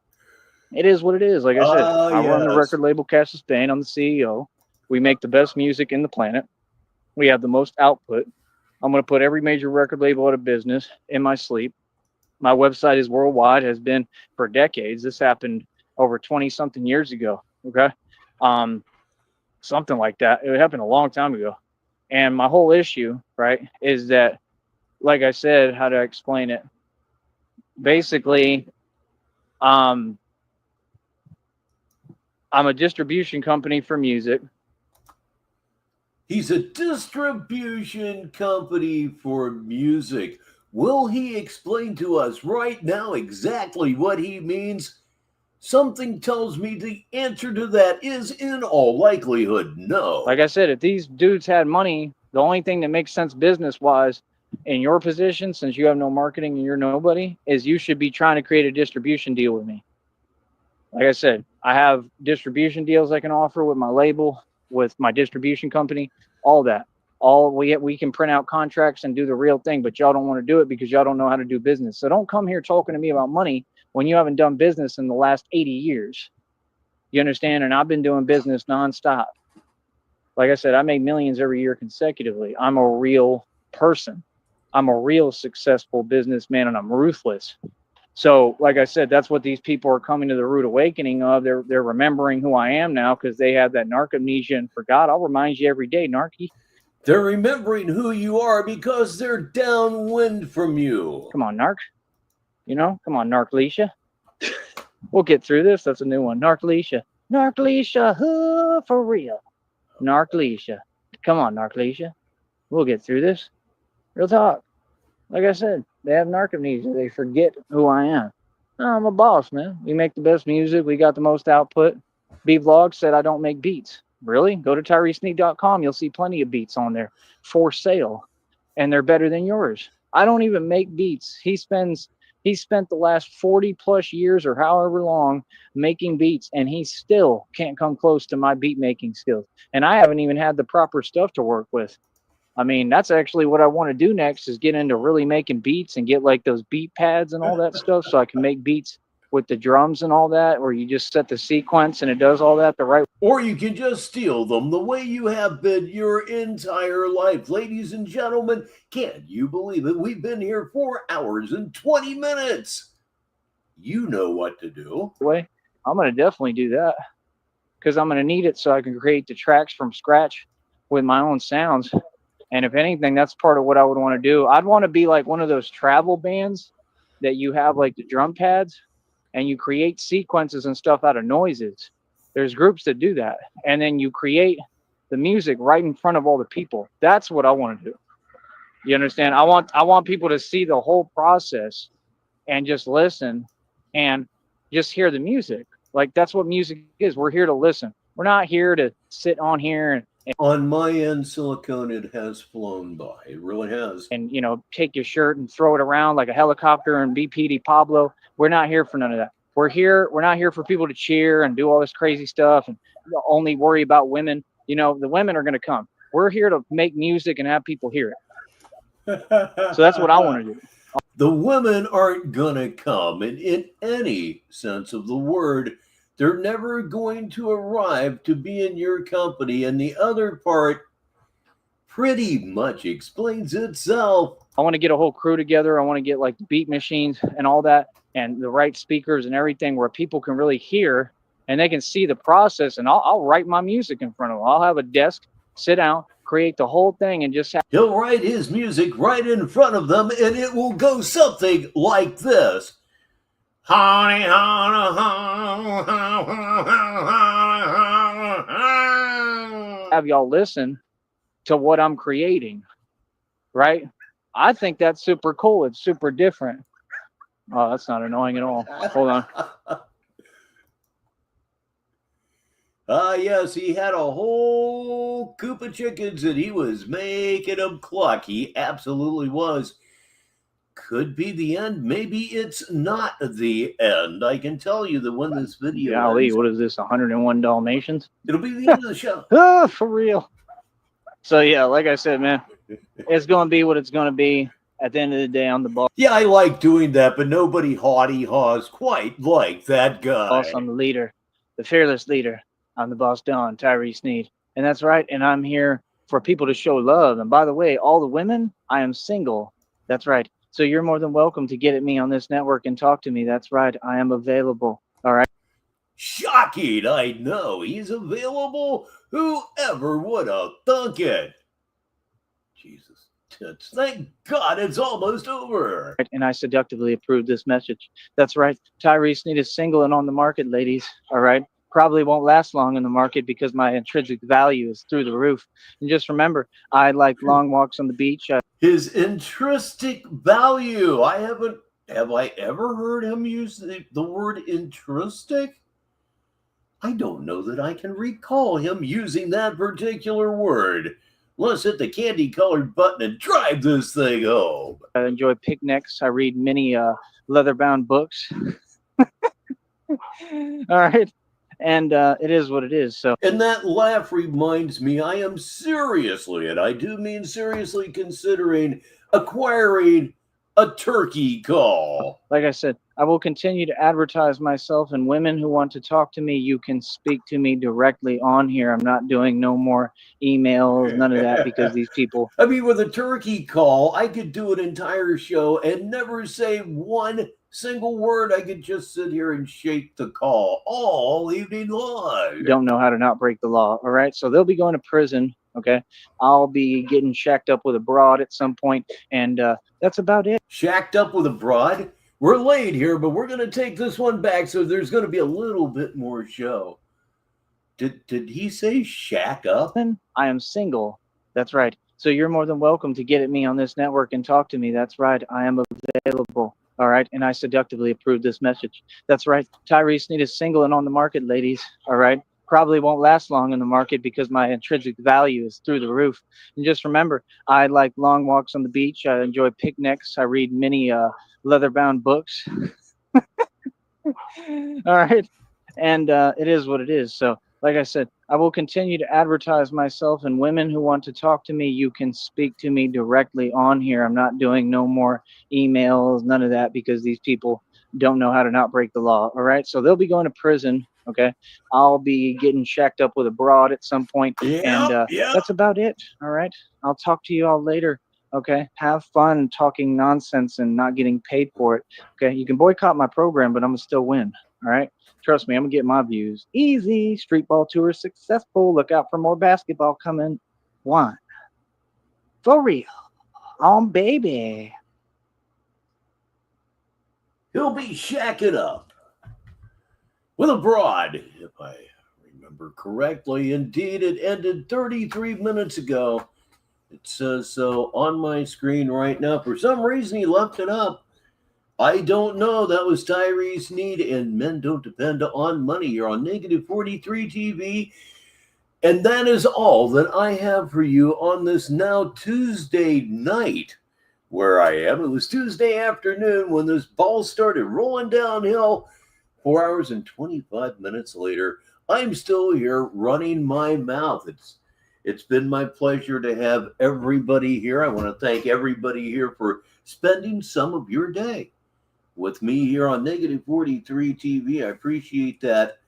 it is what it is. Like I said, I run the record label Cast of Spain. I'm the CEO. We make the best music in the planet. We have the most output. I'm going to put every major record label out of business in my sleep. My website is worldwide, has been for decades. This happened over 20-something years ago. Okay. Something like that. It happened a long time ago. And my whole issue, right, is that, like I said, how to explain it? Basically, I'm a distribution company for music. He's a distribution company for music. Will he explain to us right now exactly what he means? Something tells me the answer to that is in all likelihood no. Like I said, if these dudes had money, the only thing that makes sense business-wise in your position, since you have no marketing and you're nobody, is you should be trying to create a distribution deal with me. Like I said, I have distribution deals I can offer with my label, with my distribution company, all that. We can print out contracts and do the real thing, but y'all don't want to do it because y'all don't know how to do business. So don't come here talking to me about money when you haven't done business in the last 80 years. You understand? And I've been doing business nonstop. Like I said, I make millions every year consecutively. I'm a real person. I'm a real successful businessman, and I'm ruthless. So, like I said, that's what these people are coming to the rude awakening of. They're remembering who I am now because they have that narc amnesia and forgot. I'll remind you every day, narky. They're remembering who you are because they're downwind from you. Come on, narc. You know, come on, Narclesia. We'll get through this. That's a new one. Narclesia. Narclesia, for real. Narclesia. Come on, Narclesia. We'll get through this. Real talk. Like I said, they have narcolepsy. They forget who I am. I'm a boss, man. We make the best music. We got the most output. B-Vlog said I don't make beats. Really? Go to TyreeSneed.com. You'll see plenty of beats on there for sale, and they're better than yours. I don't even make beats. He spent the last 40 plus years or however long making beats, and he still can't come close to my beat making skills. And I haven't even had the proper stuff to work with. I mean, that's actually what I want to do next, is get into really making beats and get like those beat pads and all that stuff, so I can make beats with the drums and all that, where you just set the sequence and it does all that the right way. Or you can just steal them the way you have been your entire life. Ladies and gentlemen, can you believe it? We've been here 4 hours and 20 minutes. You know what to do. I'm going to definitely do that, because I'm going to need it so I can create the tracks from scratch with my own sounds. And if anything, that's part of what I would want to do. I'd want to be like one of those travel bands that you have like the drum pads and you create sequences and stuff out of noises. There's groups that do that. And then you create the music right in front of all the people. That's what I want to do. You understand? I want people to see the whole process and just listen and just hear the music. Like, that's what music is. We're here to listen. We're not here to sit on here and on my end, silicone, it has flown by. It really has. And, you know, take your shirt and throw it around like a helicopter and be P.D. Pablo. We're not here for none of that. We're not here for people to cheer and do all this crazy stuff and only worry about women. You know, the women are going to come. We're here to make music and have people hear it. So that's what I want to do. The women aren't going to come. And in any sense of the word, they're never going to arrive to be in your company. And the other part pretty much explains itself. I want to get a whole crew together. I want to get like the beat machines and all that and the right speakers and everything where people can really hear and they can see the process. And I'll write my music in front of them. I'll have a desk, sit down, create the whole thing, and just have... He'll write his music right in front of them, and it will go something like this. Honey, have y'all listen to what I'm creating, right? I think that's super cool. It's super different. Oh, that's not annoying at all. Hold on. Yes, he had a whole coop of chickens and he was making them cluck. He absolutely was. Could be the end. Maybe it's not the end. I can tell you that when this video Golly, ends, what is this, 101 Dalmatians? It'll be the end of the show. Oh, for real. So, yeah, like I said, man, it's going to be what it's going to be. At the end of the day, I'm the boss. Yeah, I like doing that, but nobody haughty-haws quite like that guy. Boss, I'm the leader, the fearless leader. I'm the boss, Don, Tyree Sneed. And that's right, and I'm here for people to show love. And by the way, all the women, I am single. That's right. So you're more than welcome to get at me on this network and talk to me. That's right. I am available. All right. Shocking. I know. He's available. Whoever would have thunk it? Jesus. Thank God it's almost over. And I seductively approved this message. That's right. Tyree Sneed is single and on the market, ladies. All right. Probably won't last long in the market because my intrinsic value is through the roof. And just remember, I like long walks on the beach. His intrinsic value. Have I ever heard him use the word intrinsic? I don't know that I can recall him using that particular word. Let's hit the candy-colored button and drive this thing home. I enjoy picnics. I read many leather-bound books. All right. And it is what it is. So, and that laugh reminds me, I am seriously, and I do mean seriously, considering acquiring a turkey call. Like I said, I will continue to advertise myself, and women who want to talk to me, you can speak to me directly on here. I'm not doing no more emails, none of that, because these people... I mean, with a turkey call, I could do an entire show and never say one single word. I could just sit here and shake the call all evening long. Don't know how to not break the law. All right. So they'll be going to prison. Okay. I'll be getting shacked up with a broad at some point. And that's about it. Shacked up with a broad? we're late here, but we're going to take this one back, so there's going to be a little bit more show. Did he say shack up? I am single. That's right. So you're more than welcome to get at me on this network and talk to me. That's right. I am available. All right. And I seductively approve this message. That's right. Tyree Sneed is single and on the market, ladies. All right. Probably won't last long in the market because my intrinsic value is through the roof. And just remember, I like long walks on the beach. I enjoy picnics. I read many leather-bound books. All right. And it is what it is. So, like I said, I will continue to advertise myself, and women who want to talk to me, you can speak to me directly on here. I'm not doing no more emails, none of that, because these people don't know how to not break the law. All right. So they'll be going to prison. Okay. I'll be getting shacked up with a broad at some point. And that's about it. All right. I'll talk to you all later. Okay. Have fun talking nonsense and not getting paid for it. Okay. You can boycott my program, but I'm going to still win. All right. Trust me, I'm going to get my views. Easy. Street ball tour successful. Look out for more basketball coming. One. For real. On baby. He'll be shacking up with a broad, if I remember correctly. Indeed, it ended 33 minutes ago. It says so on my screen right now. For some reason, he left it up. I don't know. That was Tyree Sneed, and men don't depend on money. You're on Negative 43 TV. And that is all that I have for you on this now Tuesday night where I am. It was Tuesday afternoon when this ball started rolling downhill. 4 hours and 25 minutes later, I'm still here running my mouth. It's been my pleasure to have everybody here. I want to thank everybody here for spending some of your day with me here on Negative 43 TV. I appreciate that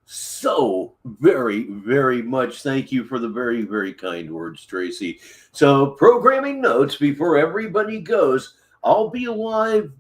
so very, very much. Thank you for the very, very kind words, Tracy. So, programming notes before everybody goes. I'll be live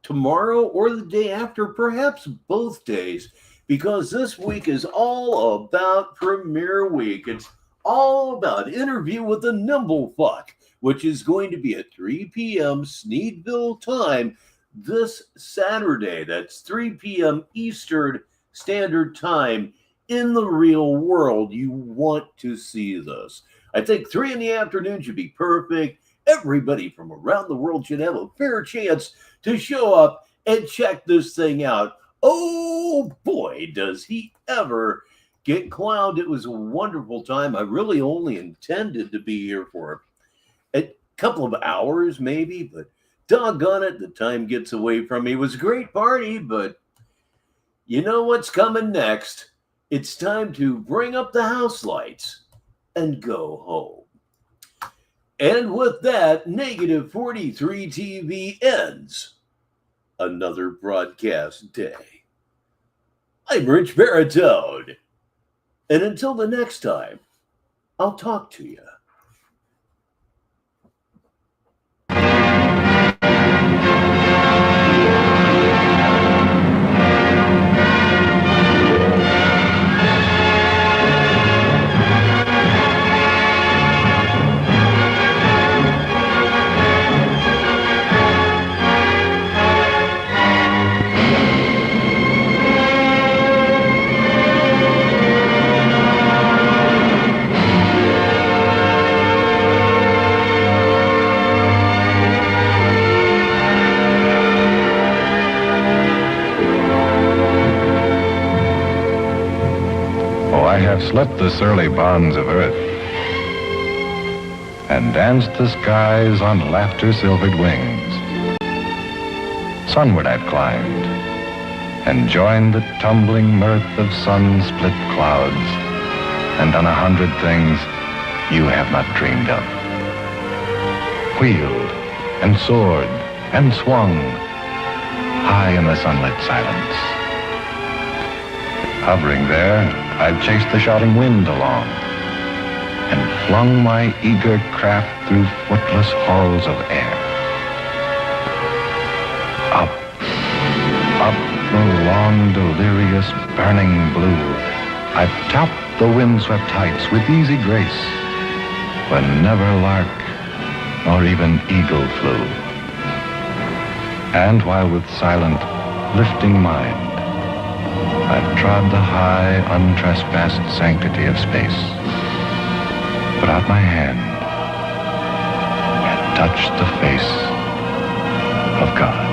tomorrow or the day after, perhaps both days, because this week is all about Premiere Week. It's all about Interview with a Nimble Fuck, which is going to be at 3 p.m. Sneedville time this Saturday. That's 3 p.m. Eastern Standard Time in the real world. You want to see this. I think 3 in the afternoon should be perfect. Everybody from around the world should have a fair chance to show up and check this thing out. Oh boy, does he ever get clowned. It was a wonderful time. I really only intended to be here for a couple of hours maybe, but doggone it, the time gets away from me. It was a great party, but you know what's coming next? It's time to bring up the house lights and go home. And with that, Negative 43 TV ends another broadcast day. I'm Richbartone. And until the next time, I'll talk to you. I have slipped the surly bonds of earth and danced the skies on laughter-silvered wings. Sunward I've climbed and joined the tumbling mirth of sun-split clouds and done 100 things you have not dreamed of. Wheeled and soared and swung high in the sunlit silence. Hovering there, I've chased the shouting wind along and flung my eager craft through footless halls of air. Up, up the long, delirious, burning blue, I've topped the windswept heights with easy grace, when never lark nor even eagle flew. And while with silent, lifting mind, I've trod the high, untrespassed sanctity of space, put out my hand and touched the face of God.